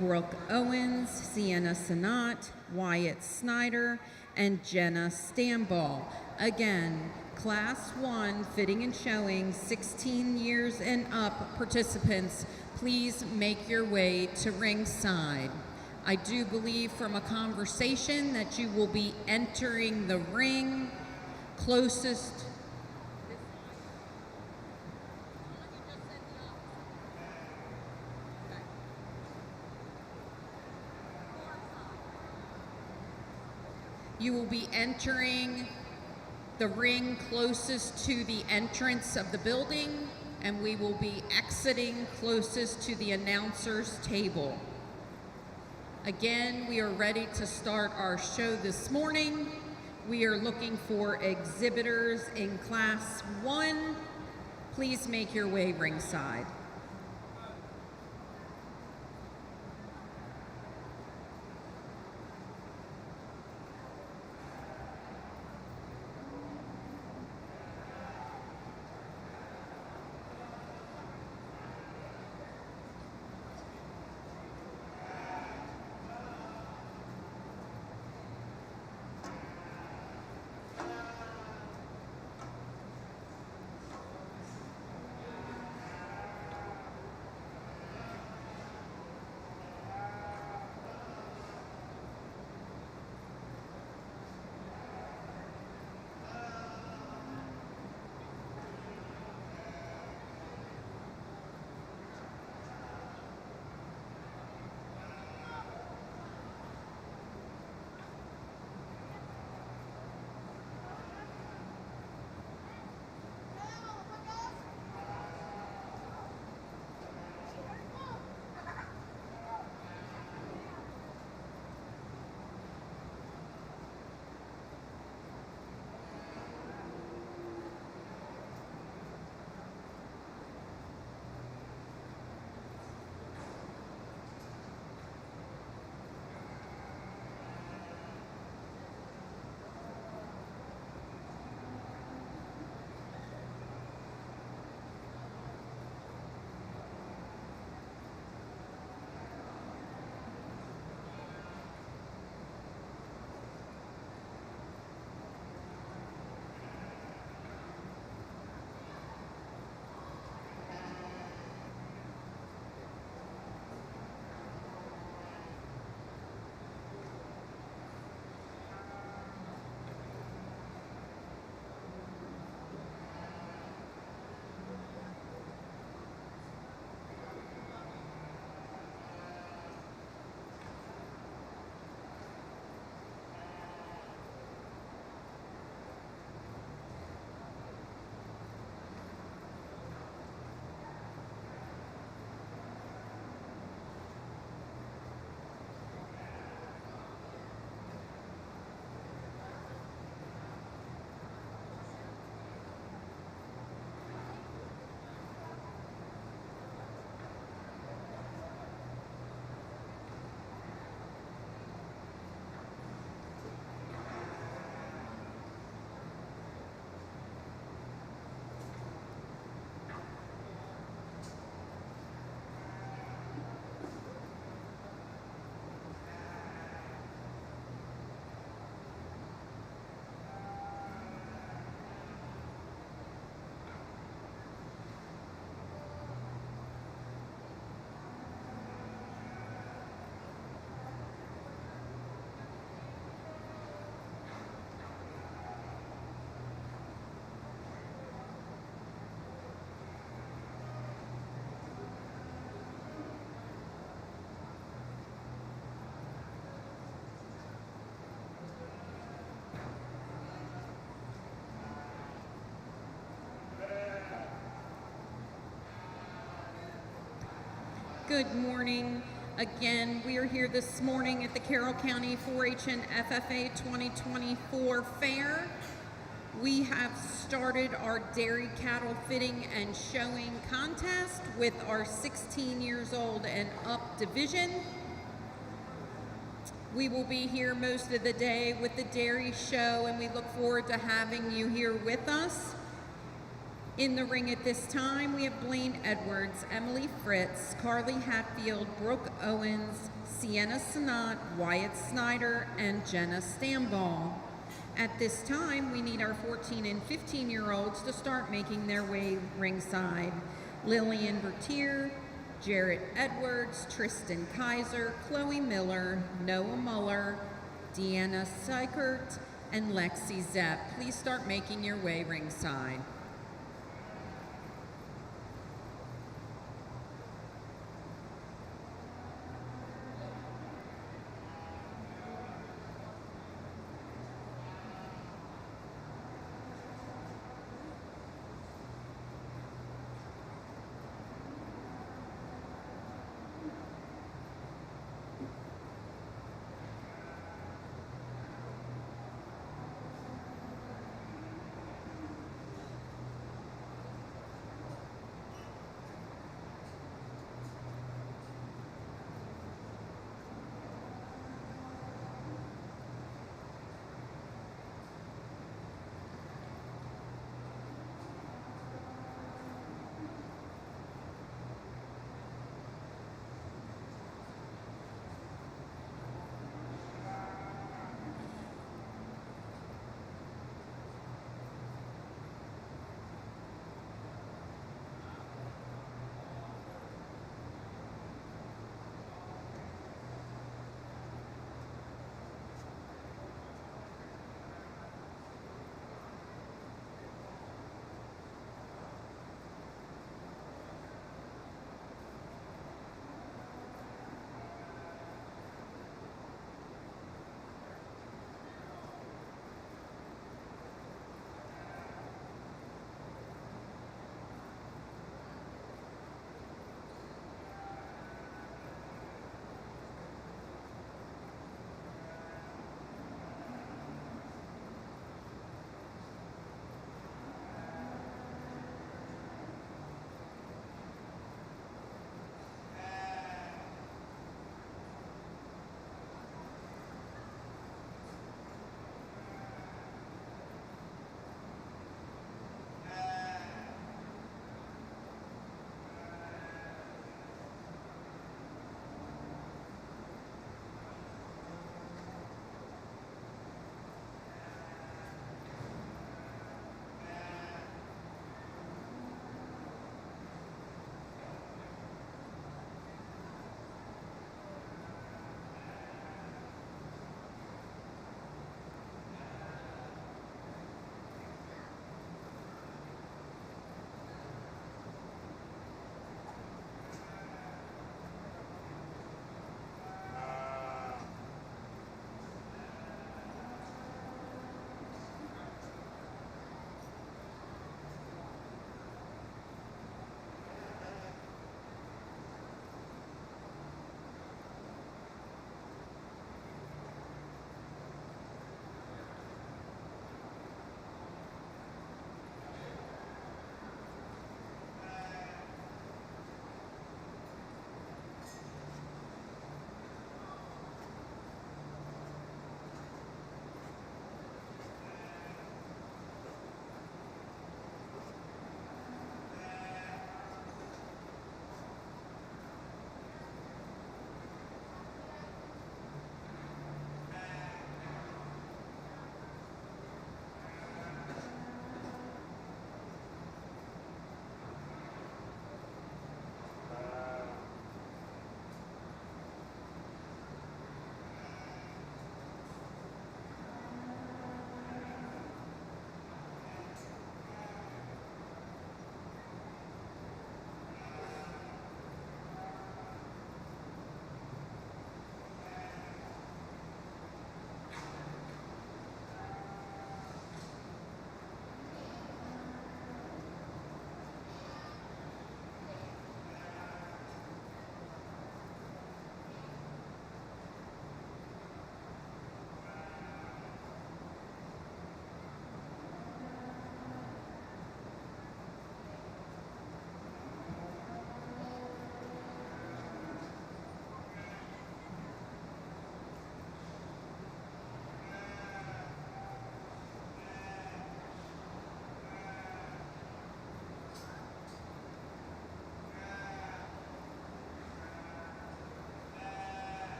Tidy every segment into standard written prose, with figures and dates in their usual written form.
Brooke Owens, Sienna Sanat, Wyatt Snyder, and Jenna Stamball. Again, Class 1 fitting and showing, 16 years and up participants, please make your way to ringside. I do believe from a conversation that you will be entering the ring closest. You will be entering the ring closest to the entrance of the building, and we will be exiting closest to the announcer's table. Again, we are ready to start our show this morning. We are looking for exhibitors in Class 1. Please make your way ringside. Good morning. Again, we are here this morning at the Carroll County 4-H and FFA 2024 Fair. We have started our dairy cattle fitting and showing contest with our 16 years old and up division. We will be here most of the day with the dairy show, and we look forward to having you here with us. In the ring at this time, we have Blaine Edwards, Emily Fritz, Carly Hatfield, Brooke Owens, Sienna Sanat, Wyatt Snyder, and Jenna Stamball. At this time, we need our 14 and 15-year-olds to start making their way ringside. Lillian Bertier, Jarrett Edwards, Tristan Kaiser, Chloe Miller, Noah Muller, Deanna Seikert, and Lexi Zepp. Please start making your way ringside.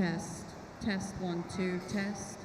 Test. Test 1, 2, test.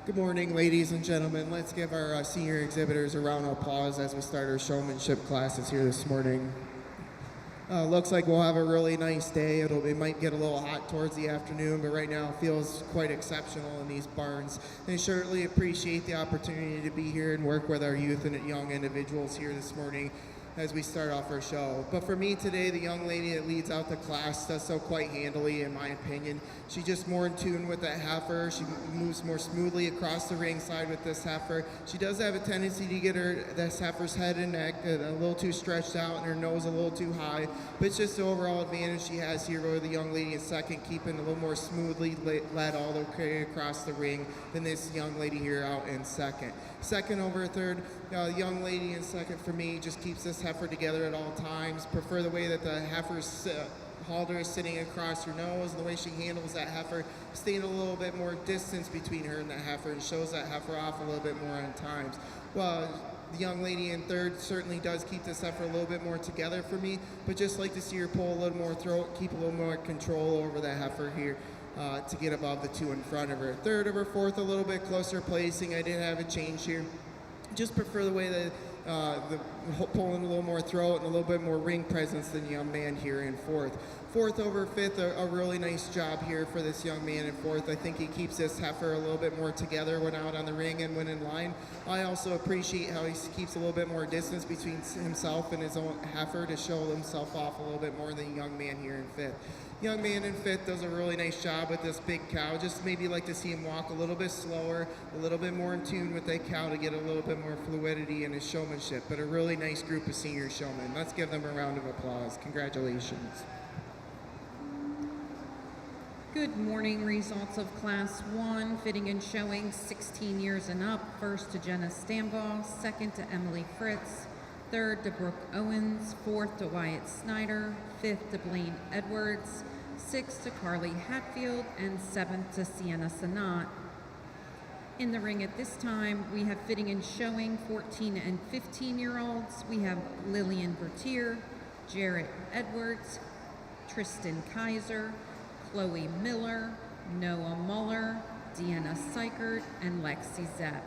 Good morning, ladies and gentlemen. Let's give our senior exhibitors a round of applause as we start our showmanship classes here this morning. Looks like we'll have a really nice day. It might get a little hot towards the afternoon, but right now it feels quite exceptional in these barns. And I certainly appreciate the opportunity to be here and work with our youth and young individuals here this morning as we start off our show. But for me today, the young lady that leads out the class does so quite handily, in my opinion. She's just more in tune with that heifer. She moves more smoothly across the ring side with this heifer. She does have a tendency to get this heifer's head and neck a little too stretched out and her nose a little too high, but it's just the overall advantage she has here over the young lady in second, keeping a little more smoothly led all the way across the ring than this young lady here out in second. Second over third, young lady in second for me just keeps this heifer together at all times. Prefer the way that the heifer's halter is sitting across her nose, the way she handles that heifer, staying a little bit more distance between her and that heifer, and shows that heifer off a little bit more on times. Well, The young lady in third certainly does keep this heifer a little bit more together for me, but just like to see her pull a little more throat, keep a little more control over the heifer here to get above the two in front of her. Third over fourth, a little bit closer placing. I did have a change here. Just prefer the way that the pulling a little more throat and a little bit more ring presence than the young man here in fourth. Fourth over fifth, a really nice job here for this young man in fourth. I think he keeps this heifer a little bit more together when out on the ring and when in line. I also appreciate how he keeps a little bit more distance between himself and his own heifer to show himself off a little bit more than the young man here in fifth. Young man in fifth does a really nice job with this big cow. Just maybe like to see him walk a little bit slower, a little bit more in tune with that cow to get a little bit more fluidity in his showmanship. But a really nice group of senior showmen. Let's give them a round of applause. Congratulations. Good morning. Results of Class 1, fitting and showing 16 years and up. First to Jenna Stambaugh, second to Emily Fritz, third to Brooke Owens, fourth to Wyatt Snyder, fifth to Blaine Edwards, sixth to Carly Hatfield, and seventh to Sienna Sanat. In the ring at this time, we have fitting and showing 14 and 15-year-olds. We have Lillian Bertier, Jarrett Edwards, Tristan Kaiser, Chloe Miller, Noah Muller, Deanna Seichert, and Lexi Zepp.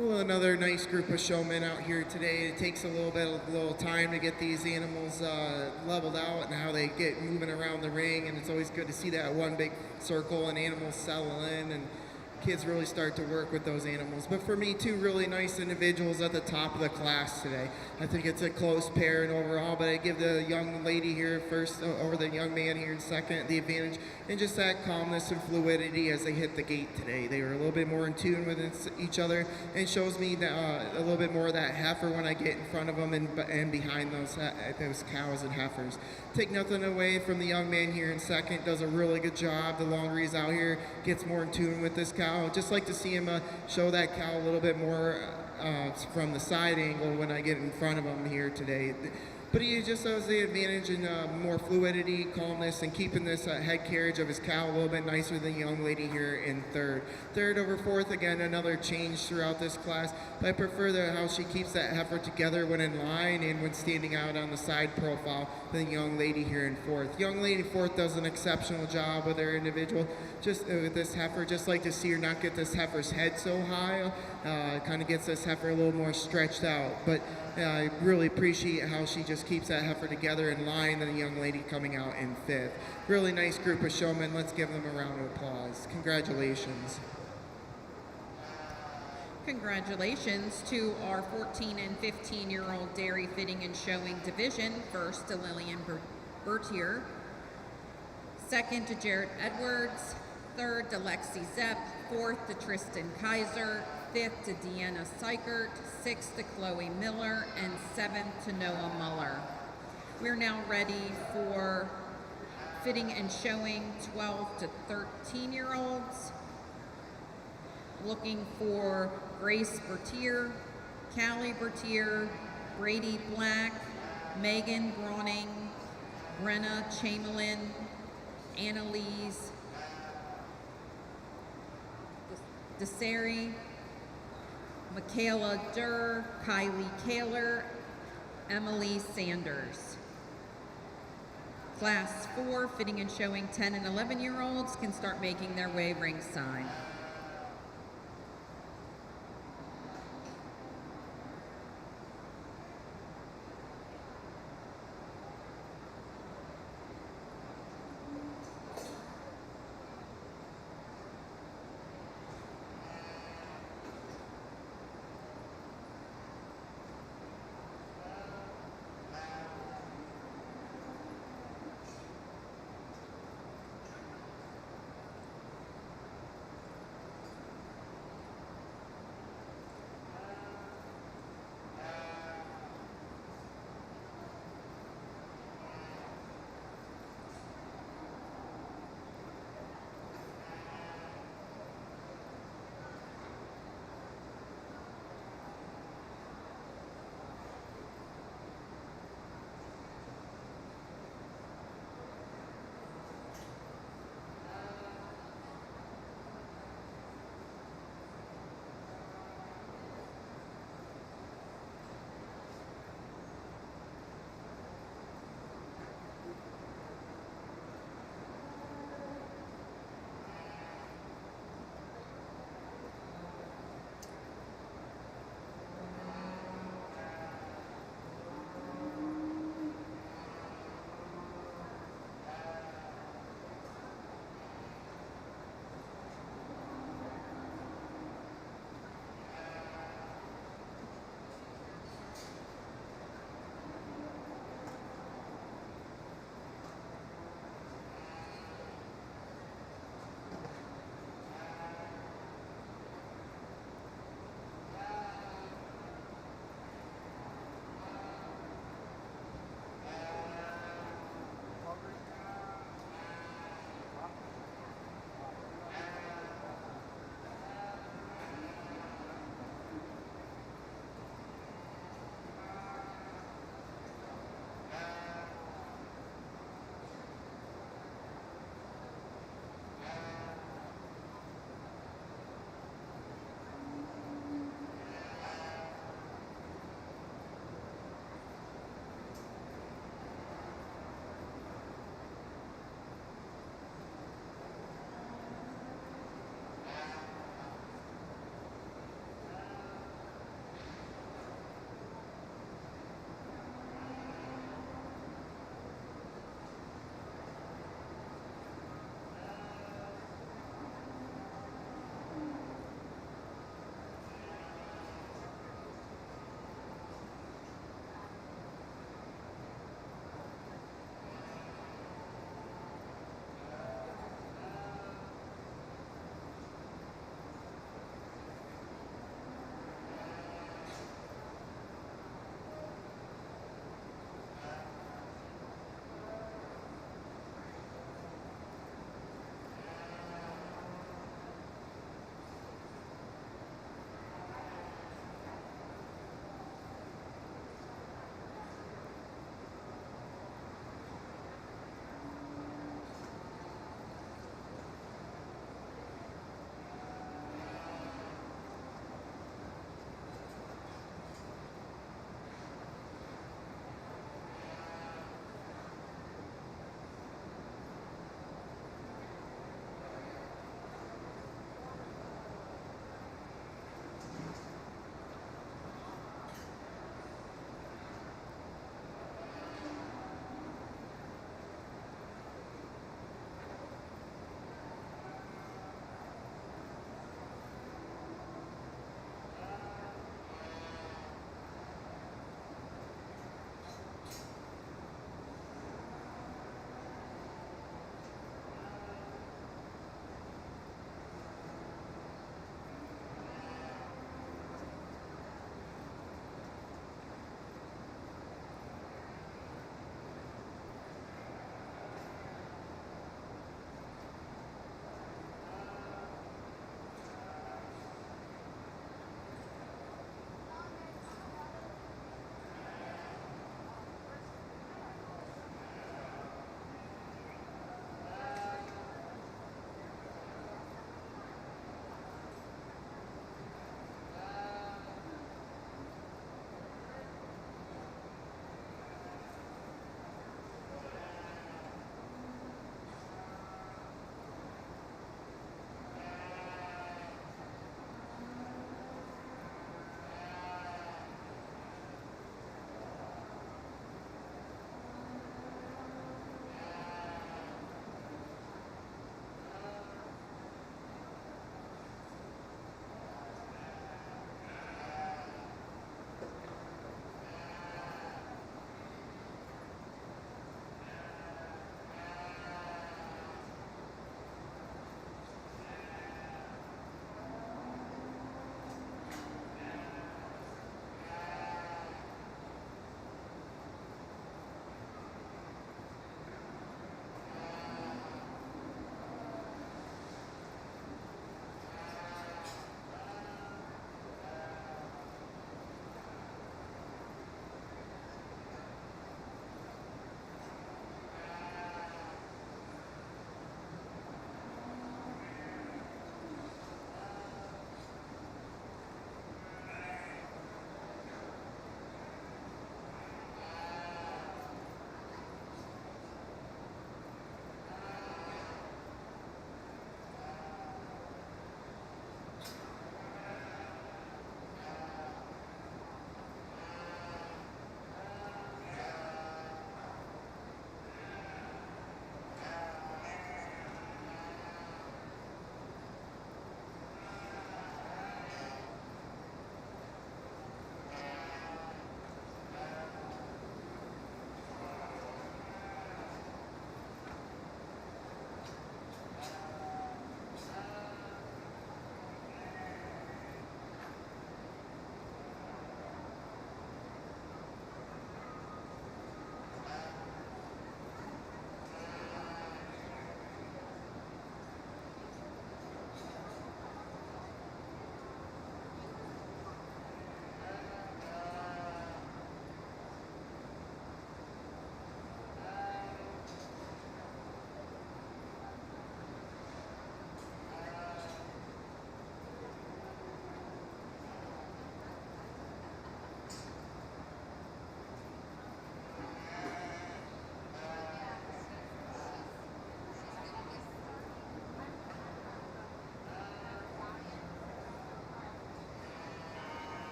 Well, another nice group of showmen out here today. It takes a little time to get these animals leveled out and how they get moving around the ring, and it's always good to see that one big circle and animals settle in and kids really start to work with those animals. But for me, two really nice individuals at the top of the class today. I think it's a close pair and overall, but I give the young lady here first over the young man here in second the advantage, and just that calmness and fluidity as they hit the gate today. They were a little bit more in tune with each other, and shows me that, a little bit more of that heifer when I get in front of them and behind those cows and heifers. Take nothing away from the young man here in second, does a really good job. The longer he's out here, gets more in tune with this cow. Just like to see him show that cow a little bit more from the side angle when I get in front of him here today. But he just has the advantage in more fluidity, calmness, and keeping this head carriage of his cow a little bit nicer than the young lady here in third. Third over fourth, again, another change throughout this class. But I prefer how she keeps that heifer together when in line and when standing out on the side profile than the young lady here in fourth. Young lady fourth does an exceptional job with her individual. Just with this heifer, just like to see her not get this heifer's head so high. Kind of gets this heifer a little more stretched out. But I really appreciate how she just keeps that heifer together in line than the young lady coming out in fifth. Really nice group of showmen. Let's give them a round of applause. Congratulations. Congratulations to our 14 and 15-year-old dairy fitting and showing division. First to Lillian Bertier. Second to Jared Edwards. Third to Lexi Zepp. Fourth to Tristan Kaiser. Fifth to Deanna Seichert, sixth to Chloe Miller, and seventh to Noah Muller. We're now ready for fitting and showing 12 to 13-year-olds. Looking for Grace Bertier, Callie Bertier, Brady Black, Megan Brawning, Brenna Chamberlain, Annalise Desari, Michaela Durr, Kylie Kaler, Emily Sanders. Class 4, fitting and showing 10 and 11-year-olds can start making their way ringside.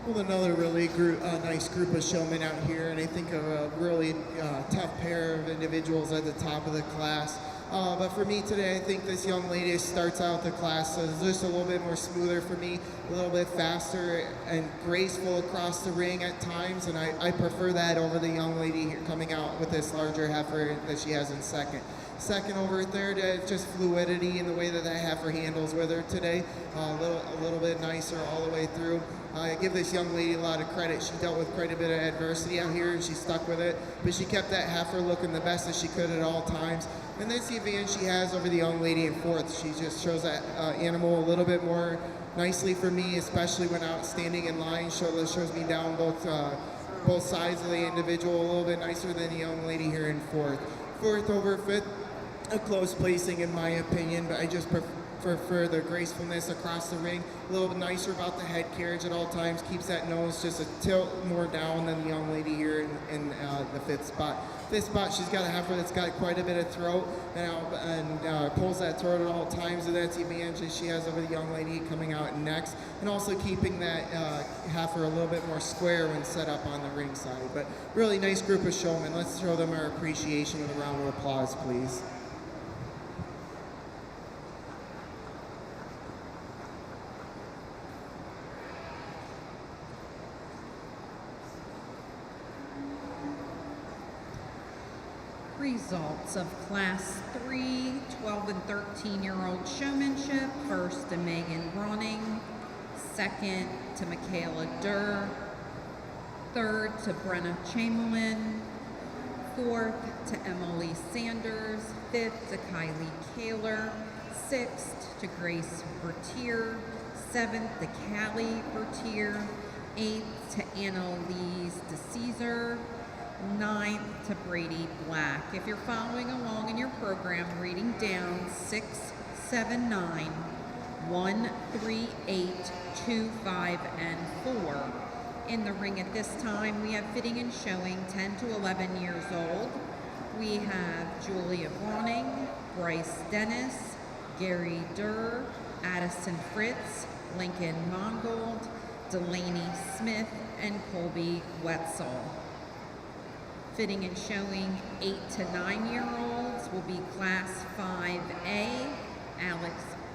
Well, another really nice group of showmen out here, and I think a really tough pair of individuals at the top of the class. But for me today, I think this young lady starts out the class just a little bit more smoother for me, a little bit faster and graceful across the ring at times, and I prefer that over the young lady here coming out with this larger heifer that she has in second. Second over third, just fluidity in the way that heifer handles with her today, a little bit nicer all the way through. I give this young lady a lot of credit. She dealt with quite a bit of adversity out here, and she stuck with it. But she kept that heifer looking the best that she could at all times. And that's the advantage she has over the young lady in fourth. She just shows that animal a little bit more nicely for me, especially when out standing in line. Shows me down both sides of the individual a little bit nicer than the young lady here in fourth. Fourth over fifth, a close placing in my opinion, but I just prefer the gracefulness across the ring. A little bit nicer about the head carriage at all times. Keeps that nose just a tilt more down than the young lady here in the fifth spot. Fifth spot, she's got a heifer that's got quite a bit of throat and pulls that throat at all times, and that's the advantage she has over the young lady coming out next, and also keeping that heifer a little bit more square when set up on the ring side. But really nice group of showmen. Let's show them our appreciation with a round of applause, please. Results of Class 3, 12 and 13-year-old showmanship. First to Megan Ronning, second to Michaela Durr, third to Brenna Chamberlain, fourth to Emily Sanders, fifth to Kylie Kaler, sixth to Grace Bertier, seventh to Callie Bertier, eighth to Annalise DeCesar, ninth to Brady Black. If you're following along in your program, reading down 6, 7, 9, 1, 3, 8, 2, 5, and 4. In the ring at this time, we have fitting and showing 10 to 11 years old. We have Julia Ronning, Bryce Dennis, Gary Durr, Addison Fritz, Lincoln Mongold, Delaney Smith, and Colby Wetzel. Fitting and showing 8 to 9-year-olds will be Class 5A,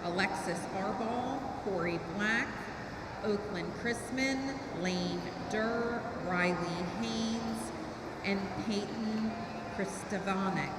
Alexis Arball, Corey Black, Oakland Chrisman, Lane Durr, Riley Haynes, and Peyton Kristavanik.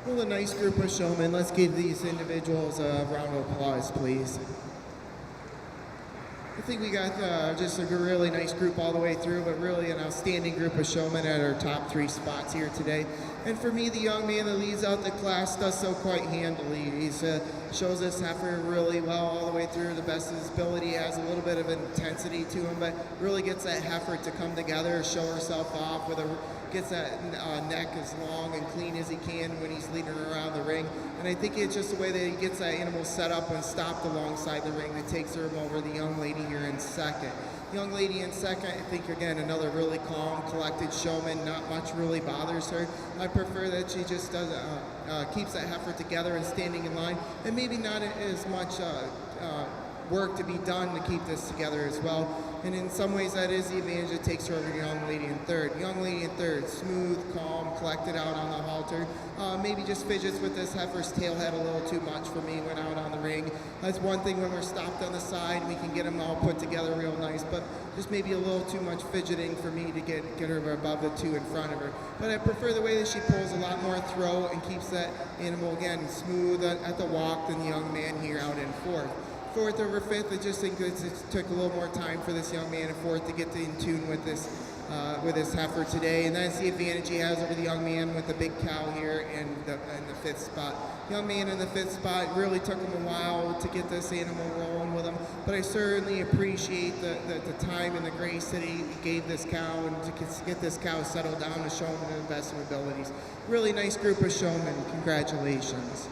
Well, a nice group of showmen. Let's give these individuals a round of applause, please. I think we got just a really nice group all the way through, but really an outstanding group of showmen at our top 3 spots here today. And for me, the young man that leads out the class does so quite handily. He shows this heifer really well all the way through, the best of his ability, has a little bit of intensity to him, but really gets that heifer to come together, show herself off with gets that neck as long and clean as he can when he's leading her around the ring. And I think it's just the way that he gets that animal set up and stopped alongside the ring that takes her over the young lady here in second. Young lady in second, I think, again, another really calm, collected showman. Not much really bothers her. I prefer that she just does keeps that heifer together and standing in line, and maybe not as much work to be done to keep this together as well. And in some ways, that is the advantage it takes her over the young lady in third. Young lady in third, smooth, calm, collected out on the halter. Maybe just fidgets with this heifer's tail head a little too much for me when out on the ring. That's one thing when we're stopped on the side, we can get them all put together real nice, but just maybe a little too much fidgeting for me to get her above the 2 in front of her. But I prefer the way that she pulls a lot more throw and keeps that animal, again, smooth at the walk than the young man here out in fourth. Fourth over fifth, I just think it took a little more time for this young man in fourth to get in tune with this heifer today, and that's the advantage he has over the young man with the big cow here in the fifth spot. Young man in the fifth spot, really took him a while to get this animal rolling with him, but I certainly appreciate the time and the grace that he gave this cow and to get this cow settled down to show him the best of abilities. Really nice group of showmen. Congratulations.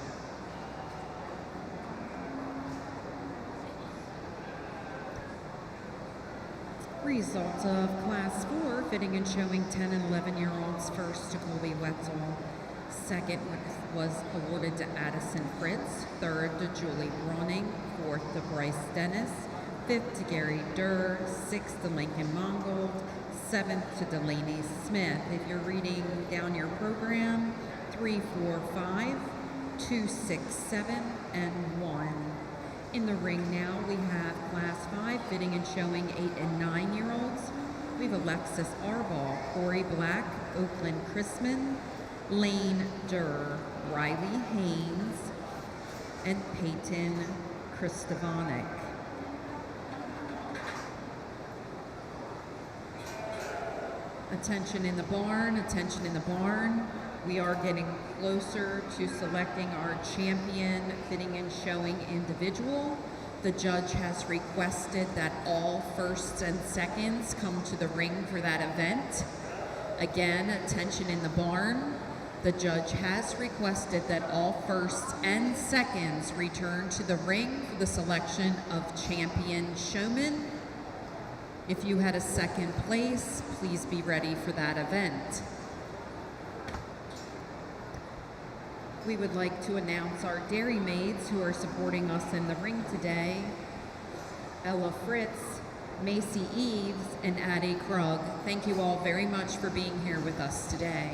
Result of Class 4, fitting and showing 10 and 11-year-olds. First to Colby Wetzel. Second was awarded to Addison Fritz. Third to Julie Brawning. Fourth to Bryce Dennis. Fifth to Gary Durr. Sixth to Lincoln Mongold. Seventh to Delaney Smith. If you're reading down your program, 3, 4, 5, 2, 6, 7, and 1. In the ring now, we have Class 5, fitting and showing 8 and 9-year-olds. We have Alexis Arball, Corey Black, Oakland Chrisman, Lane Durr, Riley Haynes, and Peyton Kristovanik. Attention in the barn, attention in the barn. We are getting closer to selecting our champion fitting and showing individual. The judge has requested that all firsts and seconds come to the ring for that event. Again, attention in the barn. The judge has requested that all firsts and seconds return to the ring for the selection of champion showman. If you had a second place, please be ready for that event. We would like to announce our dairy maids who are supporting us in the ring today. Ella Fritz, Macy Eves, and Addie Krug. Thank you all very much for being here with us today.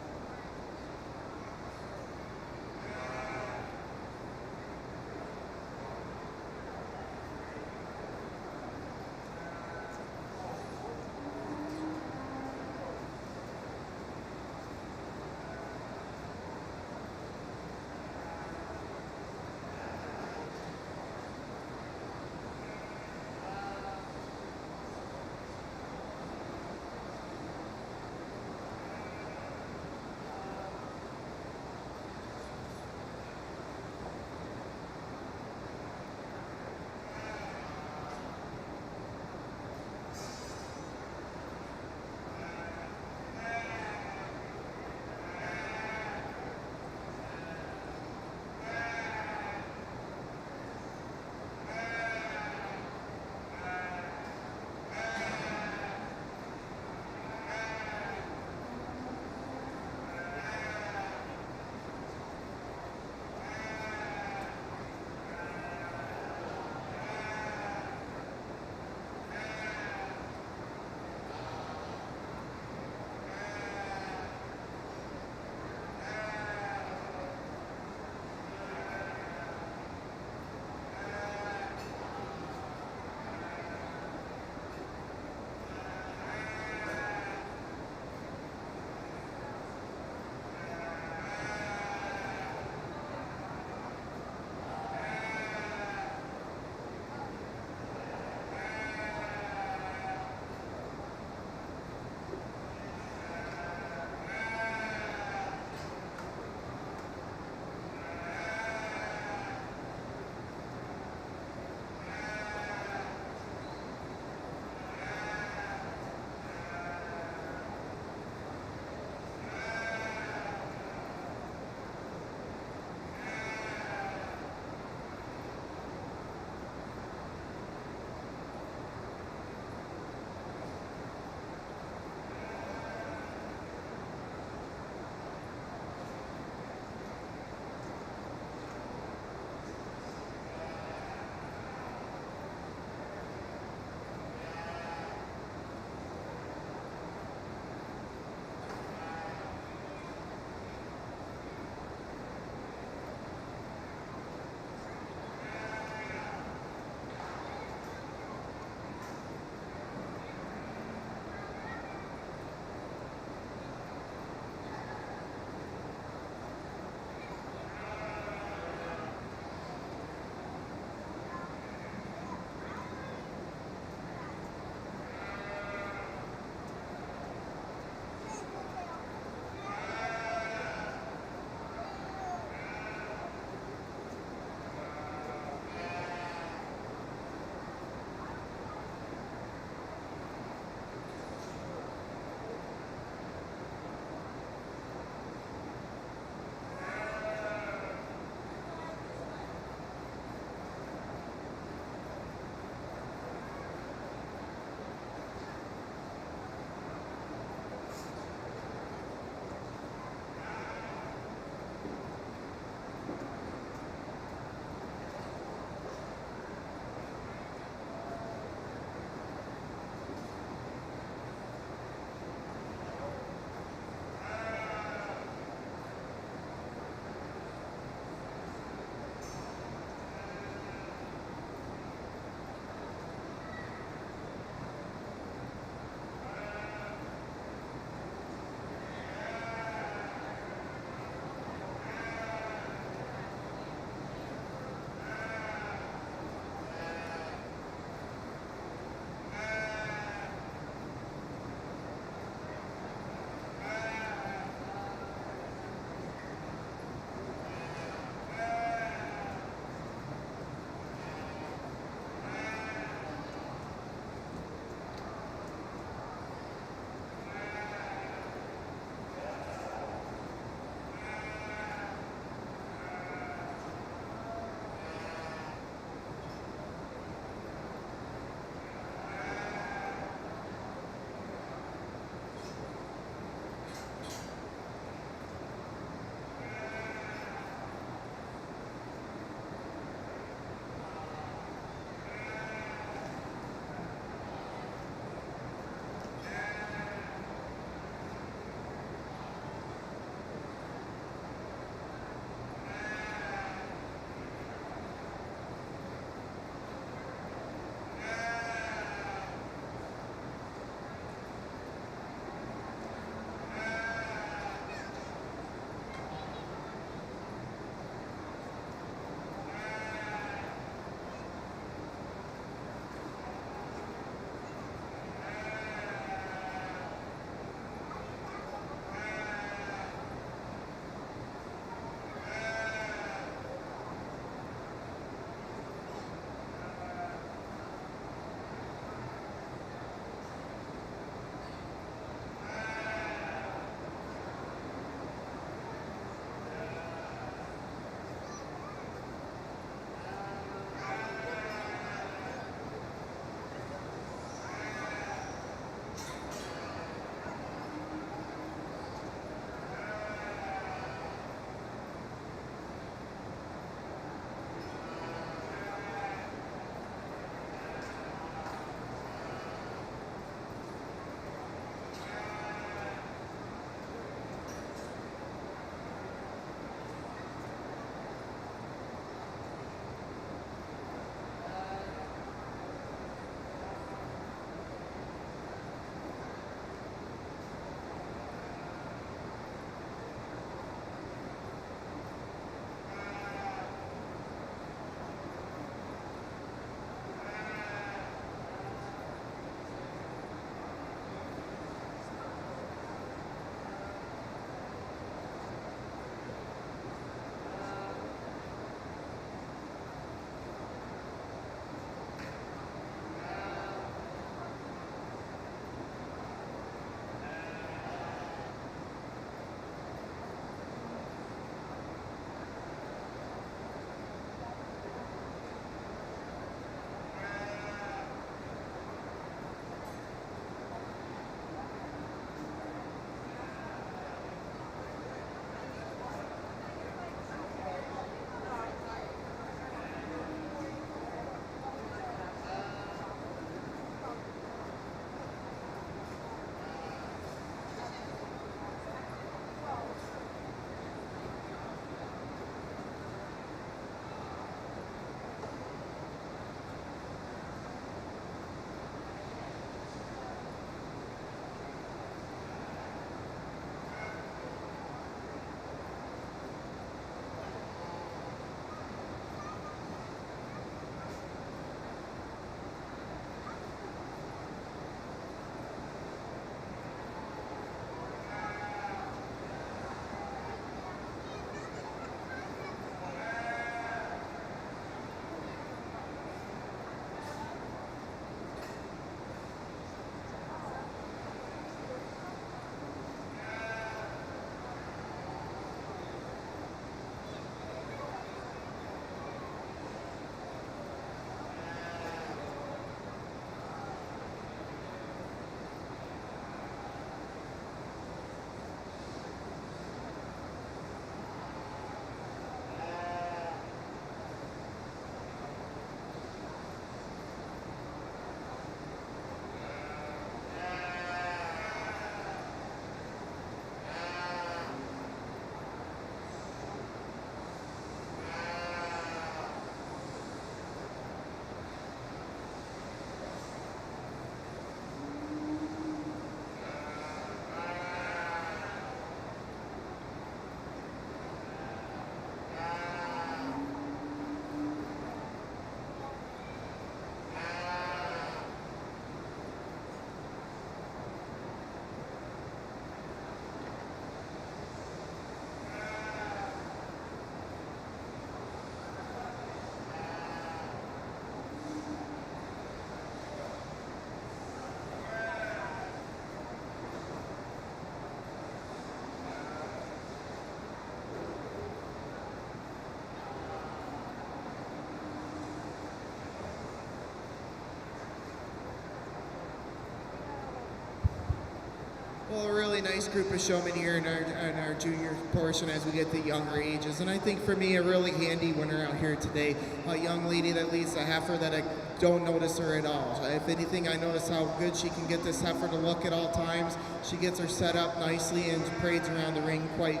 Well, a really nice group of showmen here in our junior portion as we get to younger ages. And I think for me, a really handy winner out here today, a young lady that leads the heifer that I don't notice her at all. If anything, I notice how good she can get this heifer to look at all times. She gets her set up nicely and parades around the ring quite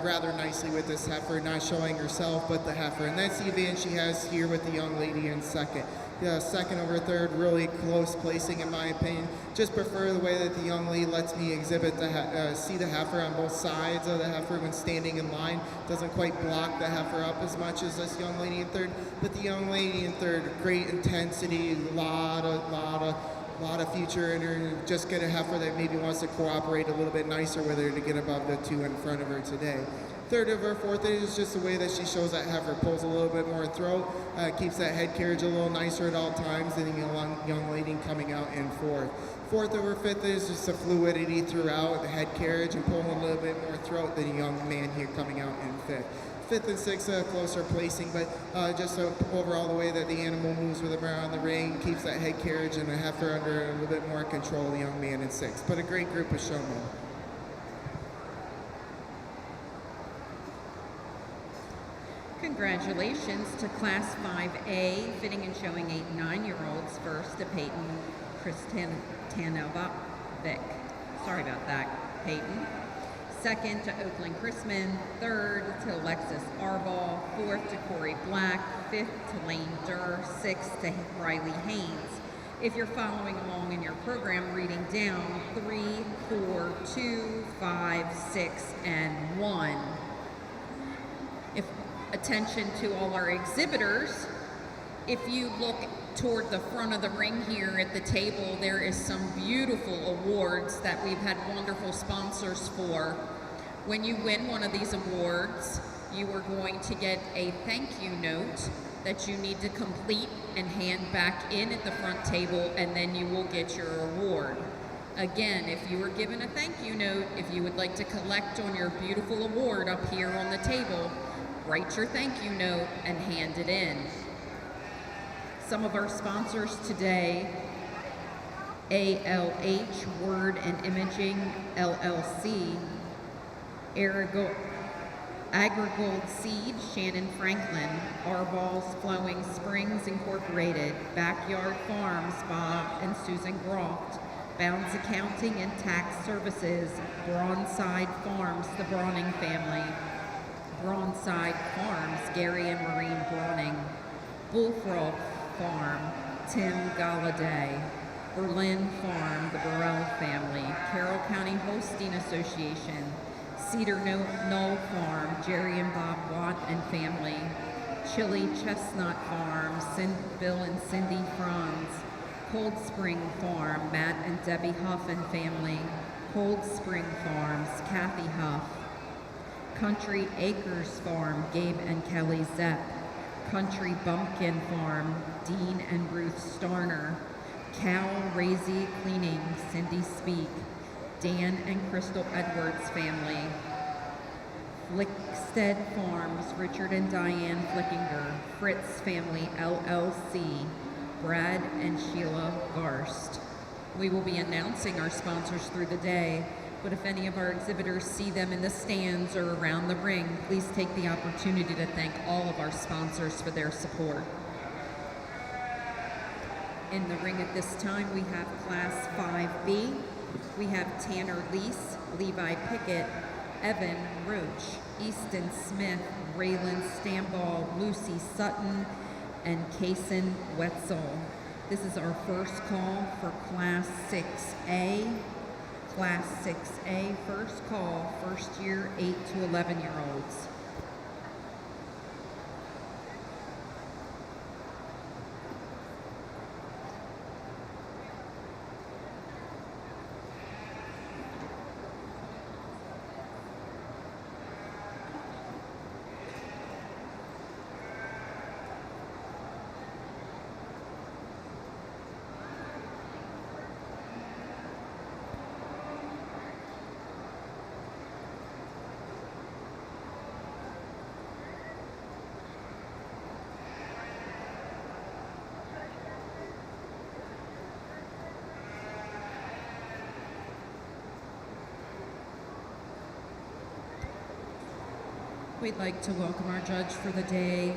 rather nicely with this heifer, not showing herself, but the heifer. And that's the advantage she has here with the young lady in second. Second over third, really close placing in my opinion. Just prefer the way that the young lady lets me exhibit see the heifer on both sides of the heifer when standing in line. Doesn't quite block the heifer up as much as this young lady in third. But the young lady in third, great intensity, lot of future in her. Just get a heifer that maybe wants to cooperate a little bit nicer with her to get above the two in front of her today. Third of her, fourth is just the way that she shows that heifer, pulls a little bit more throat, keeps that head carriage a little nicer at all times than the young lady coming out in fourth. Fourth over fifth is just the fluidity throughout, the head carriage and pulling a little bit more throat than a young man here coming out in fifth. Fifth and sixth, closer placing, but just overall the way that the animal moves with him around the ring, keeps that head carriage and the heifer under a little bit more control, the young man in sixth. But a great group of showmen. Congratulations to Class 5A, fitting and showing 8 and 9-year-olds. First to Peyton Kristanovic. Sorry about that, Peyton. Second to Oakland Chrisman. Third to Alexis Arball. Fourth to Corey Black. Fifth to Lane Durr. Sixth to Riley Haynes. If you're following along in your program, reading down 3, 4, 2, 5, 6, and 1. Attention to all our exhibitors. If you look toward the front of the ring here at the table, there is some beautiful awards that we've had wonderful sponsors for. When you win one of these awards, you are going to get a thank you note that you need to complete and hand back in at the front table, and then you will get your award. Again, if you were given a thank you note, if you would like to collect on your beautiful award up here on the table, write your thank you note and hand it in. Some of our sponsors today: ALH Word and Imaging LLC, Agrigold Seed, Shannon Franklin, Arball's Flowing Springs Incorporated, Backyard Farms, Bob and Susan Groft, Bounds Accounting and Tax Services, Bronside Farms, the Brawning family, Bronside Farms, Gary and Maureen Brawning, Bullfrog Farm, Tim Galladay, Berlin Farm, the Burrell family, Carroll County Holstein Association, Cedar Knoll Farm, Jerry and Bob Watt and family, Chili Chestnut Farm, Bill and Cindy Franz, Cold Spring Farm, Matt and Debbie Huff and family, Cold Spring Farms, Kathy Huff, Country Acres Farm, Gabe and Kelly Zepp, Country Bumpkin Farm, Dean and Ruth Starner, Cal Razy Cleaning, Cindy Speak, Dan and Crystal Edwards family, Flickstead Farms, Richard and Diane Flickinger, Fritz Family LLC, Brad and Sheila Garst. We will be announcing our sponsors through the day, but if any of our exhibitors see them in the stands or around the ring, please take the opportunity to thank all of our sponsors for their support. In the ring at this time, we have Class 5B. We have Tanner Lease, Levi Pickett, Evan Roach, Easton Smith, Raylan Stamball, Lucy Sutton, and Kason Wetzel. This is our first call for Class 6A. Class 6A, first call, first year 8 to 11-year-olds. We'd like to welcome our judge for the day,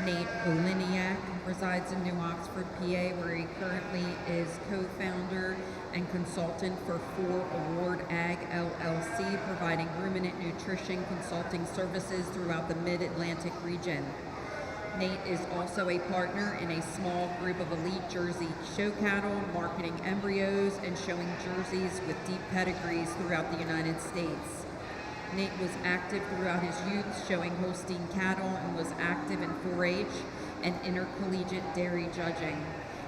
Nate Oliniak, resides in New Oxford, PA, where he currently is co-founder and consultant for 4 Award Ag LLC, providing ruminant nutrition consulting services throughout the Mid-Atlantic region. Nate is also a partner in a small group of elite Jersey show cattle, marketing embryos and showing jerseys with deep pedigrees throughout the United States. Nate was active throughout his youth, showing Holstein cattle, and was active in 4-H and intercollegiate dairy judging.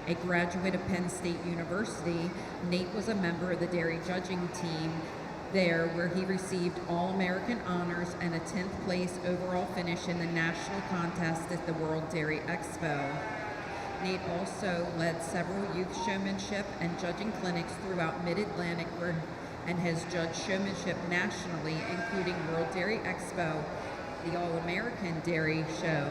A graduate of Penn State University, Nate was a member of the dairy judging team there, where he received All-American honors and a 10th place overall finish in the national contest at the World Dairy Expo. Nate also led several youth showmanship and judging clinics throughout Mid-Atlantic, and has judged showmanship nationally, including World Dairy Expo, the All-American Dairy Show.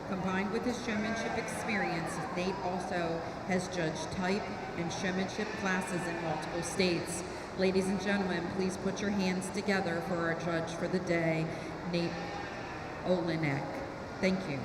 Combined with his showmanship experience, Nate also has judged type and showmanship classes in multiple states. Ladies and gentlemen, please put your hands together for our judge for the day, Nate Oliniak. Thank you.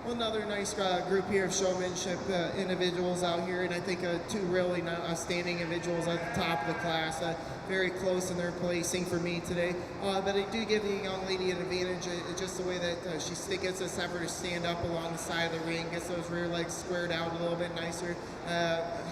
Another nice group here of showmanship individuals out here, and I think two really outstanding individuals at the top of the class, very close in their placing for me today. But I do give the young lady an advantage, just the way that she gets this heifer to stand up along the side of the ring, gets those rear legs squared out a little bit nicer,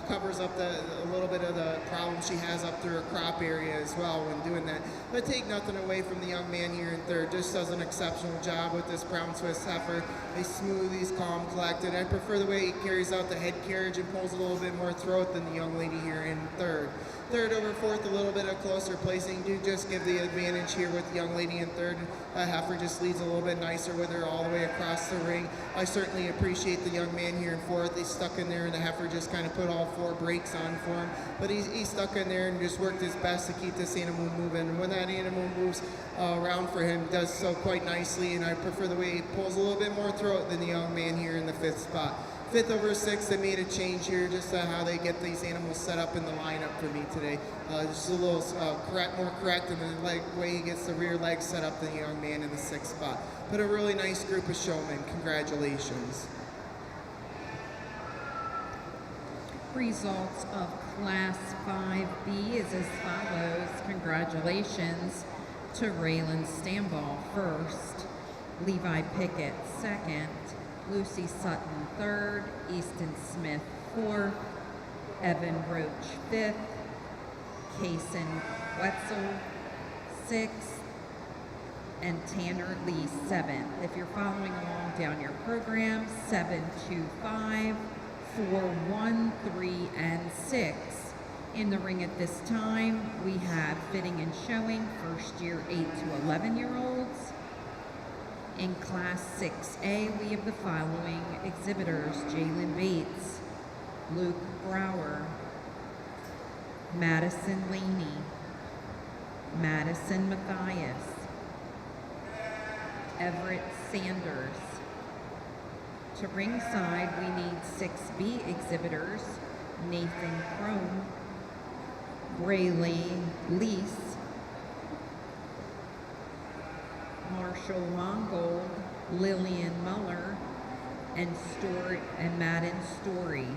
covers up a little bit of the problem she has up through her crop area as well when doing that. But take nothing away from the young man here in third, just does an exceptional job with this brown Swiss heifer. He's smooth, he's calm, collected. I prefer the way he carries out the head carriage and pulls a little bit more throat than the young lady here in third. Third over fourth, a little bit of closer placing. Do just give the advantage here with the young lady in third. Heifer just leads a little bit nicer with her all the way across the ring. I certainly appreciate the young man here in fourth. He's stuck in there, and the heifer just kind of put all four brakes on for him. But he's stuck in there and just worked his best to keep this animal moving. And when that animal moves around for him, does so quite nicely. And I prefer the way he pulls a little bit more throat than the young man here in the fifth spot. Fifth over sixth, they made a change here, just how they get these animals set up in the lineup for me today. Just a little more correct in the way he gets the rear legs set up than the young man in the sixth spot. But a really nice group of showmen. Congratulations. Results of Class 5B is as follows. Congratulations to Raylan Stamball first, Levi Pickett second, Lucy Sutton third, Easton Smith fourth, Evan Roach fifth, Kaysen Wetzel sixth, and Tanner Lee seventh. If you're following along down your program, 7, 2, 5, 4, 1, 3, and 6. In the ring at this time, we have fitting and showing first year 8 to 11-year-olds. In Class 6A, we have the following exhibitors: Jalen Bates, Luke Brower, Madison Laney, Madison Mathias, Everett Sanders. To ringside, we need 6B exhibitors: Nathan Crone, Brayley Lease, Marshall Longold, Lillian Muller, and Madden Story.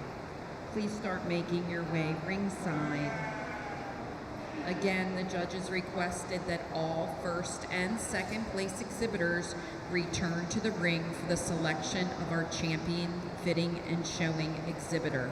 Please start making your way ringside. Again, the judges requested that all first and second place exhibitors return to the ring for the selection of our champion fitting and showing exhibitor.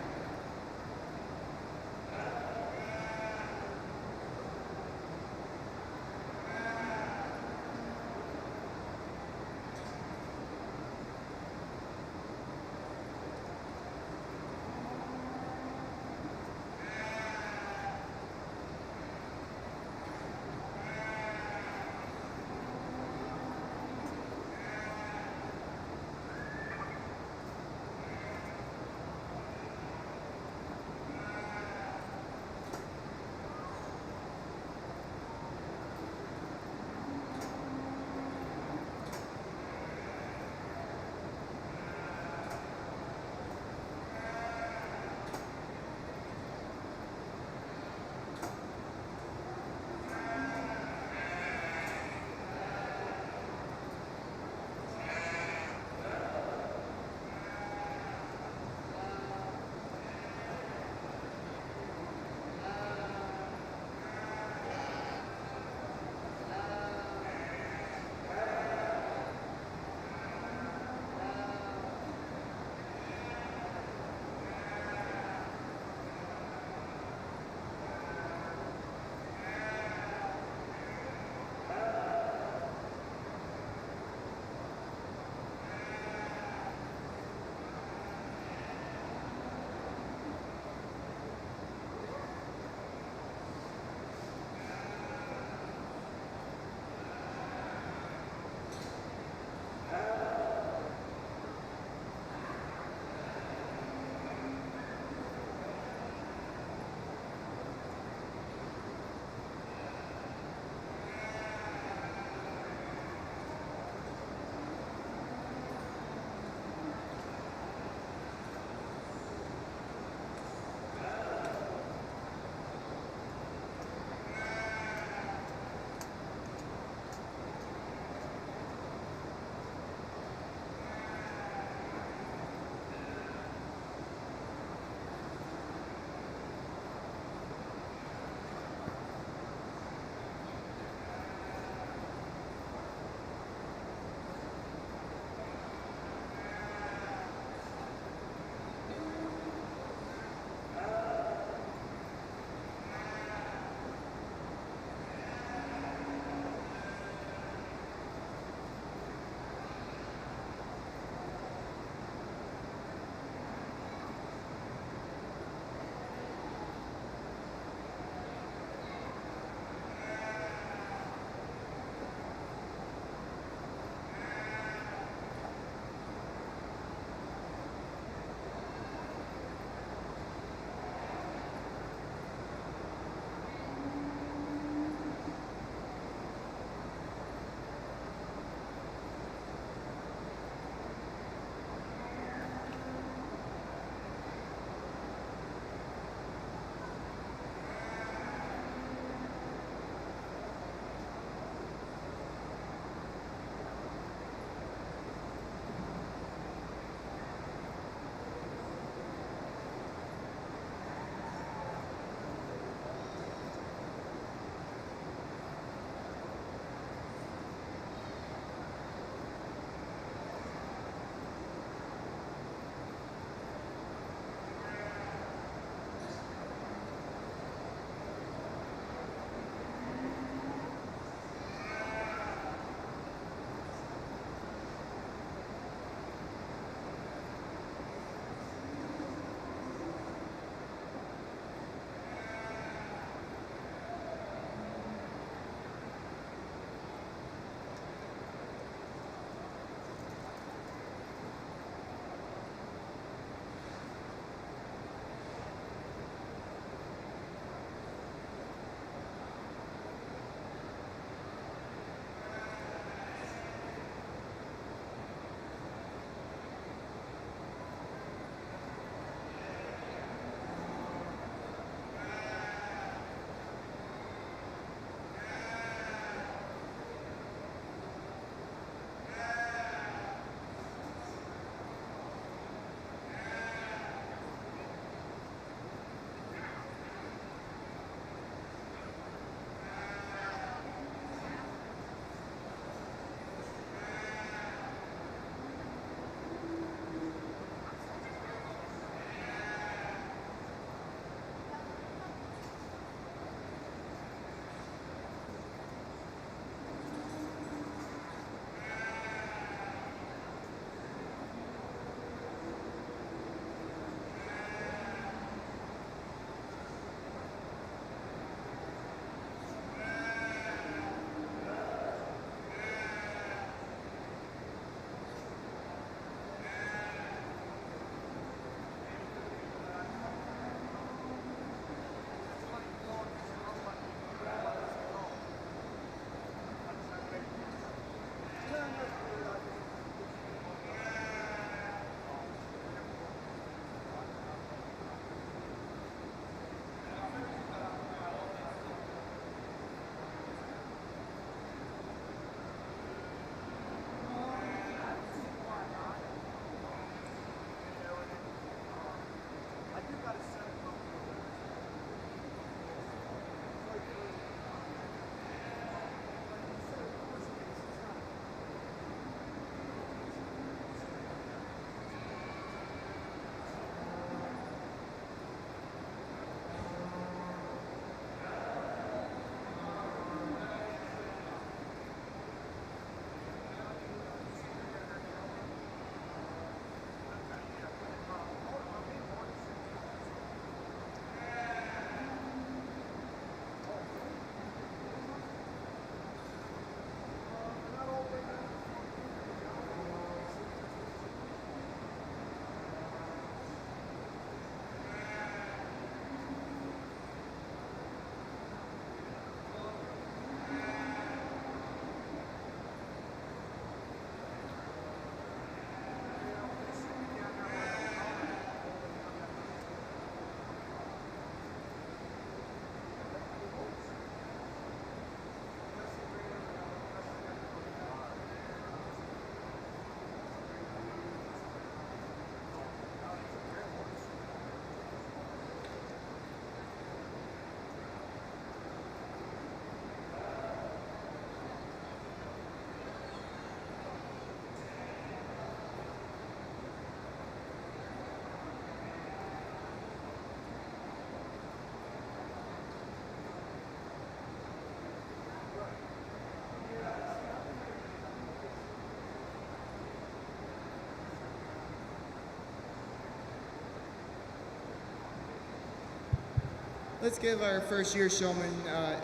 Let's give our first year showman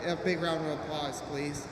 a big round of applause, please.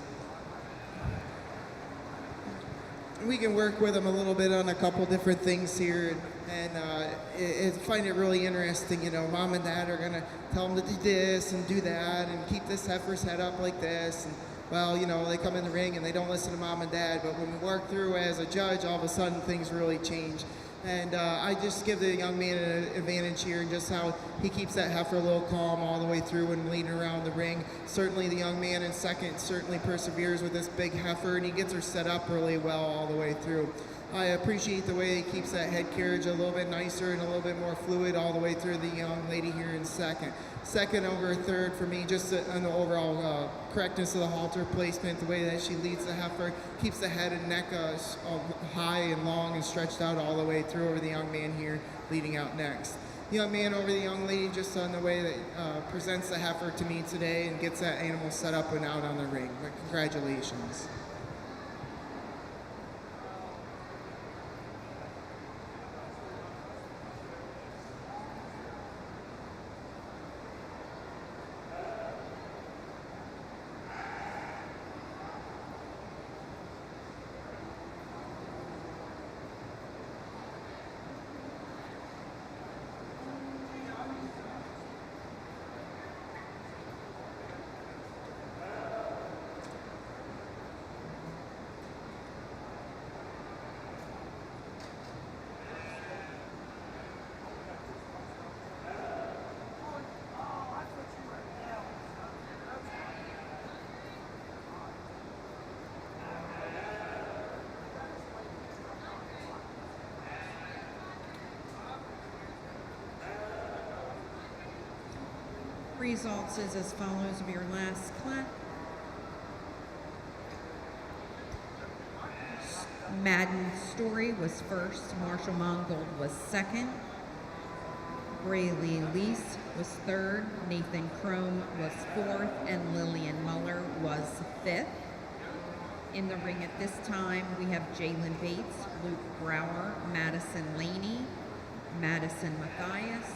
We can work with them a little bit on a couple different things here, and find it really interesting. You know, mom and dad are gonna tell them to do this and do that, and keep this heifer's head up like this. And well, you know, they come in the ring and they don't listen to mom and dad. But when we work through as a judge, all of a sudden things really change. And I just give the young man an advantage here, and just how he keeps that heifer a little calm all the way through when leading around the ring. Certainly the young man in second certainly perseveres with this big heifer, and he gets her set up really well all the way through. I appreciate the way he keeps that head carriage a little bit nicer and a little bit more fluid all the way through the young lady here in second. Second over third for me, just on the overall correctness of the halter placement, the way that she leads the heifer, keeps the head and neck high and long and stretched out all the way through over the young man here leading out next. The young man over the young lady, just on the way that presents the heifer to me today and gets that animal set up and out on the ring. But congratulations. Results is as follows of your last class. Madden Story was first, Marshall Mongold was second, Braylee Lease was third, Nathan Crome was fourth, and Lillian Muller was fifth. In the ring at this time, we have Jalen Bates, Luke Brower, Madison Laney, Madison Matthias,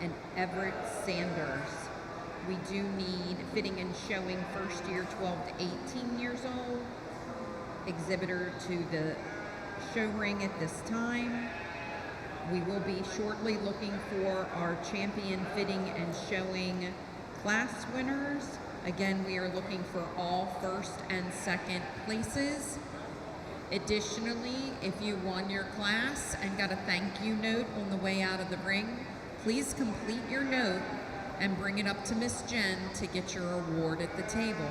and Everett Sanders. We do need fitting and showing first year 12 to 18 years old, exhibitor to the show ring at this time. We will be shortly looking for our champion fitting and showing class winners. Again, we are looking for all first and second places. Additionally, if you won your class and got a thank you note on the way out of the ring, please complete your note and bring it up to Miss Jen to get your award at the table.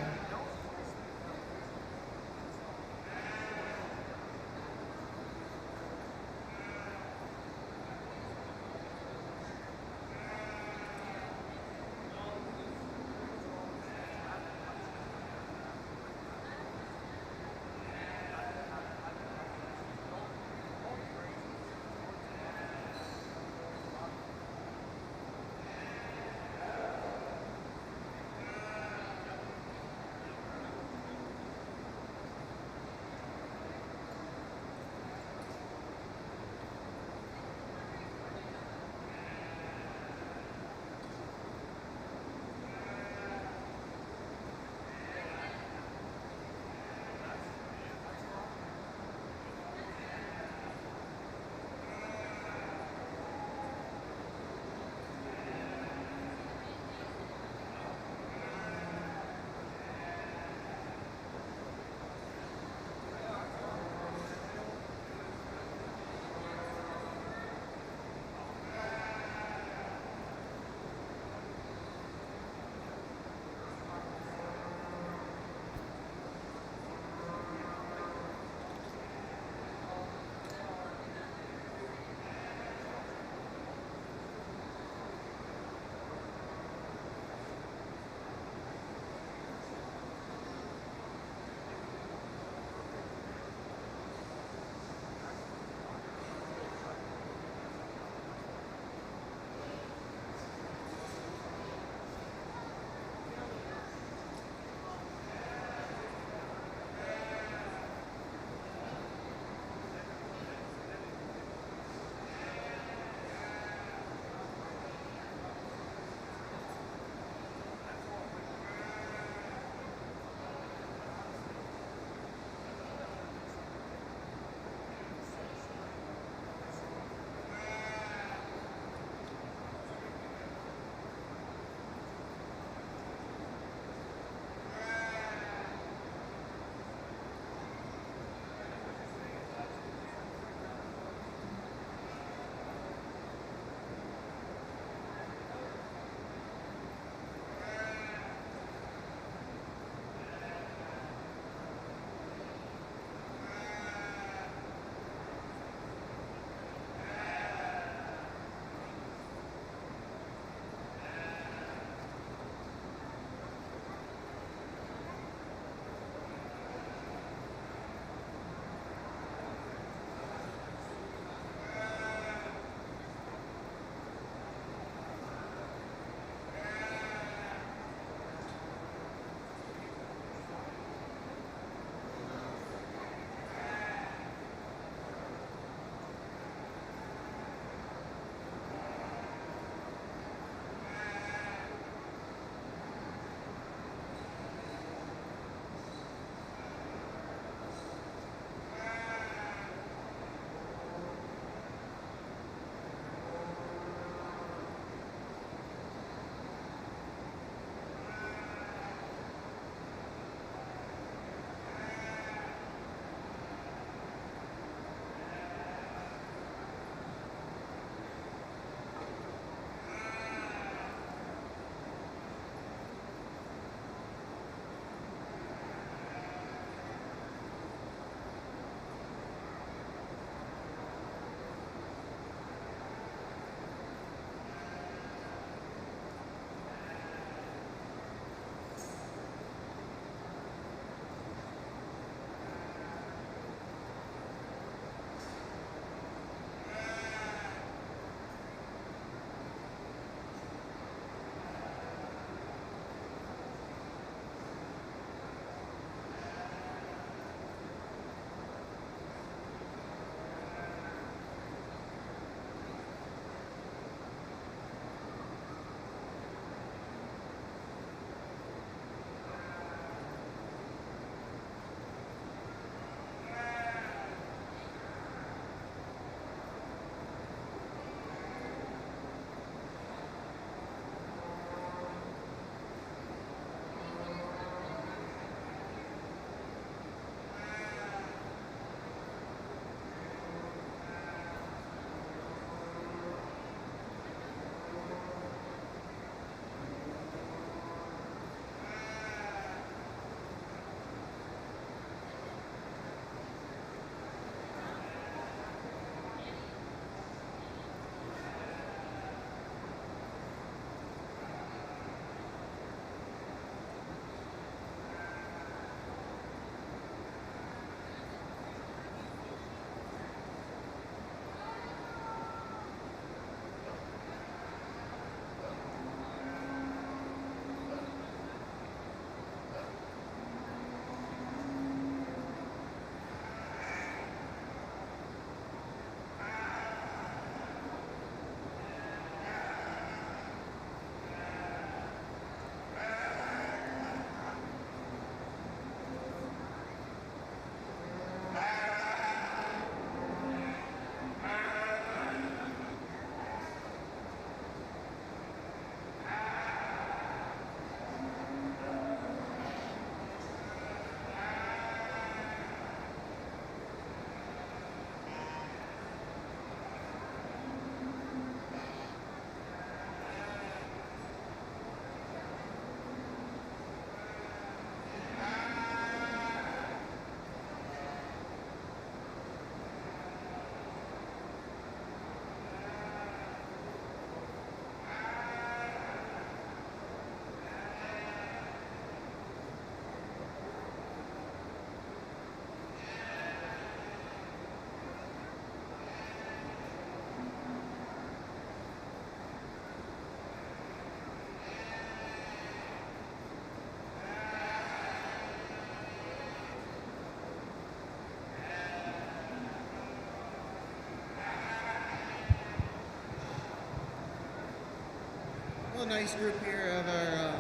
nice group here of our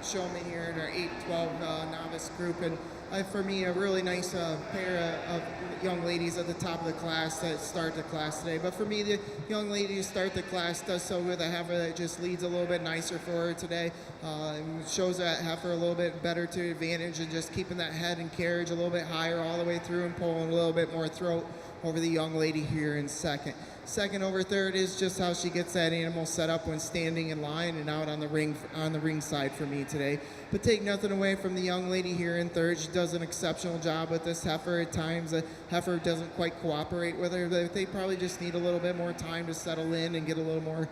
showmen here in our 8-12 novice group, and for me, a really nice pair of young ladies at the top of the class that start the class today. But for me, the young lady who start the class does so with a heifer that just leads a little bit nicer for her today, and shows that heifer a little bit better to advantage, and just keeping that head and carriage a little bit higher all the way through and pulling a little bit more throat over the young lady here in second. Second over third is just how she gets that animal set up when standing in line and out on the ring side for me today. But take nothing away from the young lady here in third. She does an exceptional job with this heifer. At times the heifer doesn't quite cooperate with her. They probably just need a little bit more time to settle in and get a little more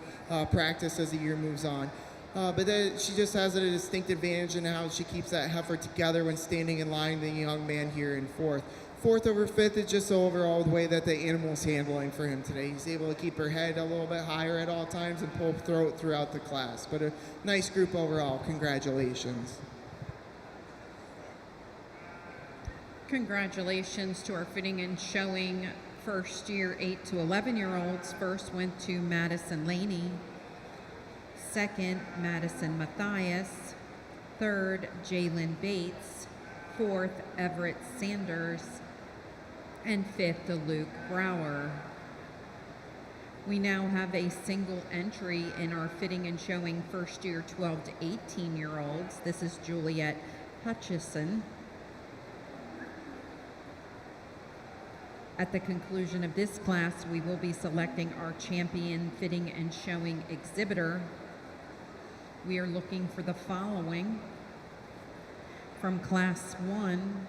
practice as the year moves on. But she just has a distinct advantage in how she keeps that heifer together when standing in line, the young man here in fourth. Fourth over fifth is just overall the way that the animal's handling for him today. He's able to keep her head a little bit higher at all times and pull throat throughout the class. But a nice group overall. Congratulations. Congratulations to our fitting and showing first year 8 to 11-year-olds. First went to Madison Laney. Second, Madison Matthias. Third, Jalen Bates. Fourth, Everett Sanders. And fifth, to Luke Brower. We now have a single entry in our fitting and showing first year 12 to 18-year-olds. This is Juliet Hutchison. At the conclusion of this class, we will be selecting our champion fitting and showing exhibitor. We are looking for the following. From Class 1,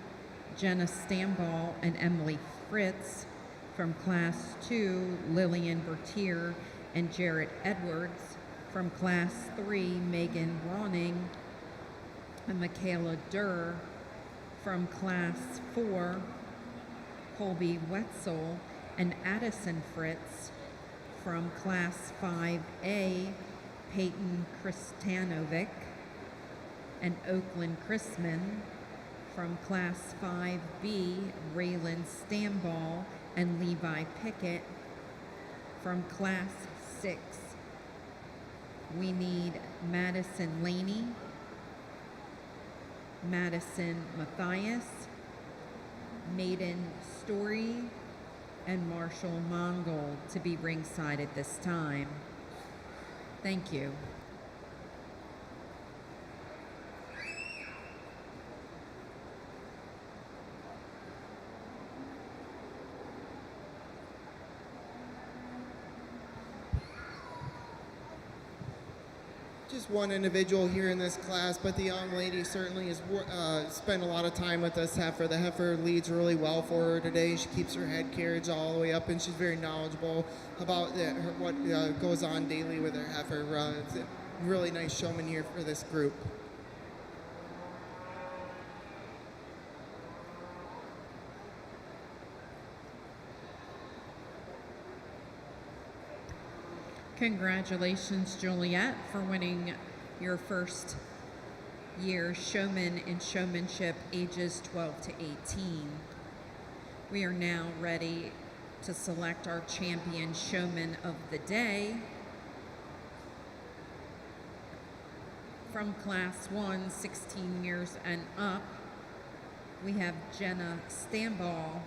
Jenna Stamball and Emily Fritz. From Class 2, Lillian Bertier and Jarrett Edwards. From Class 3, Megan Brawning and Michaela Durr. From Class 4, Colby Wetzel and Addison Fritz. From Class 5A, Peyton Kristanovic and Oakland Chrisman. From Class 5B, Raylan Stamball and Levi Pickett. From Class 6, we need Madison Laney, Madison Matthias, Maiden Story, and Marshall Mongol to be ringside at this time. Thank you. Just one individual here in this class, but the young lady certainly has spent a lot of time with this heifer. The heifer leads really well for her today. She keeps her head carriage all the way up, and she's very knowledgeable about what goes on daily with her heifer. It's a really nice showman here for this group. Congratulations, Juliet, for winning your first year showman in showmanship ages 12 to 18. We are now ready to select our champion showman of the day. From Class 1, 16 years and up, we have Jenna Stamball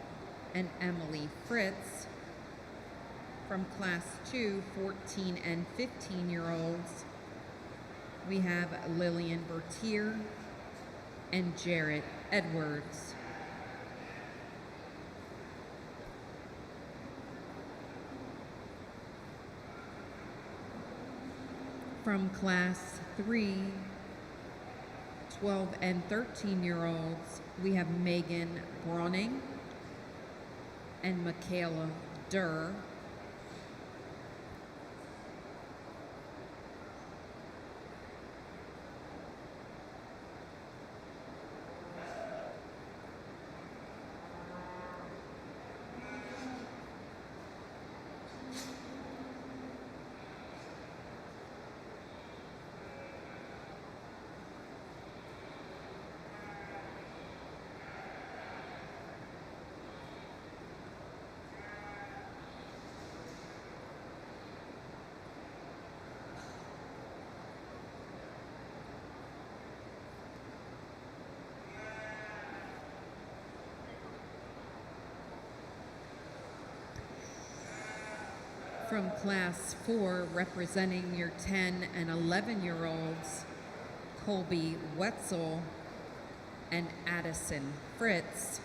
and Emily Fritz. From Class 2, 14 and 15-year-olds, we have Lillian Bertier and Jarrett Edwards. From Class 3, 12 and 13-year-olds, we have Megan Brawning and Michaela Durr. From Class 4, representing your 10 and 11-year-olds, Colby Wetzel and Addison Fritz.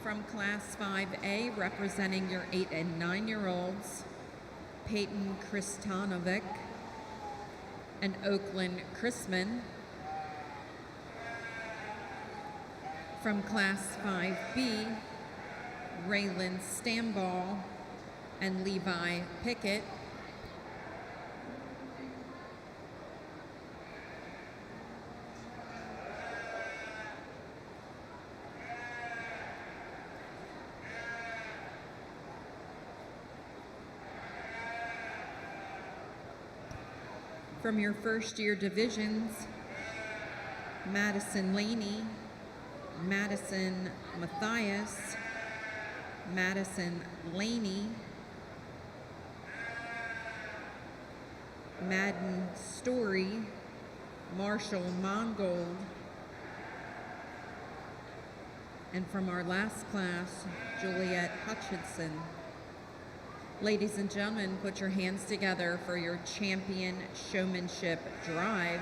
From Class 5A, representing your 8 and 9-year-olds, Peyton Kristanovic and Oakland Chrisman. From Class 5B, Raylan Stamball and Levi Pickett. From your first-year divisions, Madison Laney, Madison Matthias, Madison Laney, Madden Story, Marshall Mongold, and from our last class, Juliet Hutchinson. Ladies and gentlemen, put your hands together for your champion showmanship drive.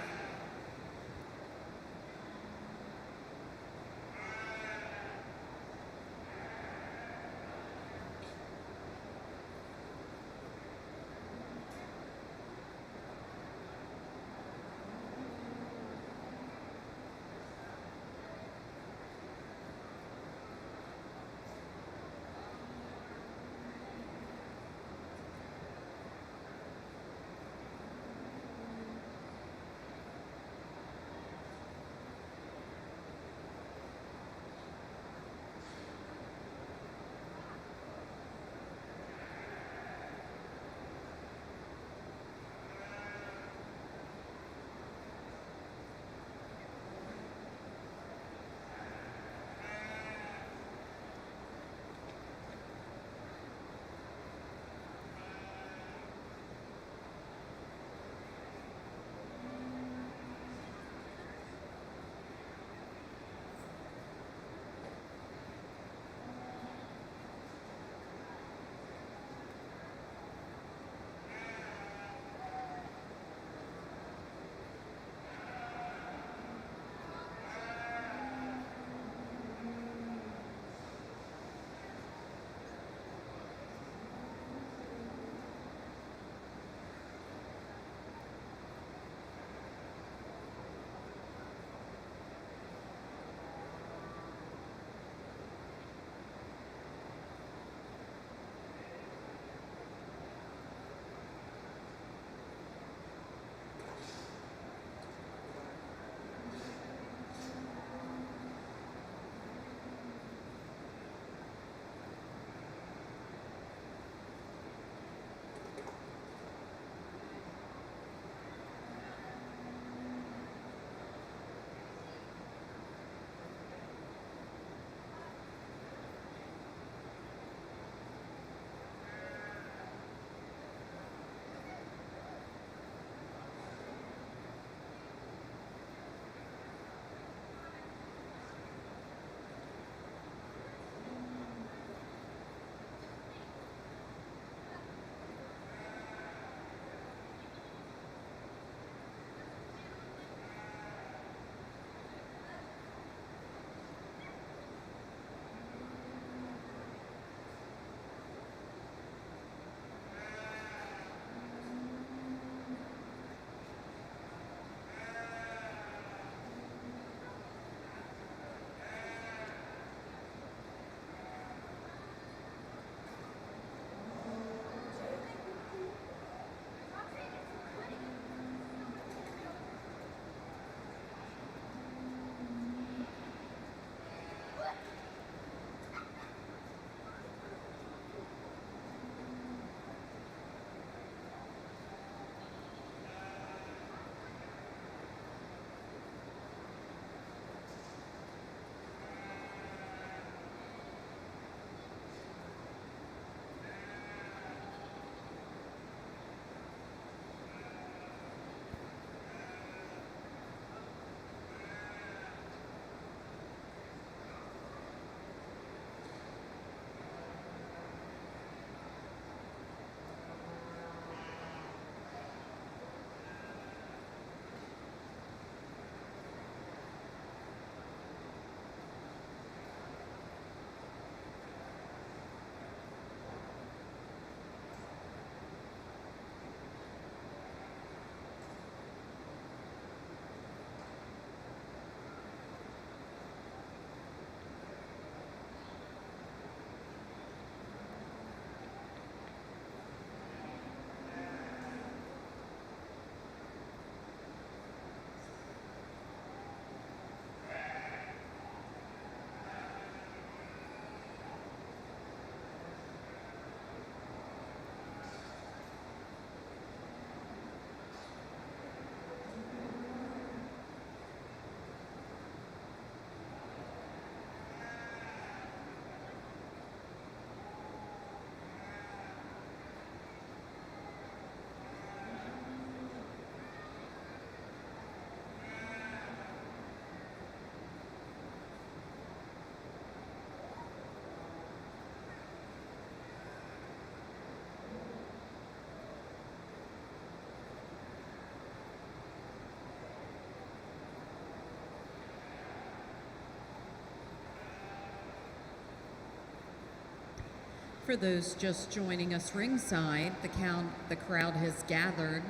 For those just joining us ringside, the crowd has gathered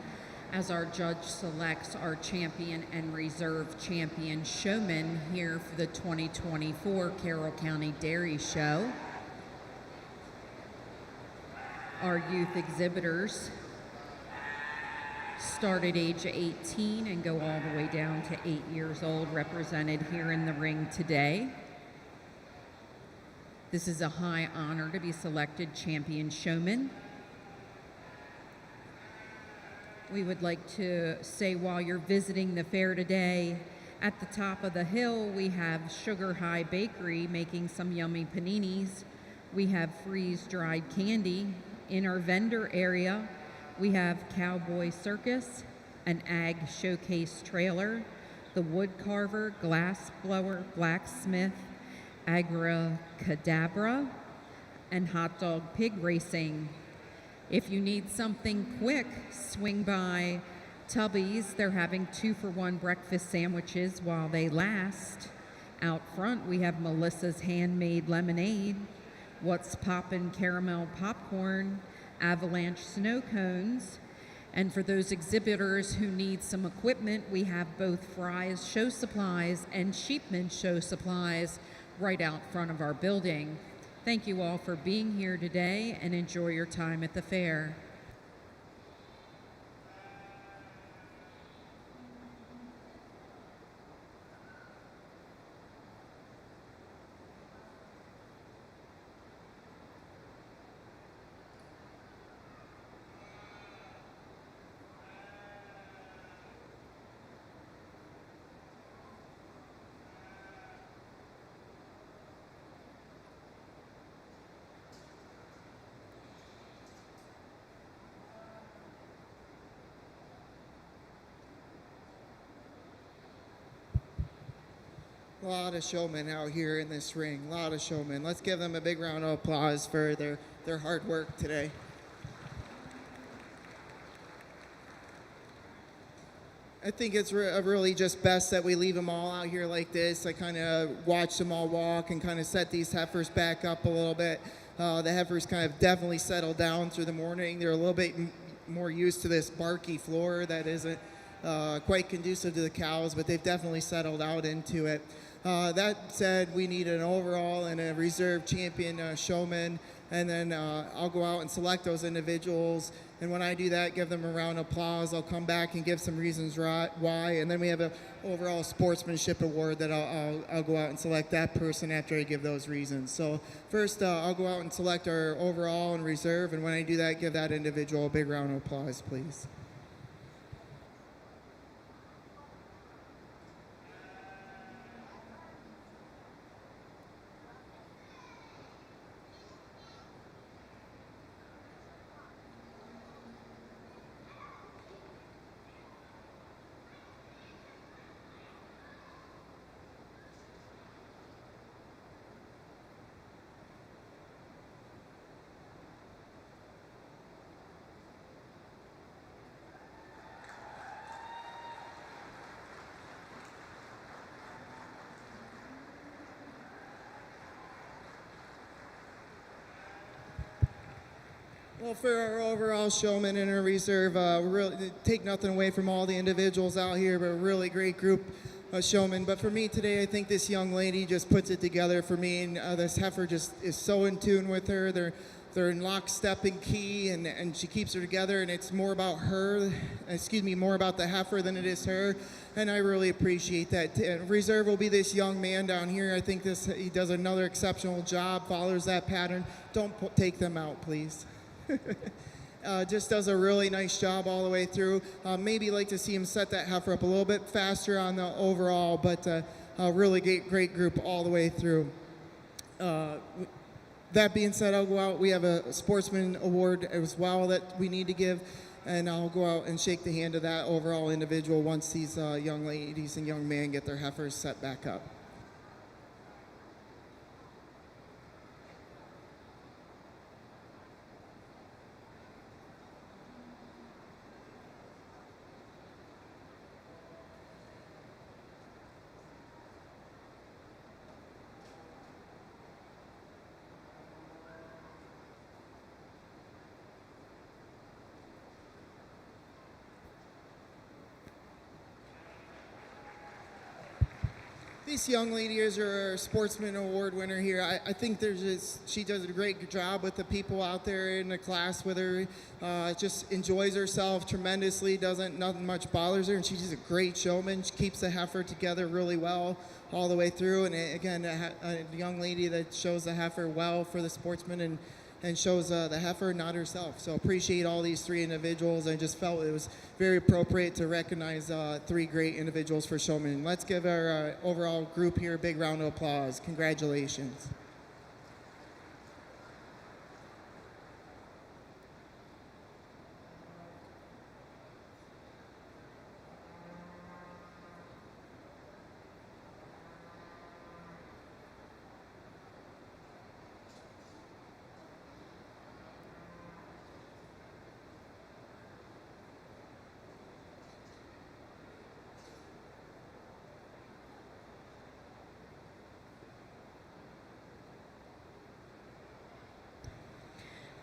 as our judge selects our champion and reserve champion showman here for the 2024 Carroll County Dairy Show. Our youth exhibitors start at age 18 and go all the way down to 8 years old, represented here in the ring today. This is a high honor to be selected champion showman. We would like to say while you're visiting the fair today, at the top of the hill we have Sugar High Bakery making some yummy paninis. We have freeze-dried candy. In our vendor area, we have Cowboy Circus, an ag showcase trailer, the wood carver, glass blower, blacksmith, Abracadabra, and hot dog pig racing. If you need something quick, swing by Tubby's. They're having 2-for-1 breakfast sandwiches while they last. Out front, we have Melissa's Handmade Lemonade, What's Poppin' Caramel Popcorn, Avalanche Snow Cones. And for those exhibitors who need some equipment, we have both Fry's Show Supplies and Sheepman Show Supplies right out front of our building. Thank you all for being here today and enjoy your time at the fair. A lot of showmen out here in this ring. A lot of showmen. Let's give them a big round of applause for their hard work today. I think it's really just best that we leave them all out here like this. I kind of watch them all walk and kind of set these heifers back up a little bit. The heifers kind of definitely settled down through the morning. They're a little bit more used to this barky floor that isn't quite conducive to the cows, but they've definitely settled out into it. That said, we need an overall and a reserve champion showman, and then I'll go out and select those individuals. And when I do that, give them a round of applause. I'll come back and give some reasons why, and then we have an overall sportsmanship award that I'll go out and select that person after I give those reasons. So first, I'll go out and select our overall and reserve, and when I do that, give that individual a big round of applause, please. Well, for our overall showman and our reserve, really take nothing away from all the individuals out here, but a really great group of showmen. But for me today, I think this young lady just puts it together for me, and this heifer just is so in tune with her. They're in lockstep and key, and she keeps her together, and it's more about her, more about the heifer than it is her, and I really appreciate that. Reserve will be this young man down here. I think he does another exceptional job, follows that pattern. Don't take them out, please. Just does a really nice job all the way through. Maybe like to see him set that heifer up a little bit faster on the overall, but a really great group all the way through. That being said, I'll go out. We have a sportsman award as well that we need to give, and I'll go out and shake the hand of that overall individual once these young ladies and young men get their heifers set back up. This young lady is our Sportsman Award winner here. I think she does a great job with the people out there in the class with her. Just enjoys herself tremendously. Nothing much bothers her, and she's just a great showman. She keeps the heifer together really well all the way through. And again, a young lady that shows the heifer well for the sportsman and shows the heifer, not herself. So appreciate all these three individuals, and just felt it was very appropriate to recognize three great individuals for showmen. Let's give our overall group here a big round of applause. Congratulations.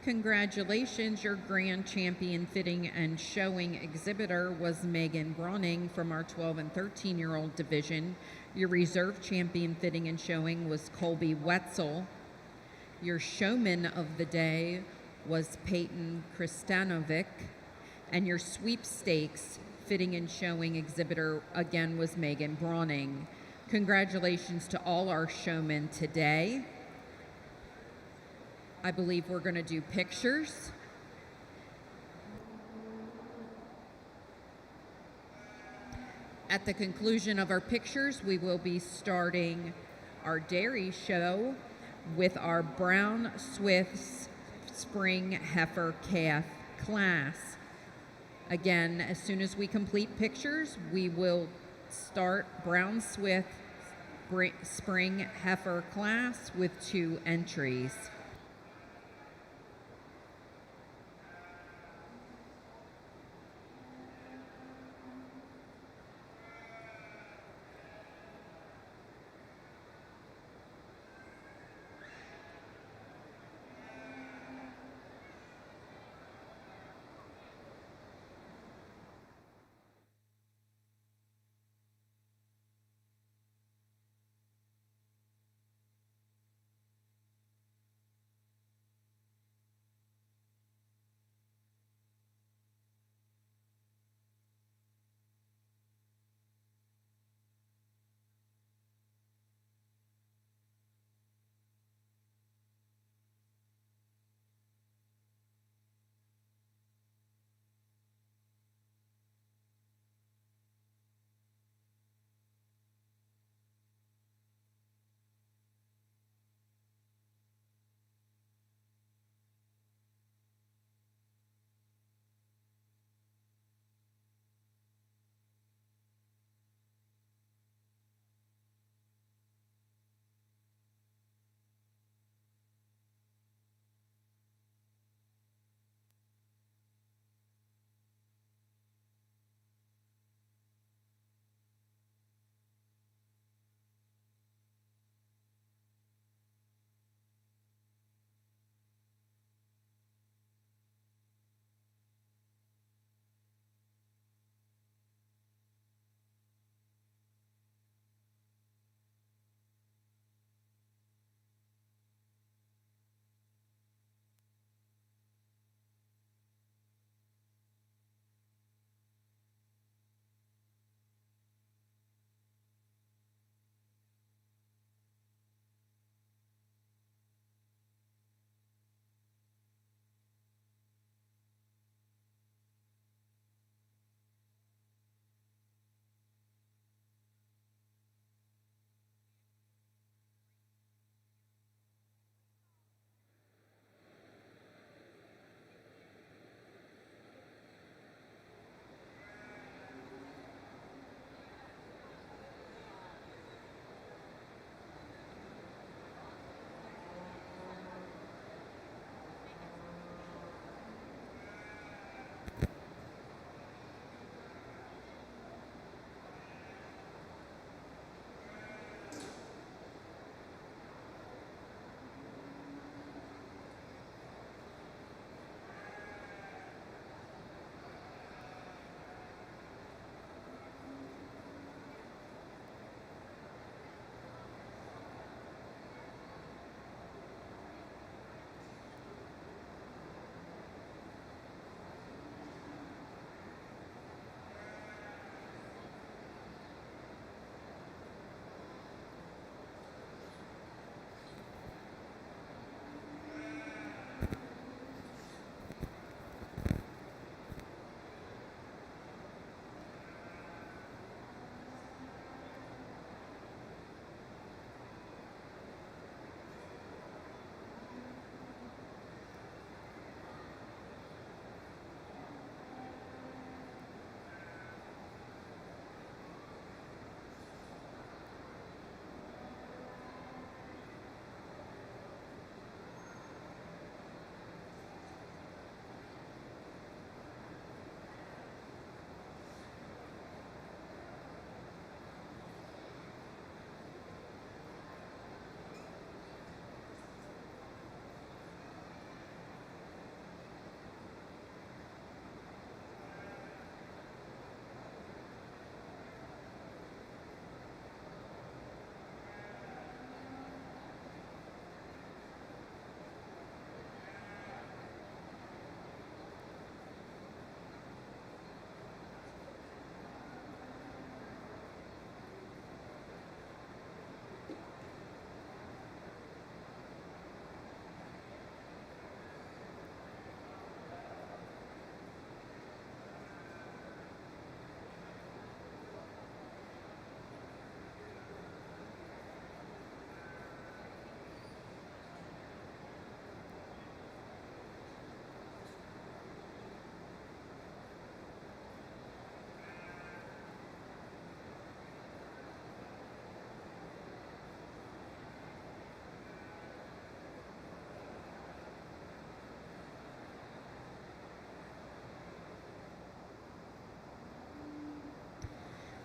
Congratulations, your grand champion fitting and showing exhibitor was Megan Bronning from our 12 and 13-year-old division. Your reserve champion fitting and showing was Colby Wetzel. Your showman of the day was Peyton Kristanovic. And your sweepstakes fitting and showing exhibitor again was Megan Bronning. Congratulations to all our showmen today. I believe we're going to do pictures. At the conclusion of our pictures, we will be starting our dairy show with our Brown Swift's Spring Heifer Calf class. Again, as soon as we complete pictures, we will start Brown Swift Spring Heifer class with 2 entries.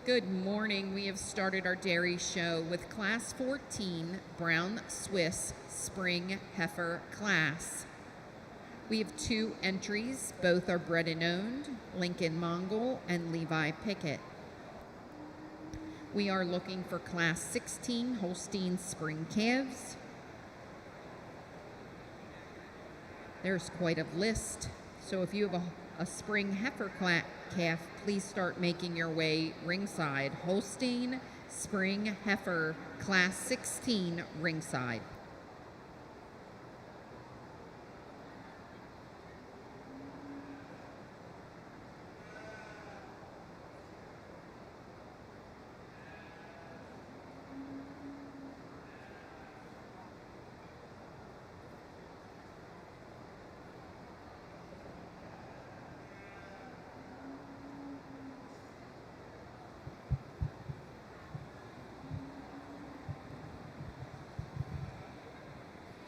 Good morning. We have started our dairy show with Class 14 Brown Swiss Spring Heifer class. We have 2 entries. Both are bred and owned, Lincoln Mongol and Levi Pickett. We are looking for Class 16 Holstein Spring calves. There's quite a list. So if you have a spring heifer calf, please start making your way ringside. Holstein Spring Heifer Class 16 ringside.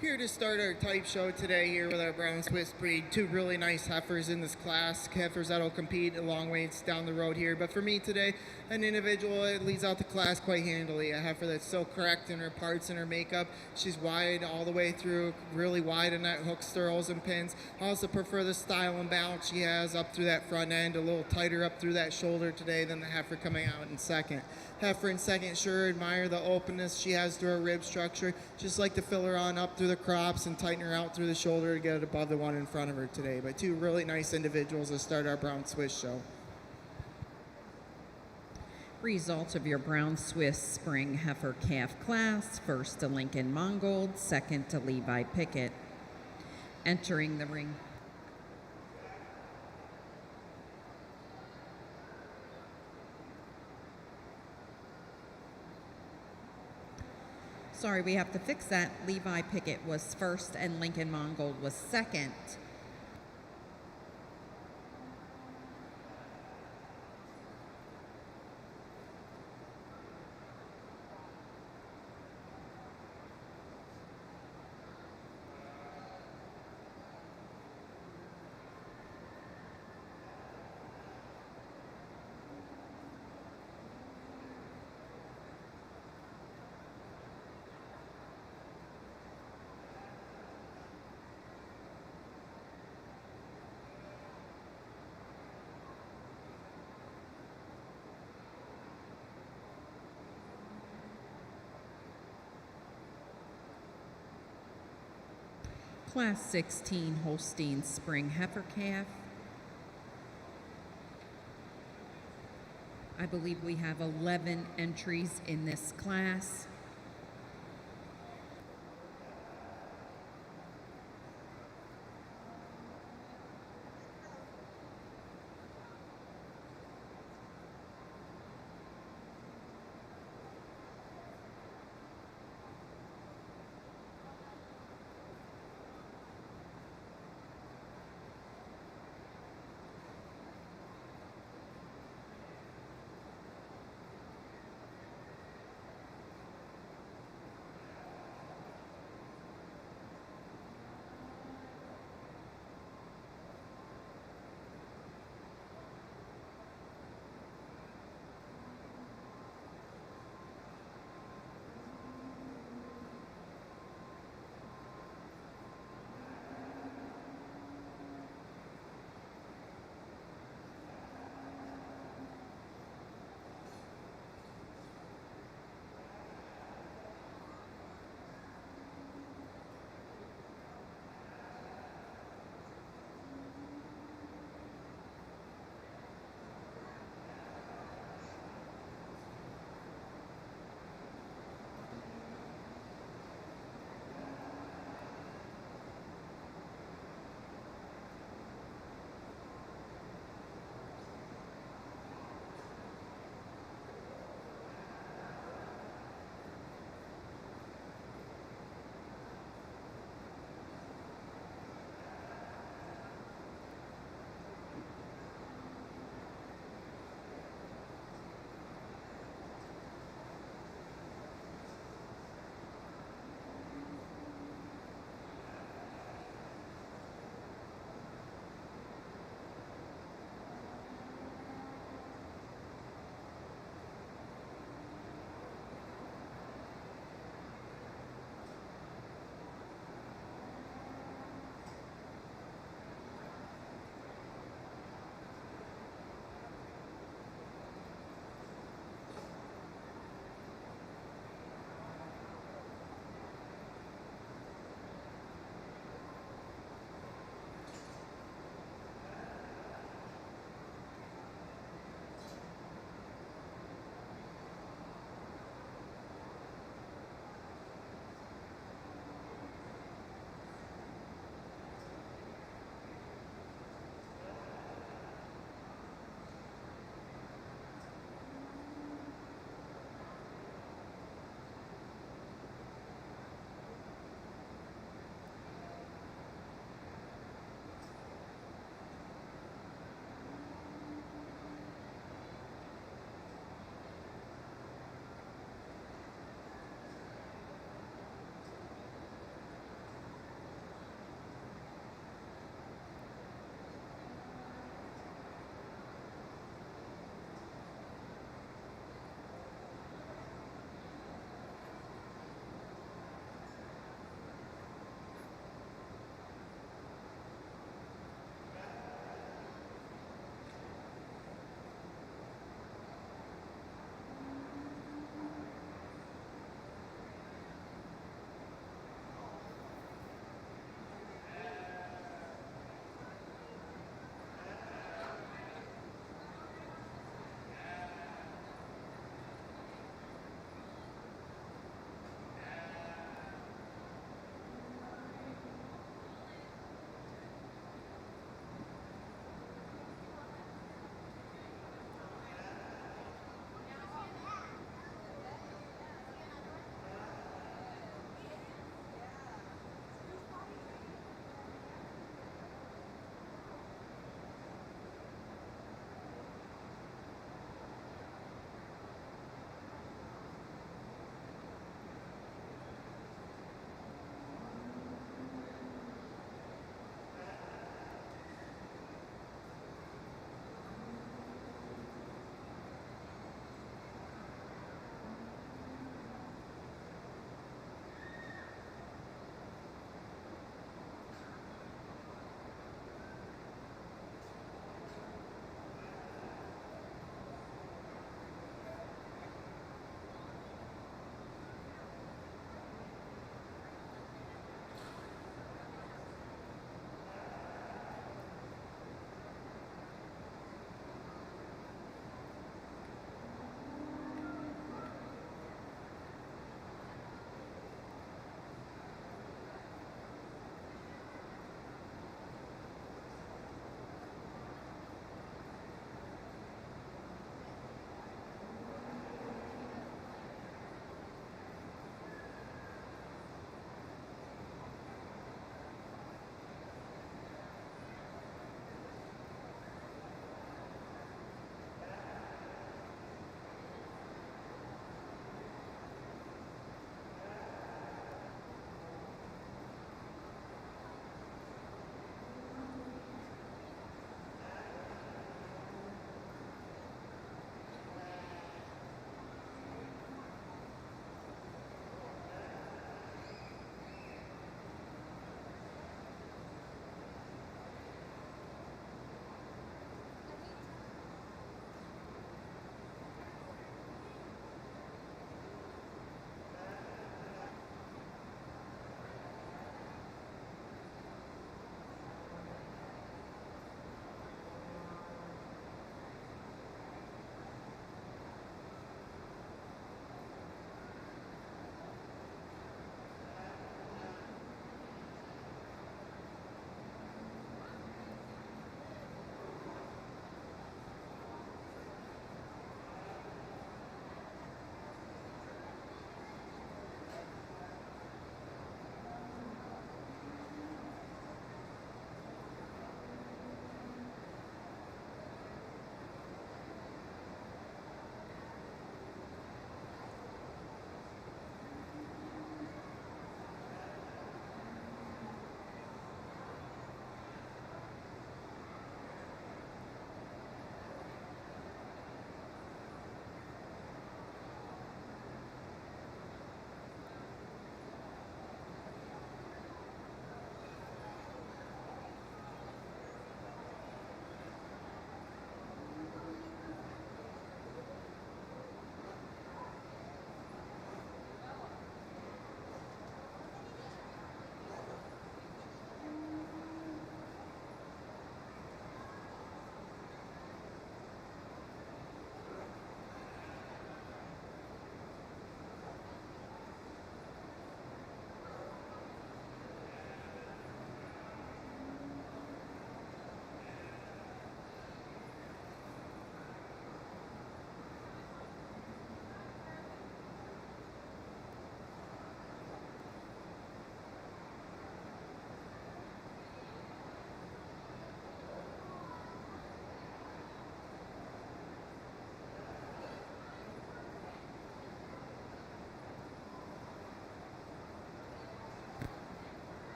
Here to start our type show today here with our brown Swiss breed. 2 really nice heifers in this class. Heifers that'll compete a long ways down the road here. But for me today, an individual that leads out the class quite handily. A heifer that's so correct in her parts and her makeup. She's wide all the way through, really wide in that hook, stirrels, and pins. I also prefer the style and balance she has up through that front end, a little tighter up through that shoulder today than the heifer coming out in second. Heifer in second, sure admire the openness she has to her rib structure. Just like to fill her on up through the crops and tighten her out through the shoulder to get it above the one in front of her today. But 2 really nice individuals to start our brown Swiss show. Results of your brown Swiss spring heifer calf class. First to Lincoln Mongol, second to Levi Pickett. Entering the ring. Sorry, we have to fix that. Levi Pickett was first and Lincoln Mongol was second. Class 16 Holstein Spring Heifer Calf. I believe we have 11 entries in this class.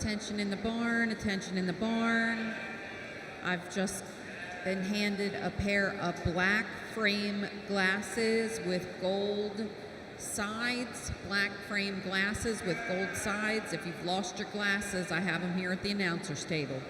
Attention in the barn, attention in the barn. I've just been handed a pair of black frame glasses with gold sides, black frame glasses with gold sides. If you've lost your glasses, I have them here at the announcer's table.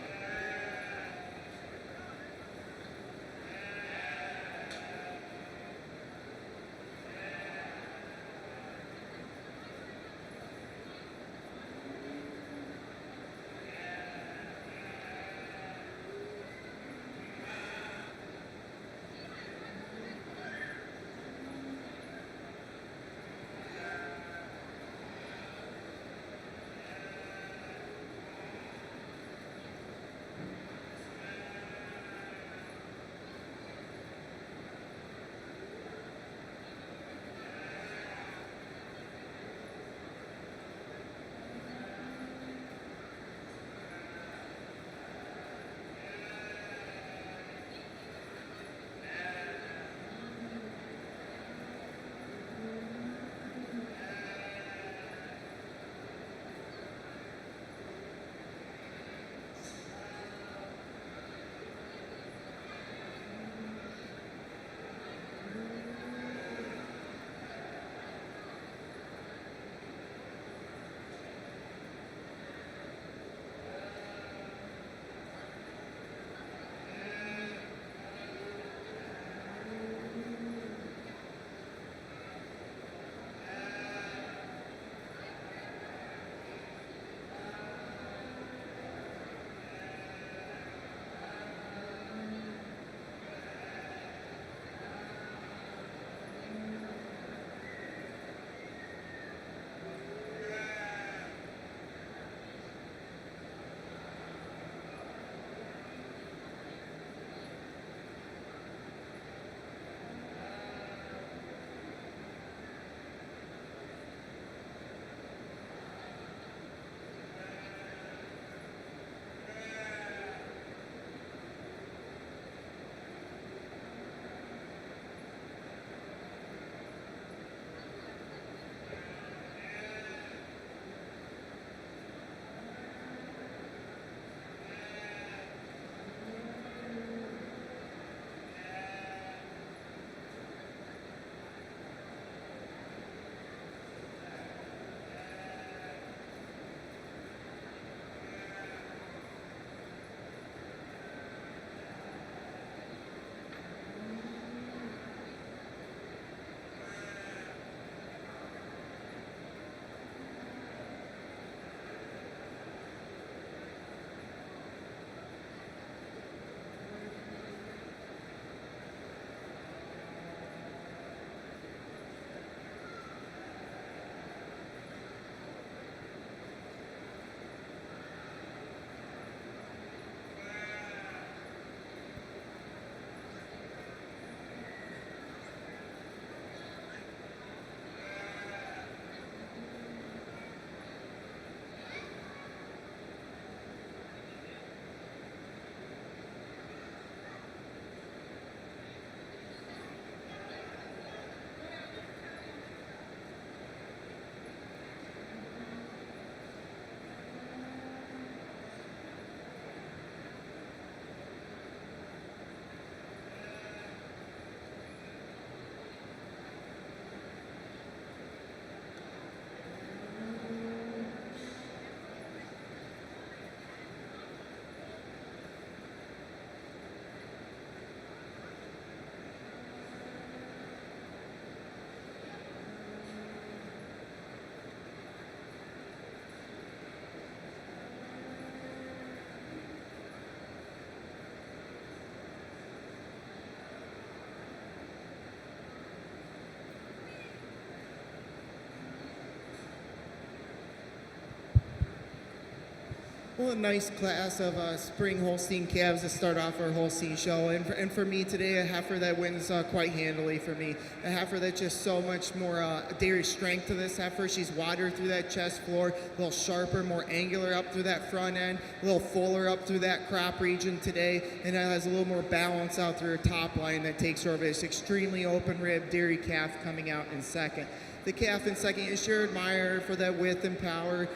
Well, a nice class of spring Holstein calves to start off our Holstein show. And for me today, a heifer that wins quite handily for me. A heifer that's just so much more dairy strength to this heifer. She's wider through that chest floor, a little sharper, more angular up through that front end, a little fuller up through that crop region today, and it has a little more balance out through her top line that takes her over this extremely open rib dairy calf coming out in second. The calf in second, you sure admire her for that width and power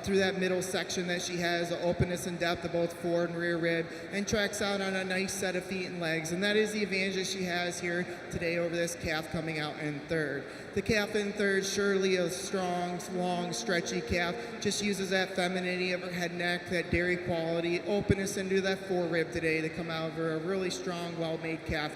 through that middle section that she has, the openness and depth of both forward and rear rib, and tracks out on a nice set of feet and legs. And that is the advantage that she has here today over this calf coming out in third. The calf in third, surely a strong, long, stretchy calf, just uses that femininity of her head and neck, that dairy quality, openness into that fore rib today to come out of her. A really strong, well-made calf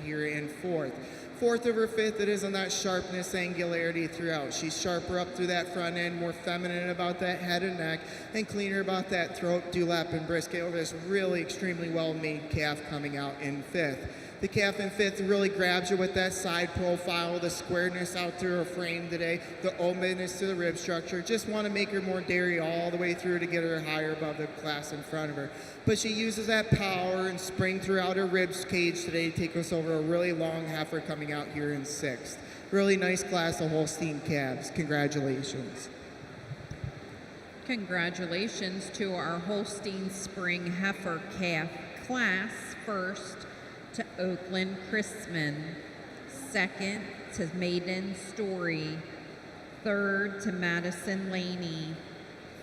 here in fourth. Fourth over fifth, it is on that sharpness, angularity throughout. She's sharper up through that front end, more feminine about that head and neck, and cleaner about that throat, dewlap, and brisket over this really extremely well-made calf coming out in fifth. The calf in fifth really grabs you with that side profile, the squareness out through her frame today, the openness to the rib structure. Just want to make her more dairy all the way through to get her higher above the class in front of her. But she uses that power and spring throughout her ribs cage today to take us over a really long heifer coming out here in sixth. Really nice class of Holstein calves. Congratulations. Congratulations to our Holstein Spring Heifer Calf class. First to Oakland Chrisman, second to Maiden Story, third to Madison Laney,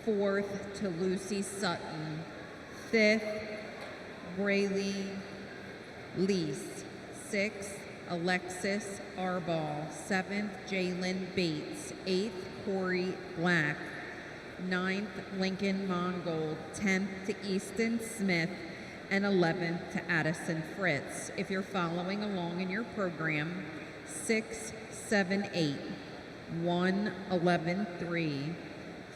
fourth to Lucy Sutton, fifth Braylee Lease, sixth Alexis Arball, seventh Jalen Bates, eighth Corey Black, ninth Lincoln Mongold, 10th to Easton Smith, and 11th to Addison Fritz. If you're following along in your program, 6, 7, 8, 1, 11, 3,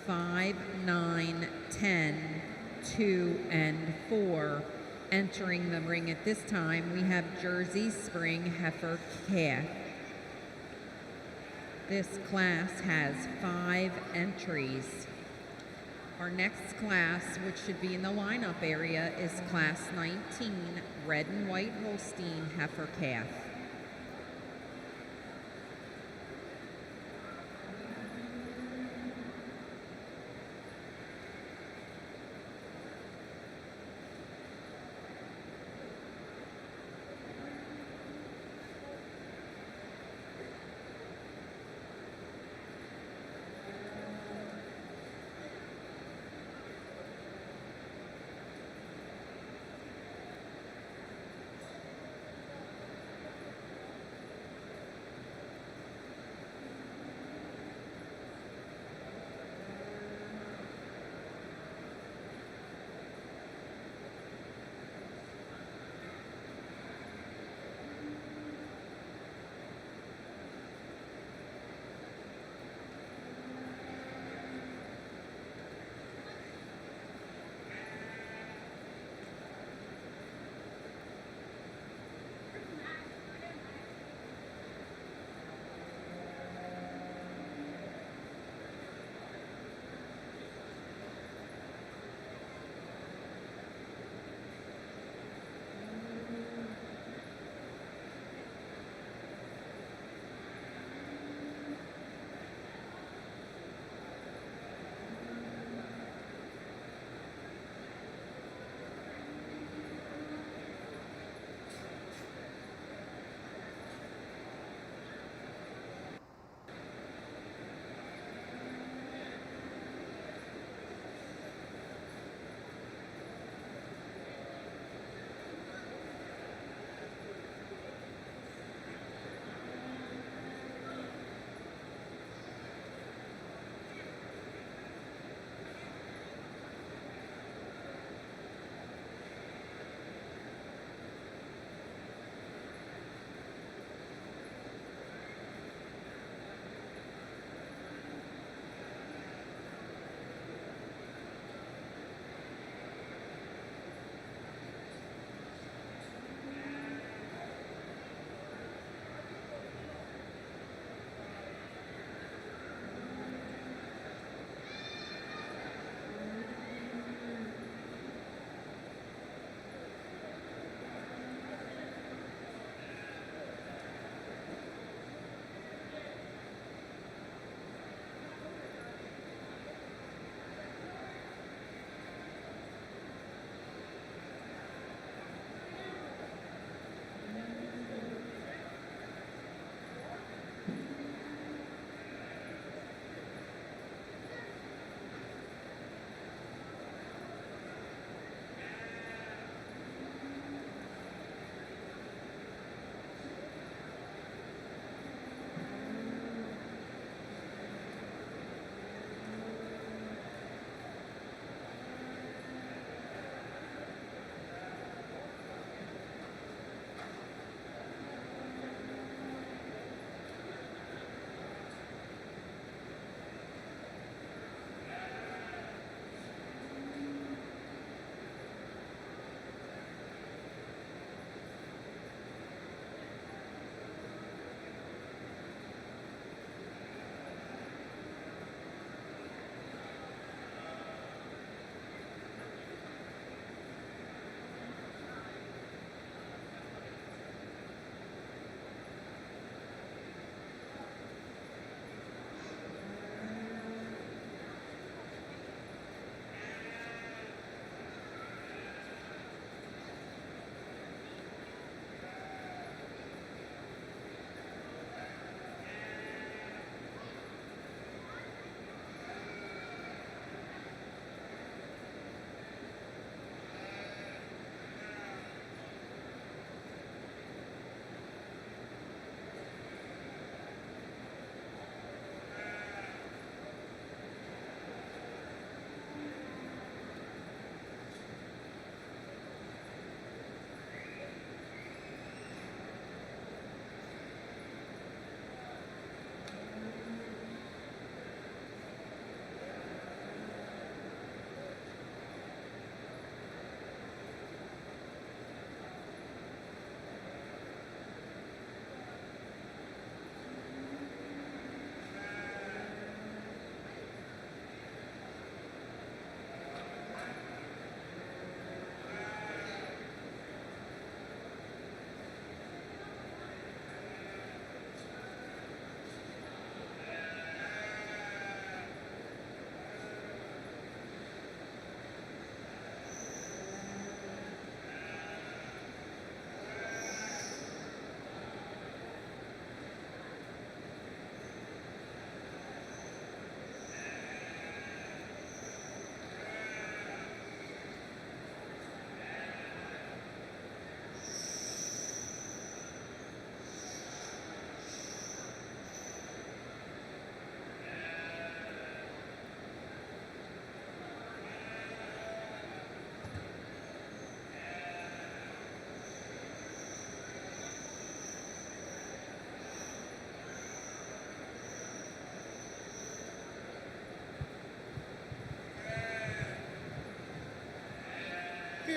5, 9, 10, 2, and 4. Entering the ring at this time, we have Jersey Spring Heifer Calf. This class has 5 entries. Our next class, which should be in the lineup area, is Class 19, Red and White Holstein Heifer Calf.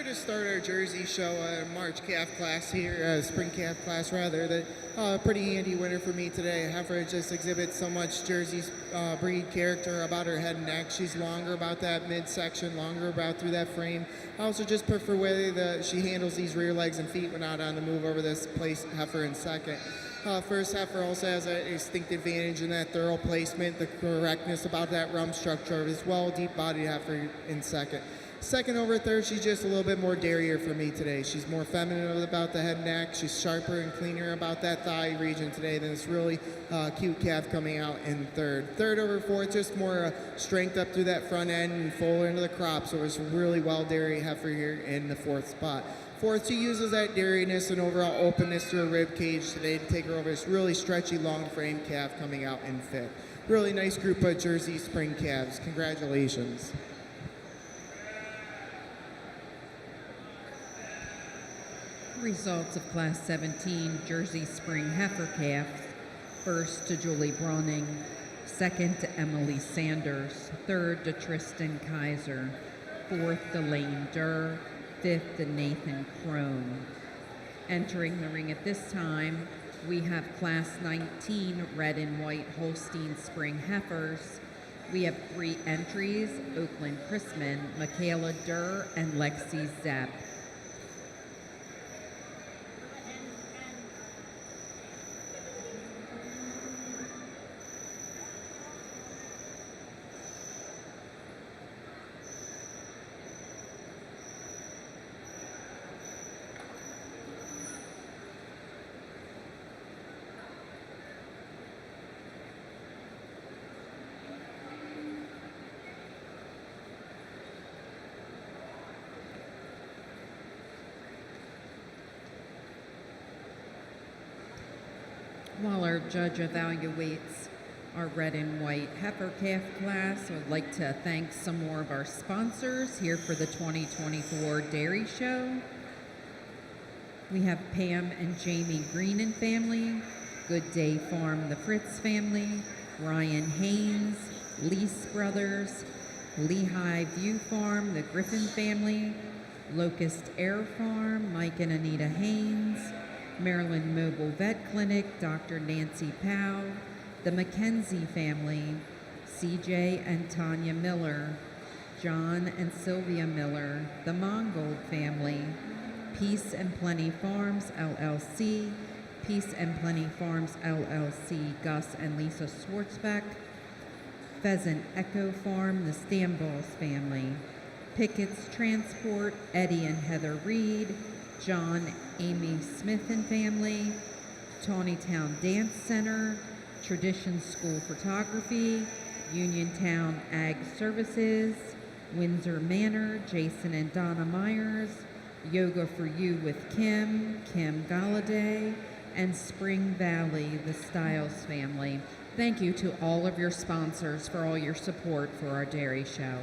here to start our Jersey show, March calf class here, spring calf class rather. Pretty handy winner for me today. Heifer just exhibits so much Jersey breed character about her head and neck. She's longer about that midsection, longer about through that frame. I also just prefer the way she handles these rear legs and feet when out on the move over this place heifer in second. First heifer also has a distinct advantage in that thorough placement, the correctness about that rump structure as well, deep bodied heifer in second. Second over third, she's just a little bit more dairy for me today. She's more feminine about the head and neck. She's sharper and cleaner about that thigh region today than this really cute calf coming out in third. Third over fourth, just more strength up through that front end and fuller into the crop. So it's really well dairy heifer here in the fourth spot. Fourth, she uses that dairiness and overall openness to her rib cage today to take her over this really stretchy, long frame calf coming out in fifth. Really nice group of Jersey spring calves. Congratulations. Results of Class 17 Jersey Spring Heifer Calves. First to Julie Browning, second to Emily Sanders, third to Tristan Kaiser, fourth to Lane Durr, fifth to Nathan Crone. Entering the ring at this time, we have Class 19 Red and White Holstein Spring Heifers. We have 3 entries, Oakland Chrisman, Michaela Durr, and Lexi Zepp. While our judge evaluates our red and white heifer calf class, I would like to thank some more of our sponsors here for the 2024 Dairy Show. We have Pam and Jamie Green and family, Good Day Farm, the Fritz family, Ryan Haynes, Lease Brothers, Lehigh View Farm, the Griffin family, Locust Air Farm, Mike and Anita Haynes, Maryland Mobile Vet Clinic, Dr. Nancy Powell, the McKenzie family, CJ and Tanya Miller, John and Sylvia Miller, the Mongold family, Peace and Plenty Farms, LLC, Peace and Plenty Farms, LLC, Gus and Lisa Schwartzbeck, Pheasant Echo Farm, the Stamballs family, Pickett's Transport, Eddie and Heather Reed, John, Amy Smith and family, Tawnytown Dance Center, Tradition School Photography, Uniontown Ag Services, Windsor Manor, Jason and Donna Myers, Yoga for You with Kim, Kim Galladay, and Spring Valley, the Stiles family. Thank you to all of your sponsors for all your support for our dairy show.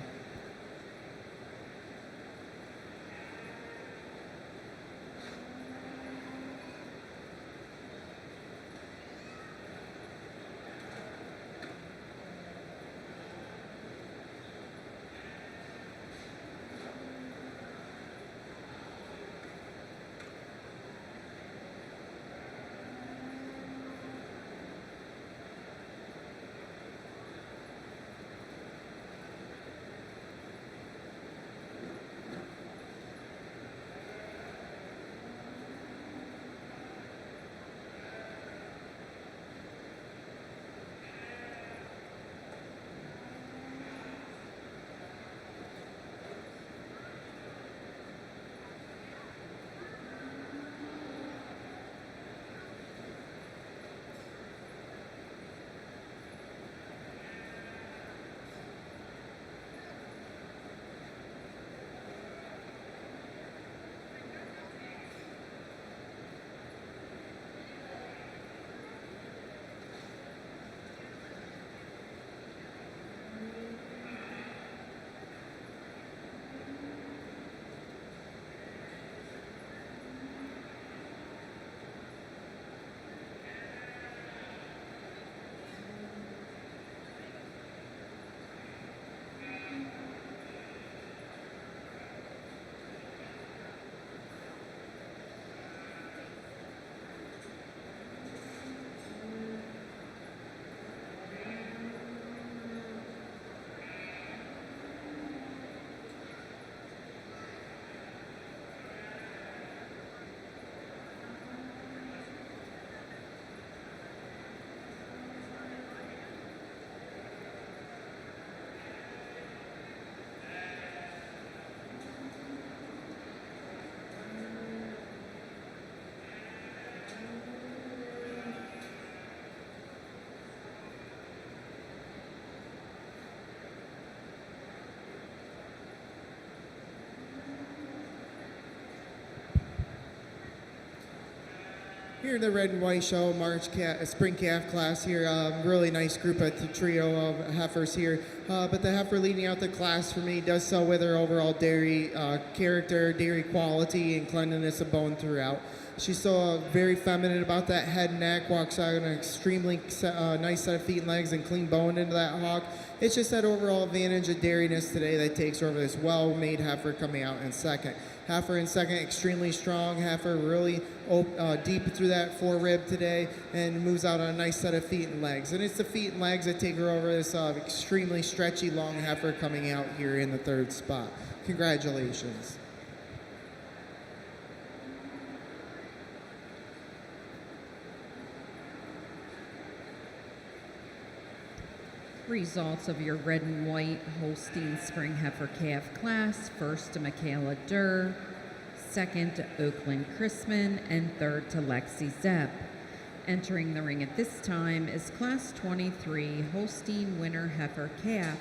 here in the Red and White Show Spring Calf class here. Really nice group of trio of heifers here. But the heifer leading out the class for me does so with her overall dairy character, dairy quality, and cleanliness of bone throughout. She's so very feminine about that head and neck, walks out on an extremely nice set of feet and legs and clean bone into that hawk. It's just that overall advantage of dairiness today that takes her over this well-made heifer coming out in second. Heifer in second, extremely strong. Heifer really deep through that forerib today and moves out on a nice set of feet and legs. And it's the feet and legs that take her over this extremely stretchy long heifer coming out here in the third spot. Congratulations. Results of your red and white Holstein Spring Heifer Calf class. First to Michaela Durr, second to Oakland Chrisman, and third to Lexi Zepp. Entering the ring at this time is Class 23 Holstein Winter Heifer Calf.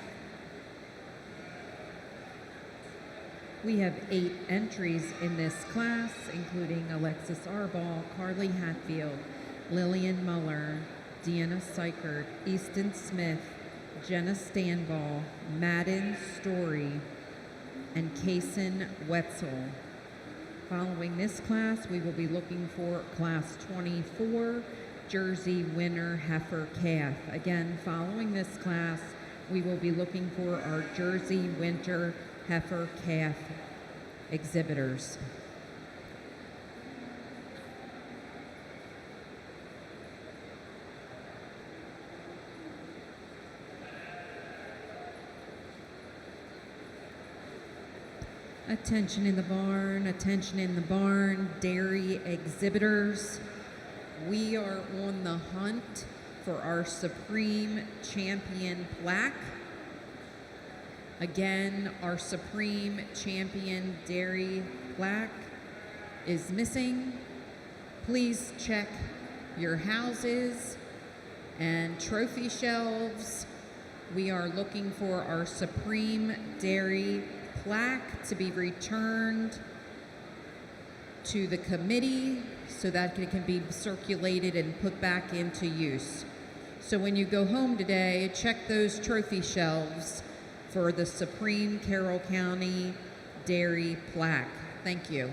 We have 8 entries in this class, including Alexis Arball, Carly Hatfield, Lillian Muller, Deanna Seichert, Easton Smith, Jenna Stanball, Madden Story, and Kaysen Wetzel. Following this class, we will be looking for Class 24 Jersey Winter Heifer Calf. Again, following this class, we will be looking for our Jersey Winter Heifer Calf exhibitors. Attention in the barn, attention in the barn, dairy exhibitors. We are on the hunt for our Supreme Champion plaque. Again, our Supreme Champion dairy plaque is missing. Please check your houses and trophy shelves. We are looking for our Supreme dairy plaque to be returned to the committee so that it can be circulated and put back into use. So when you go home today, check those trophy shelves for the Supreme Carroll County dairy plaque. Thank you.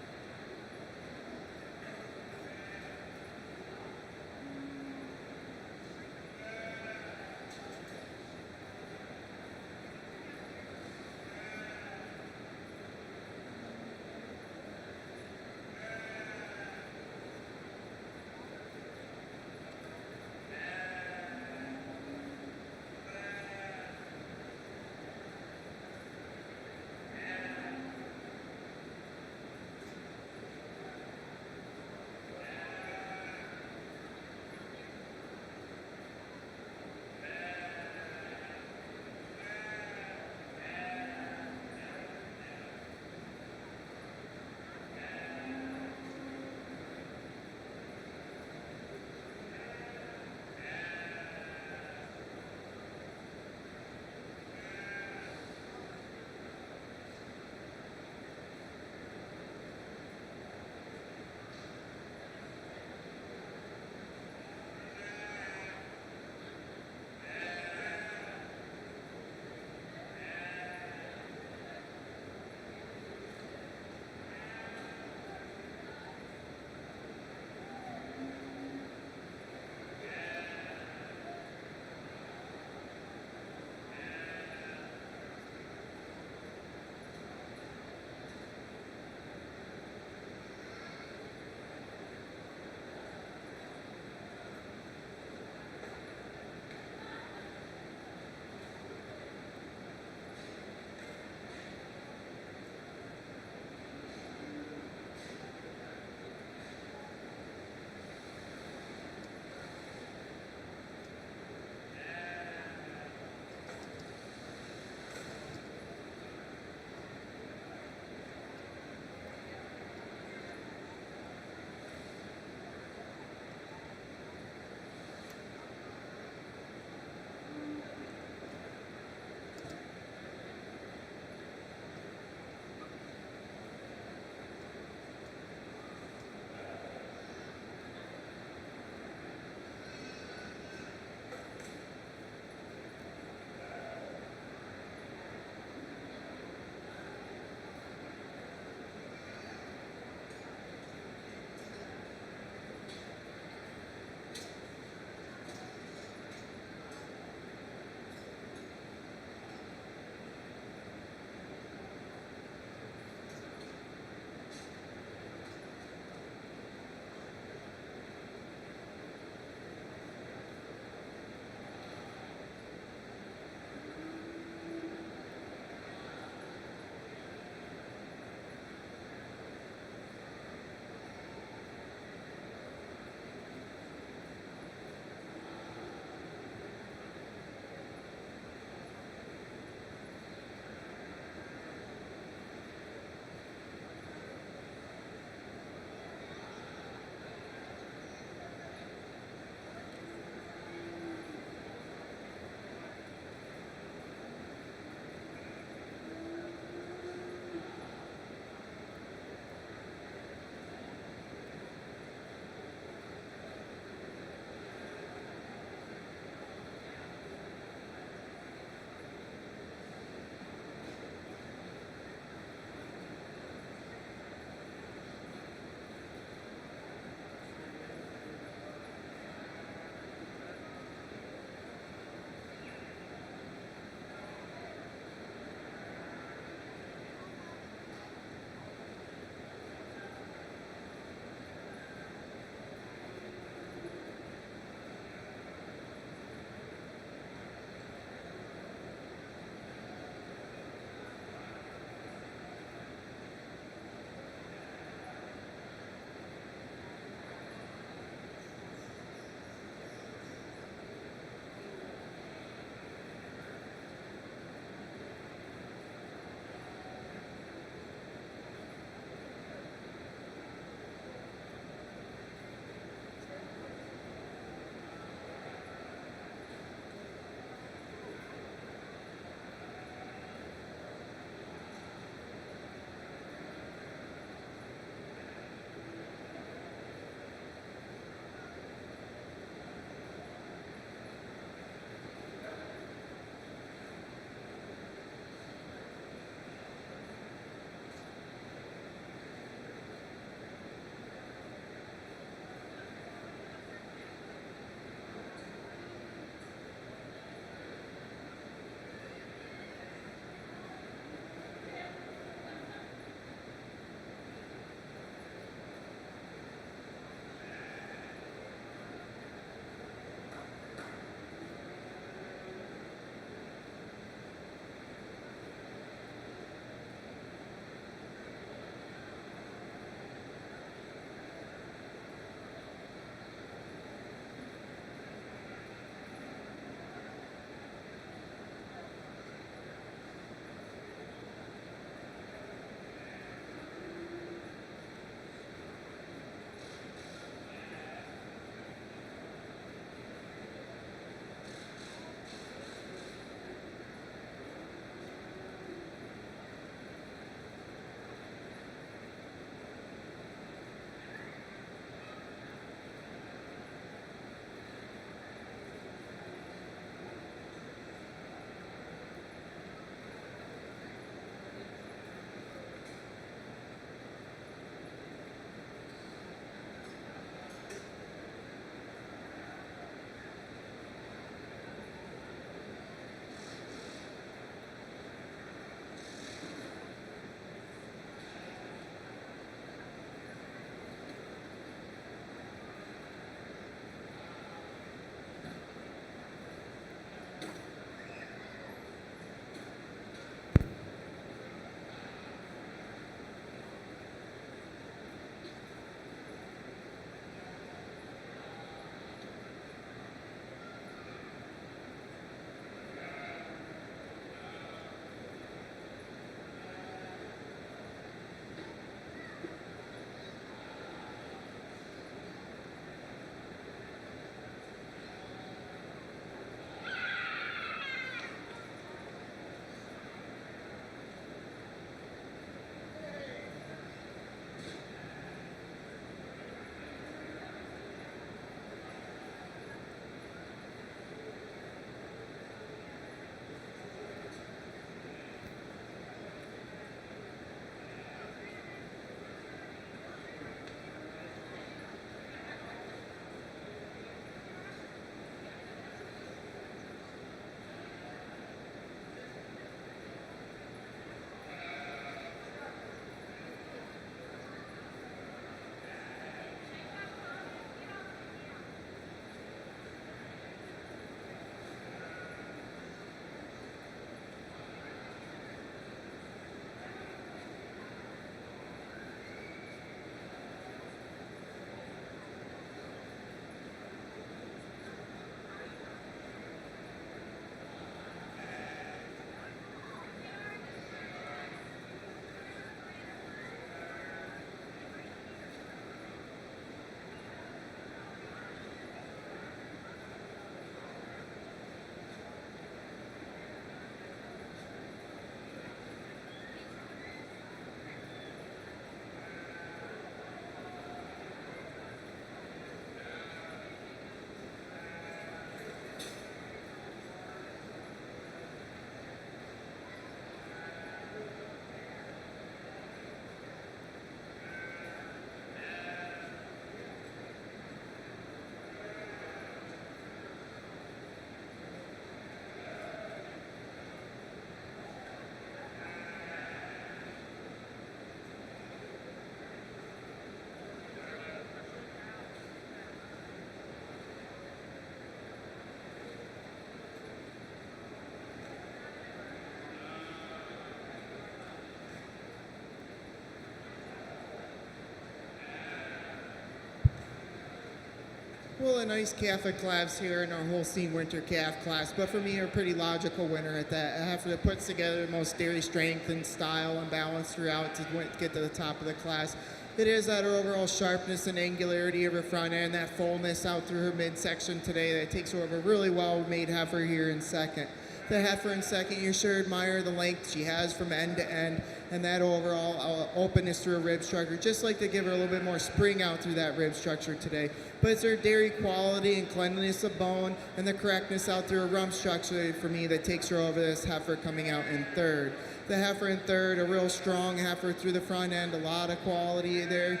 Well, a nice calf of calves here in our Holstein winter calf class, but for me, a pretty logical winner at that. A heifer that puts together the most dairy strength and style and balance throughout to get to the top of the class. It is that overall sharpness and angularity of her front end, that fullness out through her midsection today that takes her over a really well-made heifer here in second. The heifer in second, you sure admire the length she has from end to end and that overall openness through her rib structure. Just like to give her a little bit more spring out through that rib structure today. But it's her dairy quality and cleanliness of bone and the correctness out through her rump structure for me that takes her over this heifer coming out in third. The heifer in third, a real strong heifer through the front end, a lot of quality there.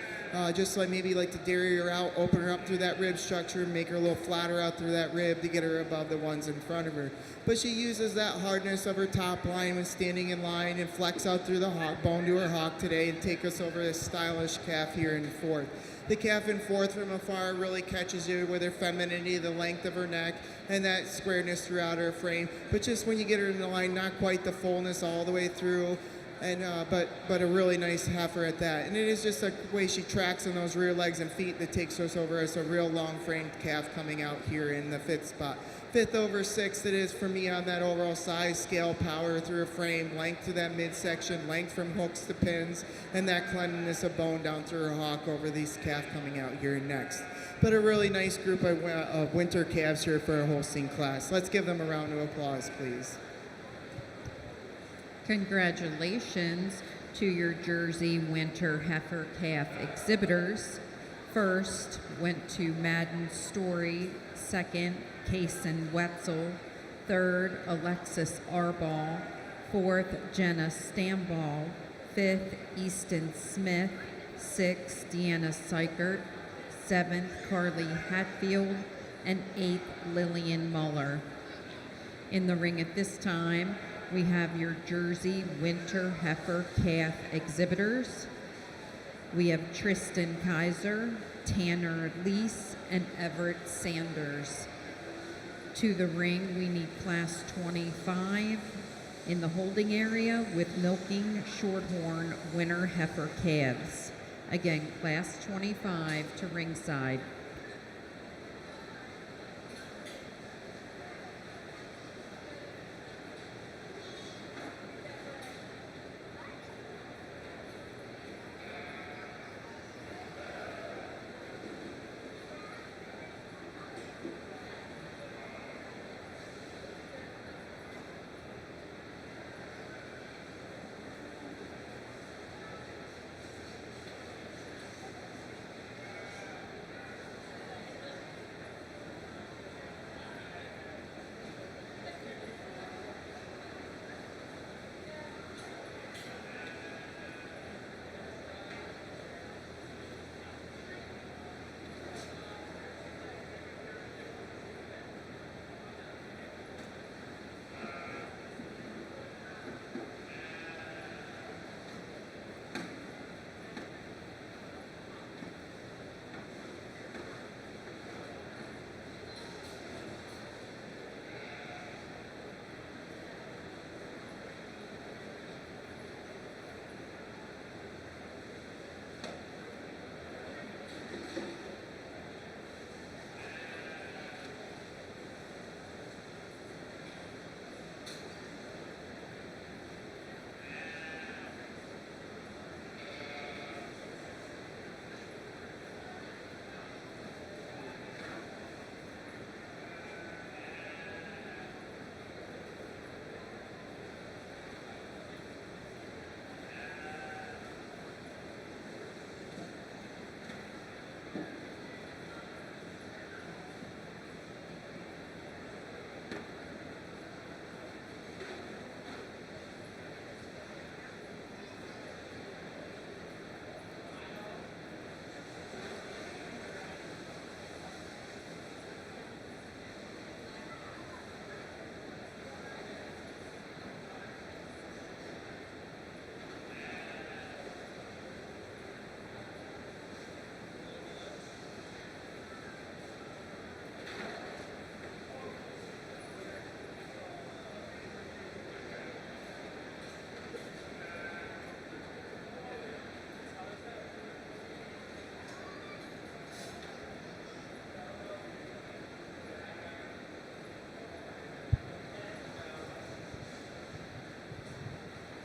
Just like maybe like to dairy her out, open her up through that rib structure, make her a little flatter out through that rib to get her above the ones in front of her. But she uses that hardness of her top line when standing in line and flex out through the bone to her hock today and take us over this stylish calf here in fourth. The calf in fourth from afar really catches you with her femininity, the length of her neck, and that squareness throughout her frame. But just when you get her in the line, not quite the fullness all the way through, and but a really nice heifer at that. And it is just the way she tracks on those rear legs and feet that takes us over as a real long-framed calf coming out here in the fifth spot. Fifth over sixth it is for me on that overall size, scale, power through her frame, length to that midsection, length from hooks to pins, and that cleanliness of bone down through her hock over these calf coming out here next. But a really nice group of winter calves here for our Holstein class. Let's give them a round of applause, please. Congratulations to your Jersey winter heifer calf exhibitors. First went to Madden Story, second Kaysen Wetzel, third Alexis Arball, fourth Jenna Stamball, fifth Easton Smith, sixth Deanna Seichert, seventh Carly Hatfield, and eighth Lillian Muller. In the ring at this time, we have your Jersey winter heifer calf exhibitors. We have Tristan Kaiser, Tanner Lease, and Everett Sanders. To the ring, we need class 25 in the holding area with milking shorthorn winter heifer calves. Again, class 25 to ringside.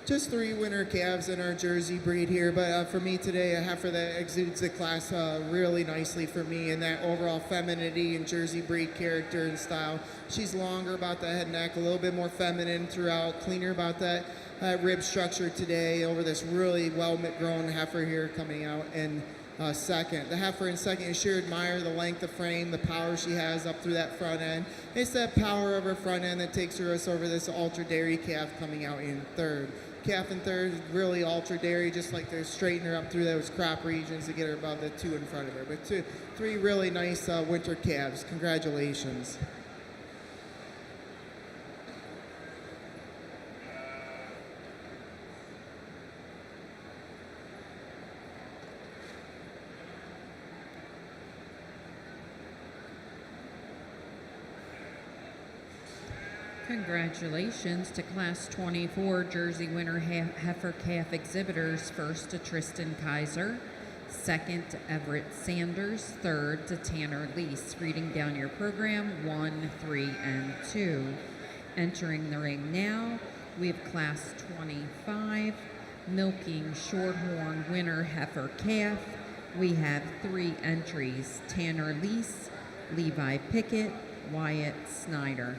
Just 3 winter calves in our Jersey breed here, but for me today, a heifer that exudes the class really nicely for me in that overall femininity and Jersey breed character and style. She's longer about the head and neck, a little bit more feminine throughout, cleaner about that rib structure today over this really well-grown heifer here coming out in second. The heifer in second, you sure admire the length of frame, the power she has up through that front end. It's that power of her front end that takes her us over this ultra dairy calf coming out in third. Calf in third is really ultra dairy, just like to straighten her up through those crop regions to get her above the 2 in front of her. But 3 really nice winter calves. Congratulations. Congratulations to Class 24 Jersey Winter Heifer Calf Exhibitors. First to Tristan Kaiser, second to Everett Sanders, third to Tanner Lease. Reading down your program, 1, 3, and 2. Entering the ring now, we have Class 25 Milking Shorthorn Winter Heifer Calf. We have 3 entries: Tanner Lease, Levi Pickett, Wyatt Snyder.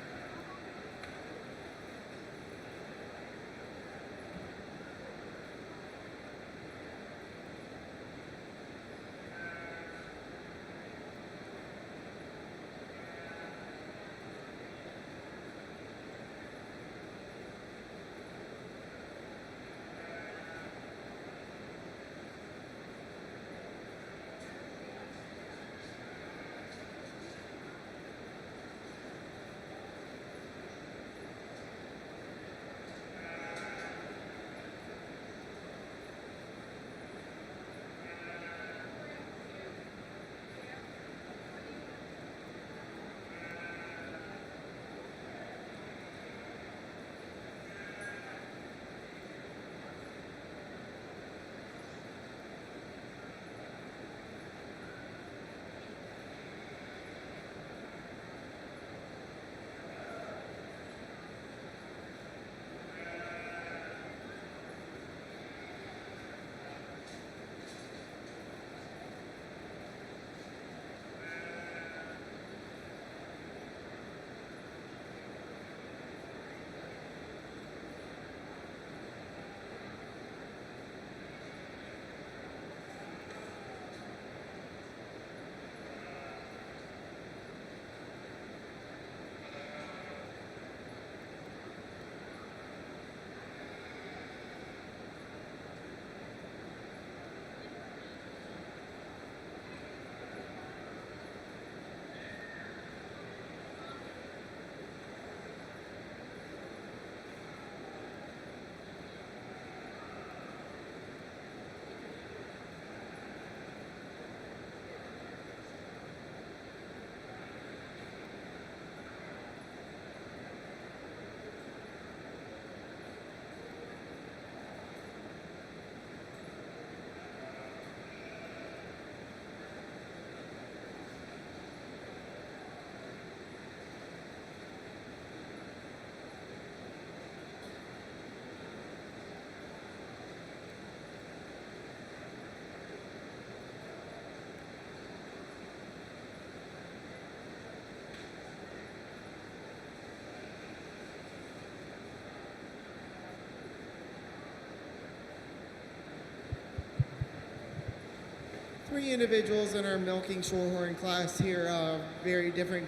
Three individuals in our milking shorthorn class here, very different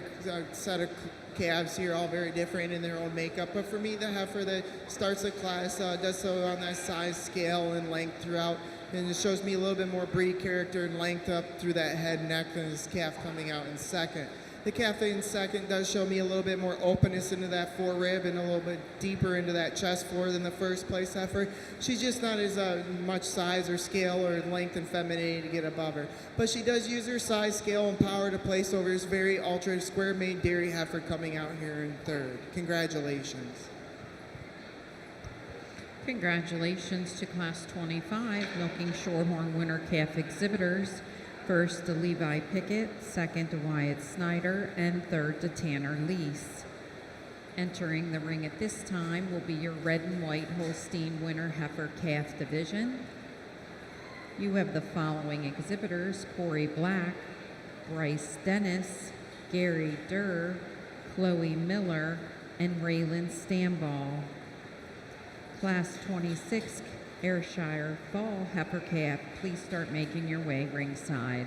set of calves here, all very different in their own makeup. But for me, the heifer that starts the class does so on that size, scale, and length throughout. And it shows me a little bit more breed character and length up through that head and neck than this calf coming out in second. The calf in second does show me a little bit more openness into that forerib and a little bit deeper into that chest floor than the first place heifer. She's just not as much size or scale or length and femininity to get above her. But she does use her size, scale, and power to place over this very ultra square made dairy heifer coming out here in third. Congratulations. Congratulations to Class 25 Milking Shorthorn Winter Calf Exhibitors. First to Levi Pickett, second to Wyatt Snyder, and third to Tanner Lease. Entering the ring at this time will be your red and white Holstein winner heifer calf division. You have the following exhibitors: Corey Black, Bryce Dennis, Gary Durr, Chloe Miller, and Raylan Stamball. Class 26 Ayrshire Fall heifer calf, please start making your way ringside.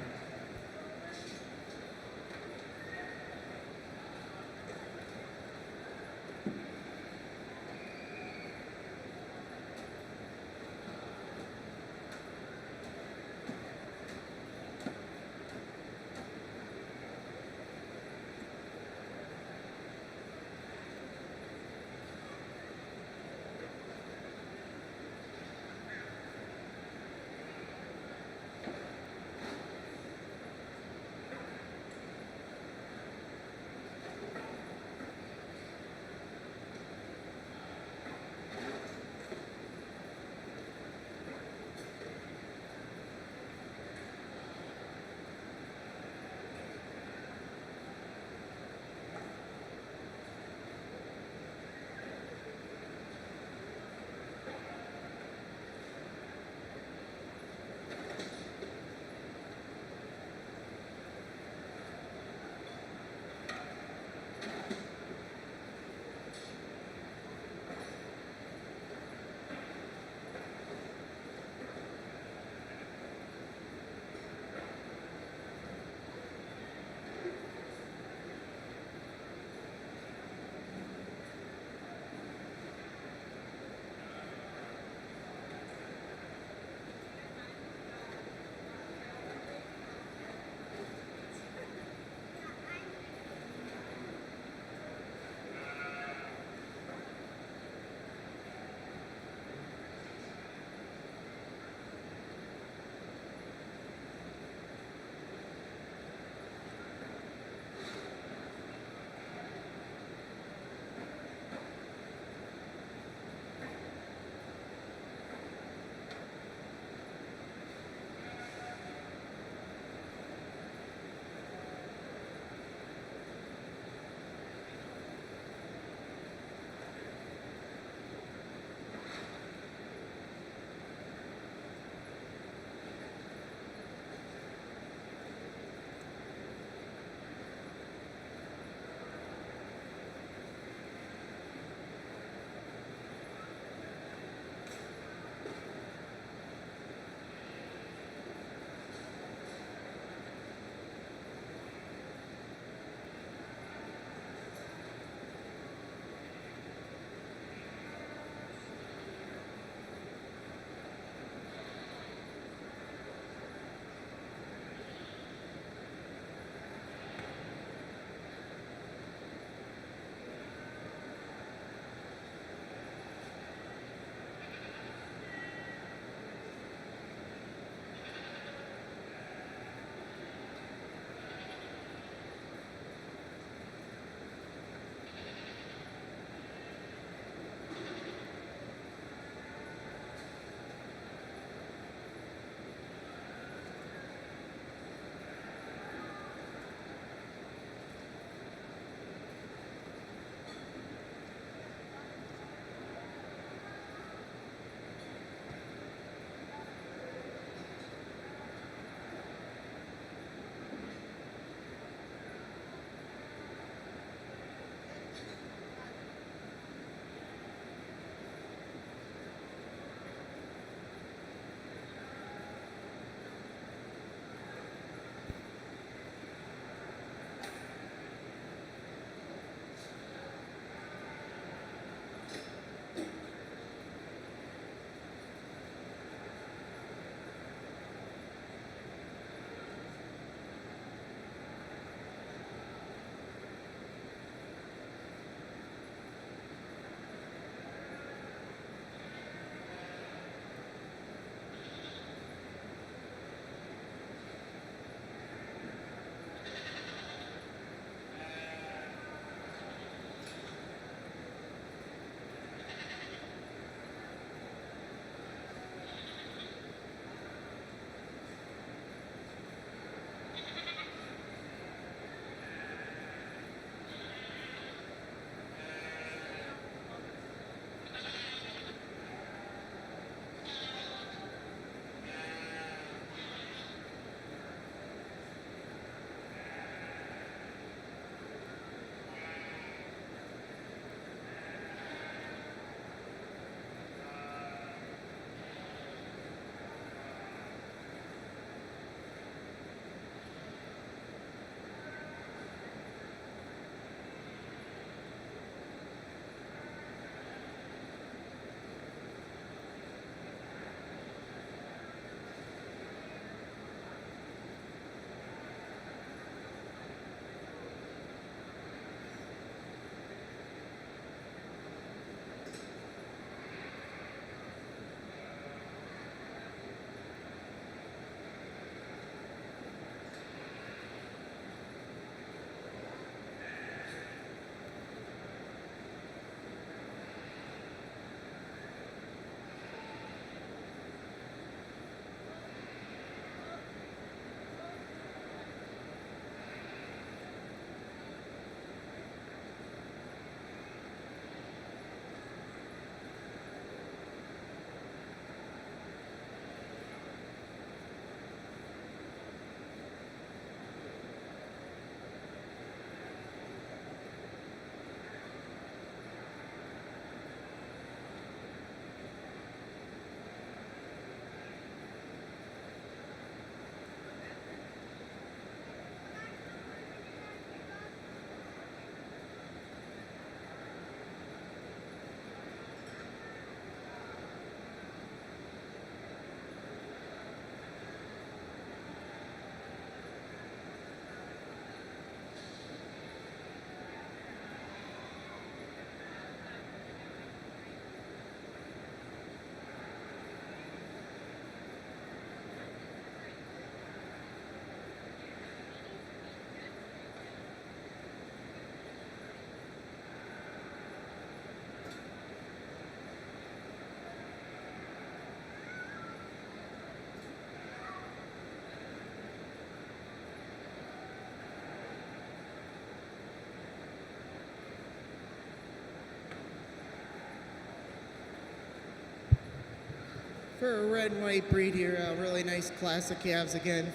For a red and white breed here, a really nice class of calves. Again,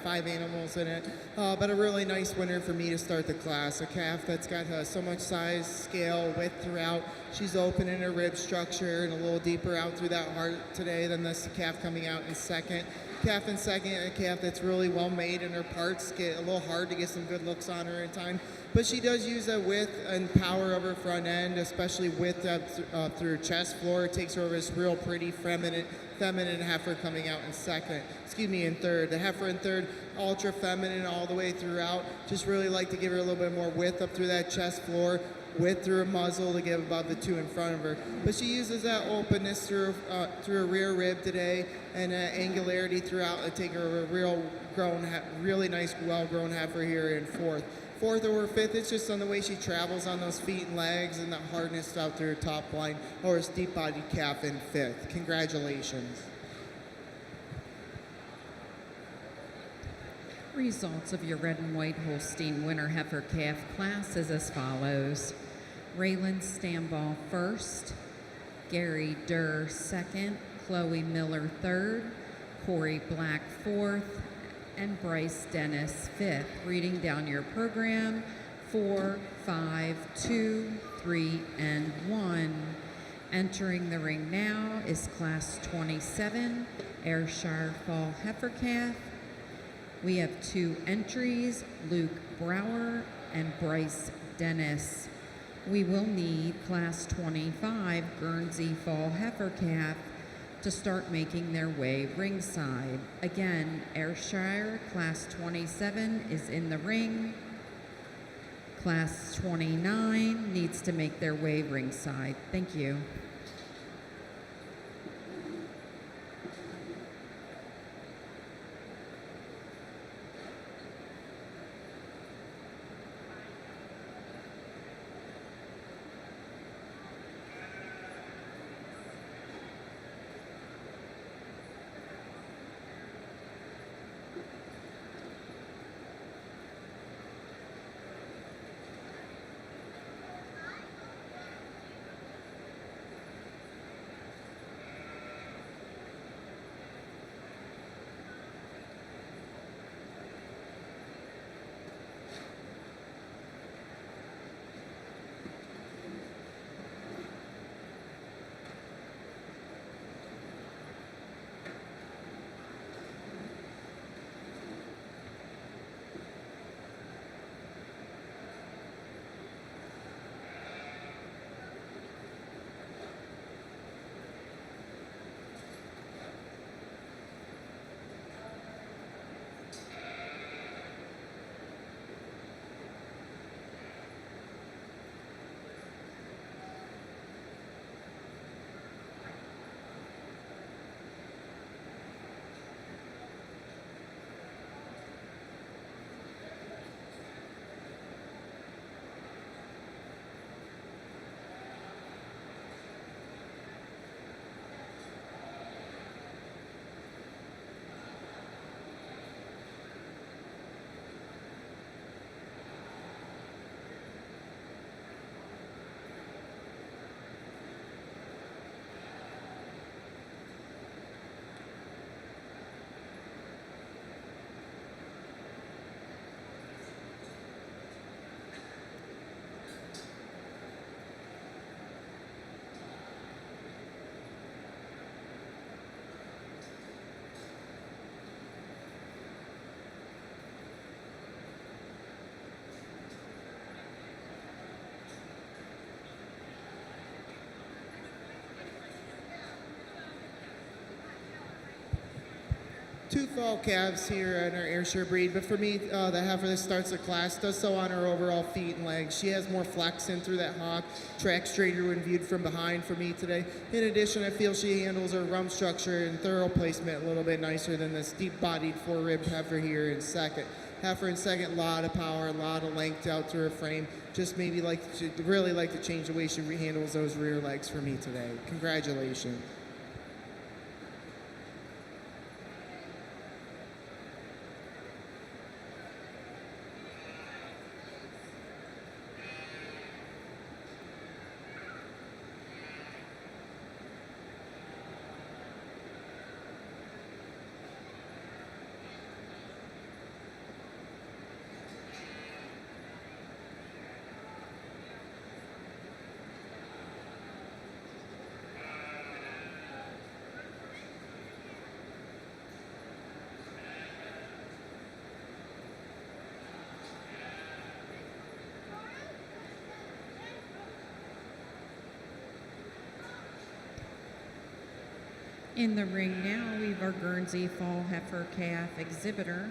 5 animals in it, but a really nice winner for me to start the class. A calf that's got so much size, scale, width throughout. She's open in her rib structure and a little deeper out through that heart today than this calf coming out in second. Calf in second, a calf that's really well made, and her parts get a little hard to get some good looks on her in time. But she does use a width and power of her front end, especially width up through her chest floor. It takes her over this real pretty feminine heifer coming out in third. The heifer in third, ultra feminine all the way throughout. Just really like to give her a little bit more width up through that chest floor, width through her muzzle to get above the 2 in front of her. But she uses that openness through her rear rib today, and angularity throughout to take her over a really nice, well-grown heifer here in fourth. Fourth or fifth, it's just on the way she travels on those feet and legs and the hardness out through her top line, or a steep-bodied calf in fifth. Congratulations. Results of your red and white Holstein winter heifer calf class is as follows. Raylan Stamball first, Gary Durr second, Chloe Miller third, Corey Black fourth, and Bryce Dennis fifth. Reading down your program, 4, 5, 2, 3, and 1. Entering the ring now is Class 27, Ayrshire Fall Heifer Calf. We have 2 entries, Luke Brower and Bryce Dennis. We will need Class 25, Guernsey Fall Heifer Calf, to start making their way ringside. Again, Ayrshire Class 27 is in the ring. Class 29 needs to make their way ringside. Thank you. Two fall calves here in our Ayrshire breed, but for me, the heifer that starts the class does so on her overall feet and legs. She has more flex in through that hock, track straighter when viewed from behind for me today. In addition, I feel she handles her rump structure and thorough placement a little bit nicer than this deep-bodied 4-rib heifer here in second. Heifer in second, a lot of power, a lot of length out to her frame. Just maybe really like to change the way she handles those rear legs for me today. Congratulations. In the ring now, we have our Guernsey Fall Heifer Calf Exhibitor.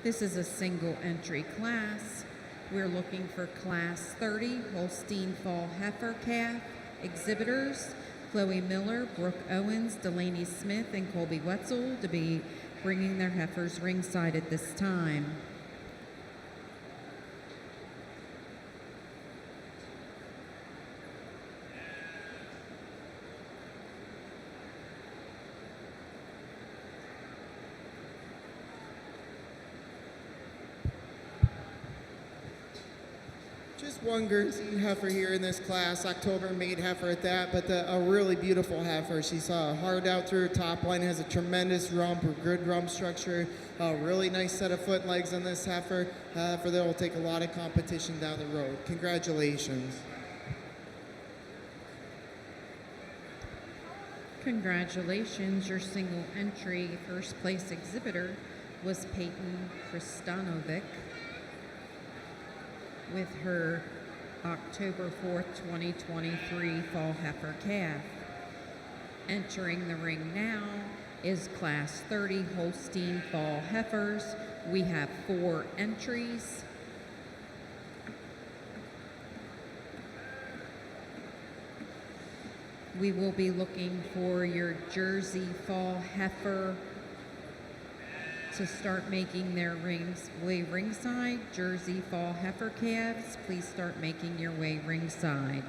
This is a single entry class. We're looking for Class 30 Holstein Fall Heifer Calf Exhibitors, Chloe Miller, Brooke Owens, Delaney Smith, and Colby Wetzel to be bringing their heifers ringside at this time. Just one Guernsey heifer here in this class, October made heifer at that, but a really beautiful heifer. She's hard out through her top line, has a tremendous rump, a good rump structure, a really nice set of foot and legs on this heifer. For that will take a lot of competition down the road. Congratulations. Congratulations, your single entry first place exhibitor was Peyton Kristanovic with her October 4th, 2023 Fall Heifer Calf. Entering the ring now is Class 30 Holstein Fall Heifers. We have 4 entries. We will be looking for your Jersey Fall Heifer to start making their way ringside. Jersey Fall Heifer calves, please start making your way ringside.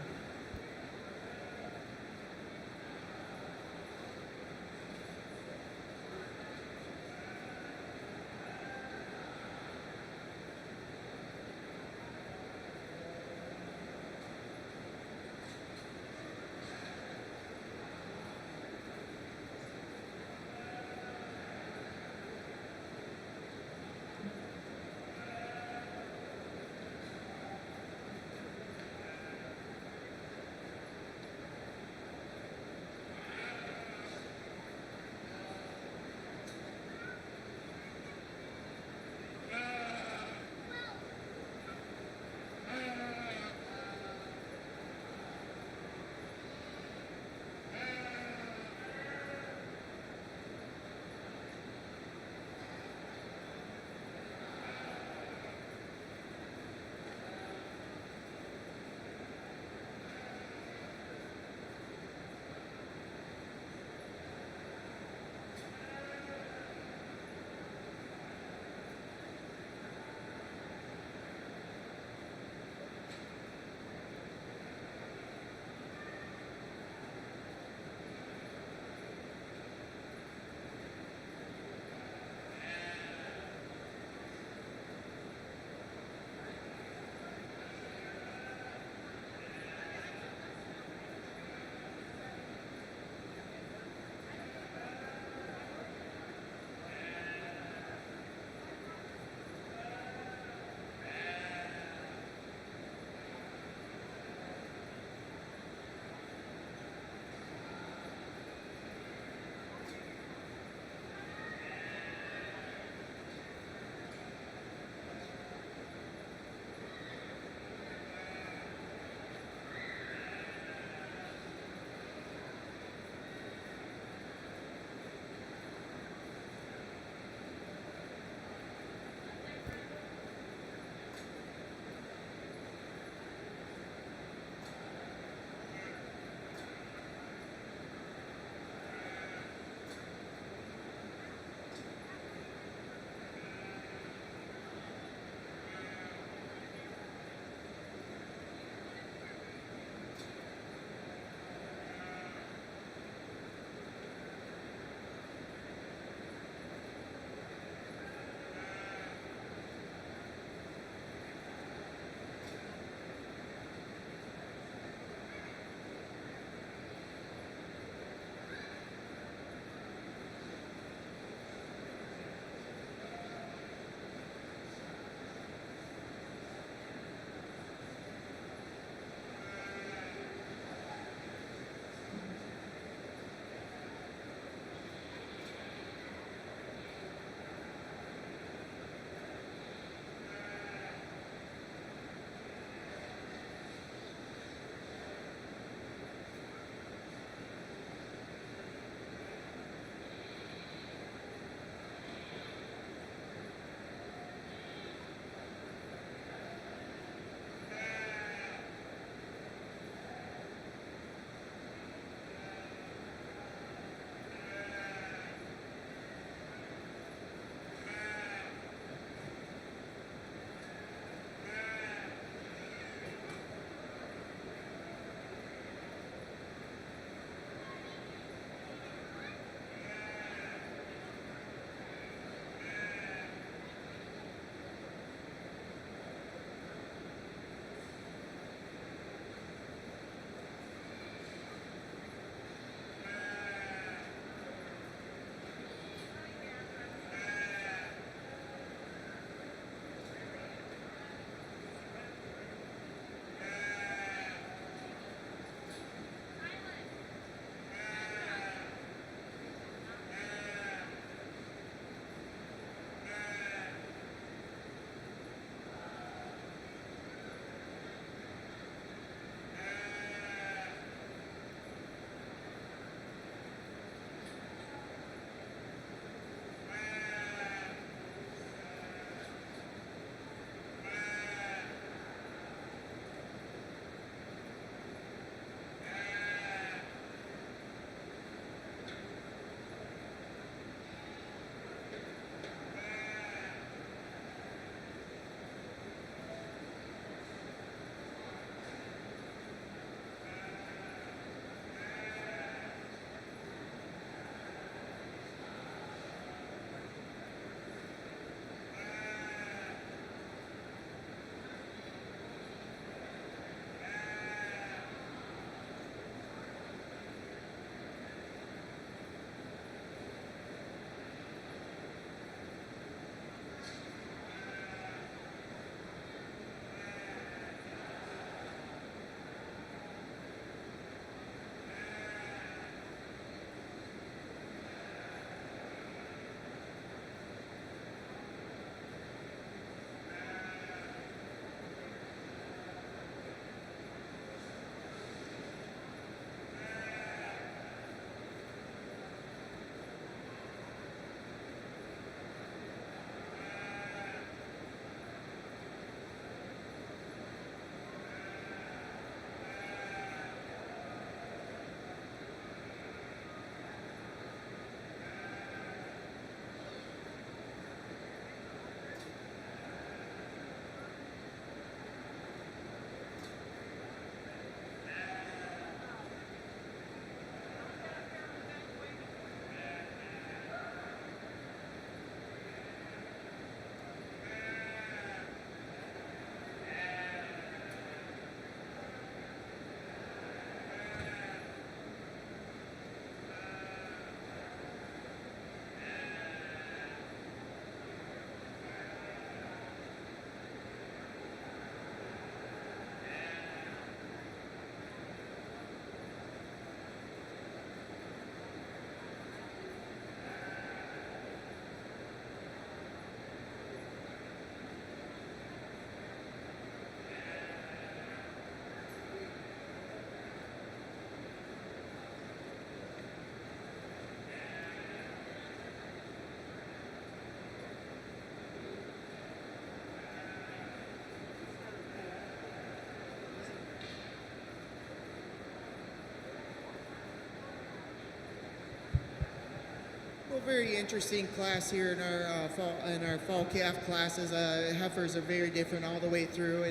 very interesting class here in our fall calf classes. Heifers are very different all the way through,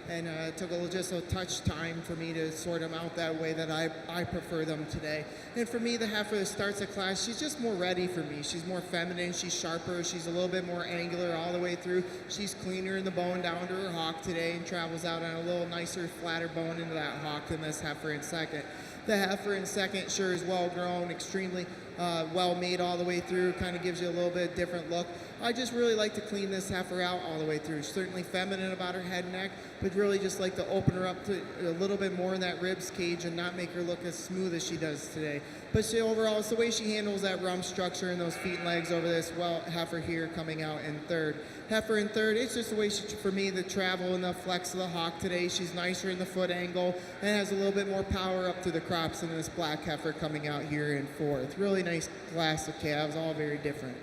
and it took just a touch time for me to sort them out that way that I prefer them today. And for me, the heifer that starts a class, she's just more ready for me. She's more feminine, she's sharper, she's a little bit more angular all the way through. She's cleaner in the bone down to her hock today and travels out on a little nicer, flatter bone into that hock than this heifer in second. The heifer in second sure is well grown, extremely well made all the way through, kind of gives you a little bit different look. I just really like to clean this heifer out all the way through. She's certainly feminine about her head and neck, but really just like to open her up to a little bit more in that ribs cage and not make her look as smooth as she does today. But she, overall, it's the way she handles that rump structure and those feet and legs over this heifer here coming out in third. Heifer in third, it's just the way for me, the travel and the flex of the hock today. She's nicer in the foot angle and has a little bit more power up to the crops than this black heifer coming out here in fourth. Really nice class of calves, all very different.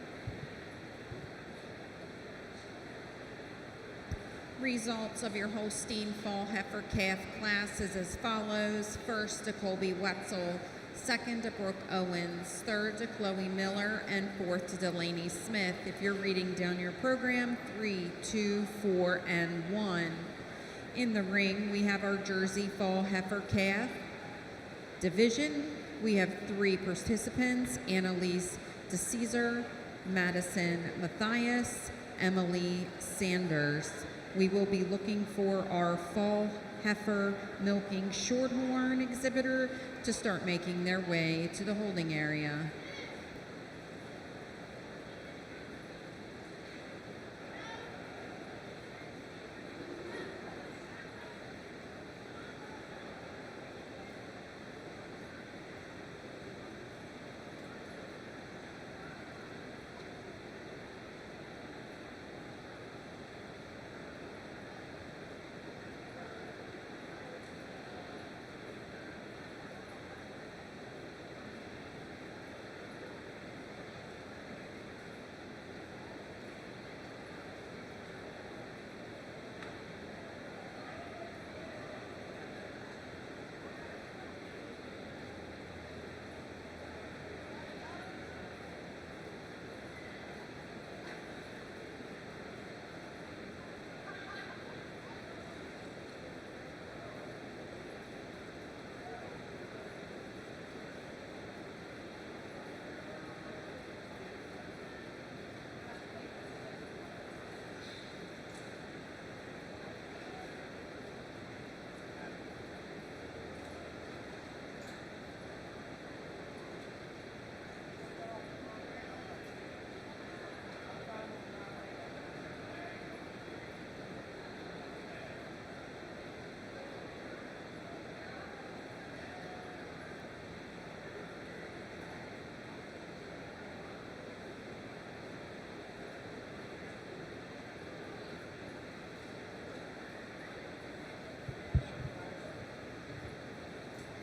Results of your Holstein fall heifer calf class is as follows. First to Colby Wetzel, second to Brooke Owens, third to Chloe Miller, and fourth to Delaney Smith. If you're reading down your program, 3, 2, 4, and 1. In the ring, we have our Jersey fall heifer calf division. We have 3 participants: Annalise DeCesar, Madison Matthias, Emily Sanders. We will be looking for our fall heifer milking shorthorn exhibitor to start making their way to the holding area.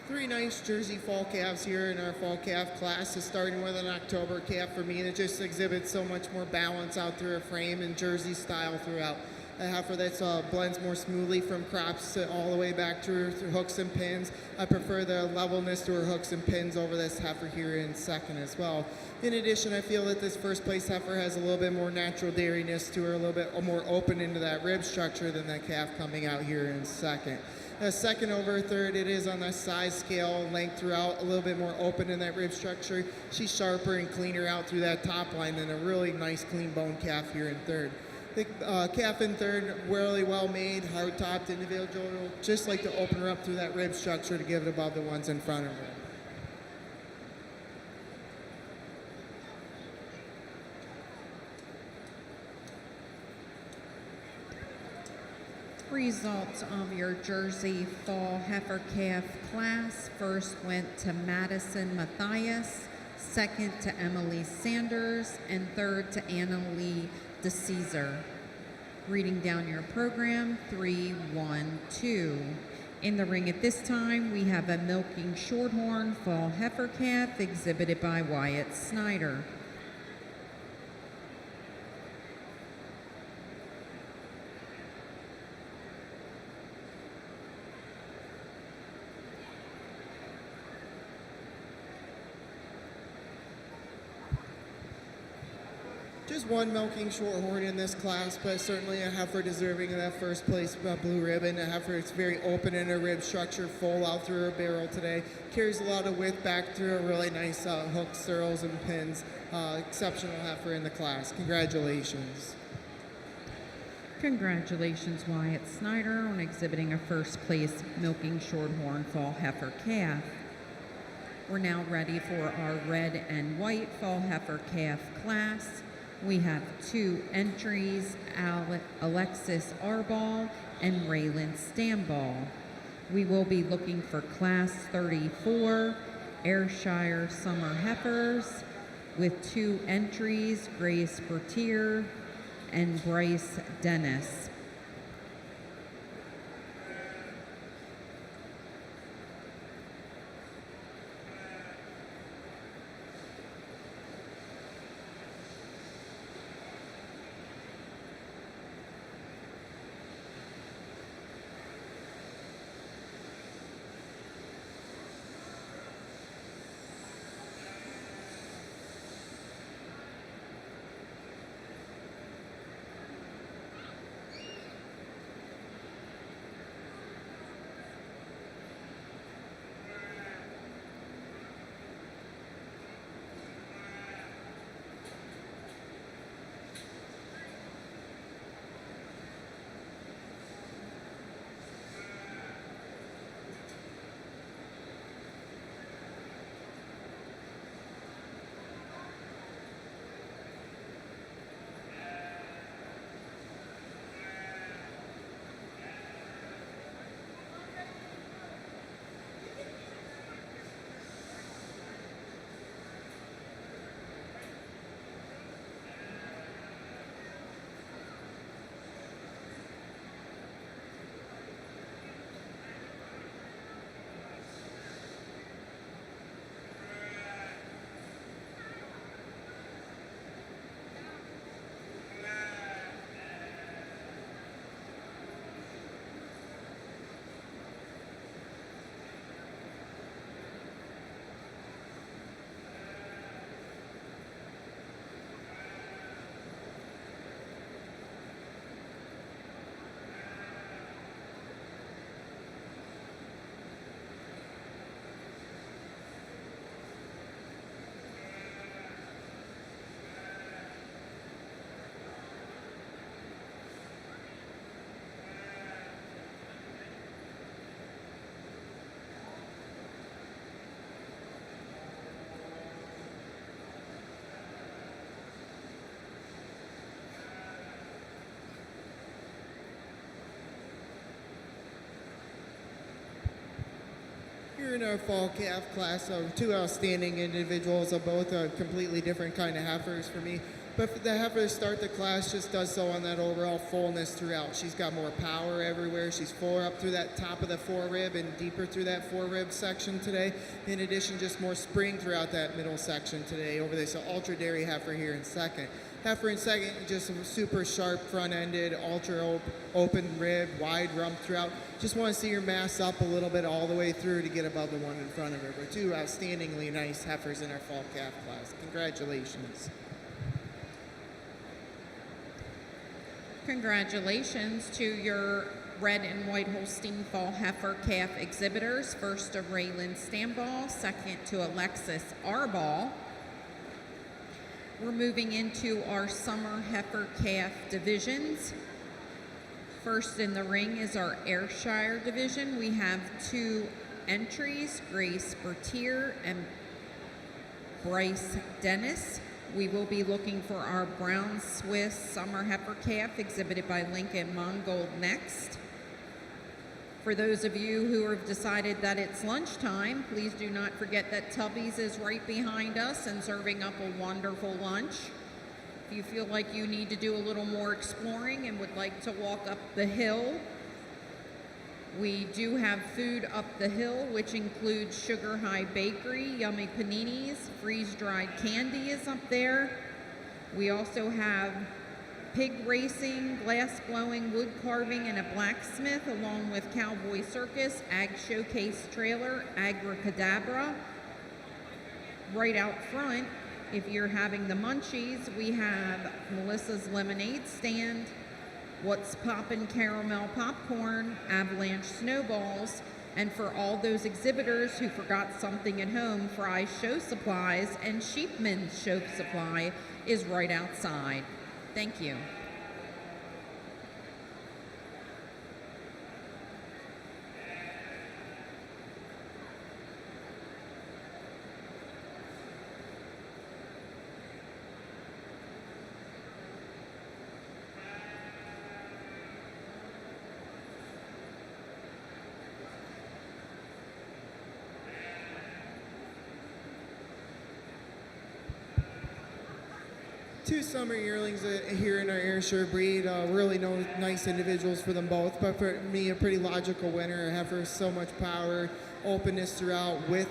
Three nice Jersey fall calves here in our fall calf class. Is starting with an October calf for me, and it just exhibits so much more balance out through her frame and Jersey style throughout. A heifer that blends more smoothly from crops to all the way back to her hooks and pins. I prefer the levelness to her hooks and pins over this heifer here in second as well. In addition, I feel that this first place heifer has a little bit more natural dairyness to her, a little bit more open into that rib structure than that calf coming out here in second. Second over third, it is on the size scale, length throughout, a little bit more open in that rib structure. She's sharper and cleaner out through that top line than a really nice clean bone calf here in third. The calf in third, really well made, hard topped individual. Just like to open her up through that rib structure to give it above the ones in front of her. Results of your Jersey fall heifer calf class. First went to Madison Matthias, second to Emily Sanders, and third to Annalie DeCesar. Reading down your program, 3, 1, 2. In the ring at this time, we have a milking shorthorn fall heifer calf exhibited by Wyatt Snyder. Just one milking shorthorn in this class, but certainly a heifer deserving of that first place blue ribbon. A heifer that's very open in her rib structure, full out through her barrel today. Carries a lot of width back through a really nice hooks, thurls, and pins. Exceptional heifer in the class. Congratulations. Congratulations, Wyatt Snyder, on exhibiting a first place milking shorthorn fall heifer calf. We're now ready for our red and white fall heifer calf class. We have 2 entries, Alexis Arball and Raylan Stamball. We will be looking for class 34, Ayrshire Summer Heifers, with 2 entries, Grace Bertier and Bryce Dennis. Here in our fall calf class of 2 outstanding individuals of both are completely different kind of heifers for me. But for the heifer to start the class just does so on that overall fullness throughout. She's got more power everywhere. She's fuller up through that top of the forerib and deeper through that forerib section today. In addition, just more spring throughout that middle section today over this ultra dairy heifer here in second. Heifer in second, just super sharp front-ended, ultra open rib, wide rump throughout. Just want to see her mass up a little bit all the way through to get above the one in front of her. But 2 outstandingly nice heifers in our fall calf class. Congratulations. Congratulations to your red and white Holstein fall heifer calf exhibitors. First to Raylan Stamball, second to Alexis Arball. We're moving into our summer heifer calf divisions. First in the ring is our Ayrshire division. We have 2 entries, Grace Bertier and Bryce Dennis. We will be looking for our brown Swiss summer heifer calf exhibited by Lincoln Mongold next. For those of you who have decided that it's lunchtime, please do not forget that Tubby's is right behind us and serving up a wonderful lunch. If you feel like you need to do a little more exploring and would like to walk up the hill, we do have food up the hill, which includes Sugar High Bakery, yummy paninis, freeze-dried candy is up there. We also have pig racing, glass blowing, wood carving, and a blacksmith, along with Cowboy Circus, Ag Showcase Trailer, Agricadabra. Right out front If you're having the munchies, we have Melissa's Lemonade Stand, What's Poppin' Caramel Popcorn, Avalanche Snowballs, and for all those exhibitors who forgot something at home, Fry's Show Supplies and Sheepman's Show Supply is right outside. Thank you. Two summer yearlings here in our Ayrshire breed. Really nice individuals for them both, but for me, a pretty logical winner. A heifer, so much power, openness throughout, width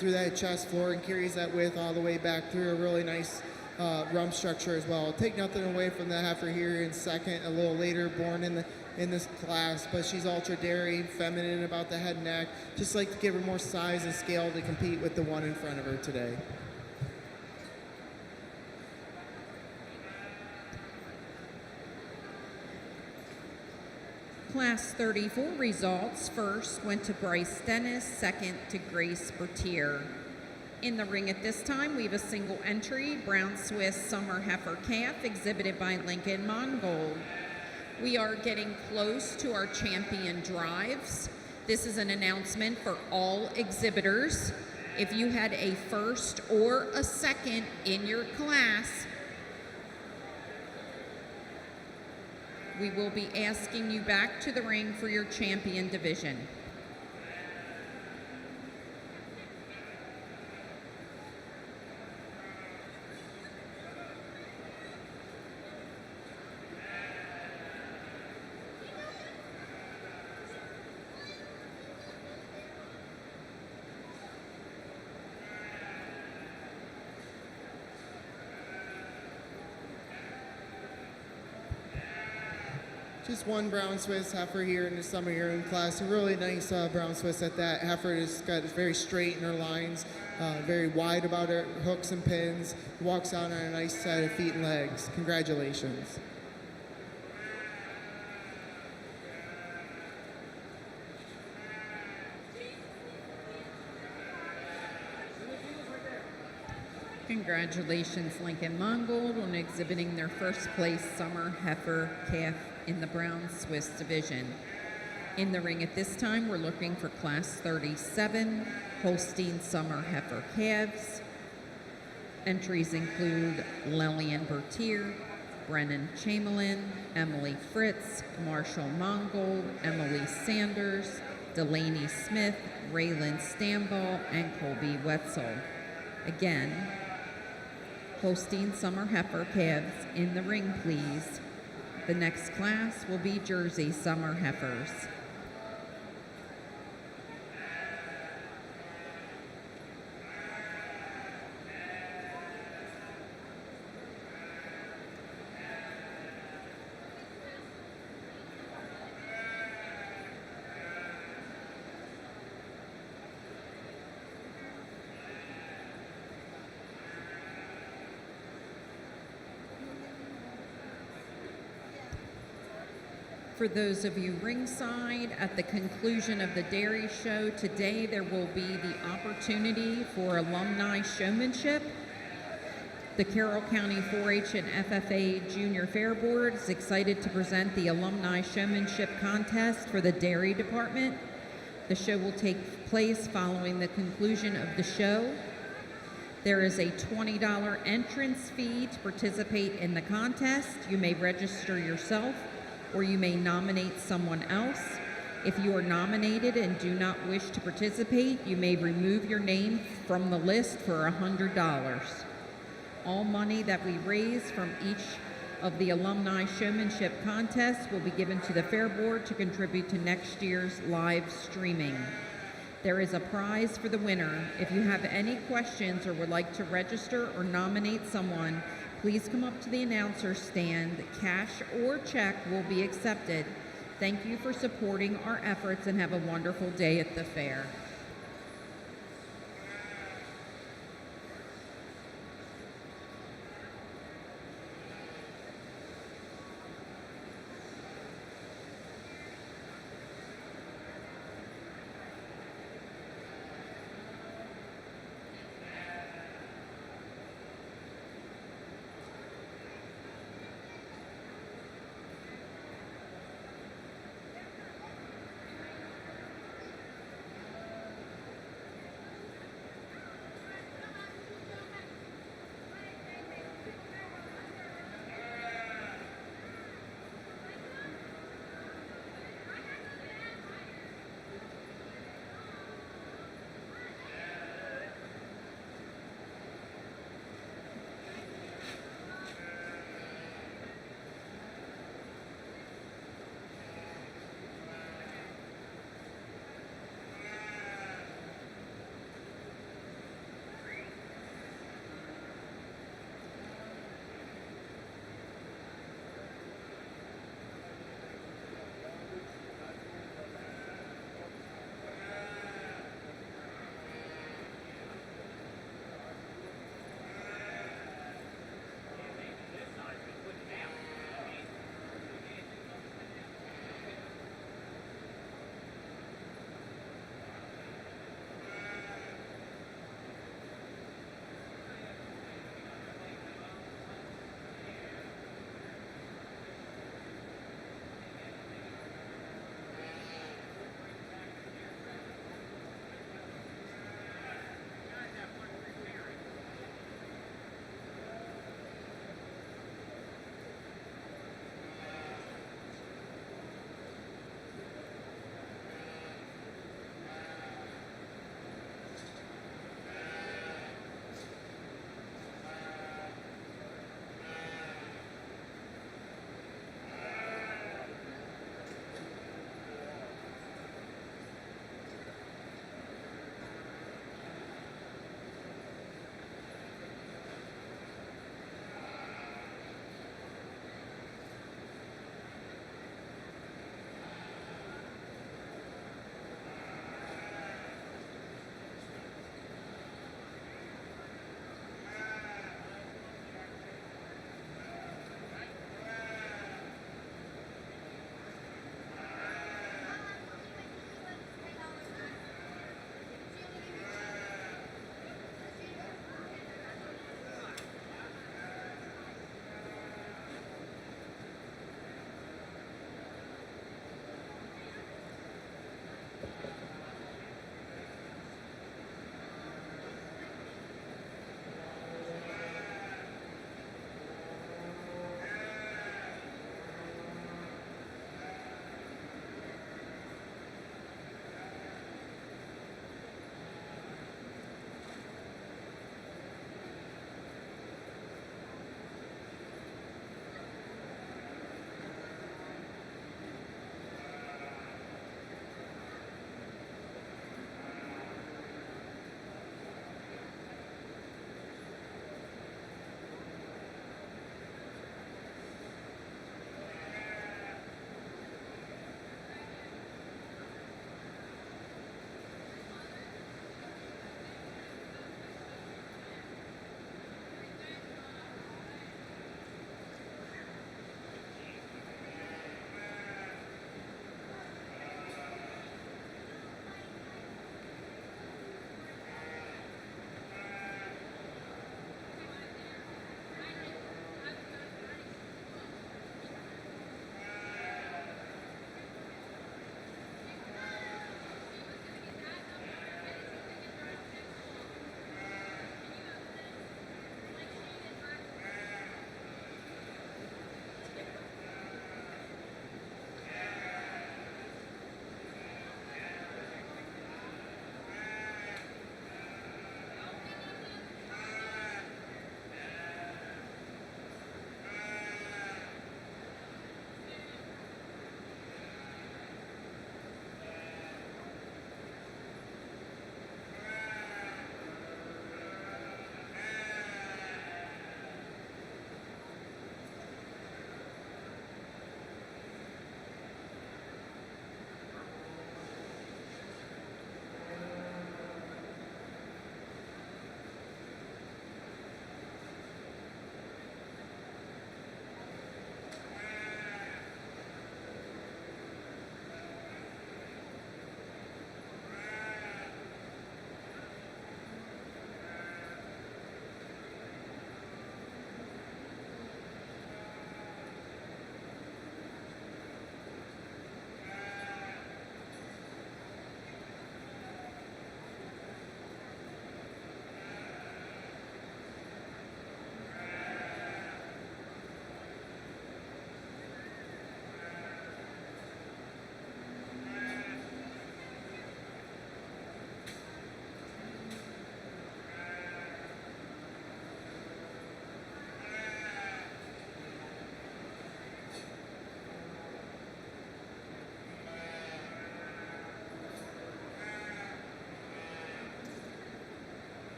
through that chest floor, and carries that width all the way back through. A really nice rump structure as well. Take nothing away from the heifer here in second, a little later, born in this class, but she's ultra dairy, feminine about the head and neck. Just like to give her more size and scale to compete with the one in front of her today. Class 34 results. First went to Bryce Dennis, second to Grace Bertier. In the ring at this time, we have a single entry, Brown Swiss Summer Heifer Calf, exhibited by Lincoln Mongold. We are getting close to our champion drives. This is an announcement for all exhibitors. If you had a first or a second in your class, we will be asking you back to the ring for your champion division. Just one Brown Swiss heifer here in the summer yearling class. A really nice Brown Swiss at that. Heifer has got very straight in her lines, very wide about her hooks and pins. Walks out on a nice set of feet and legs. Congratulations. Congratulations, Lincoln Mongold, on exhibiting their first place summer heifer calf in the Brown Swiss division. In the ring at this time, we're looking for Class 37 Holstein Summer Heifer Calves. Entries include Lillian Bertier, Brennan Chamberlain, Emily Fritz, Marshall Mongold, Emily Sanders, Delaney Smith, Raylan Stamball, and Colby Wetzel. Again, Holstein Summer Heifer Calves in the ring, please. The next class will be Jersey Summer Heifers. For those of you ringside, at the conclusion of the dairy show today, there will be the opportunity for alumni showmanship. The Carroll County 4-H and FFA Junior Fair Board is excited to present the Alumni Showmanship Contest for the Dairy Department. The show will take place following the conclusion of the show. There is a $20 entrance fee to participate in the contest. You may register yourself, or you may nominate someone else. If you are nominated and do not wish to participate, you may remove your name from the list for $100. All money that we raise from each of the alumni showmanship contests will be given to the Fair Board to contribute to next year's live streaming. There is a prize for the winner. If you have any questions or would like to register or nominate someone, please come up to the announcer stand. Cash or check will be accepted. Thank you for supporting our efforts and have a wonderful day at the fair.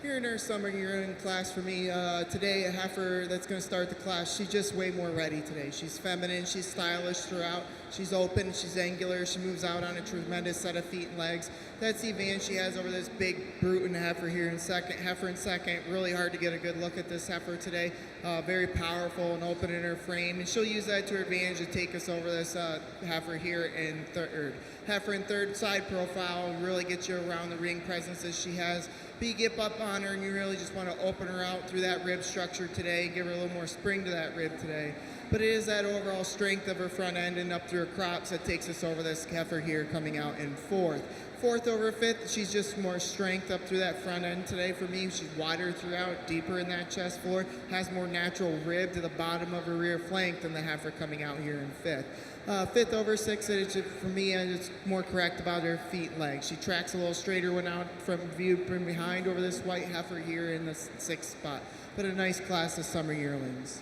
Here in our summer yearling class for me, today a heifer that's going to start the class, she's just way more ready today. She's feminine, she's stylish throughout, she's open, she's angular, she moves out on a tremendous set of feet and legs. That's the advantage she has over this big brute and heifer here in second. Heifer in second, really hard to get a good look at this heifer today. Very powerful and open in her frame, and she'll use that to her advantage to take us over this heifer here in third. Heifer in third, side profile, really get you around the ring presences she has. But you get up on her and you really just want to open her out through that rib structure today, give her a little more spring to that rib today. But it is that overall strength of her front end and up through her crops that takes us over this heifer here coming out in fourth. Fourth over fifth, she's just more strength up through that front end today for me. She's wider throughout, deeper in that chest floor, has more natural rib to the bottom of her rear flank than the heifer coming out here in fifth. Fifth over sixth, for me, it's more correct about her feet and legs. She tracks a little straighter when out from view from behind over this white heifer here in the sixth spot. But a nice class of summer yearlings.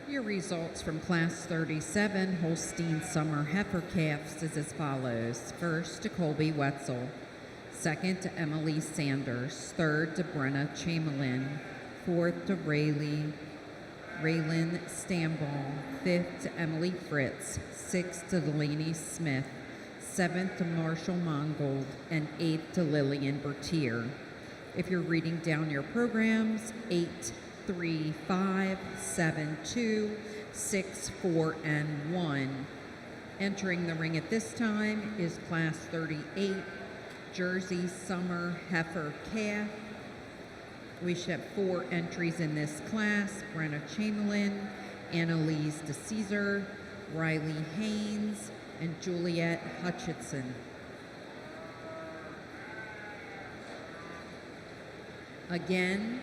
Your results from Class 37 Holstein Summer Heifer Calves is as follows. First to Colby Wetzel. Second to Emily Sanders. Third to Brenna Chamberlain. Fourth to Raylan Stamball. Fifth to Emily Fritz. Sixth to Delaney Smith. Seventh to Marshall Mongold. And eighth to Lillian Bertier. If you're reading down your programs, 8, 3, 5, 7, 2, 6, 4, and 1. Entering the ring at this time is Class 38, Jersey Summer Heifer Calf. We should have 4 entries in this class: Brenna Chamberlain, Annalise DeCesar, Riley Haynes, and Juliet Hutchinson. Again,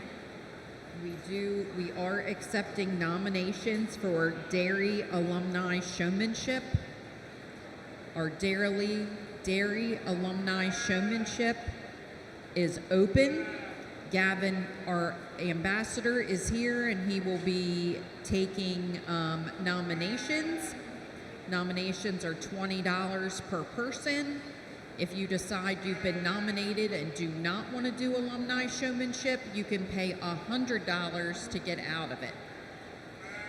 we are accepting nominations for Dairy Alumni Showmanship. Our Dairy Alumni Showmanship is open. Gavin, our ambassador, is here and he will be taking nominations. Nominations are $20 per person. If you decide you've been nominated and do not want to do alumni showmanship, you can pay $100 to get out of it.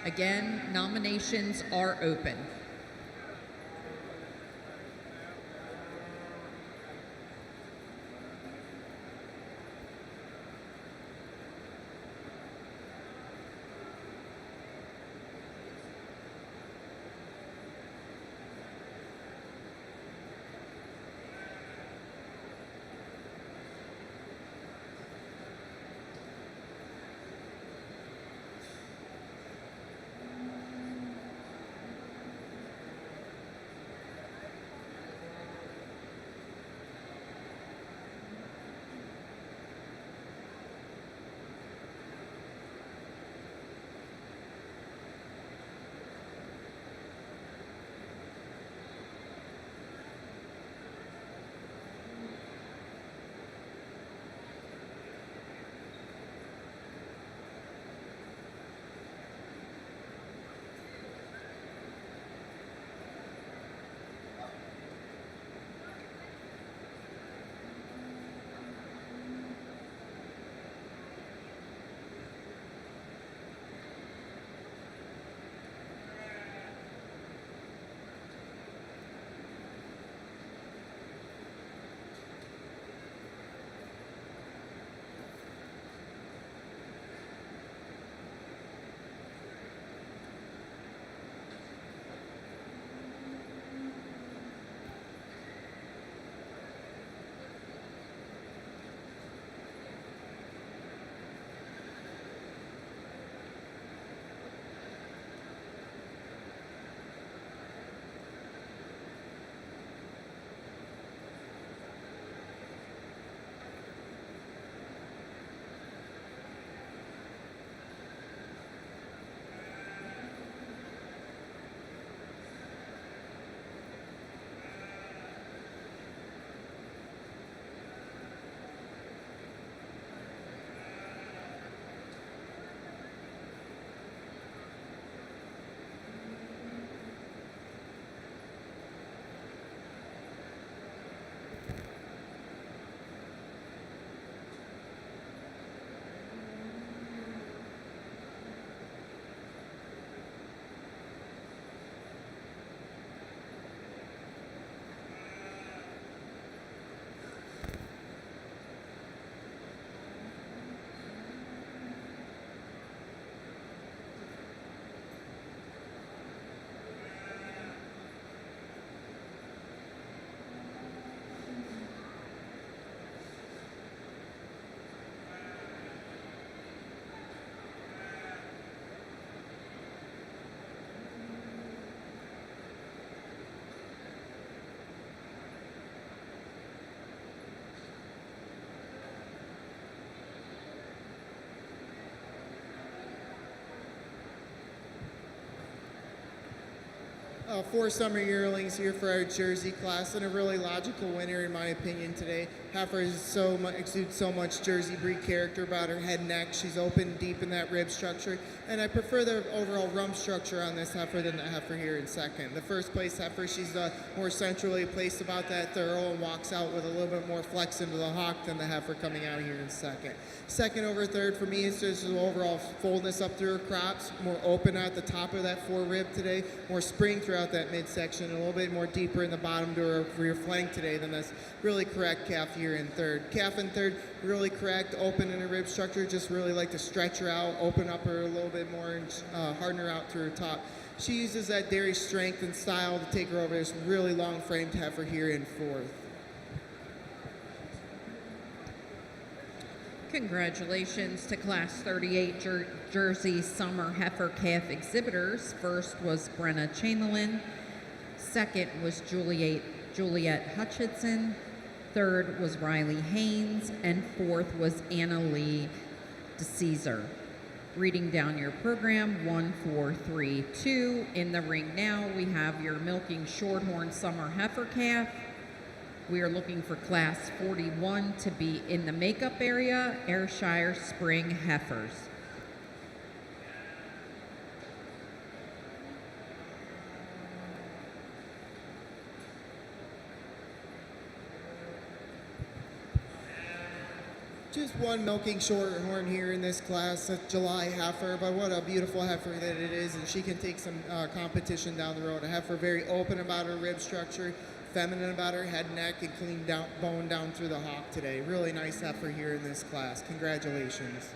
Again, nominations are open. Four summer yearlings here for our Jersey class, and a really logical winner in my opinion today. Heifer exudes so much Jersey breed character about her head and neck. She's open deep in that rib structure, and I prefer the overall rump structure on this heifer than the heifer here in second. The first place heifer, she's more centrally placed about that thorough and walks out with a little bit more flex into the hock than the heifer coming out here in second. Second over third for me is just the overall fullness up through her crops, more open at the top of that fore rib today, more spring throughout that midsection, a little bit more deeper in the bottom to her rear flank today than this really correct calf here in third. Calf in third, really correct, open in her rib structure, just really like to stretch her out, open up her a little bit more and harden her out to her top. She uses that dairy strength and style to take her over this really long framed heifer here in fourth. Congratulations to Class 38 Jersey Summer Heifer Calf exhibitors. First was Brenna Chamberlain. Second was Juliet Hutchinson. Third was Riley Haynes. And fourth was Anna Lee DeCesar. Reading down your program, 1, 4, 3, 2. In the ring now, we have your milking shorthorn summer heifer calf. We are looking for Class 41 to be in the makeup area, Ayrshire Spring heifers. Just one milking shorthorn here in this class, a July heifer, but what a beautiful heifer that it is, and she can take some competition down the road. A heifer very open about her rib structure, feminine about her head, neck, and clean bone down through the hock today. Really nice heifer here in this class. Congratulations.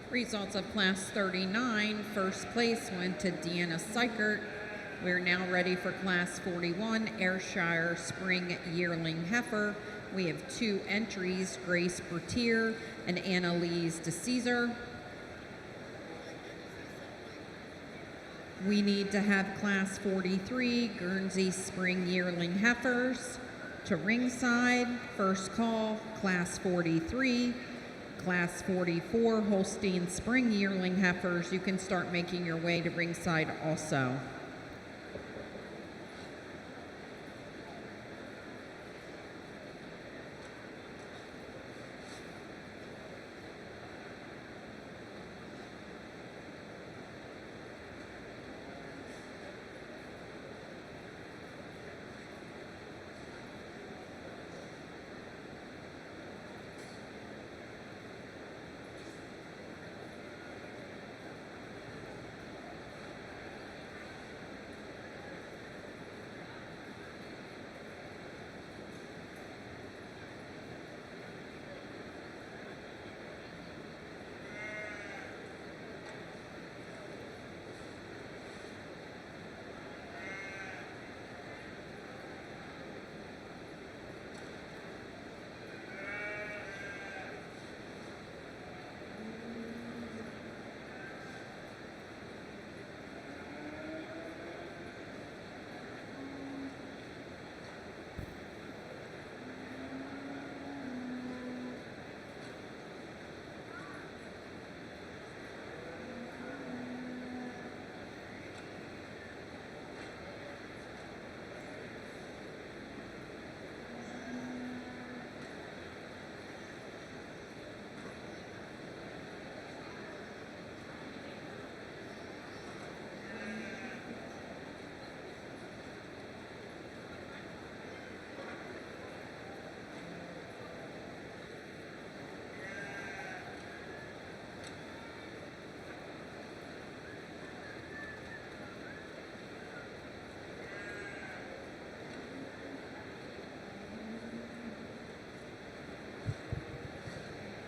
Results of Class 39, first place went to Deanna Seichert. We're now ready for Class 41, Ayrshire Spring Yearling Heifer. We have 2 entries, Grace Bertier and Annalise DeCesar. We need to have Class 43, Guernsey Spring Yearling Heifers to ringside. First call, Class 43. Class 44, Holstein Spring Yearling Heifers. You can start making your way to ringside also.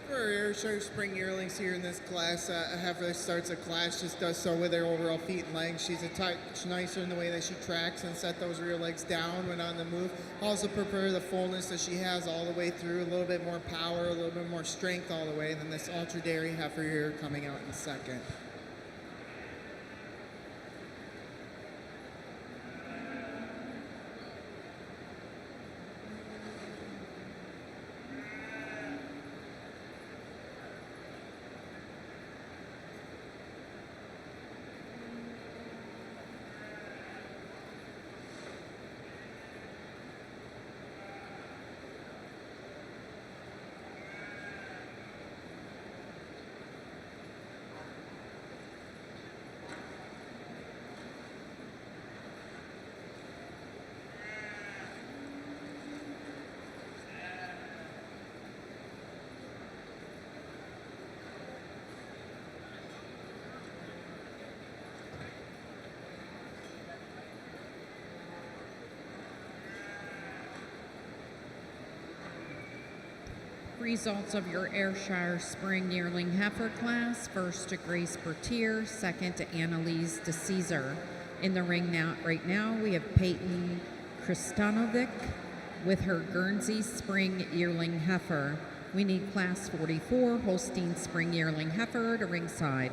For Ayrshire Spring Yearlings here in this class, a heifer that starts a class just does so with her overall feet and legs. She's a touch nicer in the way that she tracks and set those rear legs down when on the move. Also prefer the fullness that she has all the way through, a little bit more power, a little bit more strength all the way than this ultra dairy heifer here coming out in second. Results of your Ayrshire Spring Yearling Heifer class: first to Grace Bertier, second to Annalise DeCesar. In the ring right now, we have Peyton Kristanovic with her Guernsey Spring Yearling Heifer. We need class 44 Holstein Spring Yearling Heifer to ringside.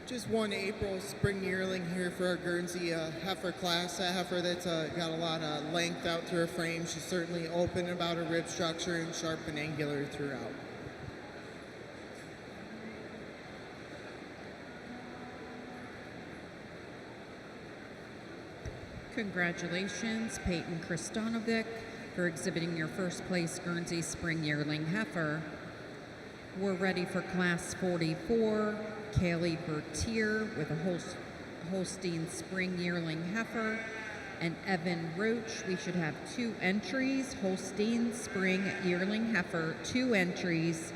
Just one April spring yearling here for our Guernsey heifer class. A heifer that's got a lot of length out through her frame. She's certainly open about her rib structure and sharp and angular throughout. Congratulations, Peyton Kristanovic, for exhibiting your first place Guernsey Spring Yearling Heifer. We're ready for class 44, Kaylee Bertier with a Holstein Spring Yearling Heifer, and Evan Roach. We should have 2 entries, Holstein Spring Yearling Heifer, 2 entries,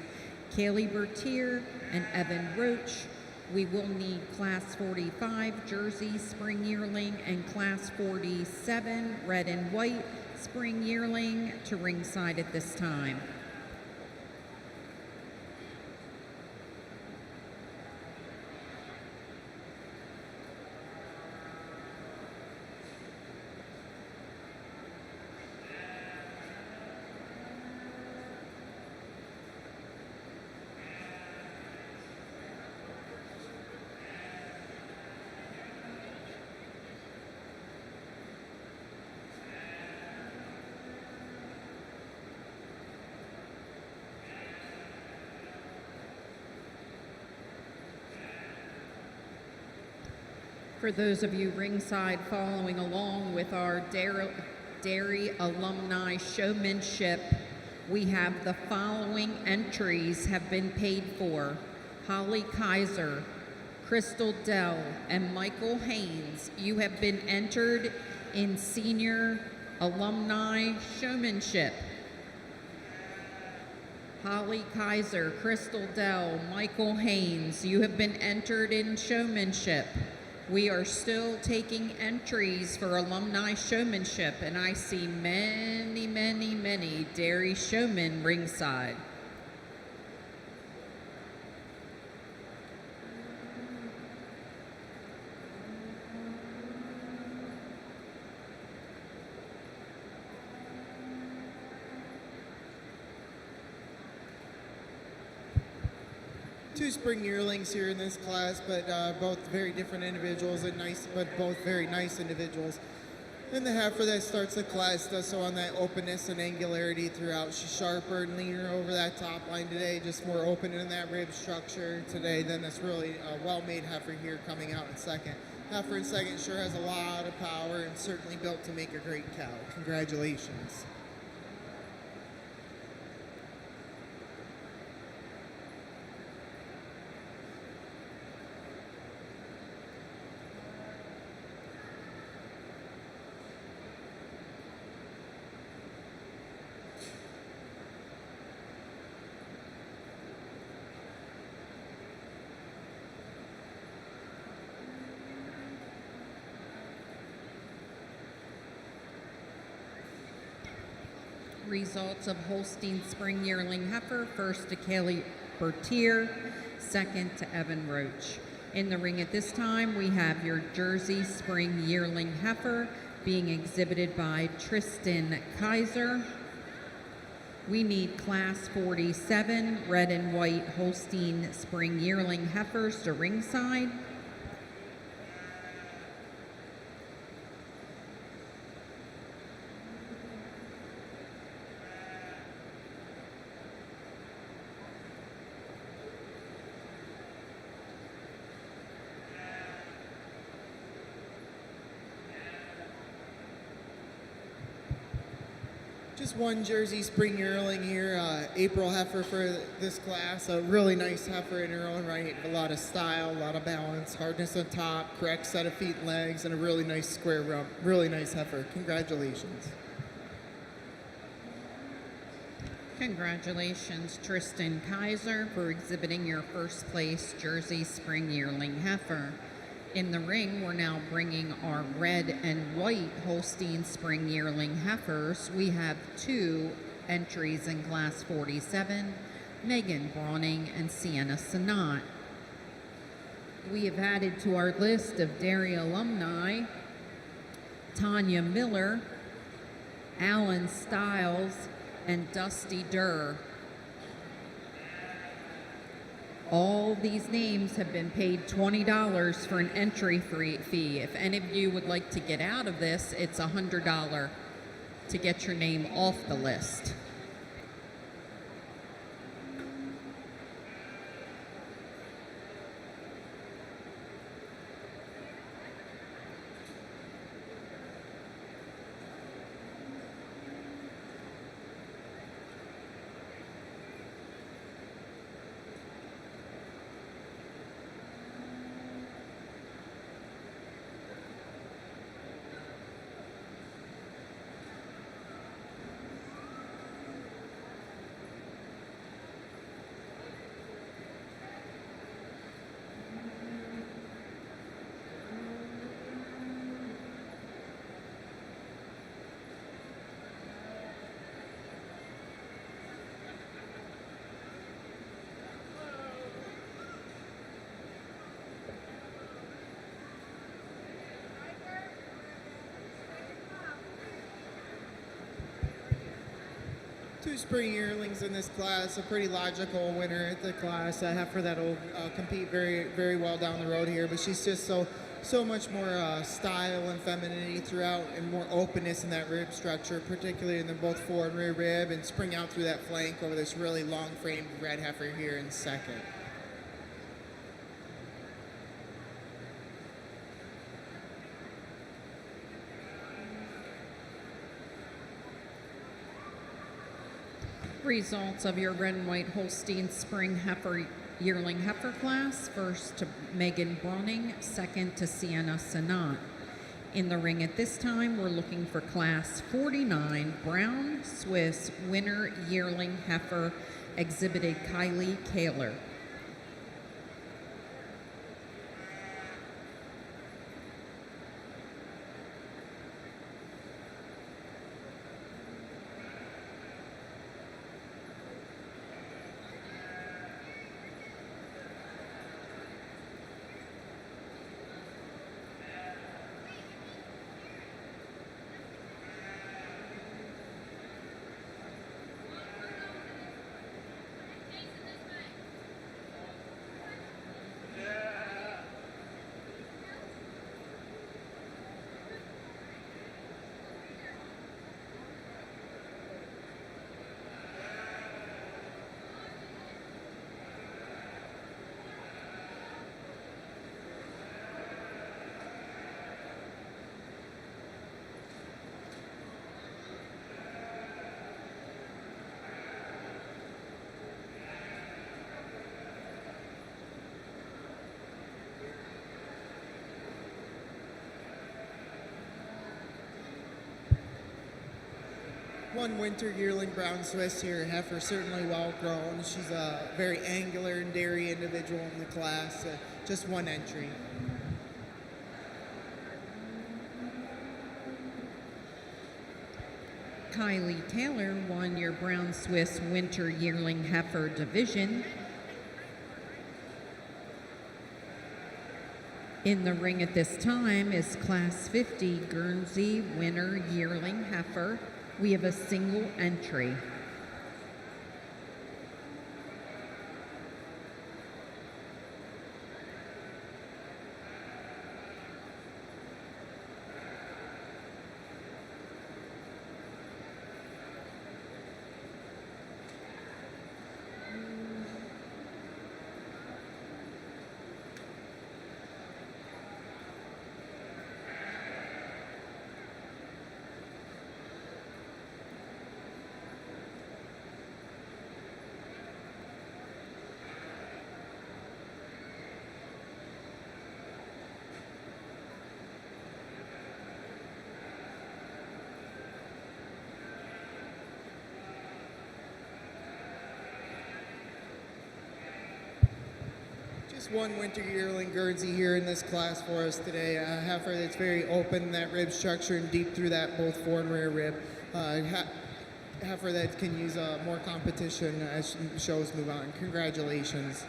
Kaylee Bertier and Evan Roach. We will need class 45 Jersey Spring Yearling and class 47 Red and White Spring Yearling to ringside at this time. For those of you ringside following along with our Dairy Alumni Showmanship, we have the following entries have been paid for: Holly Kaiser, Crystal Dell, and Michael Haynes. You have been entered in Senior Alumni Showmanship. Holly Kaiser, Crystal Dell, Michael Haynes, you have been entered in Showmanship. We are still taking entries for Alumni Showmanship, and I see many, many, many dairy showmen ringside. Two spring yearlings here in this class, but both very different individuals and both very nice individuals. And the heifer that starts the class does so on that openness and angularity throughout. She's sharper and leaner over that top line today, just more open in that rib structure today than this really well-made heifer here coming out in second. Heifer in second sure has a lot of power and certainly built to make a great cow. Congratulations. Results of Holstein Spring Yearling Heifer: first to Kaylee Bertier, second to Evan Roach. In the ring at this time, we have your Jersey Spring Yearling Heifer being exhibited by Tristan Kaiser. We need class 47 Red and White Holstein Spring Yearling Heifers to ringside. Just one Jersey spring yearling here, April heifer for this class. A really nice heifer in her own right. A lot of style, a lot of balance, hardness on top, correct set of feet and legs, and a really nice square rump. Really nice heifer. Congratulations. Congratulations, Tristan Kaiser, for exhibiting your first place Jersey Spring Yearling heifer. In the ring, we're now bringing our red and white Holstein Spring Yearling heifers. We have 2 entries in Class 47, Megan Brawning and Sienna Sanat. We have added to our list of dairy alumni Tanya Miller, Alan Stiles, and Dusty Durr. All these names have been paid $20 for an entry fee. If any of you would like to get out of this, it's $100 to get your name off the list. Two spring yearlings in this class, a pretty logical winner at the class. A heifer that'll compete very, very well down the road here, but she's just so much more style and femininity throughout, and more openness in that rib structure, particularly in the both fore and rear rib, and spring out through that flank over this really long-framed red heifer here in second. Results of your red and white Holstein Spring Heifer Yearling Heifer class. First to Megan Brawning, second to Sienna Sanat. In the ring at this time, we're looking for Class 49 Brown Swiss Winner Yearling Heifer, exhibited Kylie Kaler. One winter yearling brown Swiss here, heifer certainly well grown. She's a very angular and dairy individual in the class. Just one entry. Kylie Taylor won your Brown Swiss Winter Yearling Heifer division. In the ring at this time is Class 50 Guernsey Winter Yearling Heifer. We have a single entry. Just one winter yearling Guernsey here in this class for us today. A heifer that's very open in that rib structure and deep through that both fore and rear rib. Heifer that can use more competition as shows move on. Congratulations.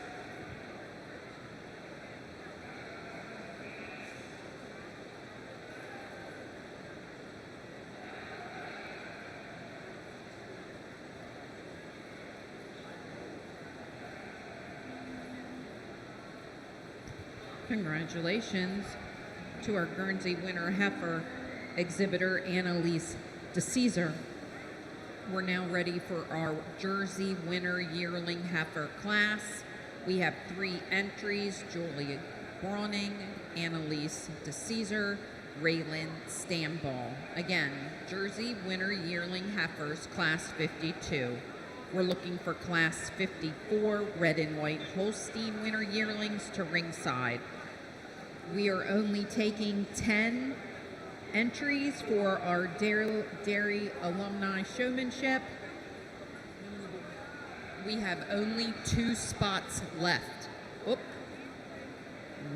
Congratulations to our Guernsey winner heifer exhibitor Annalise DeCesar. We're now ready for our Jersey winner yearling heifer class. We have 3 entries: Julie Browning, Annalise DeCesar, Raylan Stamball. Again, Jersey winner yearling heifers, class 52. We're looking for class 54 red and white Holstein winner yearlings to ringside. We are only taking 10 entries for our dairy alumni showmanship. We have only 2 spots left. Oop.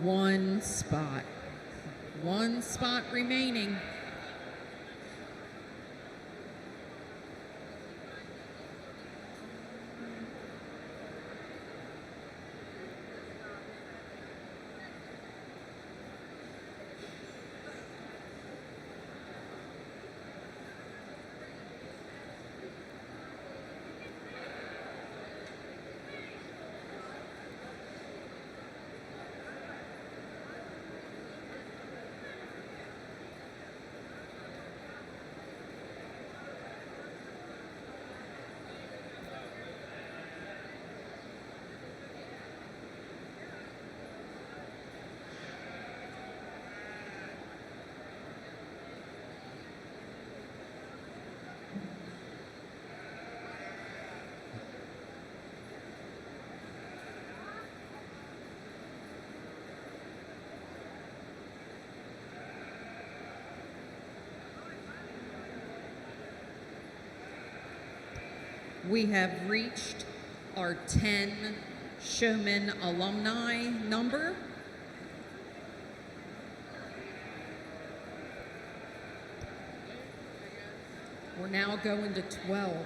1 spot. 1 spot remaining. We have reached our 10 Showman alumni number. We're now going to 12.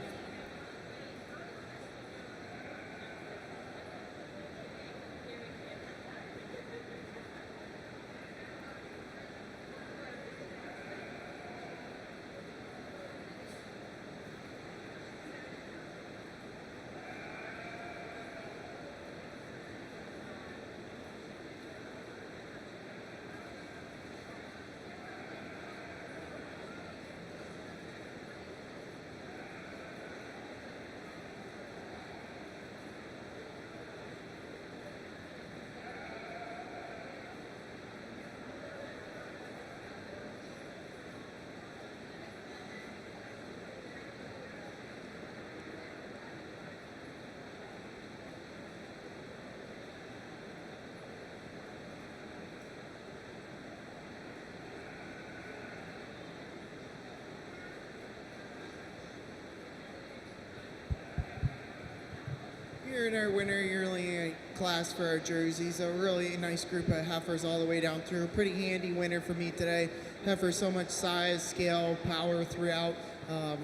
Here in our winter yearling class for our jerseys, a really nice group of heifers all the way down through. Pretty handy winner for me today. Heifer, so much size, scale, power throughout.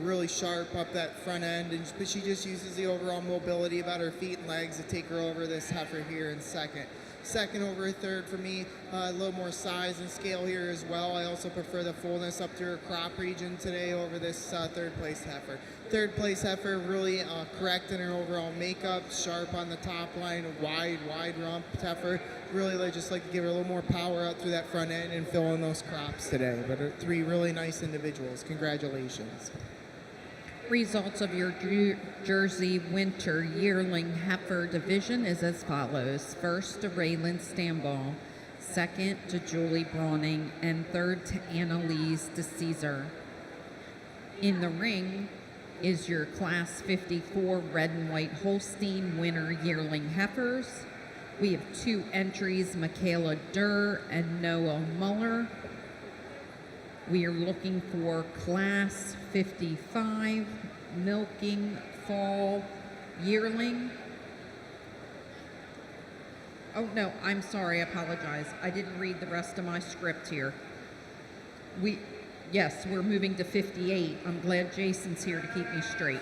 Really sharp up that front end, but she just uses the overall mobility about her feet and legs to take her over this heifer here in second. Second over a third for me, a little more size and scale here as well. I also prefer the fullness up to her crop region today over this third place heifer. Third place heifer, really correct in her overall makeup, sharp on the top line, wide rump heifer. Really just like to give her a little more power out through that front end and fill in those crops today. But 3 really nice individuals. Congratulations. Results of your Jersey winter yearling heifer division is as follows. First to Raylan Stamball, second to Julie Browning, and third to Annalise DeCesar. In the ring is your class 54 red and white Holstein winter yearling heifers. We have 2 entries, Michaela Durr and Noah Muller. We are looking for class 55 milking fall yearling. Oh, no, I'm sorry, I apologize. I didn't read the rest of my script here. Yes, we're moving to 58. I'm glad Jason's here to keep me straight.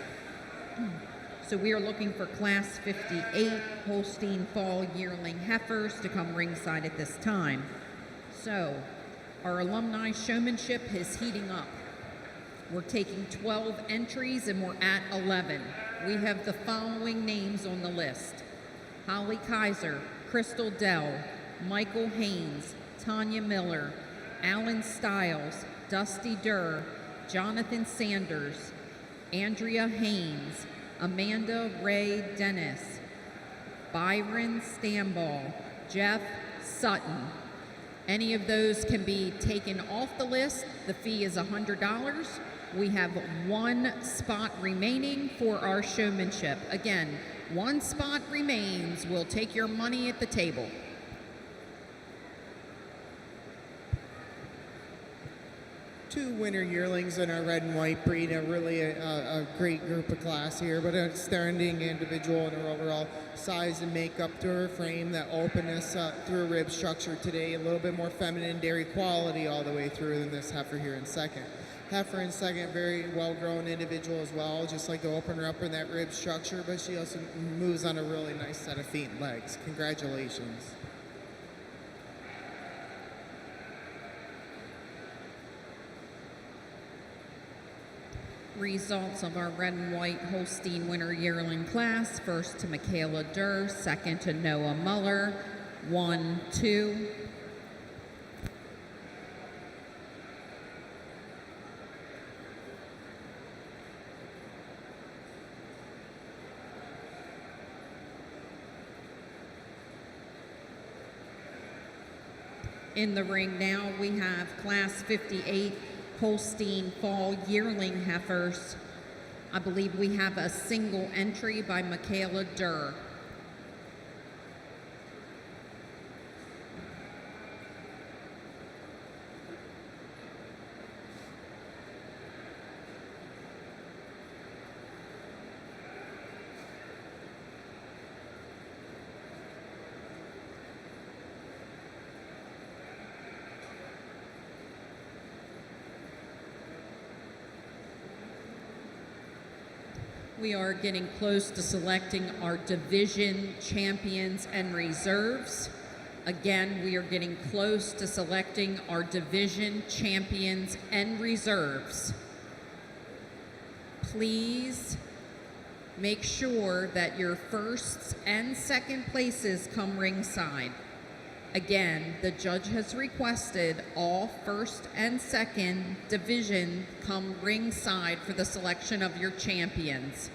So we are looking for Class 58 Holstein Fall Yearling heifers to come ringside at this time. So our Alumni Showmanship is heating up. We're taking 12 entries and we're at 11. We have the following names on the list: Holly Kaiser, Crystal Dell, Michael Haynes, Tanya Miller, Alan Stiles, Dusty Durr, Jonathan Sanders, Andrea Haynes, Amanda Ray Dennis, Byron Stamball, Jeff Sutton. Any of those can be taken off the list. The fee is $100. We have one spot remaining for our showmanship. Again, one spot remains. We'll take your money at the table. Two winter yearlings in our red and white breed, really a great group of class here, but an outstanding individual in her overall size and makeup to her frame, that openness through her rib structure today, a little bit more feminine dairy quality all the way through than this heifer here in second. Heifer in second, very well-grown individual as well, just like to open her up in that rib structure, but she also moves on a really nice set of feet and legs. Congratulations. Results of our red and white Holstein winter yearling class: first to Michaela Durr, second to Noah Muller, 1, 2. In the ring now, we have Class 58 Holstein Fall Yearling heifers. I believe we have a single entry by Michaela Durr. We are getting close to selecting our division champions and reserves. Again, we are getting close to selecting our division champions and reserves. Please make sure that your firsts and second places come ringside. Again, the judge has requested all first and second division come ringside for the selection of your champions.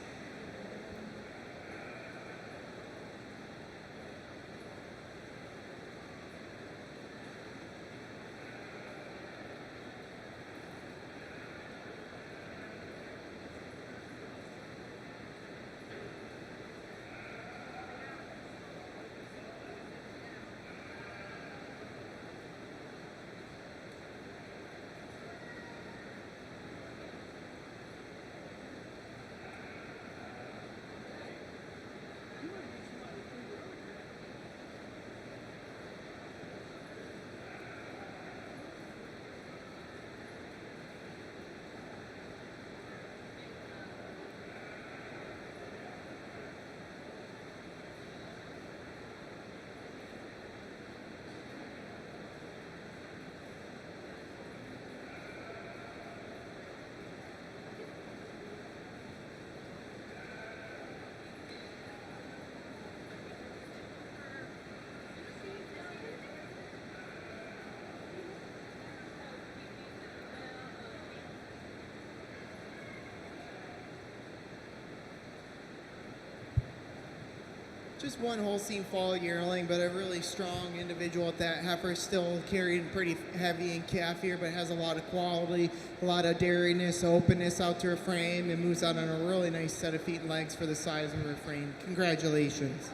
Just one Holstein Fall yearling, but a really strong individual at that. Heifer still carried pretty heavy in calf here, but has a lot of quality, a lot of dairiness, openness out to her frame, and moves out on a really nice set of feet and legs for the size of her frame. Congratulations.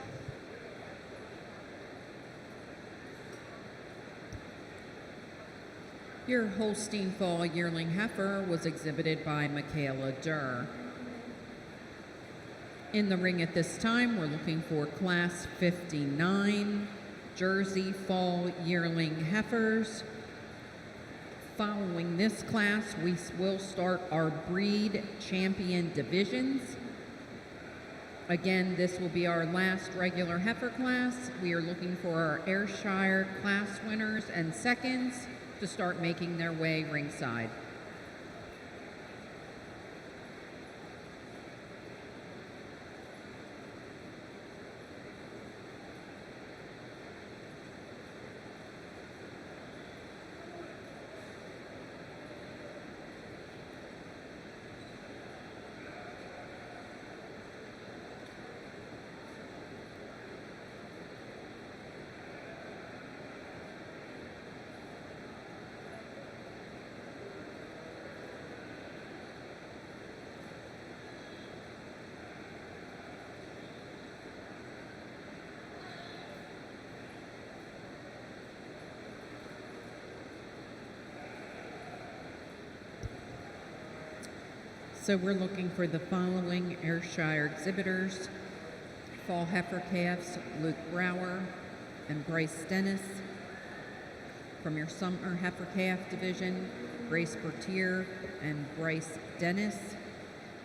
Your Holstein Fall yearling heifer was exhibited by Michaela Durr. In the ring at this time, we're looking for Class 59 Jersey Fall Yearling heifers. Following this class, we will start our breed champion divisions. Again, this will be our last regular heifer class. We are looking for our Ayrshire class winners and seconds to start making their way ringside. So we're looking for the following Ayrshire exhibitors: fall heifer calves, Luke Brower and Bryce Dennis. From your summer heifer calf division, Grace Bertier and Bryce Dennis.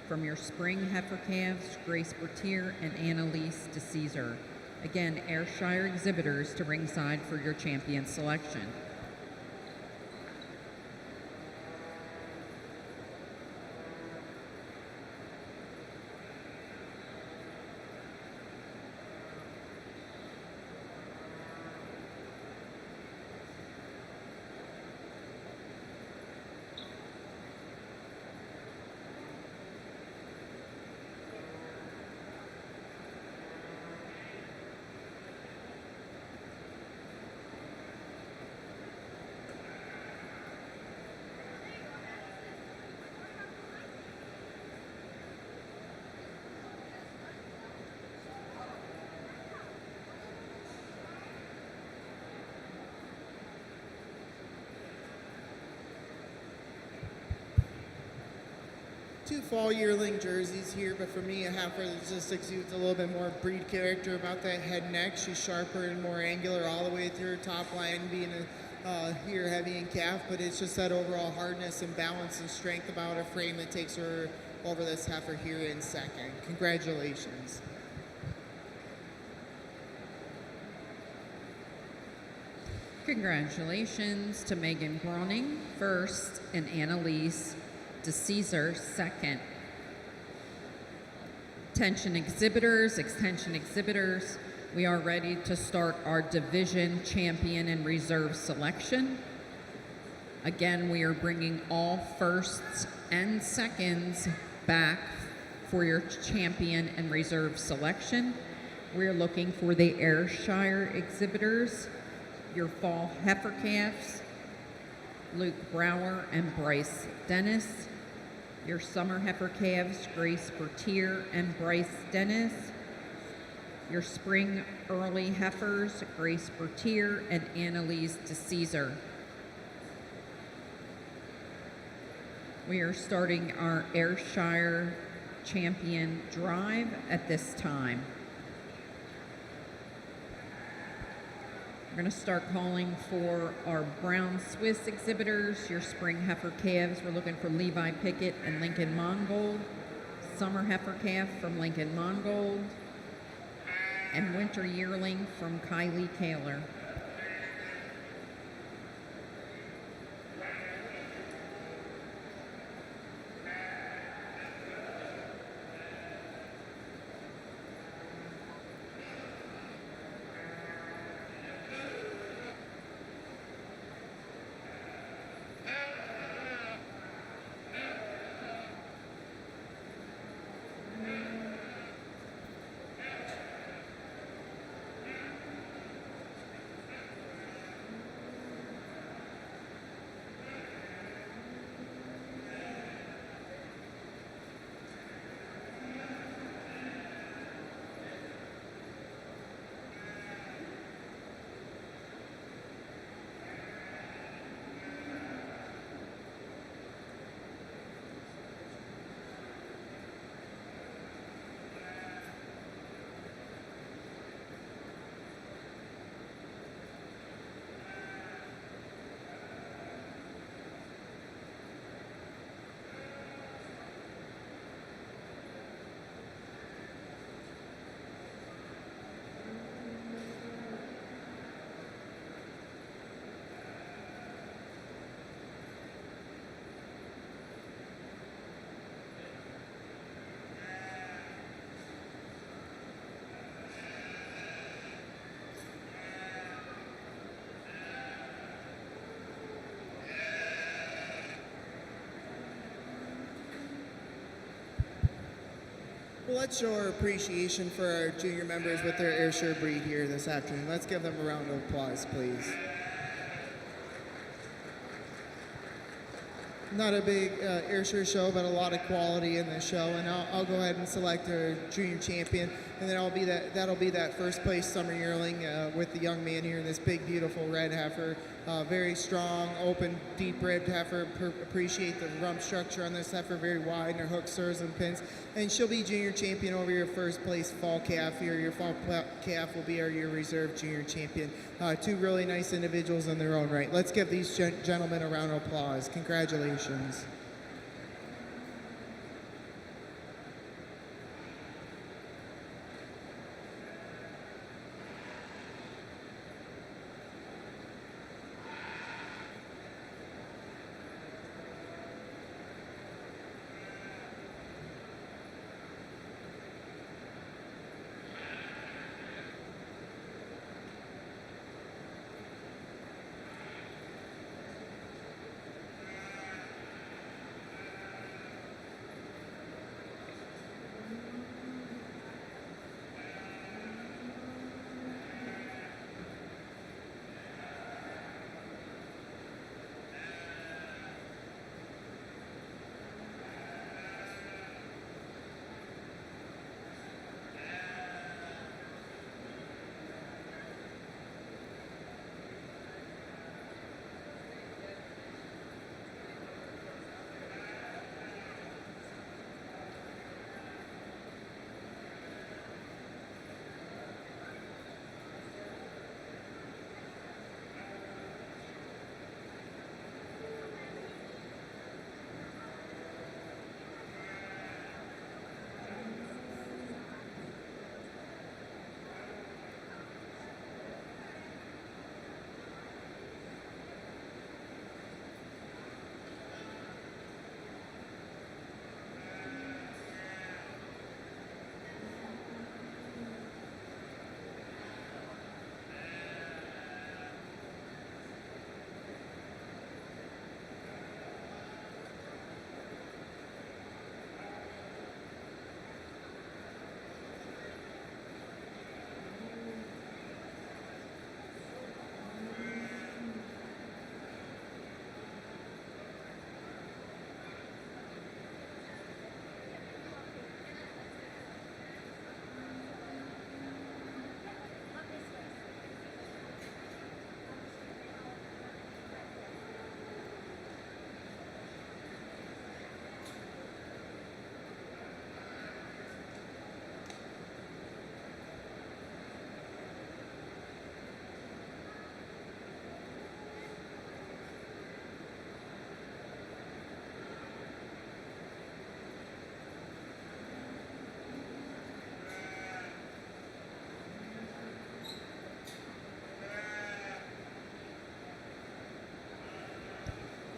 From your spring heifer calves, Grace Bertier and Annalise DeCesar. Again, Ayrshire exhibitors to ringside for your champion selection. Two fall yearling jerseys here, but for me, a heifer that just exudes a little bit more breed character about that head and neck. She's sharper and more angular all the way through her top line, being here heavy in calf, but it's just that overall hardness and balance and strength about her frame that takes her over this heifer here in second. Congratulations. Congratulations to Megan Browning, first, and Annalise DeCesar, second. Extension exhibitors, we are ready to start our division champion and reserve selection. Again, we are bringing all firsts and seconds back for your champion and reserve selection. We're looking for the Ayrshire exhibitors, your fall heifer calves, Luke Brower and Bryce Dennis. Your summer heifer calves, Grace Bertier and Bryce Dennis. Your spring early heifers, Grace Bertier and Annalise DeCesar. We are starting our Ayrshire champion drive at this time. We're going to start calling for our brown Swiss exhibitors, your spring heifer calves. We're looking for Levi Pickett and Lincoln Mongold. Summer heifer calf from Lincoln Mongold. And winter yearling from Kylie Kaler. Well, let's show our appreciation for our junior members with their Ayrshire breed here this afternoon. Let's give them a round of applause, please. Not a big Ayrshire show, but a lot of quality in the show. And I'll go ahead and select our junior champion, and then that'll be that first place summer yearling with the young man here in this big, beautiful red heifer. Very strong, open, deep-ribbed heifer. Appreciate the rump structure on this heifer, very wide, and her hook, spurs, and pins. And she'll be junior champion over your first place fall calf here. Your fall calf will be your reserve junior champion. Two really nice individuals in their own right. Let's give these gentlemen a round of applause. Congratulations.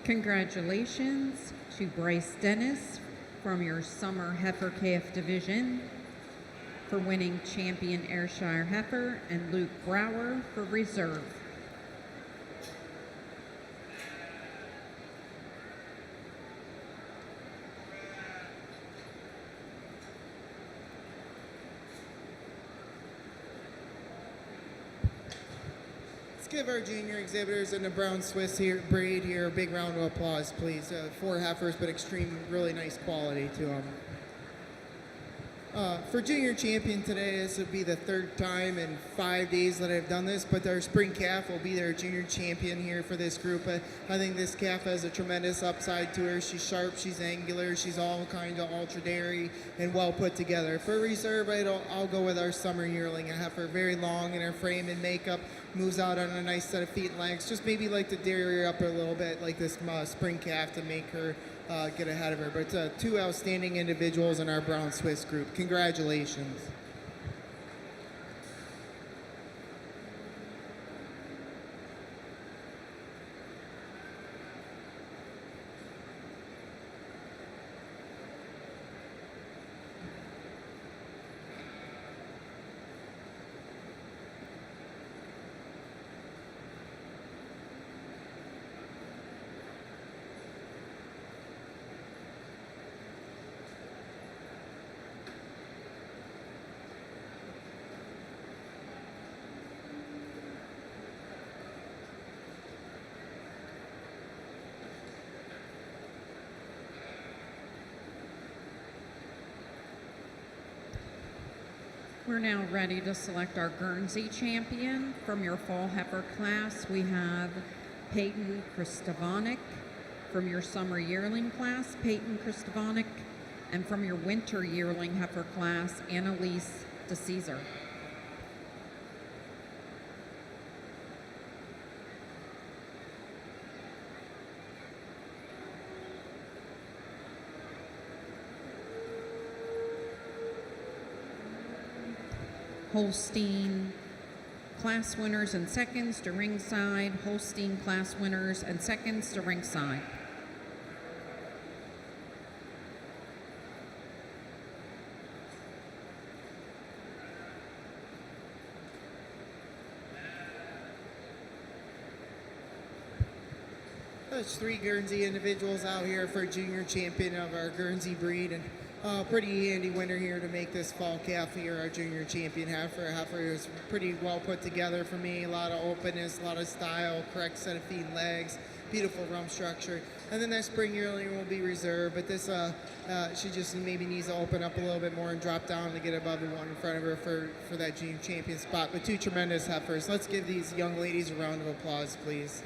Congratulations to Bryce Dennis from your Summer Heifer Calf Division for winning Champion Ayrshire Heifer, and Luke Brower for Reserve. Give our junior exhibitors and the brown Swiss here, breed here, a big round of applause, please. 4 heifers, but extreme, really nice quality to them. For junior champion today, this would be the 3rd time in 5 days that I've done this, but our spring calf will be their junior champion here for this group. I think this calf has a tremendous upside to her. She's sharp, she's angular, she's all kind of ultra dairy and well put together. For reserve, I'll go with our summer yearling, a heifer, very long in her frame and makeup, moves out on a nice set of feet and legs. Just maybe like to dairy her up a little bit like this spring calf to make her get ahead of her. But 2 outstanding individuals in our brown Swiss group. Congratulations. We're now ready to select our Guernsey champion. From your fall heifer class, we have Peyton Kristovanik. From your summer yearling class, Peyton Kristovanik. And from your winter yearling heifer class, Annalise DeCesar. Holstein class winners and seconds to ringside. Holstein class winners and seconds to ringside. There's 3 Guernsey individuals out here for junior champion of our Guernsey breed, and pretty handy winner here to make this fall calf here, our junior champion heifer. Heifer is pretty well put together for me. A lot of openness, a lot of style, correct set of feet and legs, beautiful rump structure. And then that spring yearling will be reserved, but this she just maybe needs to open up a little bit more and drop down to get above the one in front of her for that junior champion spot. But 2 tremendous heifers. Let's give these young ladies a round of applause, please.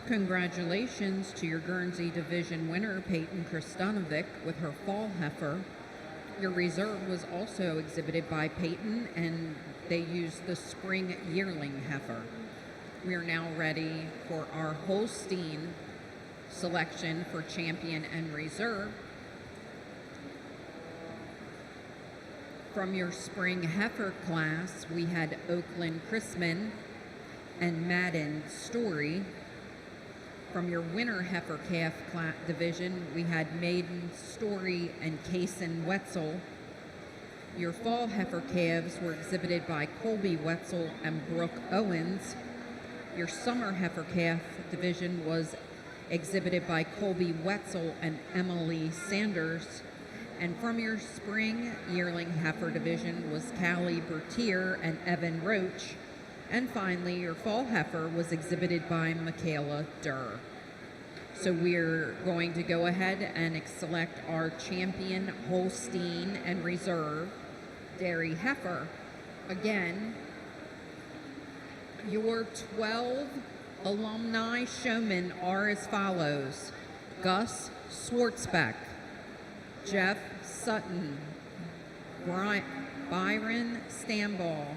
Congratulations to your Guernsey Division winner, Peyton Kristanovic, with her fall heifer. Your reserve was also exhibited by Peyton, and they used the spring yearling heifer. We are now ready for our Holstein selection for champion and reserve. From your spring heifer class, we had Oakland Chrisman and Madden Story. From your winter heifer calf division, we had Maiden Story and Kaysen Wetzel. Your fall heifer calves were exhibited by Colby Wetzel and Brooke Owens. Your summer heifer calf division was exhibited by Colby Wetzel and Emily Sanders. And from your spring yearling heifer division was Callie Bertier and Evan Roach. And finally, your fall heifer was exhibited by Michaela Durr. So we're going to go ahead and select our champion Holstein and reserve dairy heifer. Again, your 12 alumni showmen are as follows: Gus Swartzbeck, Jeff Sutton, Byron Stamball,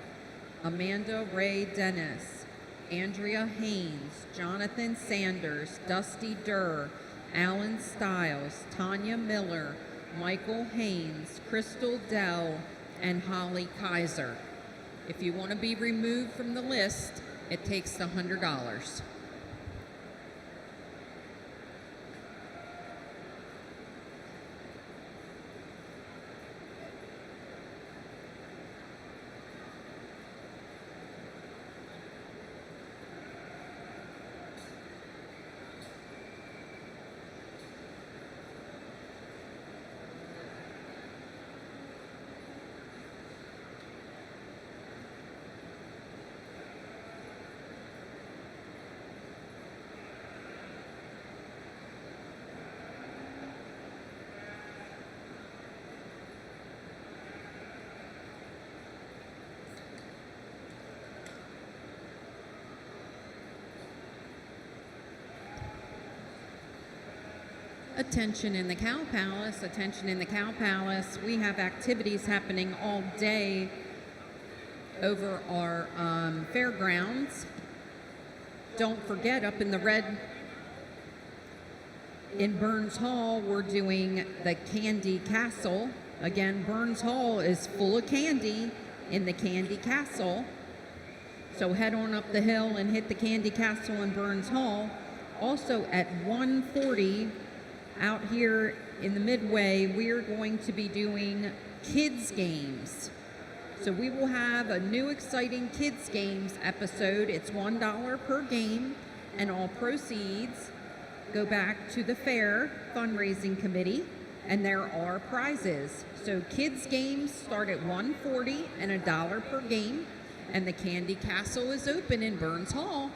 Amanda Ray Dennis, Andrea Haynes, Jonathan Sanders, Dusty Durr, Alan Stiles, Tanya Miller, Michael Haynes, Crystal Dell, and Holly Kaiser. If you want to be removed from the list, it takes $100. Attention in the Cow Palace, attention in the Cow Palace. We have activities happening all day over our fairgrounds. Don't forget, up in the red in Burns Hall, we're doing the Candy Castle. Again, Burns Hall is full of candy in the Candy Castle. So head on up the hill and hit the Candy Castle in Burns Hall. Also at 1:40 out here in the Midway, we're going to be doing kids games. So we will have a new exciting kids games episode. It's $1 per game, and all proceeds go back to the fair fundraising committee. And there are prizes. So kids games start at $1.40 and $1 per game. And the Candy Castle is open in Burns Hall.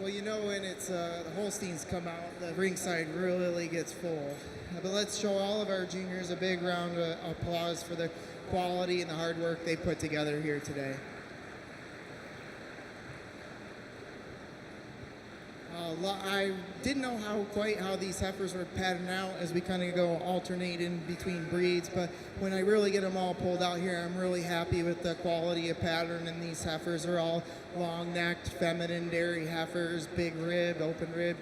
Well, you know when it's the Holsteins come out, the ringside really gets full. But let's show all of our juniors a big round of applause for the quality and the hard work they put together here today. I didn't know quite how these heifers were patterned out as we kind of go alternating between breeds, but when I really get them all pulled out here, I'm really happy with the quality of pattern, and these heifers are all long-necked, feminine dairy heifers, big rib, open rib,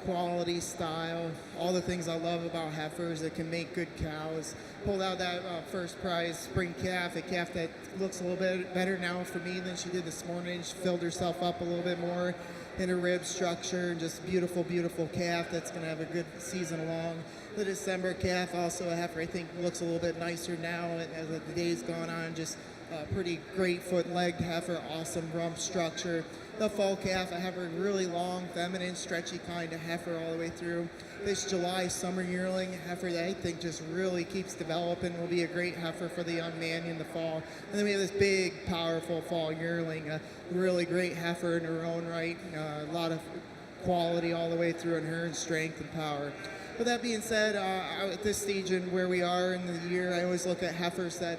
quality, style, all the things I love about heifers that can make good cows. Pulled out that first prize spring calf, a calf that looks a little bit better now for me than she did this morning. She filled herself up a little bit more in her rib structure, just beautiful calf that's going to have a good season along. The December calf, also a heifer, I think looks a little bit nicer now as the day's gone on. Just pretty great foot-legged heifer, awesome rump structure. The fall calf, I have a really long, feminine, stretchy kind of heifer all the way through. This July summer yearling heifer that I think just really keeps developing, will be a great heifer for the young man in the fall. And then we have this big, powerful fall yearling, a really great heifer in her own right, a lot of quality all the way through in her, and strength and power. With that being said, at this stage and where we are in the year, I always look at heifers that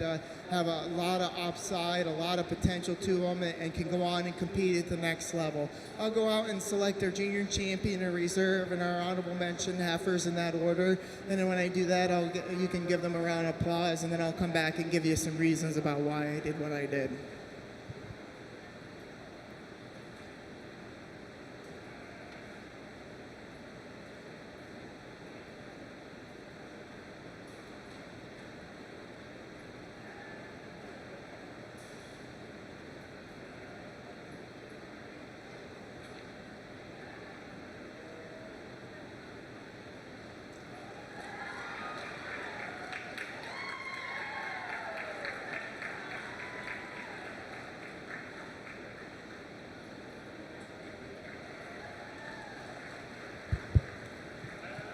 have a lot of upside, a lot of potential to them, and can go on and compete at the next level. I'll go out and select our junior champion and reserve and our honorable mention heifers in that order. And then when I do that, you can give them a round of applause, and then I'll come back and give you some reasons about why I did what I did.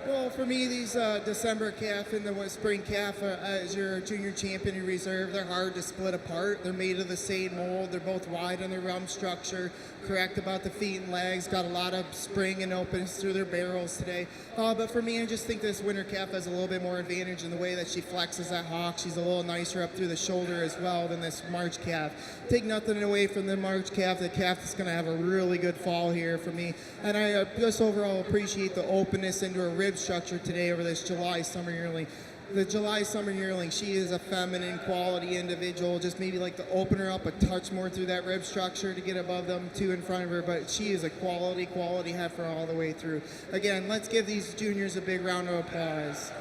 Well, for me, these December calf and the spring calf as your junior champion in reserve, they're hard to split apart. They're made of the same mold. They're both wide on their rump structure, correct about the feet and legs, got a lot of spring and openness through their barrels today. But for me, I just think this winter calf has a little bit more advantage in the way that she flexes that hock. She's a little nicer up through the shoulder as well than this March calf. Take nothing away from the March calf. The calf is going to have a really good fall here for me. And I just overall appreciate the openness into her rib structure today over this July summer yearling. The July summer yearling, she is a feminine quality individual. Just maybe like to open her up a touch more through that rib structure to get above them two in front of her, but she is a quality heifer all the way through. Again, let's give these juniors a big round of applause.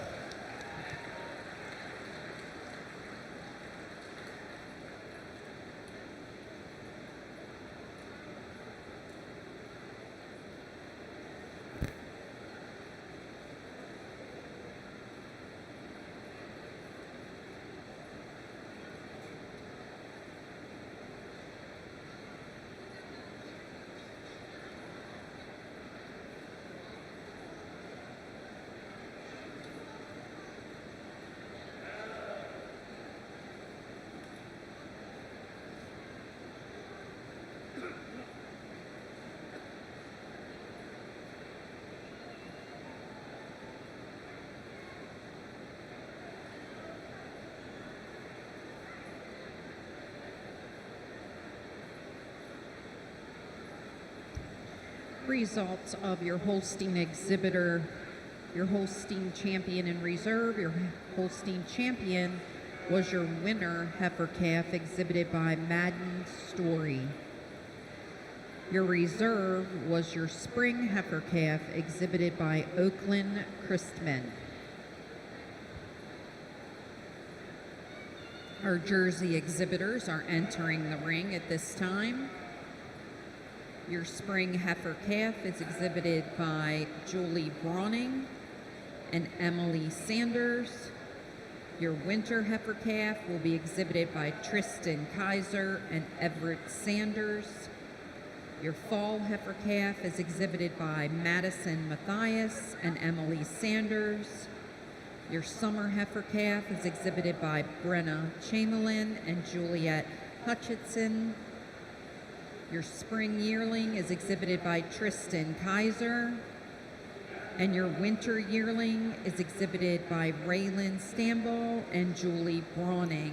Results of your Holstein exhibitor, your Holstein champion in reserve. Your Holstein champion was your winner heifer calf exhibited by Madden Story. Your reserve was your spring heifer calf exhibited by Oakland Christman. Our Jersey exhibitors are entering the ring at this time. Your spring heifer calf is exhibited by Julie Brawning and Emily Sanders. Your winter heifer calf will be exhibited by Tristan Kaiser and Everett Sanders. Your fall heifer calf is exhibited by Madison Matthias and Emily Sanders. Your summer heifer calf is exhibited by Brenna Chamberlain and Juliet Hutchinson. Your spring yearling is exhibited by Tristan Kaiser. And your winter yearling is exhibited by Raylan Stamball and Julie Brawning.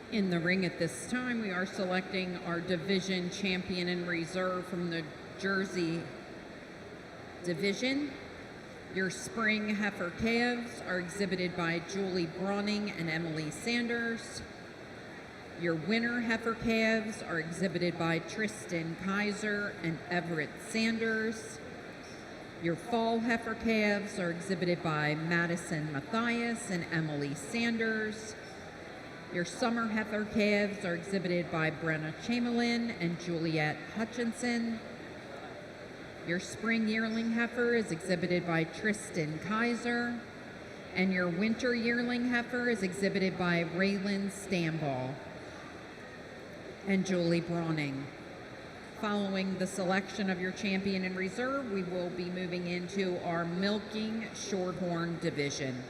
In the ring at this time, we are selecting our division champion in reserve from the Jersey division. Your spring heifer calves are exhibited by Julie Brawning and Emily Sanders. Your winter heifer calves are exhibited by Tristan Kaiser and Everett Sanders. Your fall heifer calves are exhibited by Madison Matthias and Emily Sanders. Your summer heifer calves are exhibited by Brenna Chamberlain and Juliet Hutchinson. Your spring yearling heifer is exhibited by Tristan Kaiser. And your winter yearling heifer is exhibited by Raylan Stamball and Julie Brawning. Following the selection of your champion in reserve, we will be moving into our milking shorthorn division.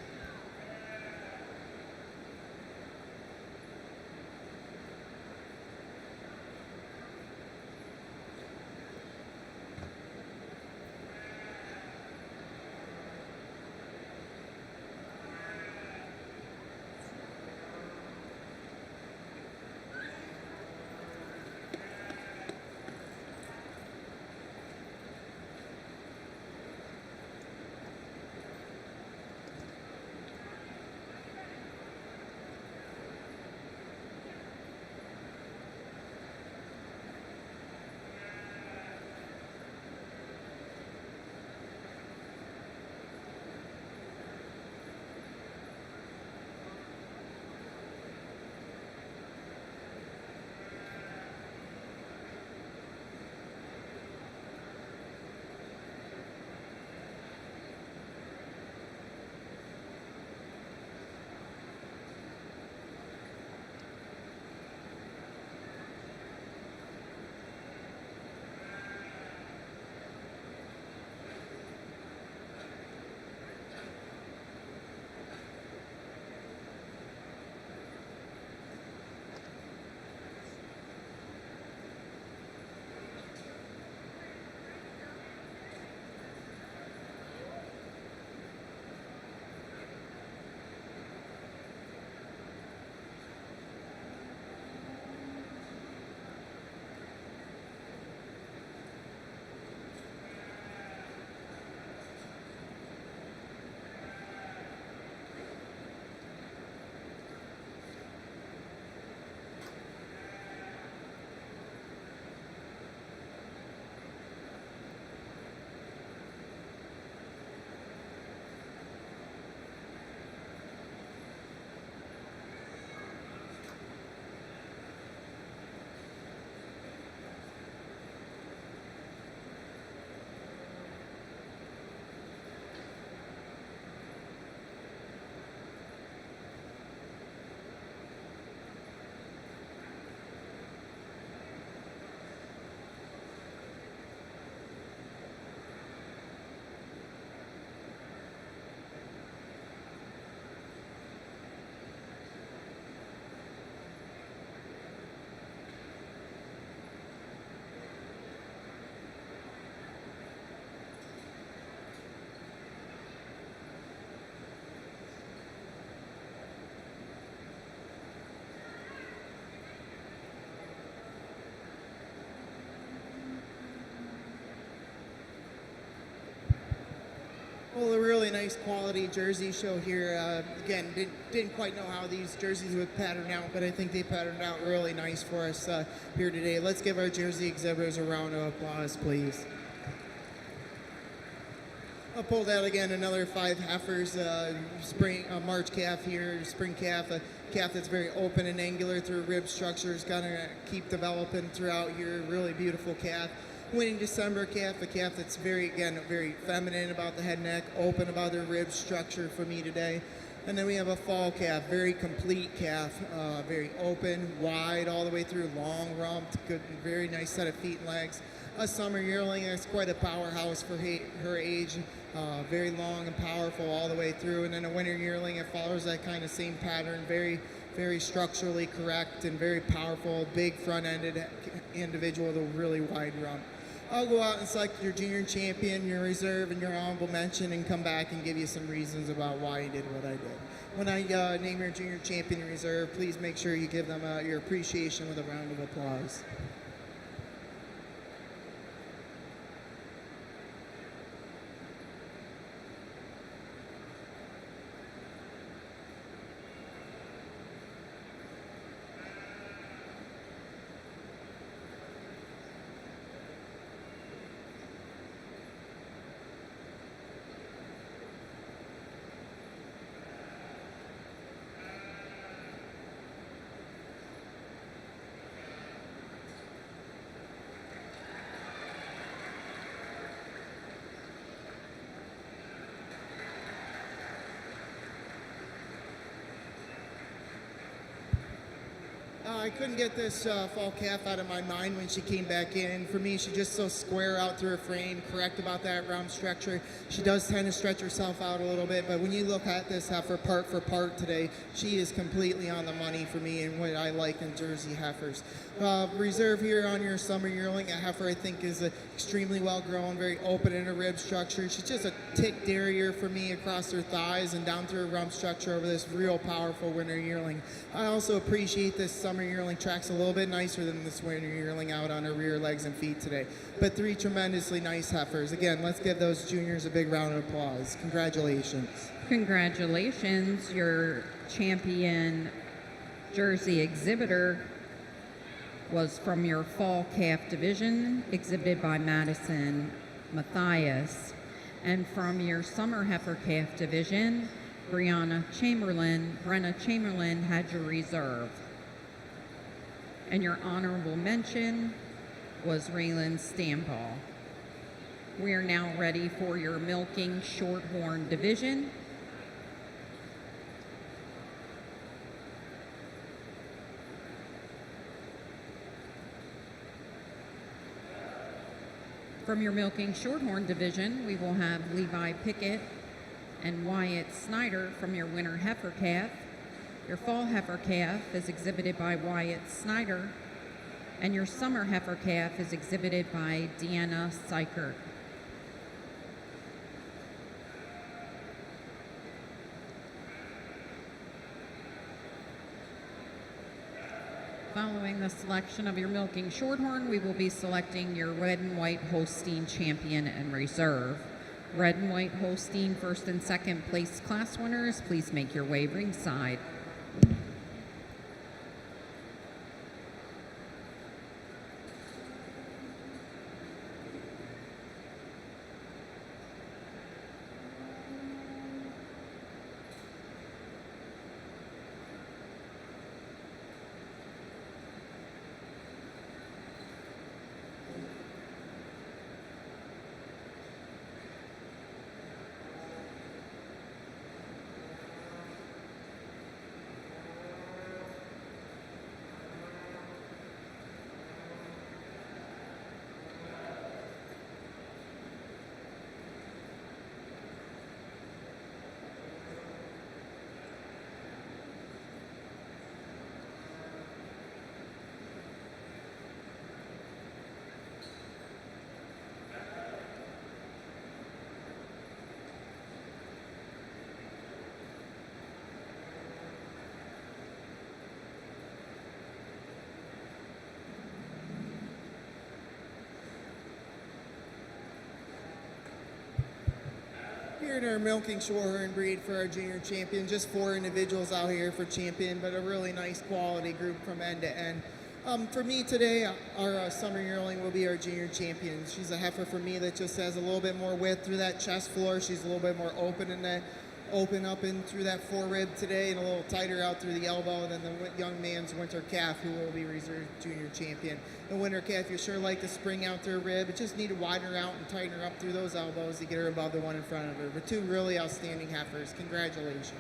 Well, a really nice quality jersey show here. Again, didn't quite know how these jerseys would pattern out, but I think they patterned out really nice for us here today. Let's give our jersey exhibitors a round of applause, please. I pulled out again another 5 heifers, spring March calf here, spring calf, a calf that's very open and angular through rib structure. Is gonna keep developing throughout here. Really beautiful calf. Winning December calf, a calf that's very feminine about the head and neck, open about their rib structure for me today. And then we have a fall calf, very complete calf, very open, wide all the way through, long rumped, good, very nice set of feet and legs. A summer yearling that's quite a powerhouse for her age, very long and powerful all the way through. And then a winter yearling, it follows that kind of same pattern, very structurally correct and very powerful, big front-ended individual with a really wide rump. I'll go out and select your junior champion, your reserve, and your honorable mention, and come back and give you some reasons about why you did what I did. When I name your junior champion and reserve, please make sure you give them your appreciation with a round of applause. I couldn't get this fall calf out of my mind when she came back in. For me, she's just so square out through her frame, correct about that round structure. She does tend to stretch herself out a little bit, but when you look at this heifer part for part today, she is completely on the money for me and what I like in Jersey heifers. Reserve here on your summer yearling, a heifer I think is extremely well grown, very open in her rib structure. She's just a tick derrier for me across her thighs and down through her rump structure over this real powerful winter yearling. I also appreciate this summer yearling tracks a little bit nicer than this winter yearling out on her rear legs and feet today. But 3 tremendously nice heifers. Again, let's give those juniors a big round of applause. Congratulations. Congratulations, your champion jersey exhibitor was from your fall calf division, exhibited by Madison Matthias. And from your summer heifer calf division, Brenna Chamberlain had your reserve. And your honorable mention was Raylan Stamball. We are now ready for your milking shorthorn division. From your milking shorthorn division, we will have Levi Pickett and Wyatt Snyder from your winter heifer calf. Your fall heifer calf is exhibited by Wyatt Snyder, and your summer heifer calf is exhibited by Deanna Sykert. Following the selection of your milking shorthorn, we will be selecting your red and white Holstein champion and reserve. Red and white Holstein first and second place class winners, please make your way ringside. featuring our milking shorthorn breed for our junior champion. Just 4 individuals out here for champion, but a really nice quality group from end to end. For me today, our summer yearling will be our junior champion. She's a heifer for me that just has a little bit more width through that chest floor. She's a little bit more open up and through that forerib today, and a little tighter out through the elbow than the young man's winter calf, who will be reserved junior champion. The winter calf, you sure like to spring out their rib. It just need to widen her out and tighten her up through those elbows to get her above the one in front of her. But 2 really outstanding heifers. Congratulations.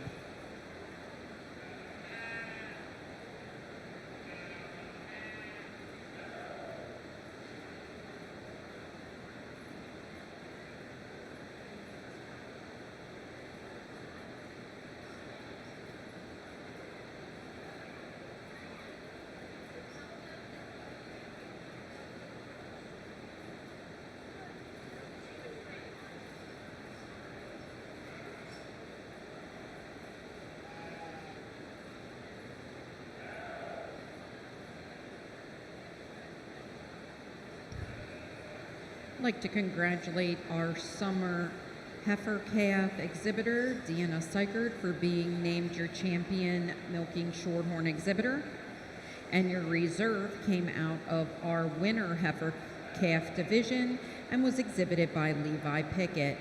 I'd like to congratulate our summer heifer calf exhibitor, Deanna Seichert, for being named your champion milking shorthorn exhibitor. And your reserve came out of our winter heifer calf division and was exhibited by Levi Pickett.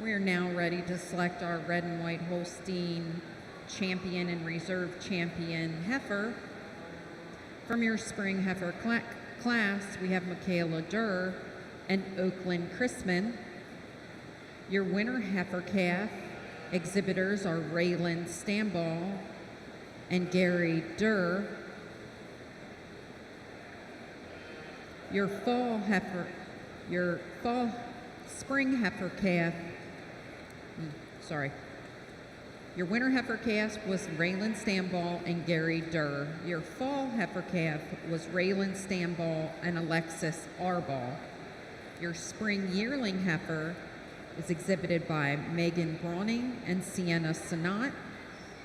We are now ready to select our red and white Holstein champion and reserve champion heifer. From your spring heifer class, we have Michaela Durr and Oakland Chrisman. Your winter heifer calf exhibitors are Raylan Stamball and Gary Durr. Your spring heifer calf, your winter heifer calf was Raylan Stamball and Gary Durr. Your fall heifer calf was Raylan Stamball and Alexis Arball. Your spring yearling heifer is exhibited by Megan Brawning and Sienna Sanat.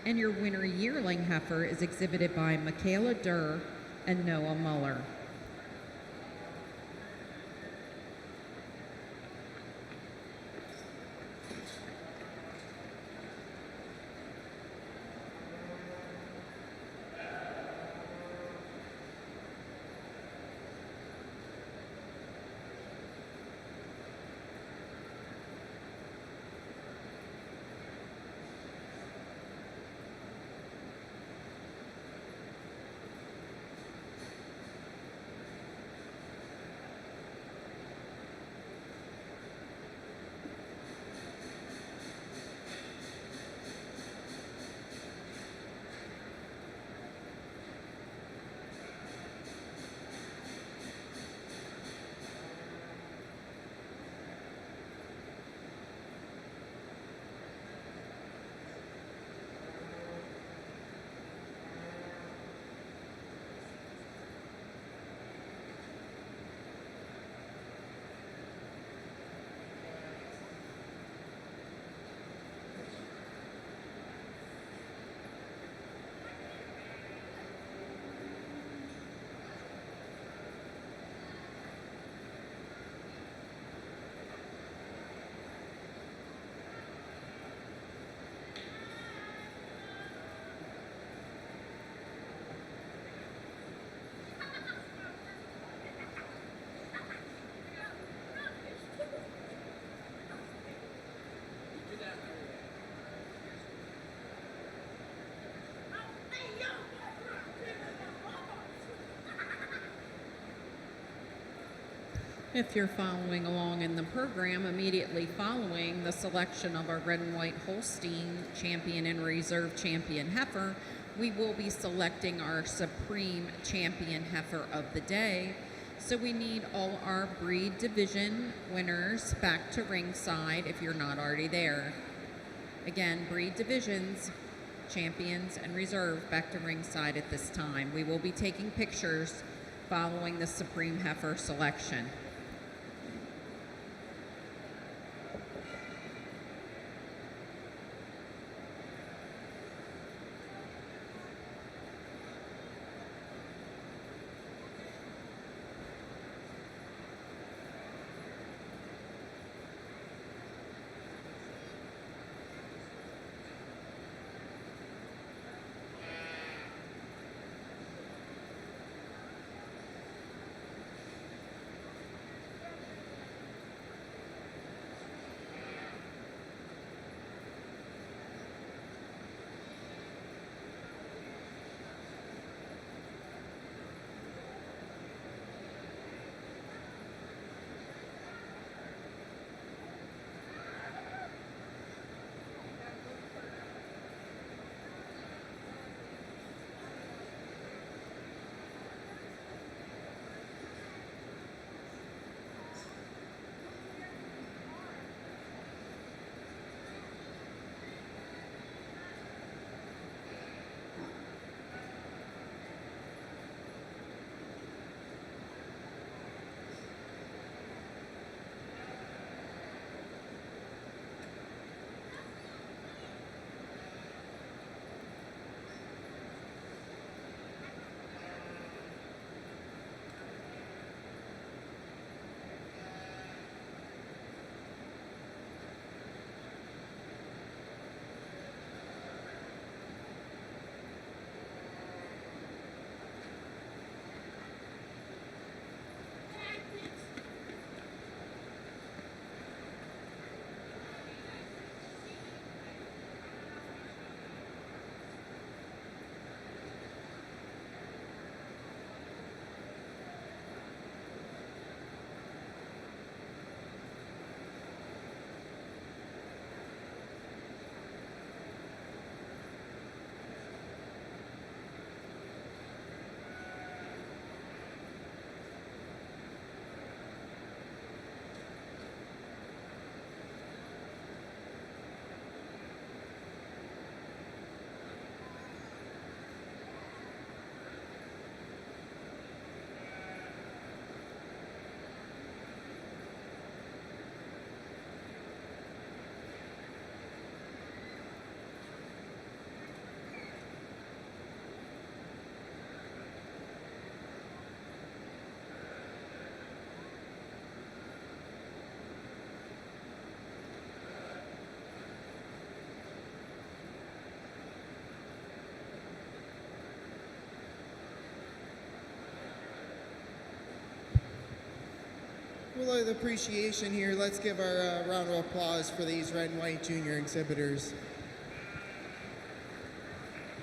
And your winter yearling heifer is exhibited by Michaela Durr and Noah Muller. If you're following along in the program, immediately following the selection of our red and white Holstein champion and reserve champion heifer, we will be selecting our supreme champion heifer of the day. So we need all our breed division winners back to ringside if you're not already there. Again, breed divisions, champions and reserve back to ringside at this time. We will be taking pictures following the supreme heifer selection. For the appreciation here, let's give our round of applause for these red and white junior exhibitors.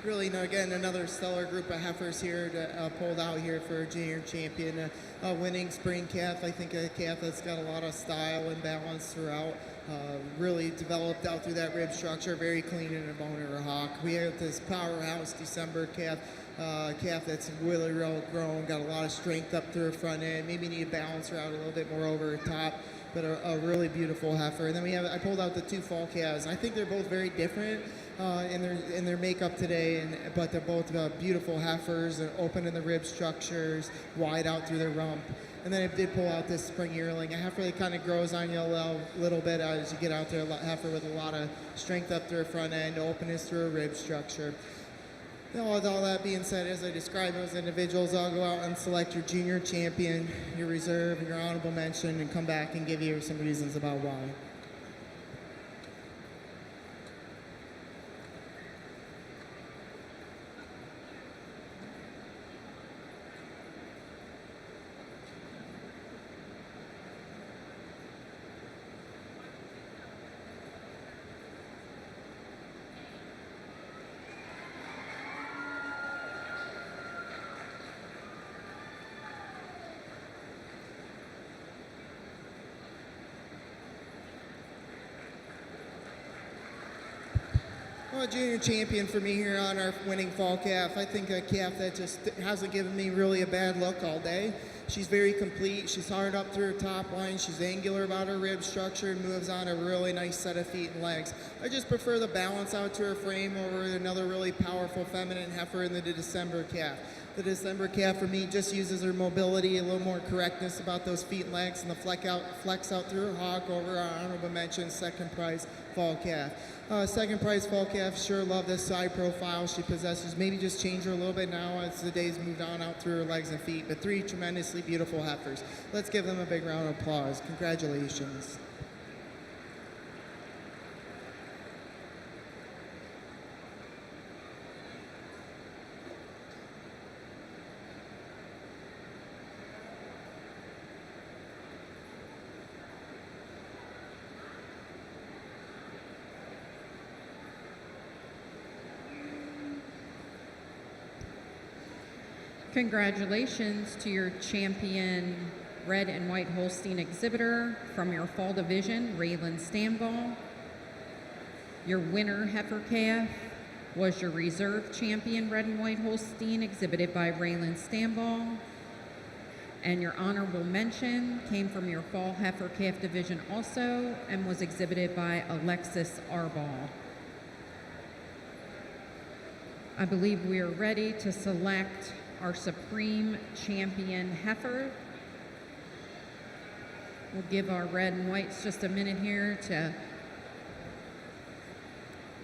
Really, again, another stellar group of heifers here to pulled out here for a junior champion, winning spring calf. I think a calf that's got a lot of style and balance throughout. Really developed out through that rib structure, very clean in a bone or a hock. We have this powerhouse December calf. Calf that's really well grown, got a lot of strength up through her front end. Maybe need to balance her out a little bit more over her top, but a really beautiful heifer. And then I pulled out the two fall calves. I think they're both very different in their makeup today, but they're both beautiful heifers. They're open in the rib structures, wide out through their rump. And then I did pull out this spring yearling, a heifer that kind of grows on you a little bit as you get out there. A heifer with a lot of strength up through her front end, openness through her rib structure. Now, with all that being said, as I described those individuals, I'll go out and select your junior champion, your reserve, your honorable mention, and come back and give you some reasons about why. Well, junior champion for me here on our winning fall calf. I think a calf that just hasn't given me really a bad look all day. She's very complete. She's hard up through her top line. She's angular about her rib structure and moves on a really nice set of feet and legs. I just prefer the balance out to her frame over another really powerful feminine heifer in the December calf. The December calf for me just uses her mobility, a little more correctness about those feet and legs, and the flex out through her hock over our honorable mention second prize fall calf. Second prize fall calf, sure love this side profile she possesses. Maybe just change her a little bit now as the days moved on out through her legs and feet, but three tremendously beautiful heifers. Let's give them a big round of applause. Congratulations. Congratulations to your champion red and white Holstein exhibitor from your fall division, Raylan Stamball. Your winner heifer calf was your reserve champion red and white Holstein exhibited by Raylan Stamball. And your honorable mention came from your fall heifer calf division also and was exhibited by Alexis Arball. I believe we are ready to select our supreme champion heifer. We'll give our red and whites just a minute here to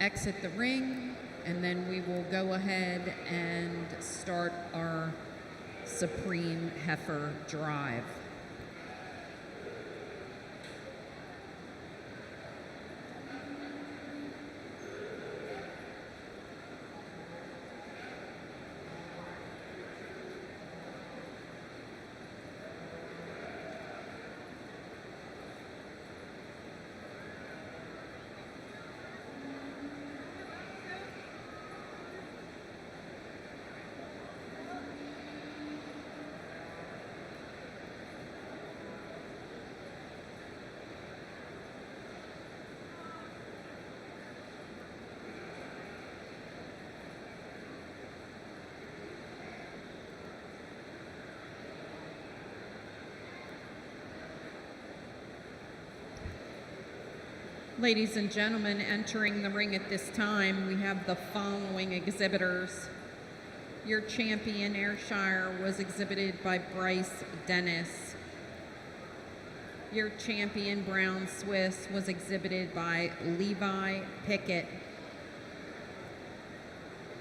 exit the ring, and then we will go ahead and start our supreme heifer drive. Ladies and gentlemen, entering the ring at this time, we have the following exhibitors. Your champion Ayrshire was exhibited by Bryce Dennis. Your champion Brown Swiss was exhibited by Levi Pickett.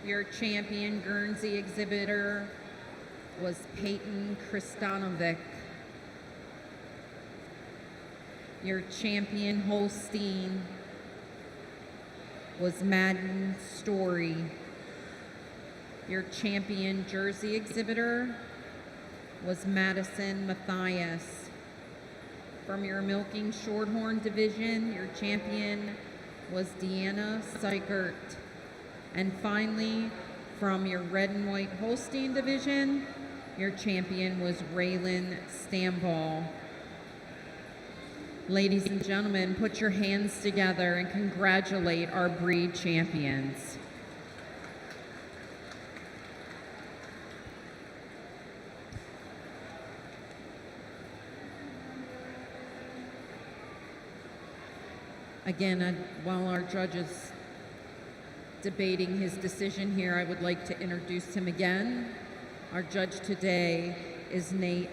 Your champion Guernsey exhibitor was Peyton Kristanovic. Your champion Holstein was Madden Story. Your champion Jersey exhibitor was Madison Matthias. From your milking shorthorn division, your champion was Deanna Seichert. And finally, from your red and white Holstein division, your champion was Raylan Stamball. Ladies and gentlemen, put your hands together and congratulate our breed champions. Again, while our judge is debating his decision here, I would like to introduce him again. Our judge today is Nate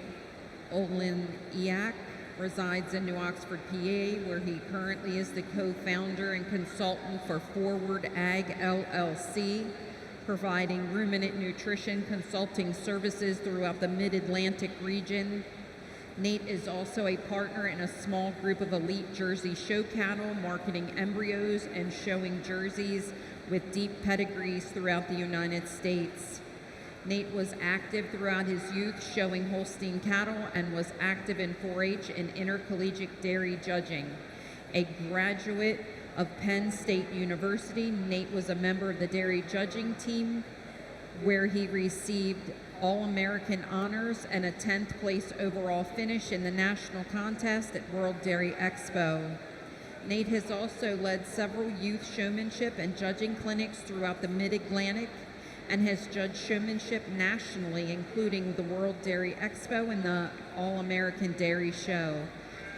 Oliniak, resides in New Oxford, PA, where he currently is the co-founder and consultant for Forward Ag LLC, providing ruminant nutrition consulting services throughout the Mid-Atlantic region. Nate is also a partner in a small group of elite Jersey show cattle, marketing embryos and showing jerseys with deep pedigrees throughout the United States. Nate was active throughout his youth showing Holstein cattle and was active in 4-H and intercollegiate dairy judging. A graduate of Penn State University, Nate was a member of the dairy judging team where he received All-American honors and a 10th place overall finish in the national contest at World Dairy Expo. Nate has also led several youth showmanship and judging clinics throughout the Mid-Atlantic and has judged showmanship nationally, including the World Dairy Expo and the All-American Dairy Show.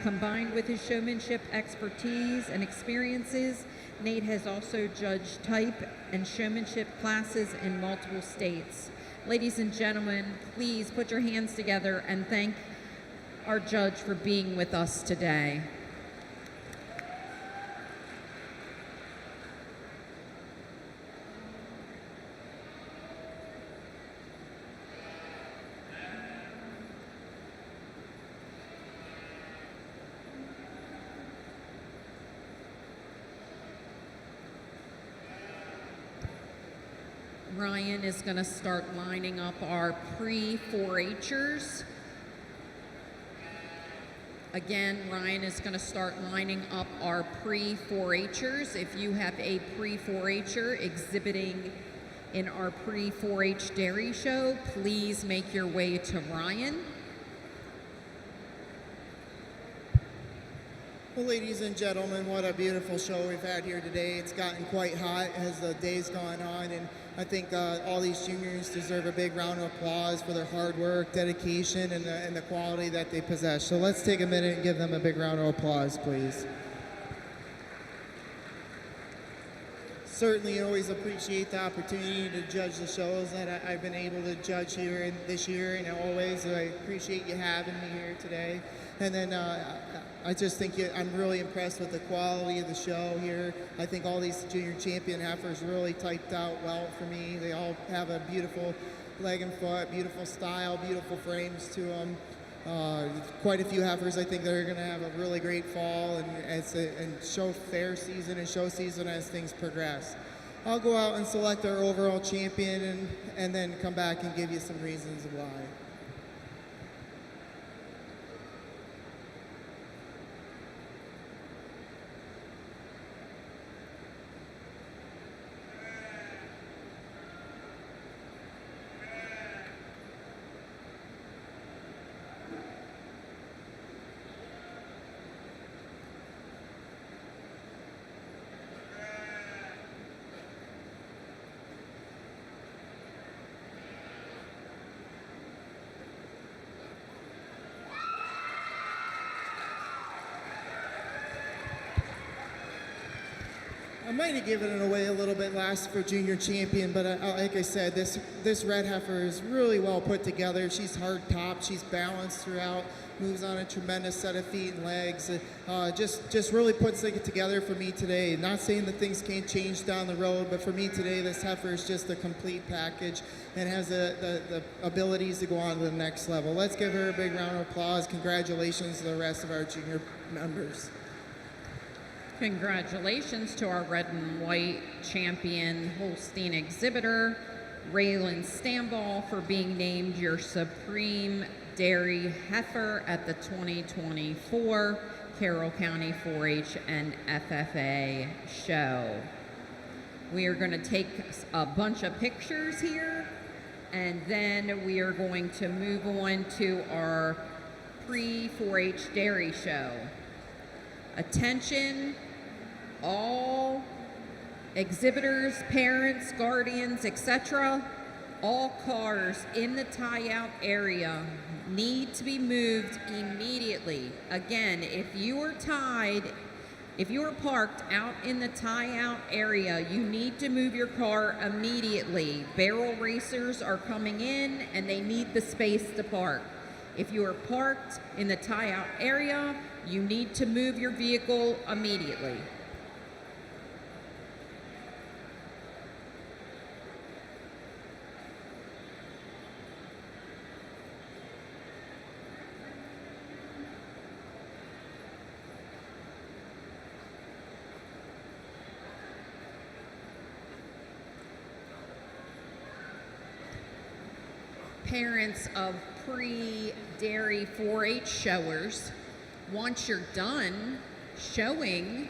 Combined with his showmanship expertise and experiences, Nate has also judged type and showmanship classes in multiple states. Ladies and gentlemen, please put your hands together and thank our judge for being with us today. Ryan is going to start lining up our pre-4-Hers. Again, Ryan is going to start lining up our pre-4-Hers. If you have a pre-4-Her exhibiting in our pre-4-H dairy show, please make your way to Ryan. Well, ladies and gentlemen, what a beautiful show we've had here today. It's gotten quite hot as the day's gone on, and I think all these juniors deserve a big round of applause for their hard work, dedication, and the quality that they possess. So let's take a minute and give them a big round of applause, please. Certainly always appreciate the opportunity to judge the shows that I've been able to judge here this year, and always I appreciate you having me here today. And then I just think I'm really impressed with the quality of the show here. I think all these junior champion heifers really typed out well for me. They all have a beautiful leg and foot, beautiful style, beautiful frames to them. Quite a few heifers I think that are going to have a really great fall and show fair season and show season as things progress. I'll go out and select our overall champion and then come back and give you some reasons why. I might have given it away a little bit last for junior champion, but like I said, this red heifer is really well put together. She's hard topped, she's balanced throughout, moves on a tremendous set of feet and legs. Just really puts it together for me today. Not saying that things can't change down the road, but for me today, this heifer is just a complete package and has the abilities to go on to the next level. Let's give her a big round of applause. Congratulations to the rest of our junior members. Congratulations to our red and white champion Holstein exhibitor, Raylan Stamball for being named your Supreme Dairy Heifer at the 2024 Carroll County 4-H and FFA show. We are going to take a bunch of pictures here, and then we are going to move on to our pre-4-H dairy show. Attention, all exhibitors, parents, guardians, etc. All cars in the tie-out area need to be moved immediately. Again, if you are parked out in the tie-out area, you need to move your car immediately. Barrel racers are coming in and they need the space to park. If you are parked in the tie-out area, you need to move your vehicle immediately. Parents of pre-dairy 4-H showers, once you're done showing,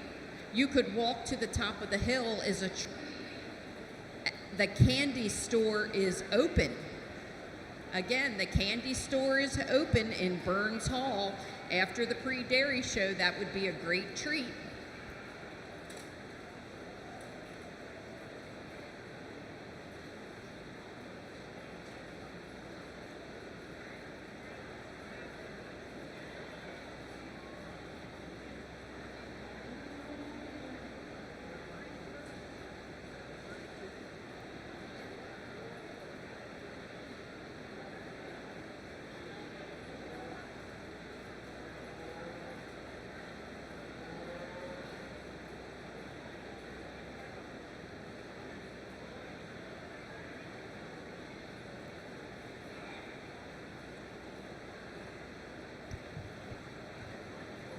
you could walk to the top of the hill. The candy store is open. Again, the candy store is open in Burns Hall. After the pre-dairy show, that would be a great treat.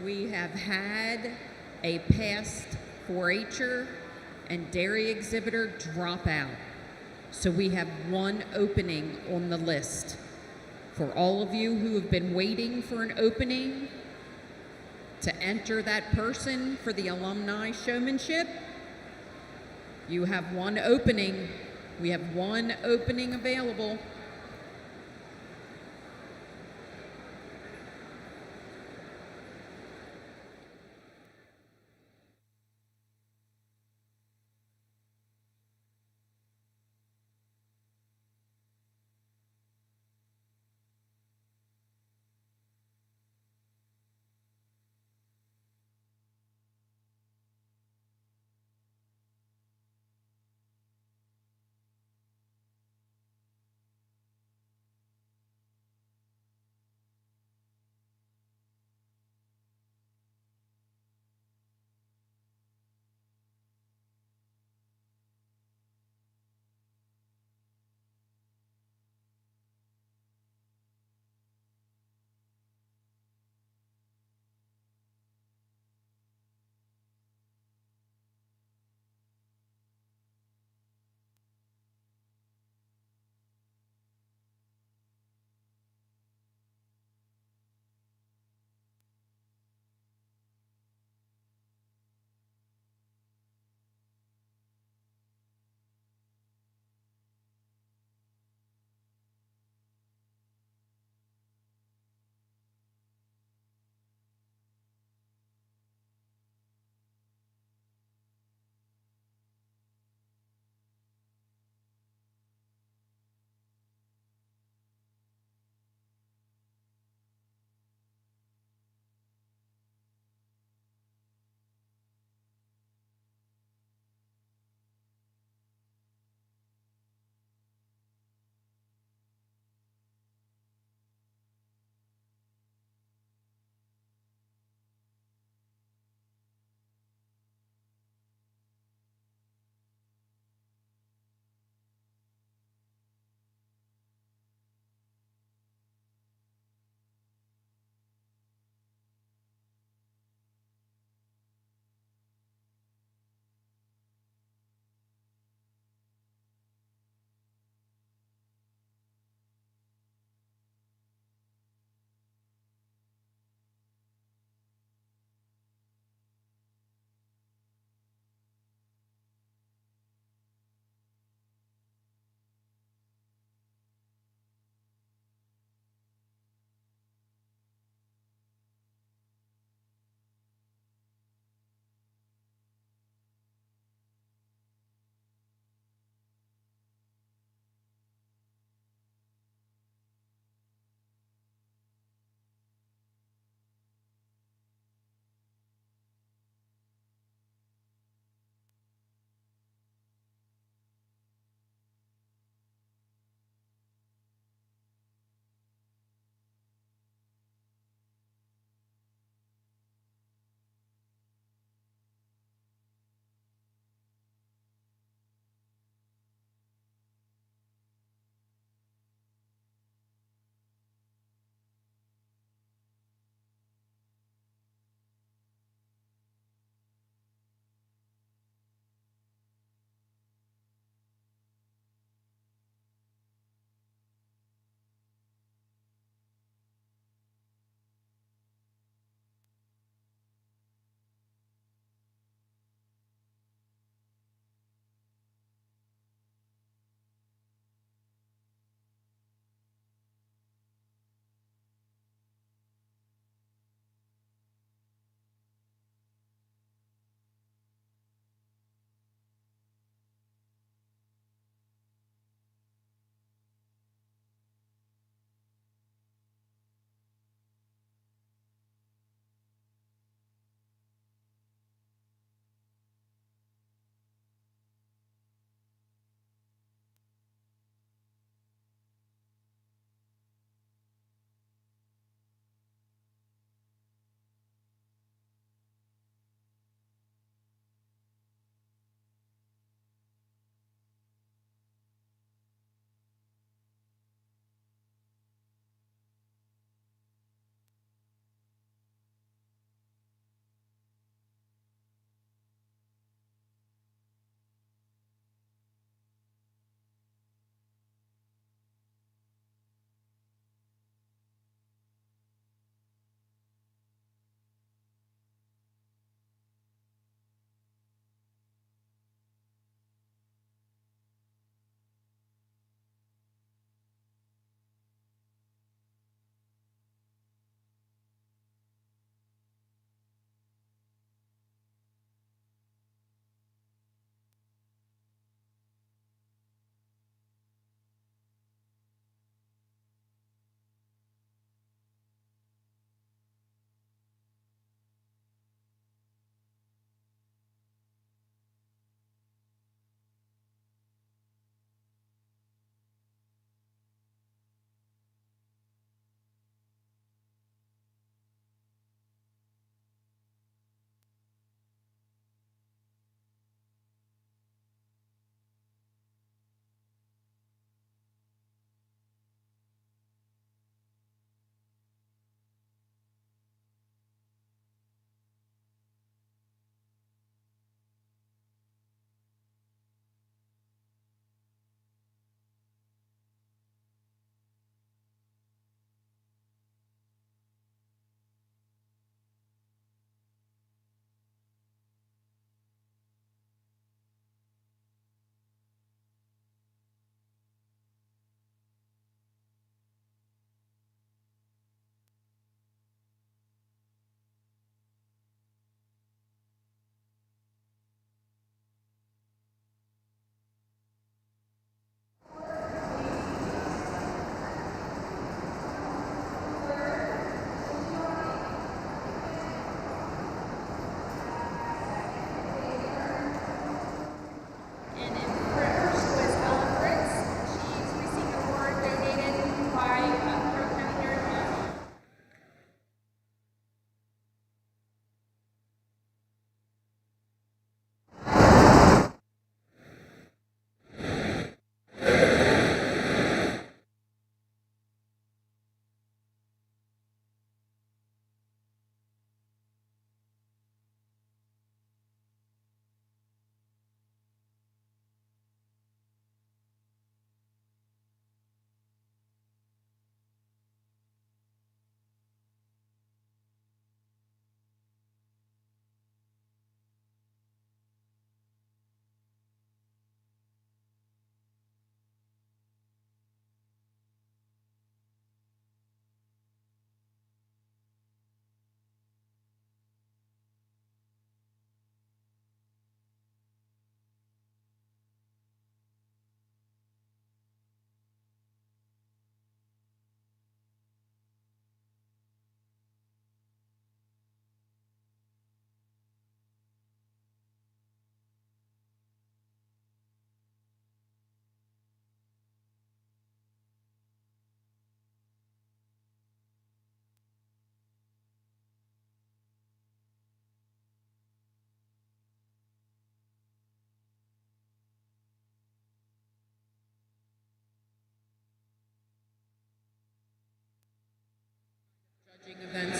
We have had a past 4-H'er and dairy exhibitor drop out. So we have one opening on the list. For all of you who have been waiting for an opening to enter that person for the Alumni Showmanship, you have one opening. We have one opening available.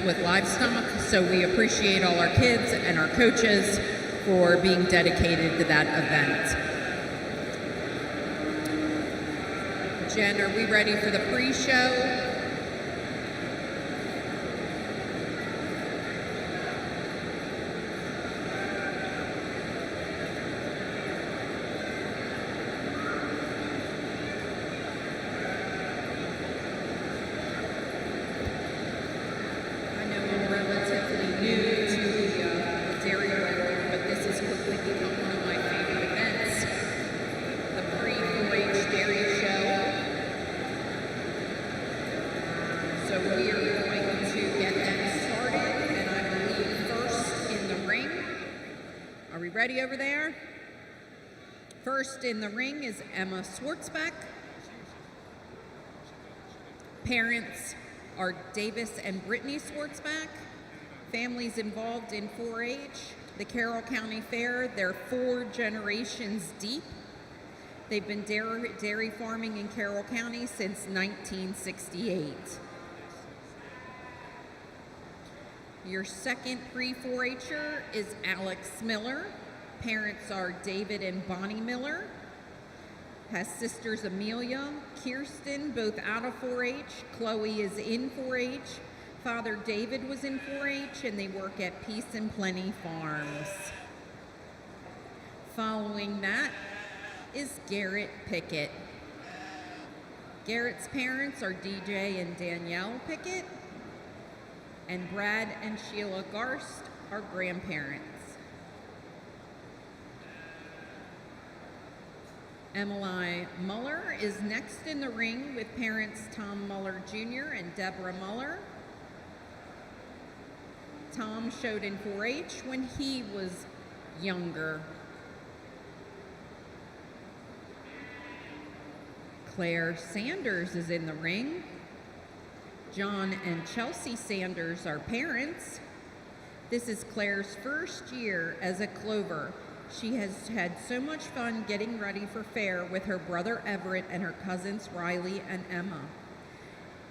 with livestock, so we appreciate all our kids and our coaches for being dedicated to that event. Jen, are we ready for the pre-show? Ready over there? First in the ring is Emma Swartzbeck. Parents are Davis and Brittany Swartzbeck. Families involved in 4-H. The Carroll County Fair, they're 4 generations deep. They've been dairy farming in Carroll County since 1968. Your second pre-4-H'er is Alex Miller. Parents are David and Bonnie Miller. Has sisters Amelia, Kirsten, both out of 4-H. Chloe is in 4-H. Father David was in 4-H, and they work at Peace and Plenty Farms. Following that is Garrett Pickett. Garrett's parents are DJ and Danielle Pickett, and Brad and Sheila Garst are grandparents. Emily Muller is next in the ring with parents Tom Muller Jr. and Deborah Muller. Tom showed in 4-H when he was younger. Claire Sanders is in the ring. John and Chelsea Sanders are parents. This is Claire's first year as a Clover. She has had so much fun getting ready for fair with her brother Everett and her cousins Riley and Emma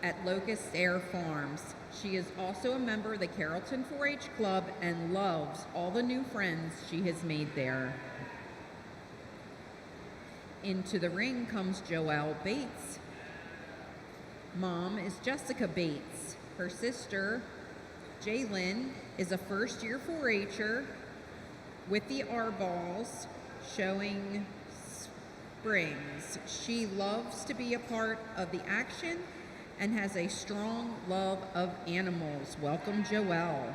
at Locust Air Farms. She is also a member of the Carrollton 4-H Club and loves all the new friends she has made there. Into the ring comes Joelle Bates. Mom is Jessica Bates. Her sister, Jaylyn, is a first-year 4-H'er with the R-Balls showing springs. She loves to be a part of the action and has a strong love of animals. Welcome, Joelle.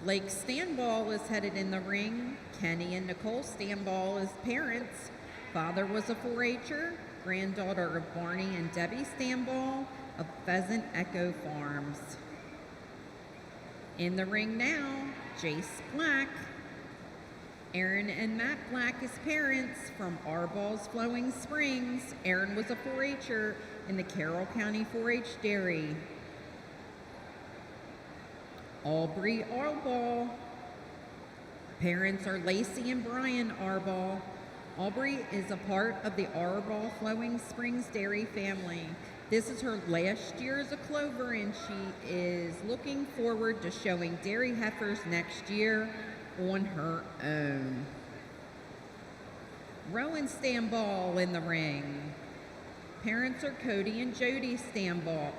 Blake Stanball is headed in the ring. Kenny and Nicole Stanball as parents. Father was a 4-H'er, granddaughter of Barney and Debbie Stanball of Pheasant Echo Farms. In the ring now, Jace Black. Aaron and Matt Black as parents from R-Balls Flowing Springs. Aaron was a 4-H'er in the Carroll County 4-H Dairy. Aubrey Arball. Parents are Lacey and Brian Arball. Aubrey is a part of the Arball Flowing Springs Dairy family. This is her last year as a Clover, and she is looking forward to showing dairy heifers next year on her own. Rowan Stanball in the ring. Parents are Cody and Julie Stanball.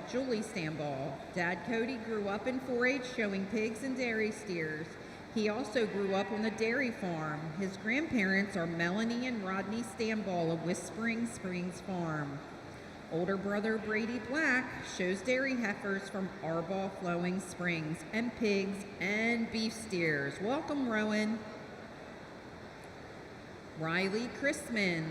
Dad Cody grew up in 4-H showing pigs and dairy steers. He also grew up on the dairy farm. His grandparents are Melanie and Rodney Stanball of Whispering Springs Farm. Older brother Brady Black shows dairy heifers from Arball Flowing Springs and pigs and beef steers. Welcome, Rowan. Riley Chrisman.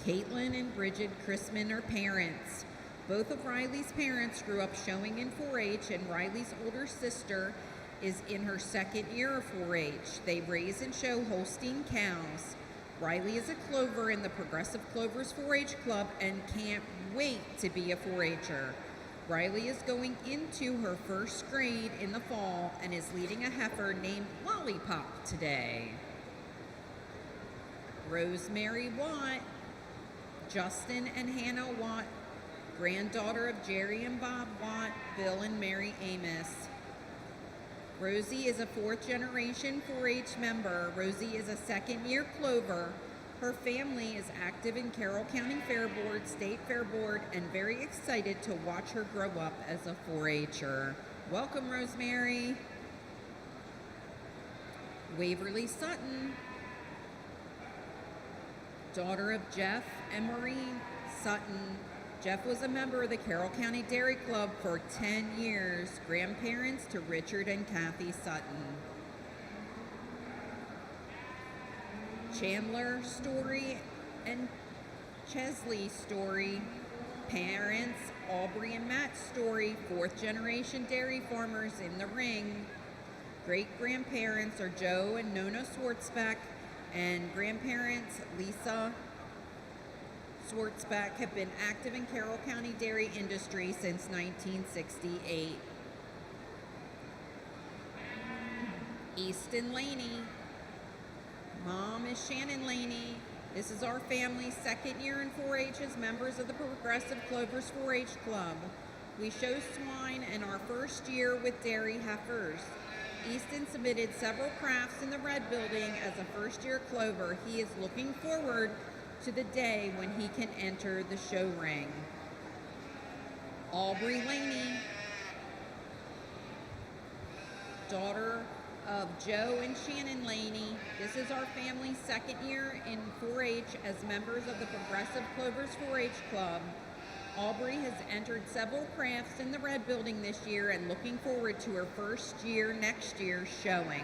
Caitlin and Bridget Chrisman are parents. Both of Riley's parents grew up showing in 4-H, and Riley's older sister is in her second year of 4-H. They raise and show Holstein cows. Riley is a Clover in the Progressive Clovers 4-H Club and can't wait to be a 4-H'er. Riley is going into her first grade in the fall and is leading a heifer named Lollipop today. Rosemary Watt. Justin and Hannah Watt granddaughter of Jerry and Bob Watt, Bill and Mary Amos. Rosie is a fourth-generation 4-H member. Rosie is a second-year clover. Her family is active in Carroll County Fair Board, State Fair Board, and very excited to watch her grow up as a 4-H'er. Welcome, Rosemary. Waverly Sutton, daughter of Jeff and Marie Sutton. Jeff was a member of the Carroll County Dairy Club for 10 years. Grandparents to Richard and Kathy Sutton. Chandler Story and Chesley Story. Parents Aubrey and Matt Story, fourth-generation dairy farmers in the ring. Great-grandparents are Joe and Nona Swartzbeck, and grandparents Lisa Swartzbeck have been active in Carroll County dairy industry since 1968. Easton Laney. Mom is Shannon Laney. This is our family's second year in 4-H as members of the Progressive Clovers 4-H Club. We show swine in our first year with dairy heifers. Easton submitted several crafts in the Red Building as a first-year clover. He is looking forward to the day when he can enter the show ring. Aubrey Laney, daughter of Joe and Shannon Laney. This is our family's second year in 4-H as members of the Progressive Clovers 4-H Club. Aubrey has entered several crafts in the Red Building this year and looking forward to her first year next year showing.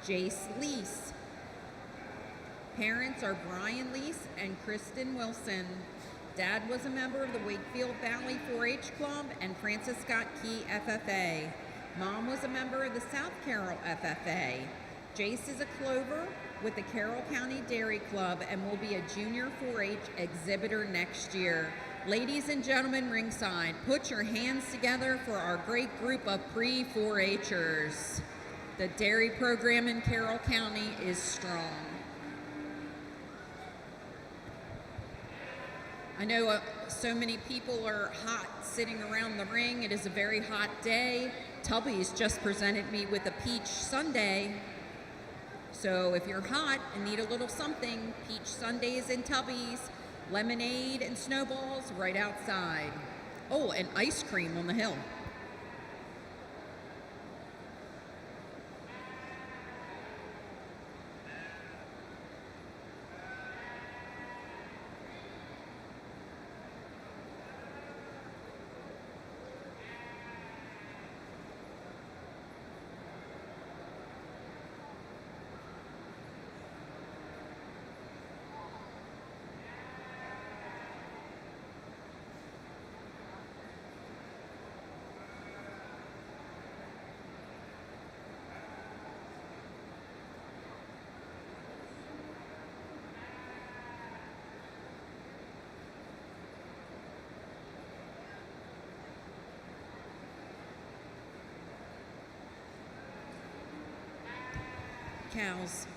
Jace Lease. Parents are Brian Lease and Kristen Wilson. Dad was a member of the Wakefield Valley 4-H Club and Francis Scott Key FFA. Mom was a member of the South Carroll FFA. Jace is a clover with the Carroll County Dairy Club and will be a junior 4-H exhibitor next year. Ladies and gentlemen ringside, put your hands together for our great group of pre-4-H'ers. The dairy program in Carroll County is strong. I know so many people are hot sitting around the ring. It is a very hot day. Tubby's just presented me with a peach sundae. So if you're hot and need a little something, peach sundaes and Tubby's, lemonade and snowballs right outside. Oh, and ice cream on the hill. Cows.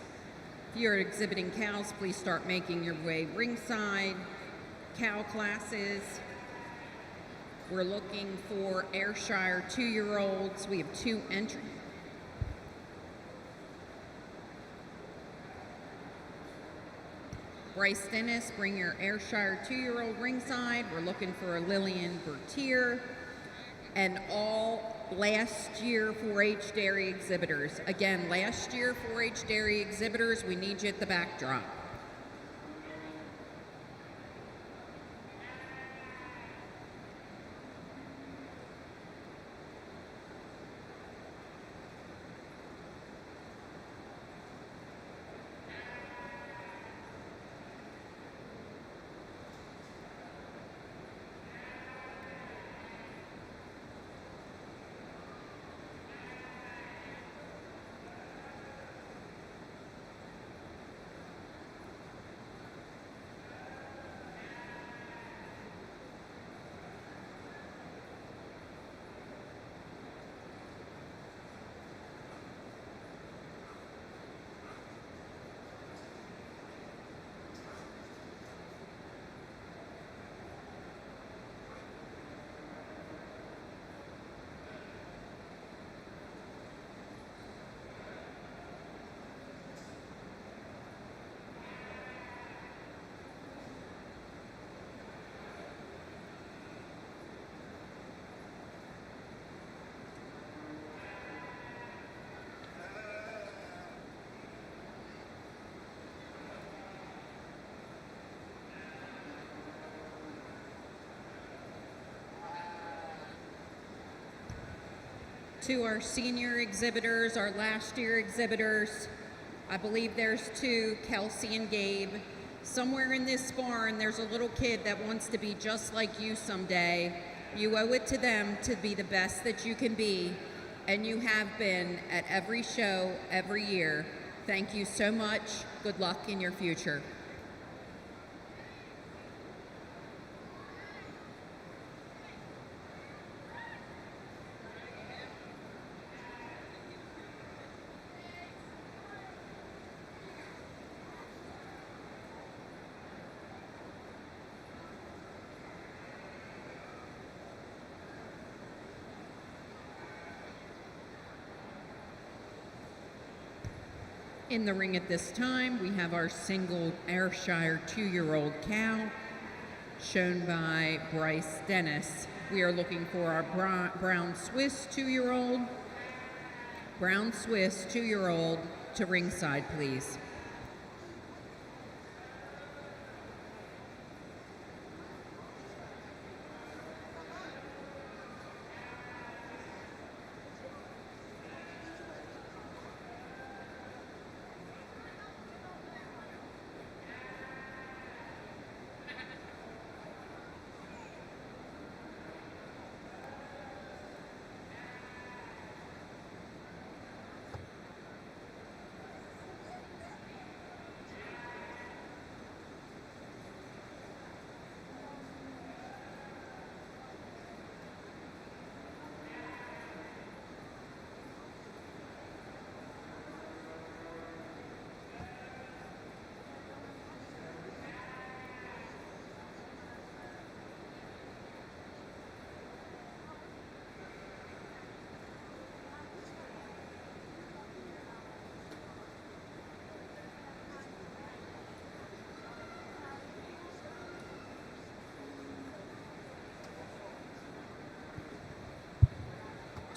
If you're exhibiting cows, please start making your way ringside. Cow classes. We're looking for Ayrshire 2-year-olds. We have 2 entries. Bryce Dennis, bring your Ayrshire 2-year-old ringside. We're looking for a Lillian Bertier. And all last year 4-H dairy exhibitors. Again, last year 4-H dairy exhibitors, we need you at the backdrop. to our senior exhibitors, our last year exhibitors. I believe there's two, Kelsey and Gabe. Somewhere in this barn, there's a little kid that wants to be just like you someday. You owe it to them to be the best that you can be, and you have been at every show, every year. Thank you so much. Good luck in your future. In the ring at this time, we have our single Ayrshire 2-year-old cow, shown by Bryce Dennis. We are looking for our brown Swiss 2-year-old. Brown Swiss 2-year-old to ringside, please.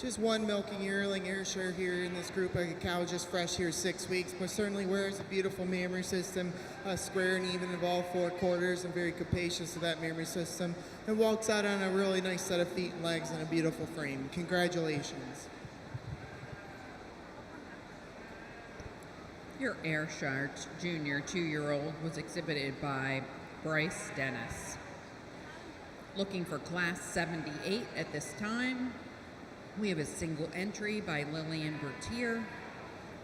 Just one milking yearling Ayrshire here in this group. A cow just fresh here, 6 weeks, but certainly wears a beautiful mammary system, square and even of all 4 quarters, and very capacious to that mammary system, and walks out on a really nice set of feet and legs and a beautiful frame. Congratulations. Your Ayrshire Junior 2-year-old was exhibited by Bryce Dennis. Looking for Class 78 at this time. We have a single entry by Lillian Bertier,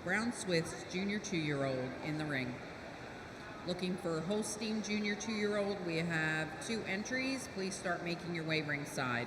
Brown Swiss Junior 2-year-old in the ring. Looking for Holstein Junior 2-year-old, we have 2 entries. Please start making your way ringside.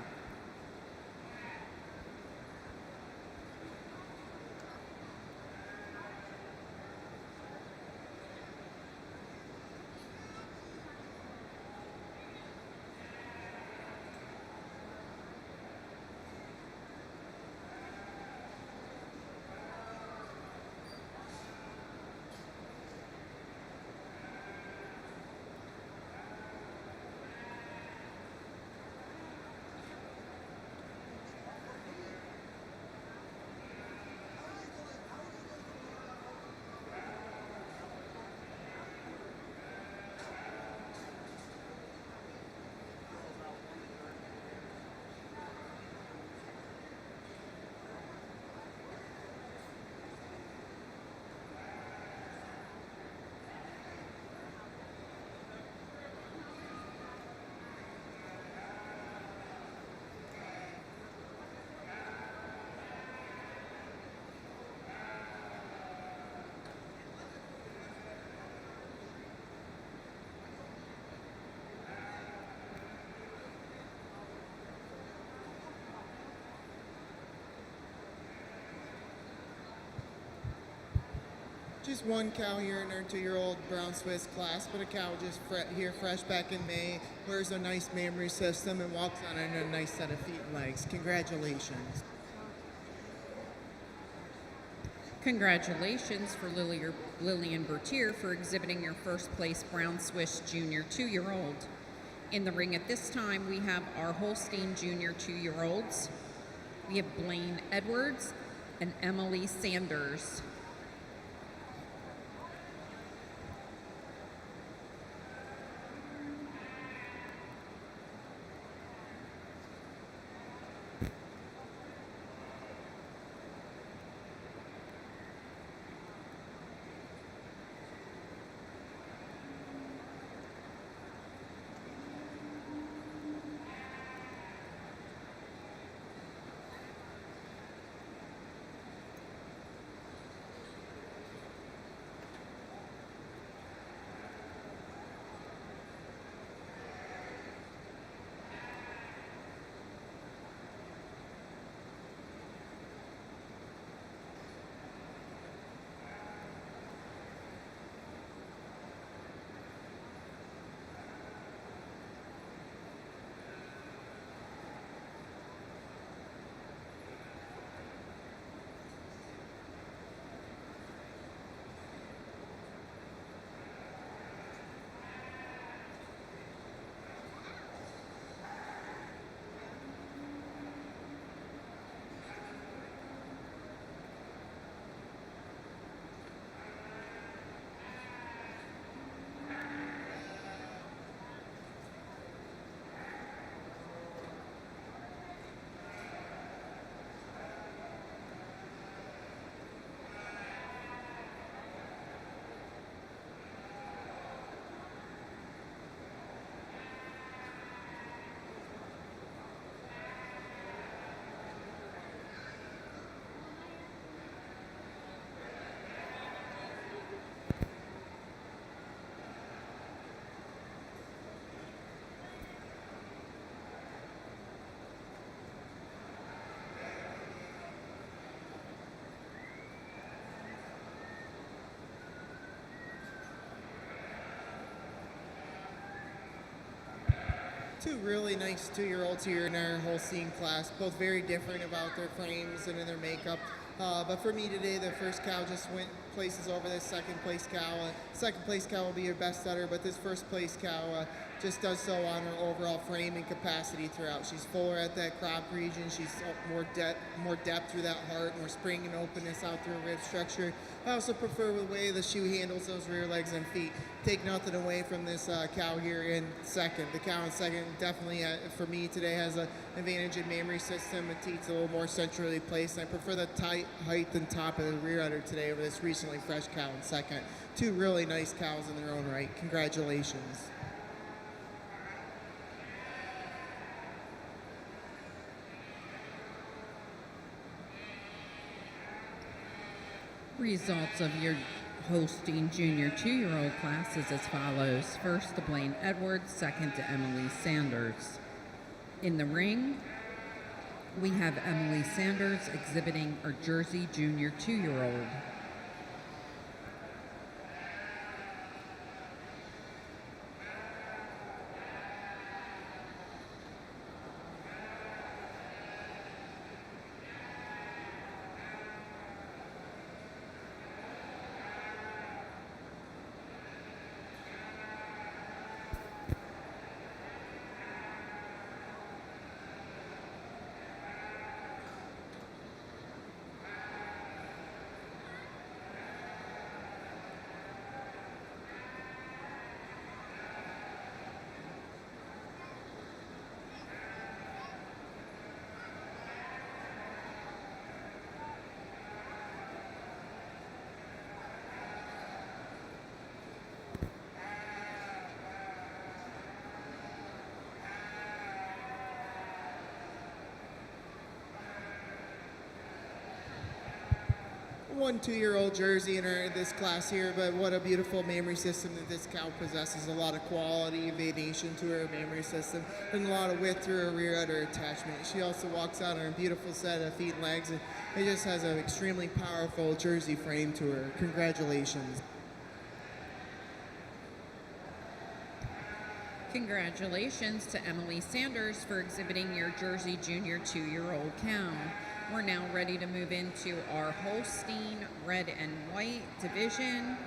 Just one cow here in our 2-year-old brown Swiss class, but a cow just here fresh back in May, wears a nice mammary system and walks on a nice set of feet and legs. Congratulations. Congratulations for Lillian Bertier for exhibiting your first place Brown Swiss Junior 2-year-old. In the ring at this time, we have our Holstein Junior 2-year-olds. We have Blaine Edwards and Emily Sanders. Two really nice 2-year-olds here in our Holstein class, both very different about their frames and in their makeup. But for me today, the first cow just went places over this second place cow. Second place cow will be your best setter, but this first place cow just does so on her overall frame and capacity throughout. She's fuller at that crop region. She's more depth through that heart, more spring and openness out through her rib structure. I also prefer the way the shoe handles those rear legs and feet. Take nothing away from this cow here in second. The cow in second definitely, for me today, has an advantage in mammary system. The teat's a little more centrally placed. I prefer the tight height and top of the rear udder today over this recently fresh cow in second. Two really nice cows in their own right. Congratulations. Results of your Holstein Junior 2-year-old class is as follows. First to Blaine Edwards, second to Emily Sanders. In the ring, we have Emily Sanders exhibiting her Jersey Junior 2-year-old. One 2-year-old Jersey in this class here, but what a beautiful mammary system that this cow possesses. A lot of quality, venation to her mammary system, and a lot of width through her rear udder attachment. She also walks out on a beautiful set of feet and legs, and it just has an extremely powerful Jersey frame to her. Congratulations. Congratulations to Emily Sanders for exhibiting your Jersey Junior 2-year-old cow. We're now ready to move into our Holstein red and white division.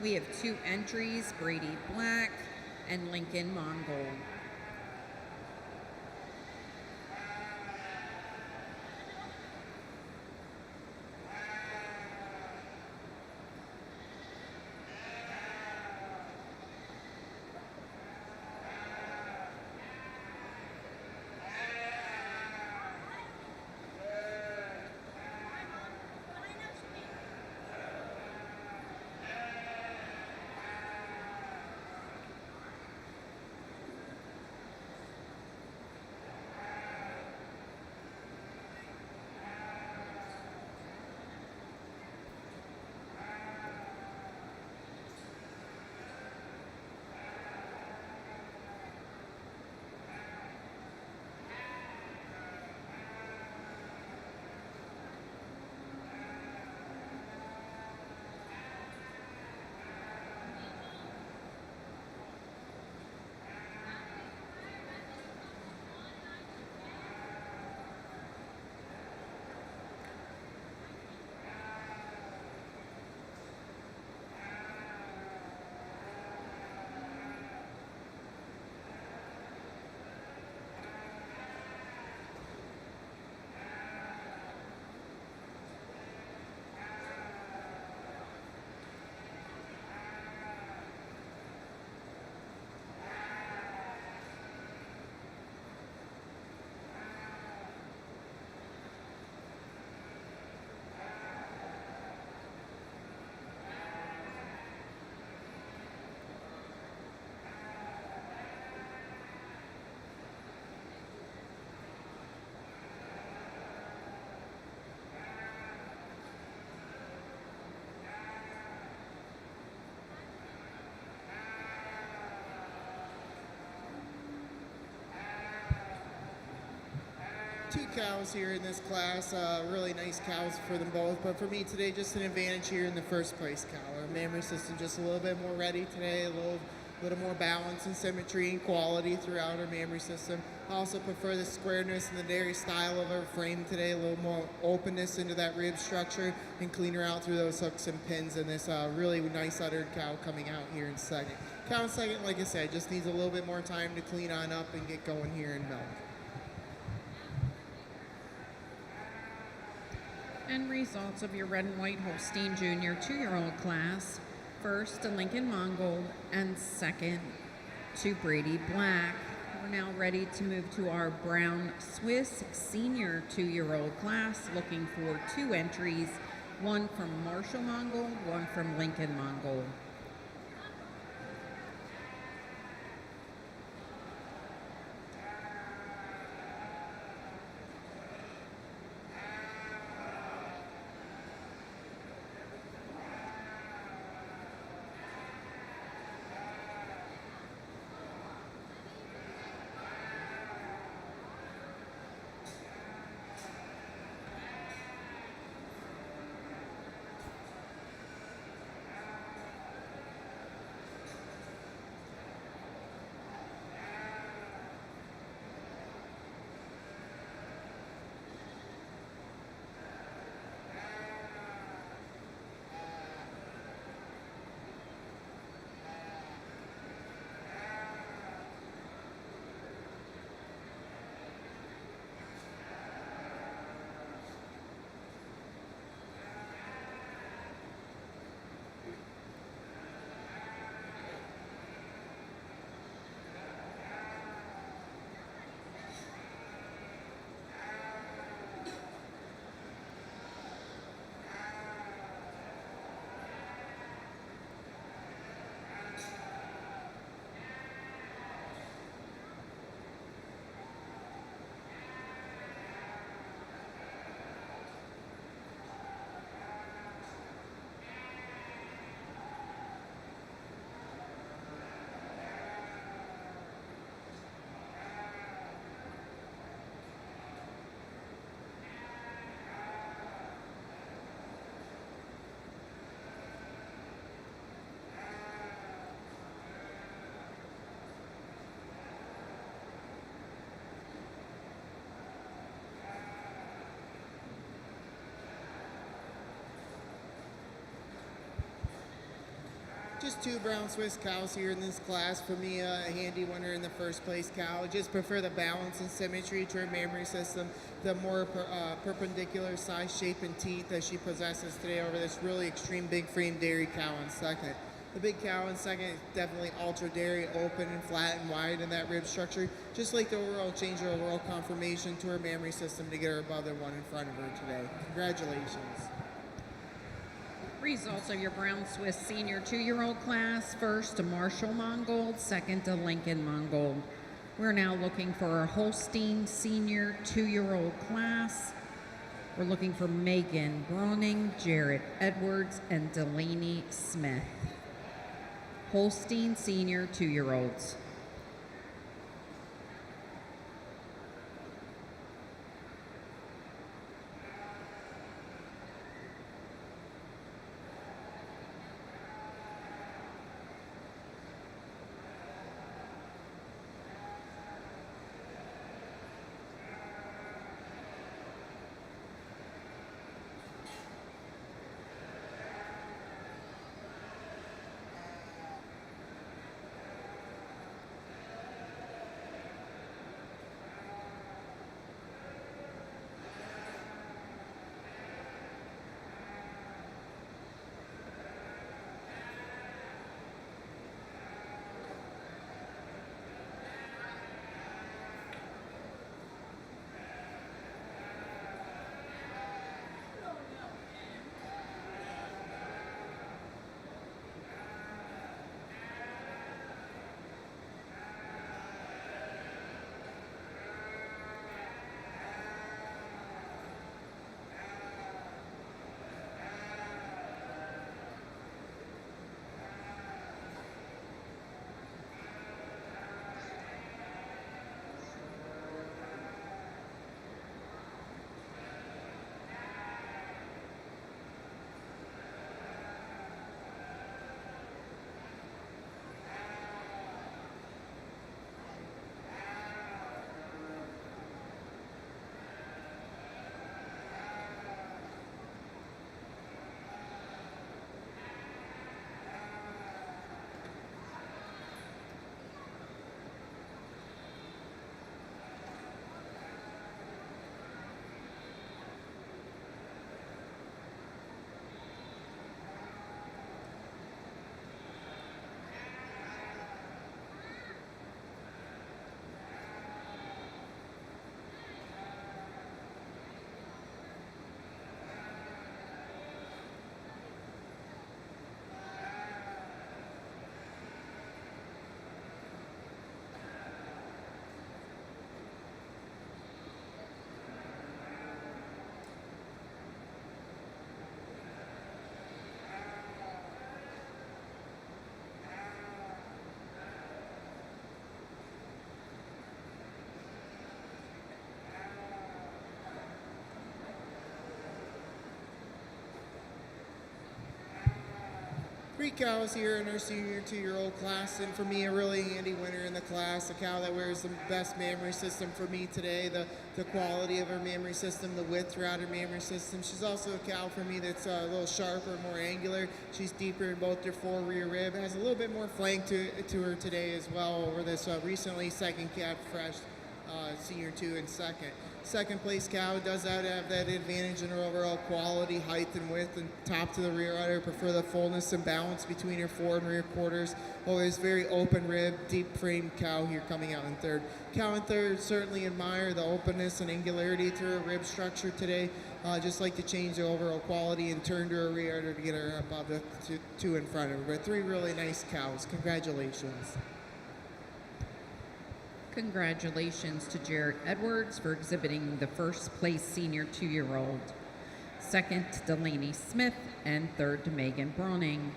We have 2 entries, Brady Black and Lincoln Mongol. Two cows here in this class, really nice cows for them both, but for me today, just an advantage here in the first place cow. Our mammary system just a little bit more ready today, a little A little more balance and symmetry and quality throughout her mammary system. I also prefer the squareness and the dairy style of her frame today, a little more openness into that rib structure and clean her out through those hooks and pins, and this really nice uddered cow coming out here in second. Cow in second, like I said, just needs a little bit more time to clean on up and get going here in milk. And results of your red and white Holstein Junior 2-year-old class. First to Lincoln Mongold and second to Brady Black. We're now ready to move to our brown Swiss senior 2-year-old class, looking for 2 entries, one from Marshall Mongold, one from Lincoln Mongold. Just 2 brown Swiss cows here in this class. For me, a handy winner in the first place cow. Just prefer the balance and symmetry to her mammary system, the more perpendicular size, shape, and teeth that she possesses today over this really extreme big frame dairy cow in second. The big cow in second is definitely ultra dairy, open and flat and wide in that rib structure. Just like the overall change her overall conformation to her mammary system to get her above the one in front of her today. Congratulations. Results of your brown Swiss senior 2-year-old class. First to Marshall Mongold, second to Lincoln Mongold. We're now looking for our Holstein senior 2-year-old class. We're looking for Megan Browning, Jarrett Edwards, and Delaney Smith. Holstein senior 2-year-olds. 3 cows here in our senior 2-year-old class, and for me, a really handy winner in the class. A cow that wears the best mammary system for me today, the quality of her mammary system, the width throughout her mammary system. She's also a cow for me that's a little sharper, more angular. She's deeper in both her fore rear rib, has a little bit more flank to her today as well over this recently second calf fresh senior 2 and second place cow. Does have that advantage in her overall quality, height and width, and top to the rear udder. Prefer the fullness and balance between her fore and rear quarters. Always very open rib, deep frame cow here coming out in third. Cow in third, certainly admire the openness and angularity to her rib structure today. Just like to change the overall quality and turn to her rear udder to get her above the 2 in front of her. But 3 really nice cows. Congratulations. Congratulations to Jared Edwards for exhibiting the first place senior 2-year-old. Second to Delaney Smith, and third to Megan Browning.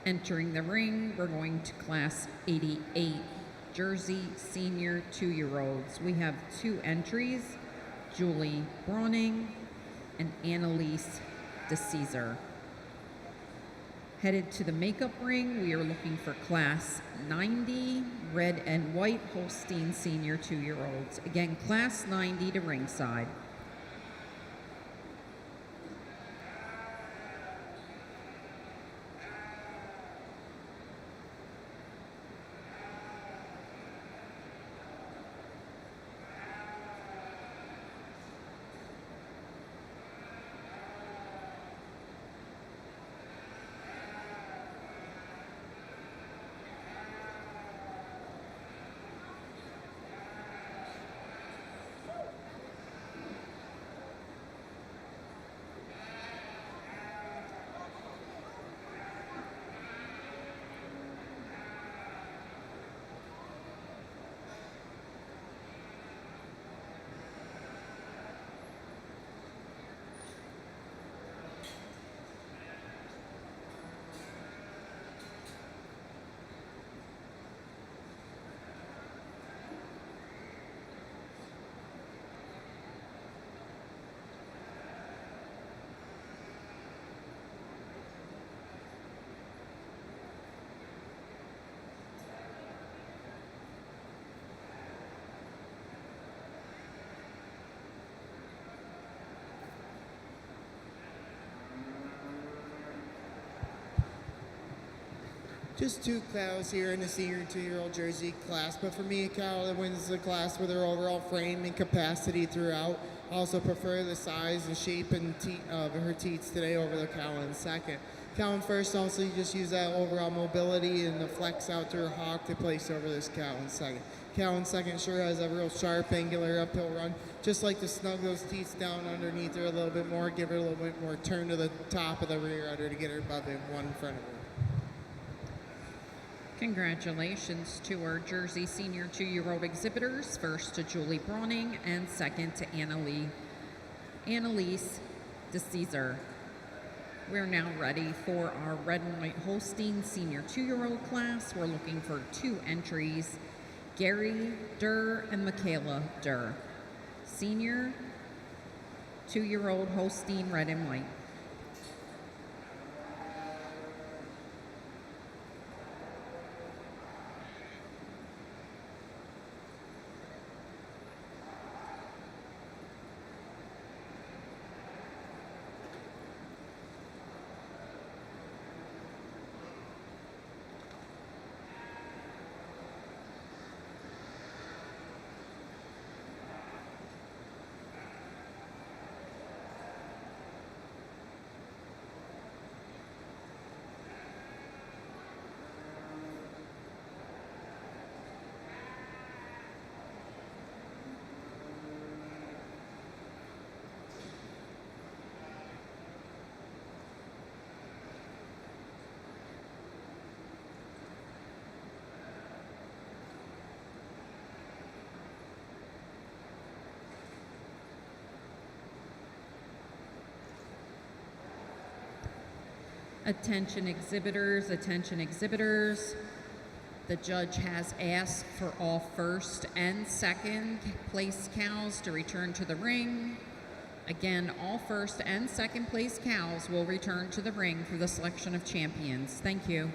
Entering the ring, we're going to class 88, Jersey senior 2-year-olds. We have 2 entries, Julie Browning and Annalise DeCesar. Headed to the makeup ring, we are looking for class 90, red and white Holstein senior 2-year-olds. Again, class 90 to ringside. Just 2 cows here in the senior 2-year-old Jersey class, but for me, a cow that wins the class with her overall frame and capacity throughout. Also prefer the size and shape and of her teats today over the cow in second. Cow in first, also you just use that overall mobility and the flex out to her hock to place over this cow in second. Cow in second sure has a real sharp, angular uphill run. Just like to snug those teats down underneath her a little bit more, give her a little bit more turn to the top of the rear udder to get her above the 1 in front of her. Congratulations to our Jersey senior 2-year-old exhibitors. First to Julie Browning and second to Annalise DeCesar. We're now ready for our red and white Holstein senior 2-year-old class. We're looking for 2 entries, Gary Durr and Michaela Durr. Senior 2-year-old Holstein red and white. Attention exhibitors, attention exhibitors. The judge has asked for all first and second place cows to return to the ring. Again, all first and second place cows will return to the ring for the selection of champions. Thank you.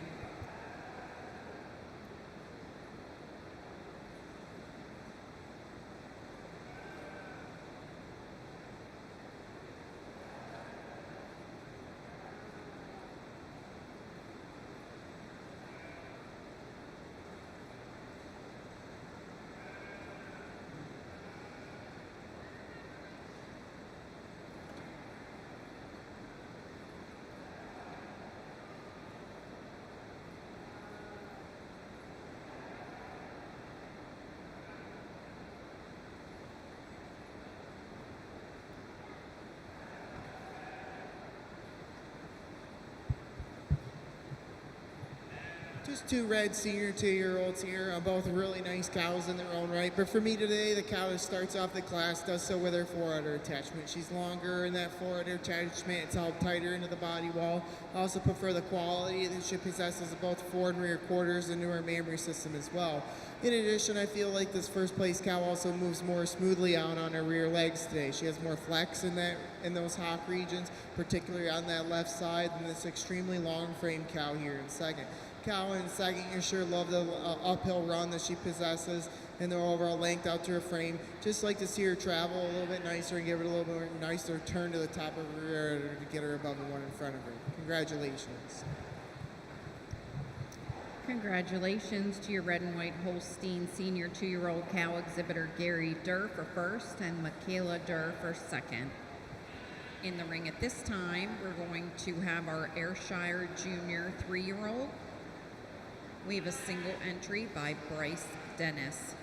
Just two red senior 2-year-olds here, both really nice cows in their own right. But for me today, the cow that starts off the class does so with her forudder attachment. She's longer in that forudder attachment. It's held tighter into the body wall. I also prefer the quality that she possesses of both forward and rear quarters into her mammary system as well. In addition, I feel like this first place cow also moves more smoothly out on her rear legs today. She has more flex in those hock regions, particularly on that left side, than this extremely long frame cow here in second. Cow in second, you sure love the uphill run that she possesses and the overall length out to her frame. Just like to see her travel a little bit nicer and give it a little bit nicer turn to the top of her rear to get her above the one in front of her. Congratulations. Congratulations to your red and white Holstein senior 2-year-old cow exhibitor Gary Durr for first and Michaela Durr for second. In the ring at this time, we're going to have our Ayrshire junior 3-year-old. We have a single entry by Bryce Dennis.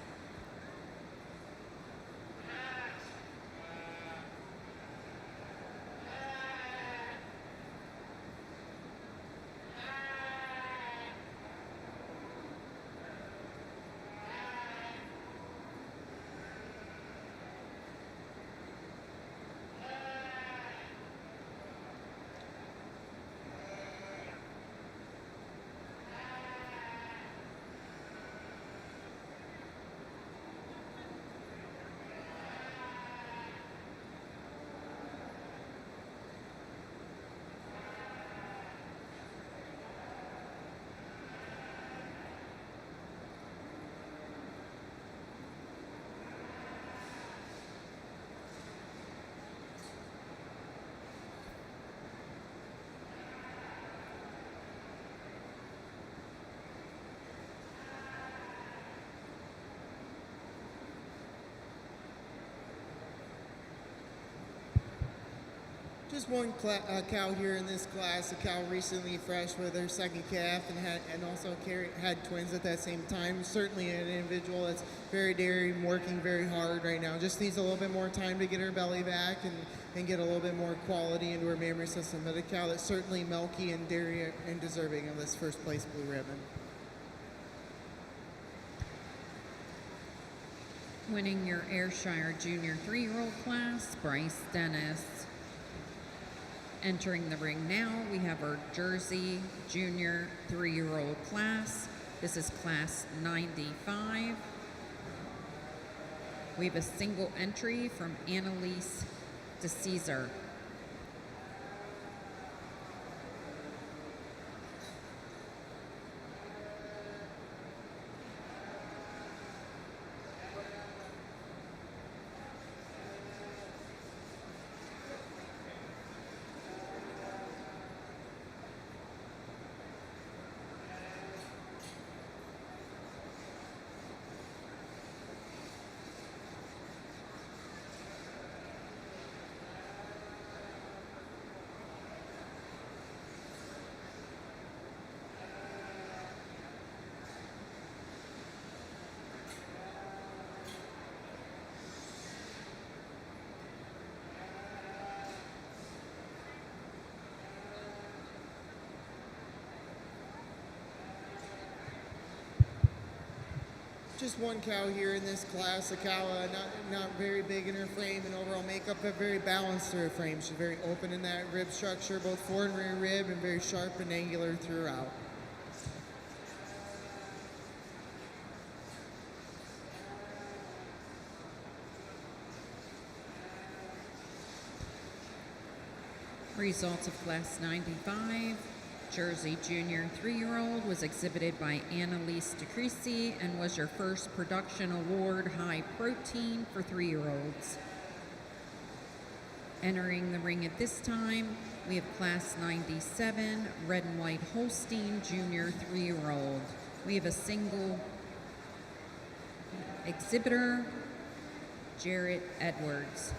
Just one cow here in this class. A cow recently fresh with her second calf and also had twins at that same time. Certainly an individual that's very dairy, working very hard right now. Just needs a little bit more time to get her belly back and get a little bit more quality into her mammary system. But a cow that's certainly milky and dairy and deserving of this first place blue ribbon. Winning your Ayrshire junior 3-year-old class, Bryce Dennis. Entering the ring now, we have our Jersey junior 3-year-old class. This is class 95. We have a single entry from Annalise DeCesar. Just one cow here in this class. A cow not very big in her frame and overall makeup, but very balanced through her frame. She's very open in that rib structure, both forward and rear rib, and very sharp and angular throughout. Results of Class 95. Jersey Junior 3-year-old was exhibited by Annalise DeCreasy and was your first production award high protein for 3-year-olds. Entering the ring at this time, we have Class 97, Red and White Holstein Junior 3-year-old. We have a single exhibitor, Jarrett Edwards.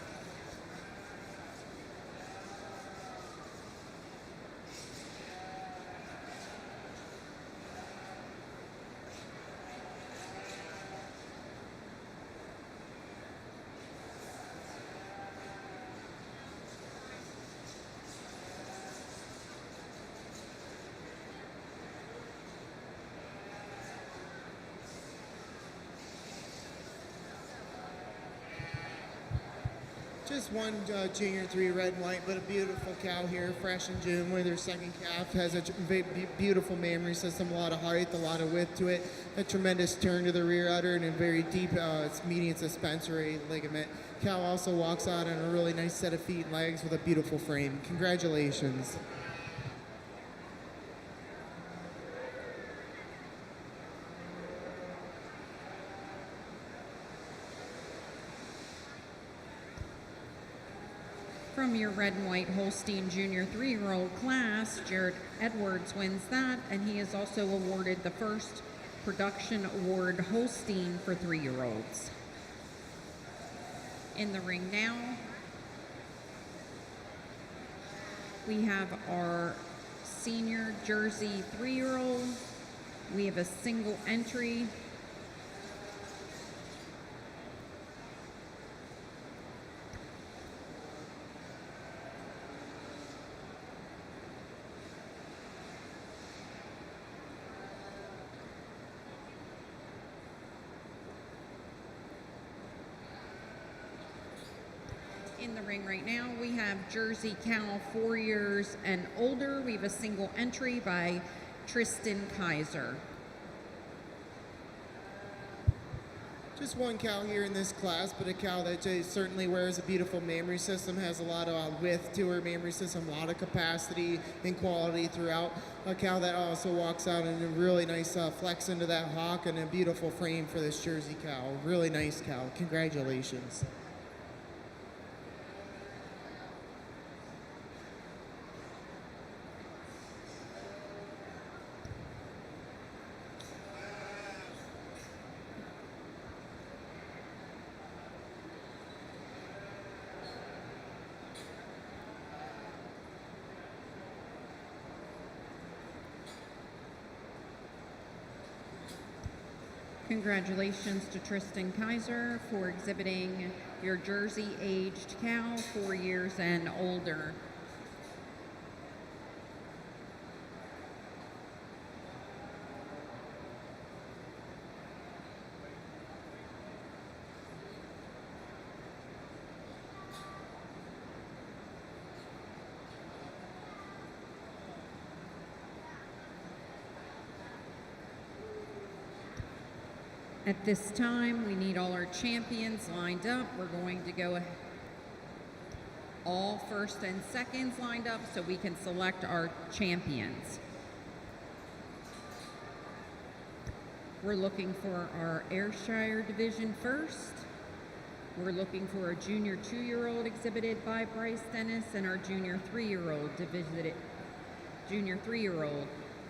Just one Junior 3 red and white, but a beautiful cow here, fresh in June with her second calf. Has a beautiful mammary system, a lot of height, a lot of width to it, a tremendous turn to the rear udder, and a very deep median suspensory ligament. Cow also walks out on a really nice set of feet and legs with a beautiful frame. Congratulations. From your Red and White Holstein Junior 3-year-old class, Jared Edwards wins that, and he is also awarded the first Production Award Holstein for 3-year-olds. In the ring now, we have our senior Jersey 3-year-old. We have a single entry. In the ring right now, we have Jersey cow 4 years and older. We have a single entry by Tristan Kaiser. Just one cow here in this class, but a cow that certainly wears a beautiful mammary system, has a lot of width to her mammary system, a lot of capacity and quality throughout. A cow that also walks out in a really nice flex into that hock and a beautiful frame for this Jersey cow. Really nice cow. Congratulations. Congratulations to Tristan Kaiser for exhibiting your Jersey-aged cow 4 years and older. At this time, we need all our champions lined up. We're going to go all first and seconds lined up so we can select our champions. We're looking for our Ayrshire division first. We're looking for our junior 2-year-old exhibited by Bryce Dennis and our junior 3-year-old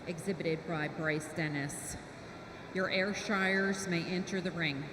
exhibited by Bryce Dennis. Your Ayrshires may enter the ring.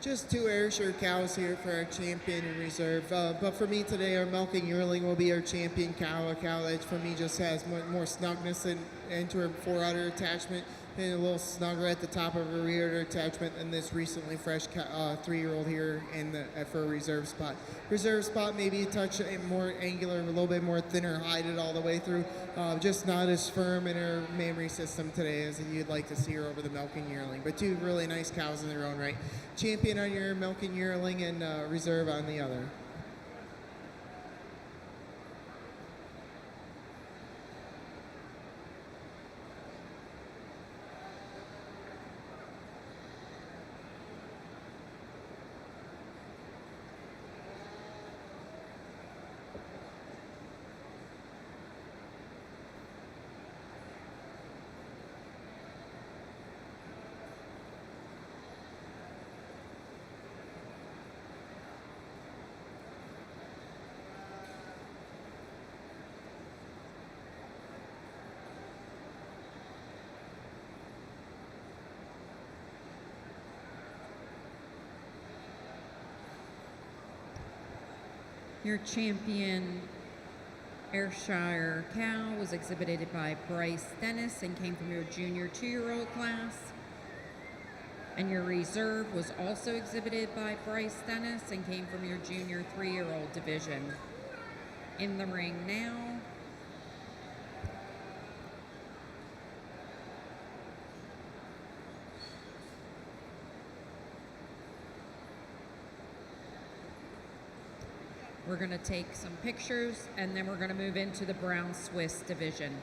Just two Ayrshire cows here for our champion and reserve. But for me today, our milking yearling will be our champion cow. A cow that for me just has more snugness into her fore-udder attachment and a little snugger at the top of her rear udder attachment than this recently fresh 3-year-old here in the for a reserve spot. Reserve spot maybe a touch more angular, a little bit more thinner hided all the way through. Just not as firm in her mammary system today as you'd like to see her over the milking yearling. But two really nice cows in their own right. Champion on your milking yearling and reserve on the other. Your champion Ayrshire cow was exhibited by Bryce Dennis and came from your junior 2-year-old class. And your reserve was also exhibited by Bryce Dennis and came from your junior 3-year-old division. In the ring now, we're going to take some pictures and then we're going to move into the Brown Swiss division.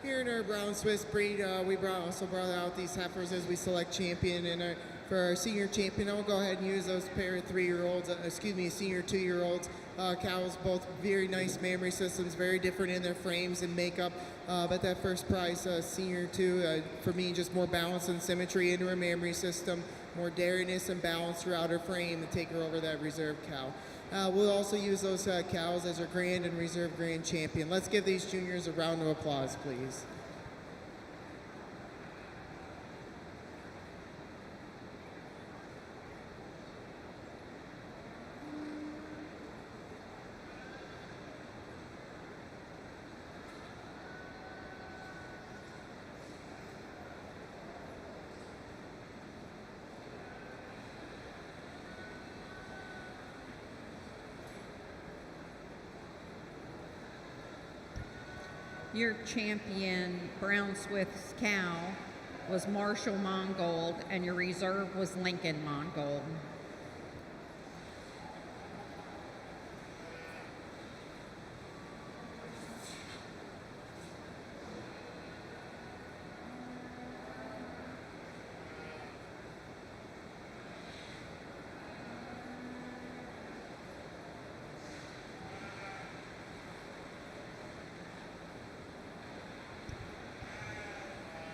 here in our brown Swiss breed, we also brought out these heifers as we select champion. And for our senior champion, I'll go ahead and use those pair of senior 2-year-olds. Cows, both very nice mammary systems, very different in their frames and makeup. But that first prize, senior 2, for me, just more balance and symmetry into her mammary system, more dariness and balance throughout her frame to take her over that reserve cow. We'll also use those cows as our grand and reserve grand champion. Let's give these juniors a round of applause, please. Your champion brown Swiss cow was Marshall Mongold, and your reserve was Lincoln Mongold.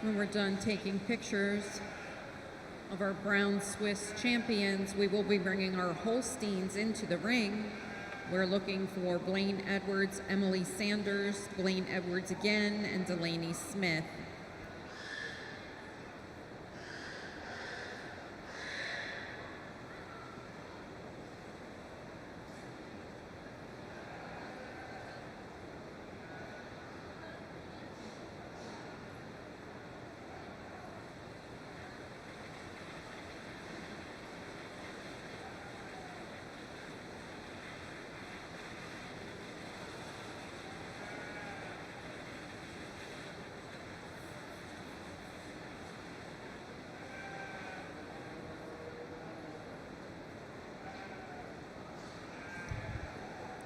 When we're done taking pictures of our brown Swiss champions, we will be bringing our Holsteins into the ring. We're looking for Blaine Edwards, Emily Sanders, Blaine Edwards again, and Delaney Smith.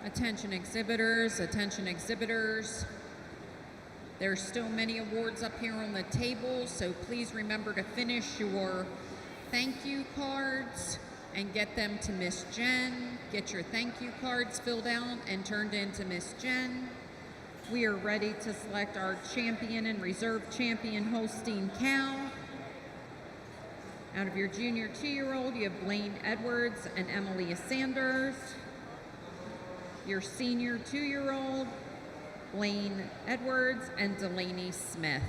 Attention exhibitors, attention exhibitors. There's still many awards up here on the table, so please remember to finish your thank you cards and get them to Miss Jen. Get your thank you cards filled out and turned in to Miss Jen. We are ready to select our champion and reserve champion Holstein cow. Out of your junior 2-year-old, you have Blaine Edwards and Emily Sanders. Your senior 2-year-old, Blaine Edwards and Delaney Smith.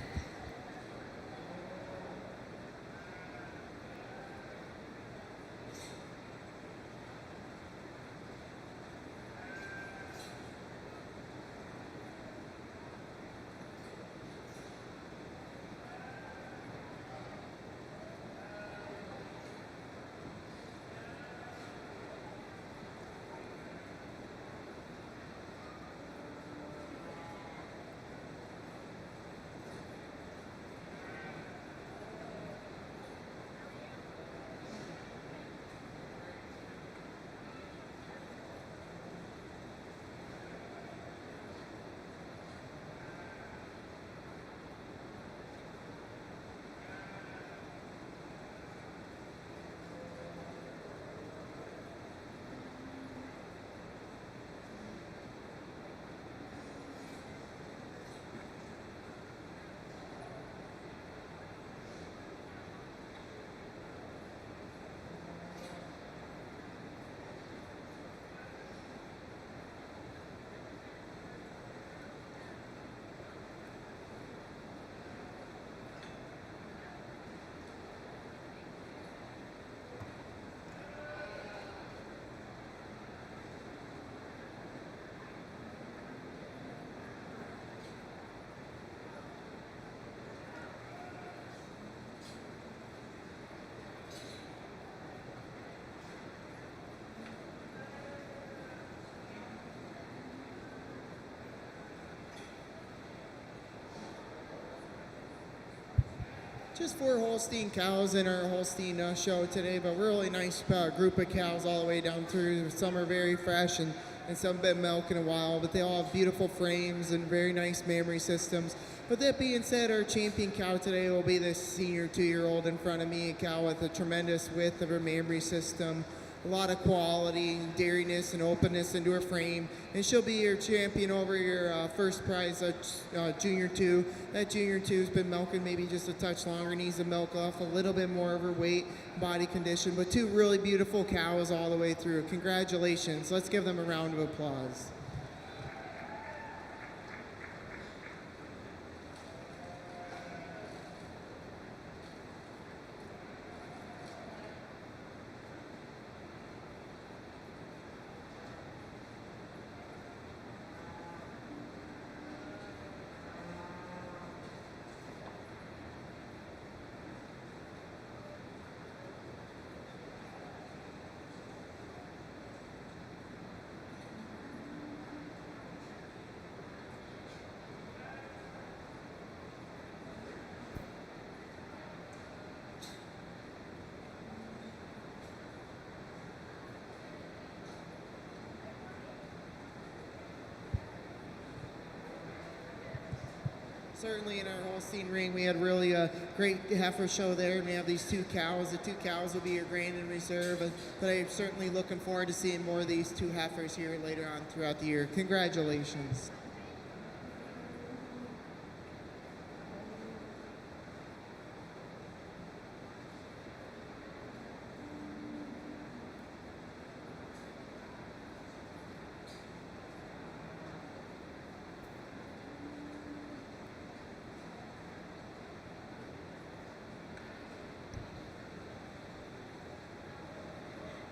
Just 4 Holstein cows in our Holstein show today, but really nice group of cows all the way down through. Some are very fresh and and some been milk in a while, but they all have beautiful frames and very nice mammary systems. With that being said, our champion cow today will be this senior 2-year-old in front of me, a cow with a tremendous width of her mammary system, a lot of quality, dairiness, and openness into her frame, and she'll be your champion over your first prize, Junior 2. That Junior 2's been milking maybe just a touch longer, needs to milk off a little bit more of her weight, body condition, but 2 really beautiful cows all the way through. Congratulations. Let's give them a round of applause. Certainly in our Holstein ring, we had really a great heifer show there, and we have these 2 cows. The 2 cows will be your grand in reserve, but I'm certainly looking forward to seeing more of these 2 heifers here later on throughout the year. Congratulations.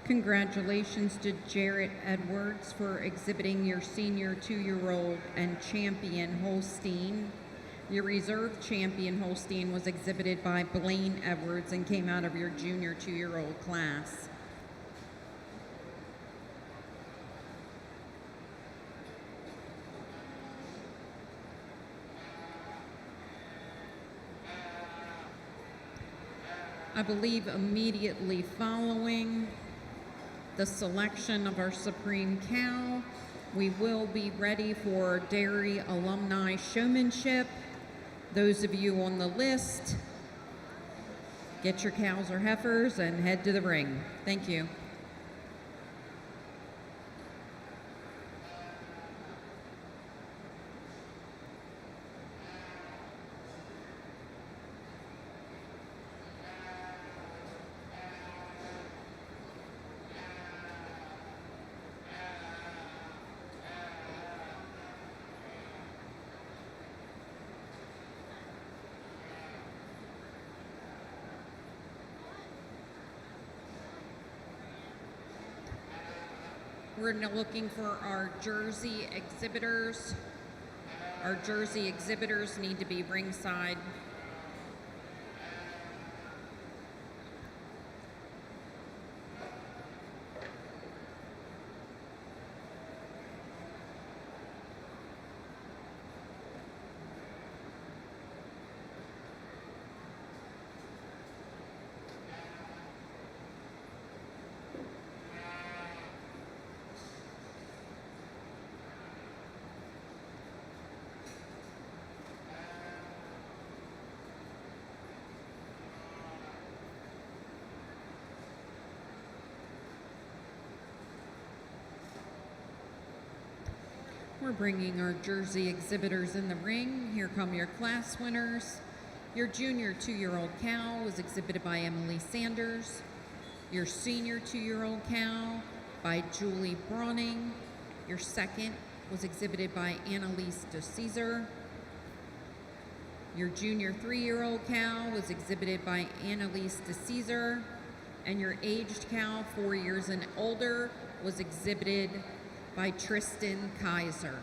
Congratulations to Jarrett Edwards for exhibiting your senior 2-year-old and champion Holstein. Your reserve champion Holstein was exhibited by Blaine Edwards and came out of your junior 2-year-old class. I believe immediately following the selection of our Supreme Cow, we will be ready for Dairy Alumni Showmanship. Those of you on the list, get your cows or heifers and head to the ring. Thank you. We're now looking for our Jersey exhibitors. Our Jersey exhibitors need to be ringside. We're bringing our Jersey exhibitors in the ring. Here come your class winners. Your junior 2-year-old cow was exhibited by Emily Sanders. Your senior 2-year-old cow by Julie Brawning. Your second was exhibited by Annalise DeCesar. Your junior 3-year-old cow was exhibited by Annalise DeCesar. And your aged cow, 4 years and older, was exhibited by Tristan Kaiser.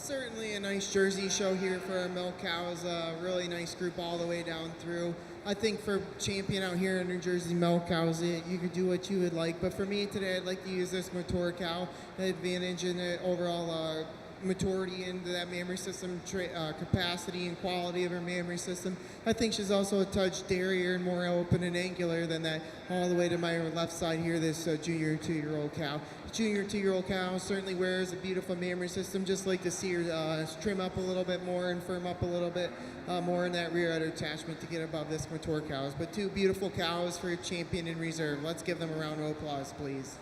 Certainly a nice Jersey show here for our milk cows. Really nice group all the way down through. I think for champion out here in New Jersey milk cows, you could do what you would like. But for me today, I'd like to use this mature cow, the advantage in the overall maturity into that mammary system, capacity and quality of her mammary system. I think she's also a touch dairier and more open and angular than that. All the way to my left side here, this junior 2-year-old cow. Junior 2-year-old cow certainly wears a beautiful mammary system. Just like to see her trim up a little bit more and firm up a little bit more in that rear udder attachment to get above this mature cows. But two beautiful cows for champion and reserve. Let's give them a round of applause, please.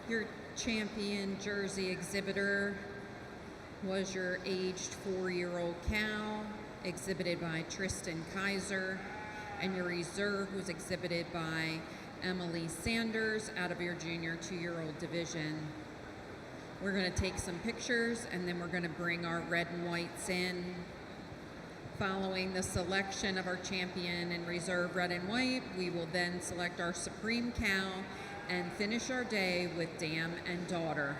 Your champion Jersey exhibitor was your aged 4-year-old cow, exhibited by Tristan Kaiser, and your reserve was exhibited by Emily Sanders out of your junior 2-year-old division. We're going to take some pictures and then we're going to bring our red and whites in. Following the selection of our champion and reserve red and white, we will then select our supreme cow and finish our day with dam and daughter.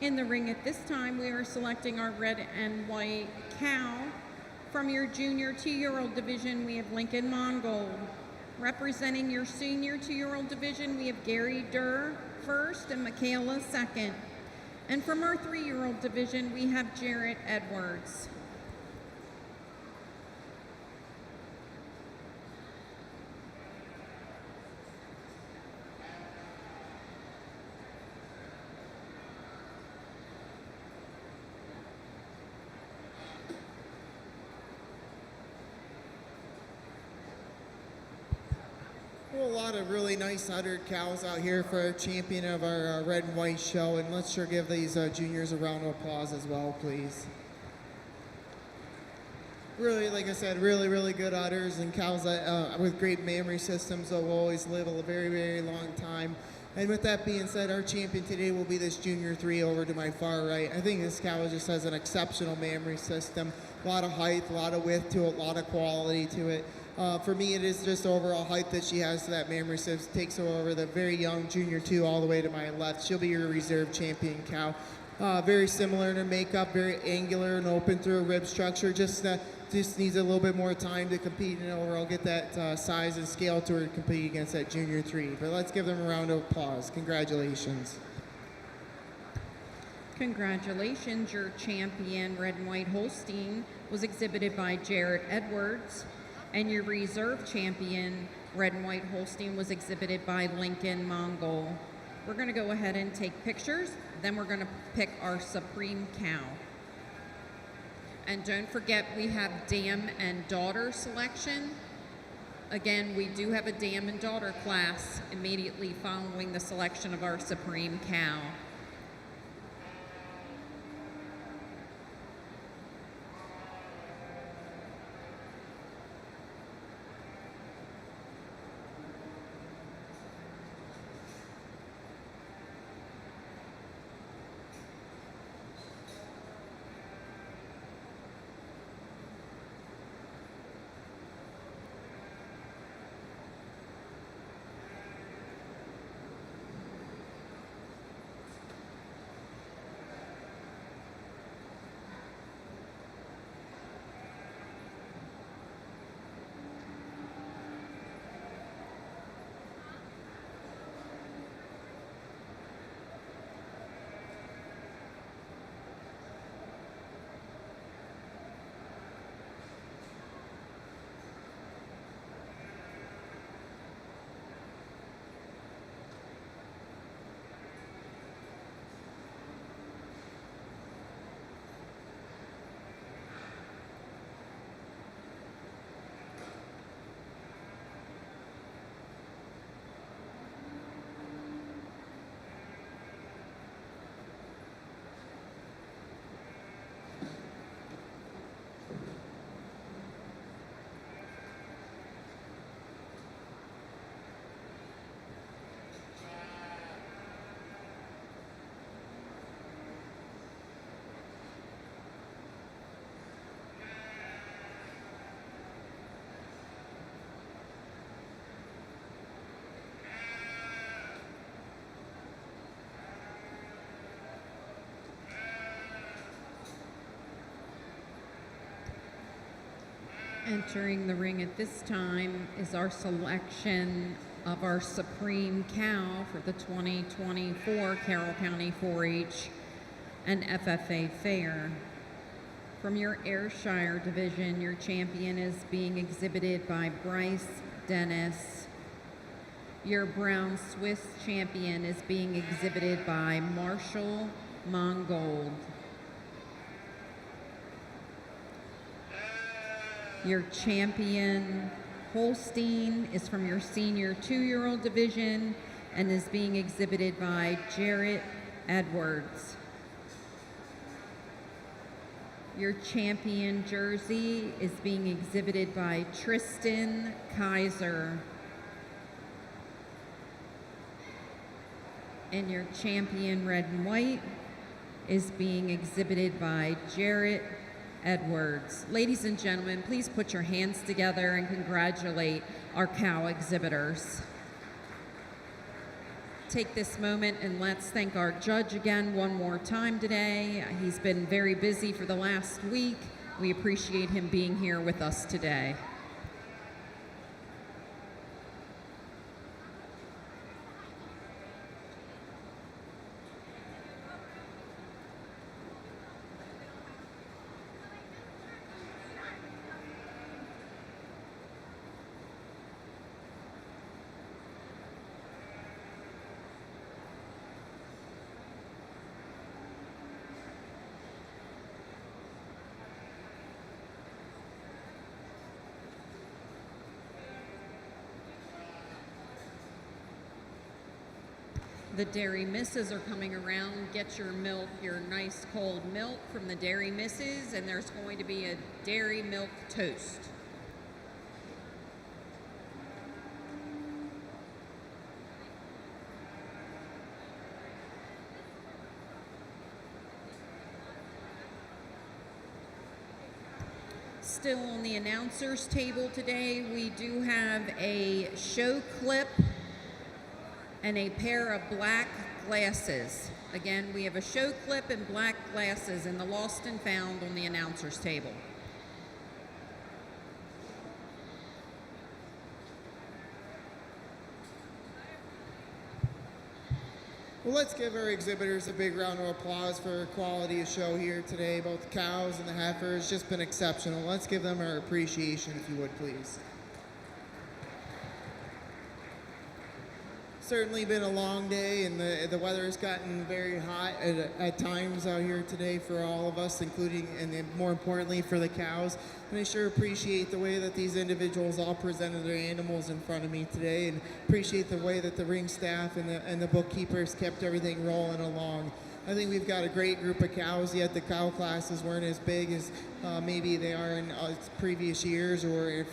In the ring at this time, we are selecting our red and white cow. From your junior 2-year-old division, we have Lincoln Mongold. Representing your senior 2-year-old division, we have Gary Durr first and Michaela second. And from our 3-year-old division, we have Jarrett Edwards. Well, a lot of really nice uddered cows out here for our champion of our red and white show, and let's sure give these juniors a round of applause as well, please. Really, like I said, really good udders and cows that, with great memory systems that will always live a very long time. And with that being said, our champion today will be this junior 3 over to my far right. I think this cow just has an exceptional memory system, a lot of height, a lot of width to it, a lot of quality to it. For me, it is just overall height that she has to that memory system. Takes her over the very young junior 2 all the way to my left. She'll be your reserve champion cow. Very similar in her makeup, very angular and open through her rib structure. Just needs a little bit more time to compete and overall get that size and scale to her to compete against that junior 3. But let's give them a round of applause. Congratulations. Congratulations, your champion red and white Holstein was exhibited by Jarrett Edwards, and your reserve champion red and white Holstein was exhibited by Lincoln Mongol. We're going to go ahead and take pictures, then we're going to pick our supreme cow. And don't forget, we have dam and daughter selection. Again, we do have a dam and daughter class immediately following the selection of our supreme cow. Entering the ring at this time is our selection of our supreme cow for the 2024 Carroll County 4-H and FFA Fair. From your Ayrshire division, your champion is being exhibited by Bryce Dennis. Your Brown Swiss champion is being exhibited by Marshall Mongold. Your champion Holstein is from your senior 2-year-old division and is being exhibited by Jarrett Edwards. Your champion jersey is being exhibited by Tristan Kaiser. And your champion red and white is being exhibited by Jarrett Edwards. Ladies and gentlemen, please put your hands together and congratulate our cow exhibitors. Take this moment and let's thank our judge again one more time today. He's been very busy for the last week. We appreciate him being here with us today. The dairy misses are coming around. Get your milk, your nice cold milk from the dairy misses, and there's going to be a dairy milk toast. Still on the announcers table today, we do have a show clip and a pair of black glasses. Again, we have a show clip and black glasses in the lost and found on the announcers table. Well, let's give our exhibitors a big round of applause for their quality of show here today. Both the cows and the heifers, just been exceptional. Let's give them our appreciation, if you would, please. Certainly been a long day, and the weather has gotten very hot at times out here today for all of us, including, and then more importantly, for the cows. And I sure appreciate the way that these individuals all presented their animals in front of me today, and appreciate the way that the ring staff and the bookkeepers kept everything rolling along. I think we've got a great group of cows, yet the cow classes weren't as big as maybe they are in previous years, or if,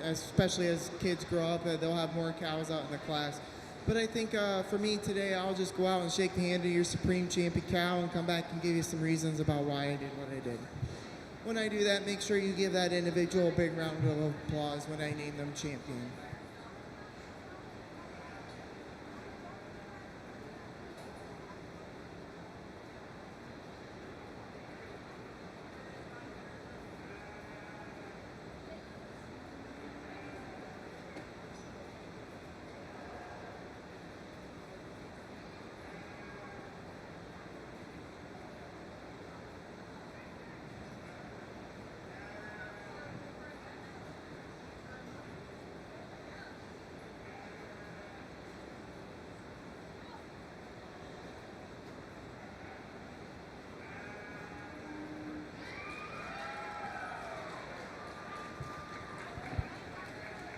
especially as kids grow up, they'll have more cows out in the class. But I think for me today, I'll just go out and shake the hand of your Supreme Champion cow and come back and give you some reasons about why I did what I did. When I do that, make sure you give that individual a big round of applause when I name them champion.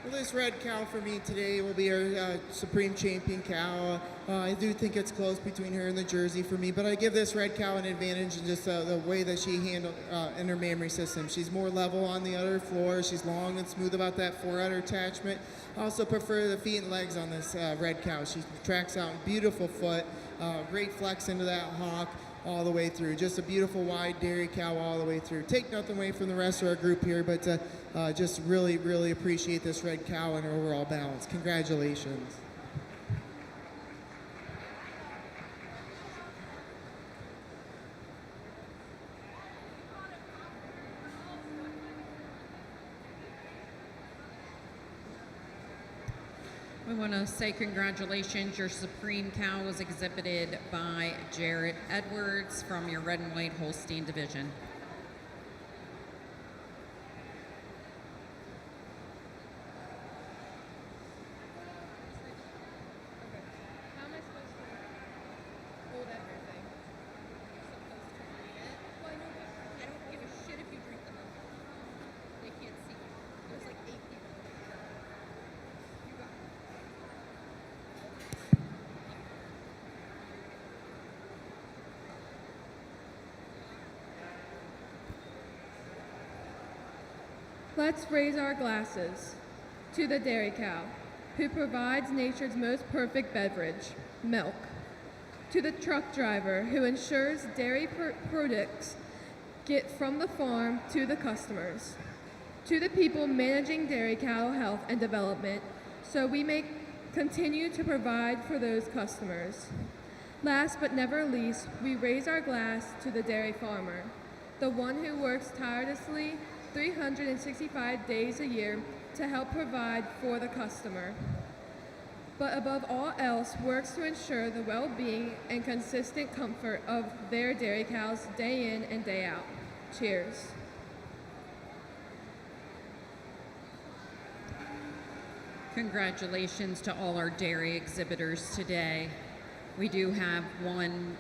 Well, this red cow for me today will be our Supreme Champion cow. I do think it's close between her and the Jersey for me, but I give this red cow an advantage in just the way that she handled in her mammary system. She's more level on the udder floor. She's long and smooth about that fore-udder attachment. I also prefer the feet and legs on this red cow. She tracks out beautiful foot, great flex into that hock all the way through. Just a beautiful wide dairy cow all the way through. Take nothing away from the rest of our group here, but just really, really appreciate this red cow and her overall balance. Congratulations. We want to say congratulations. Your Supreme cow was exhibited by Jarrett Edwards from your red and white Holstein division. How am I supposed to hold everything? Well, I know, but I don't give a shit if you drink the milk. They can't see you. There's like 8 people. You got it. Let's raise our glasses to the dairy cow, who provides nature's most perfect beverage, milk. To the truck driver, who ensures dairy products get from the farm to the customers. To the people managing dairy cow health and development, so we may continue to provide for those customers. Last but never least, we raise our glass to the dairy farmer, the one who works tirelessly 365 days a year to help provide for the customer, but above all else works to ensure the well-being and consistent comfort of their dairy cows day in and day out. Cheers. Congratulations to all our dairy exhibitors today. We have one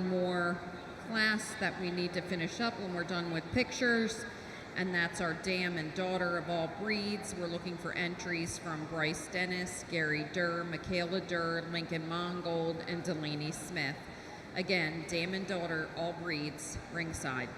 more class that we need to finish up when we're done with pictures, and that's our dam and daughter of all breeds. We're looking for entries from Bryce Dennis, Gary Durr, Michaela Durr, Lincoln Mongold, and Delaney Smith. Again, dam and daughter, all breeds, ringside.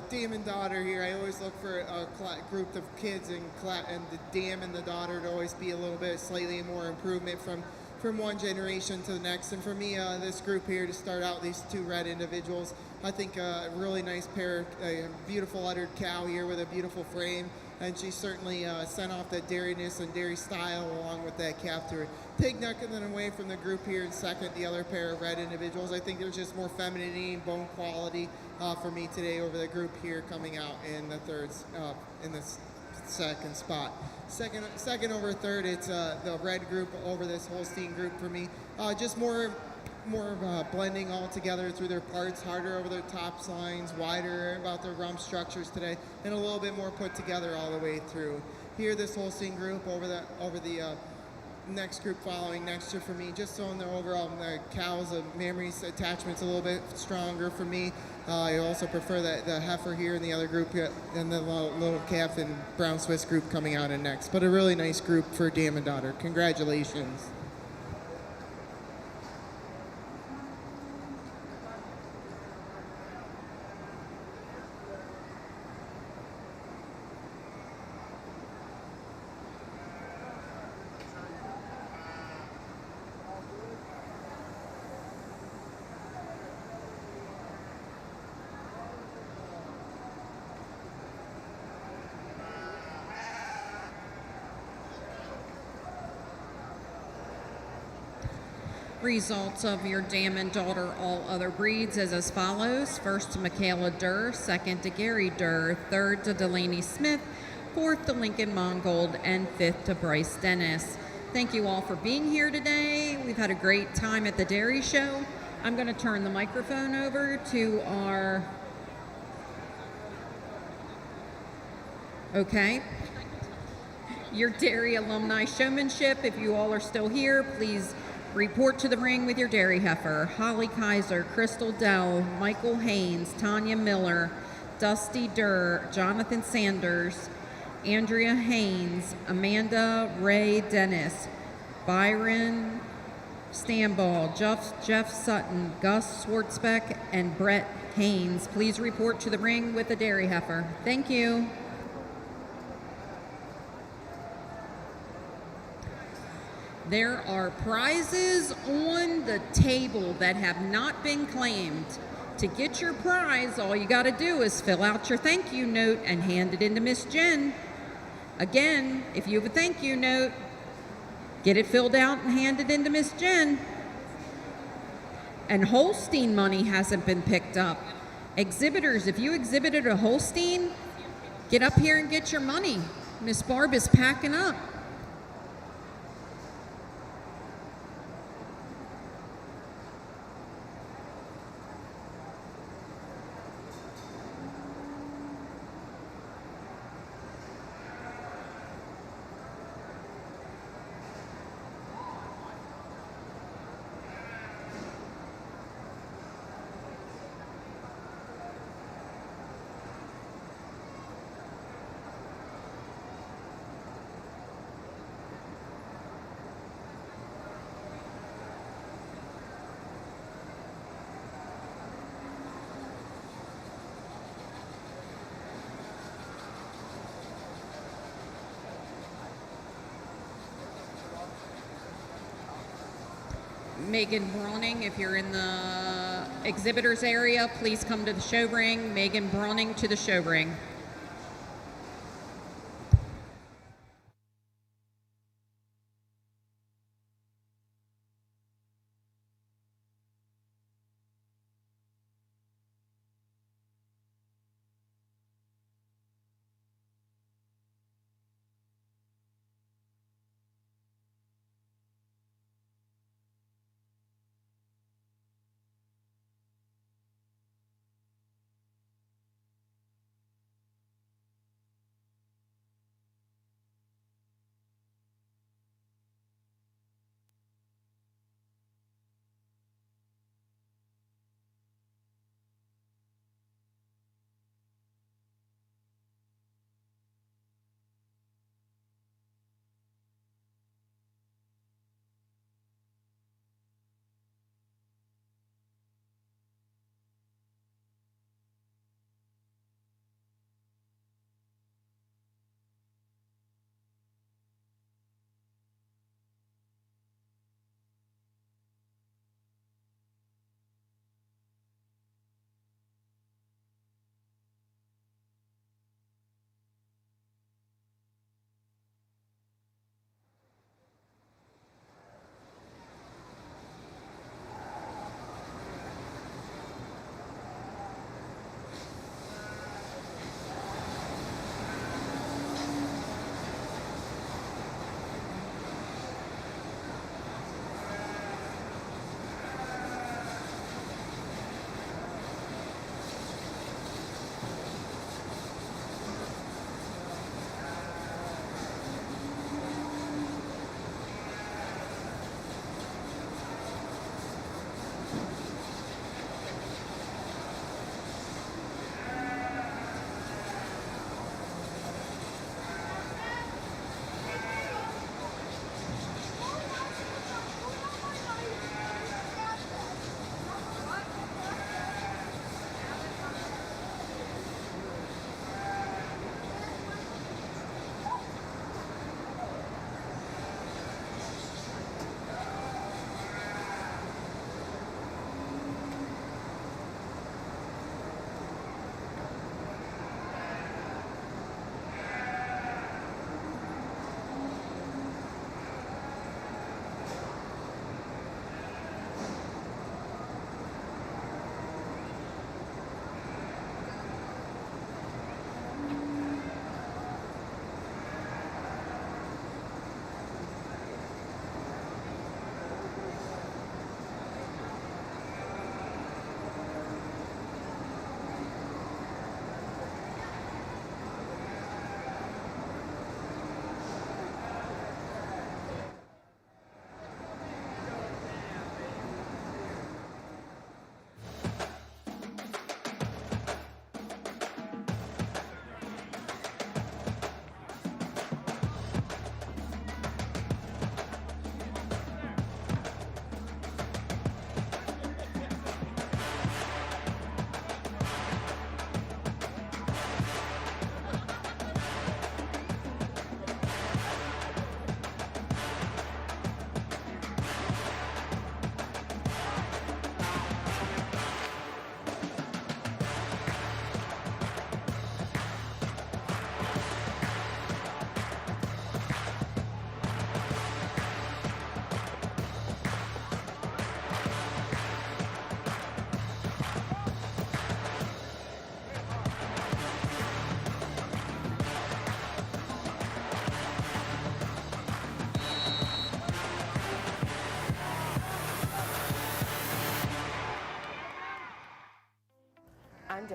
Dam and daughter here. I always look for a group of kids and the dam and the daughter to always be a little bit slightly more improvement from one generation to the next. And for me, this group here to start out, these two red individuals, I think a really nice pair, a beautiful uddered cow here with a beautiful frame. And she certainly sent off that dairyness and dairy style along with that calf to her. Pig neck and then away from the group here in second, the other pair of red individuals. I think there's just more femininity and bone quality for me today over the group here coming out in the in the second spot. Second over third, it's the red group over this Holstein group for me. Just more blending all together through their parts, harder over their tops lines, wider about their rump structures today, and a little bit more put together all the way through. Here, this Holstein group over the next group following next year for me, just on the overall cows, the memories attachments a little bit stronger for me. I also prefer the heifer here in the other group, and the little calf and brown Swiss group coming out in next. But a really nice group for dam and daughter. Congratulations. Results of your dam and daughter all other breeds is as follows. First to Michaela Durr, second to Gary Durr, third to Delaney Smith, fourth to Lincoln Mongold, and fifth to Bryce Dennis. Thank you all for being here today. We've had a great time at the dairy show. I'm going to turn the microphone over to our... Okay. Your dairy alumni showmanship. If you all are still here, please report to the ring with your dairy heifer. Holly Kaiser, Crystal Dell, Michael Haynes, Tanya Miller, Dusty Durr, Jonathan Sanders, Andrea Haynes, Amanda Ray Dennis, Byron Stamball, Jeff Sutton, Gus Swartzbeck, and Brett Haynes. Please report to the ring with the dairy heifer. Thank you. There are prizes on the table that have not been claimed. To get your prize, all you got to do is fill out your thank you note and hand it in to Miss Jen. Again, if you have a thank you note, get it filled out and hand it in to Miss Jen. And Holstein money hasn't been picked up. Exhibitors, if you exhibited a Holstein, get up here and get your money. Miss Barb is packing up. Megan Brawning, if you're in the exhibitors area, please come to the show ring. Megan Brawning to the show ring.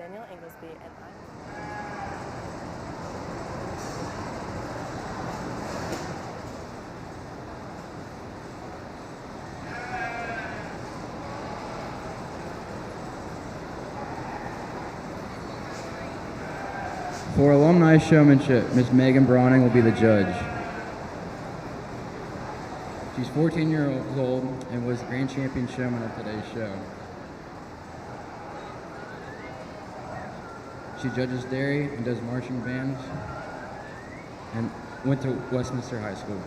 Danielle Inglesby, and I'm... For Alumni Showmanship, Ms. Megan Browning will be the judge. She's 14 years old and was grand champion showman at today's show. She judges dairy and does marching bands and went to Westminster High School.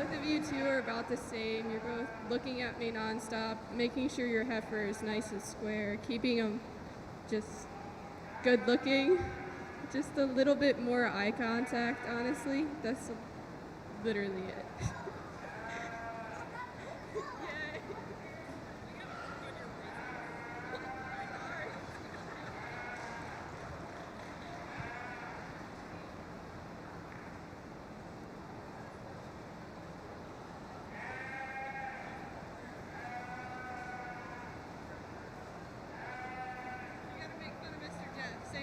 both of you two are about the same. You're both looking at me nonstop, making sure your heifer is nice and square, keeping them just good looking. Just a little bit more eye contact, honestly. That's literally it.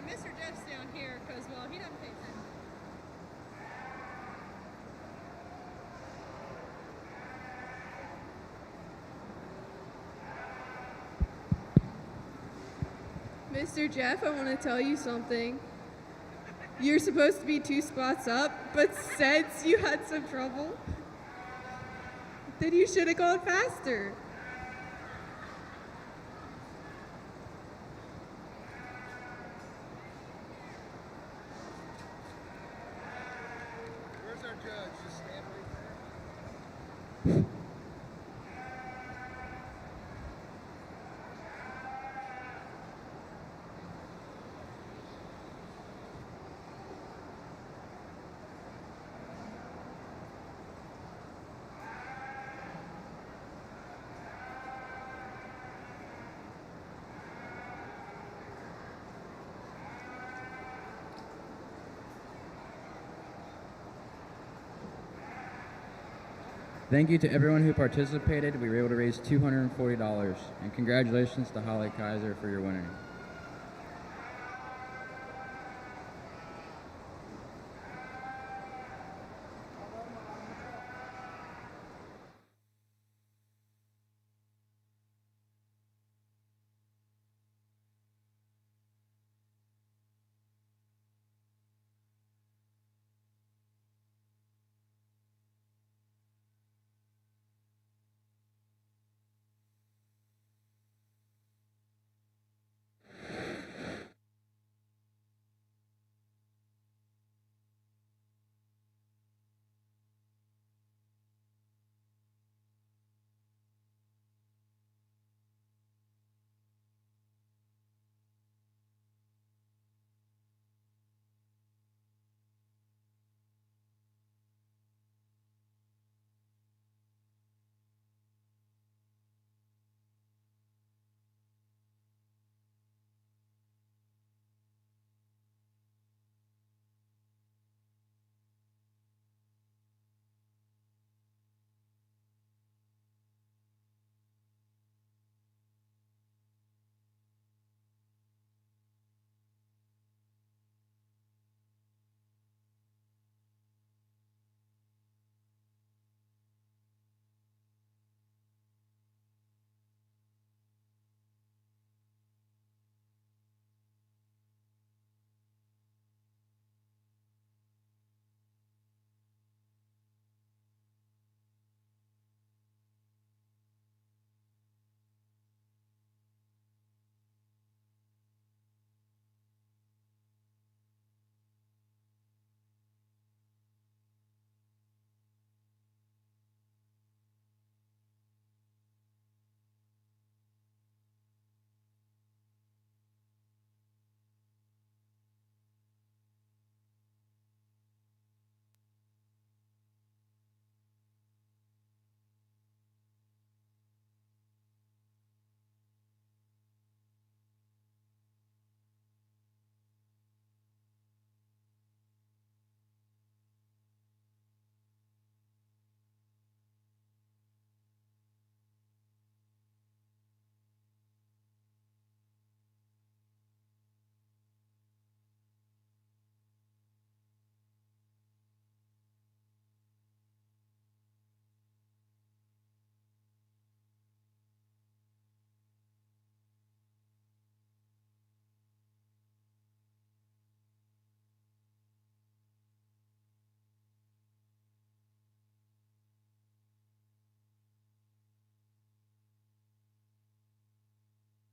Mr. Jeff's down here because, well, he doesn't pay attention. Mr. Jeff, I want to tell you something. You're supposed to be 2 spots up, but since you had some trouble, then you should have gone faster. Where's our judge? Just stand right there. Thank you to everyone who participated. We were able to raise $240. And congratulations to Holly Kaiser for your winning.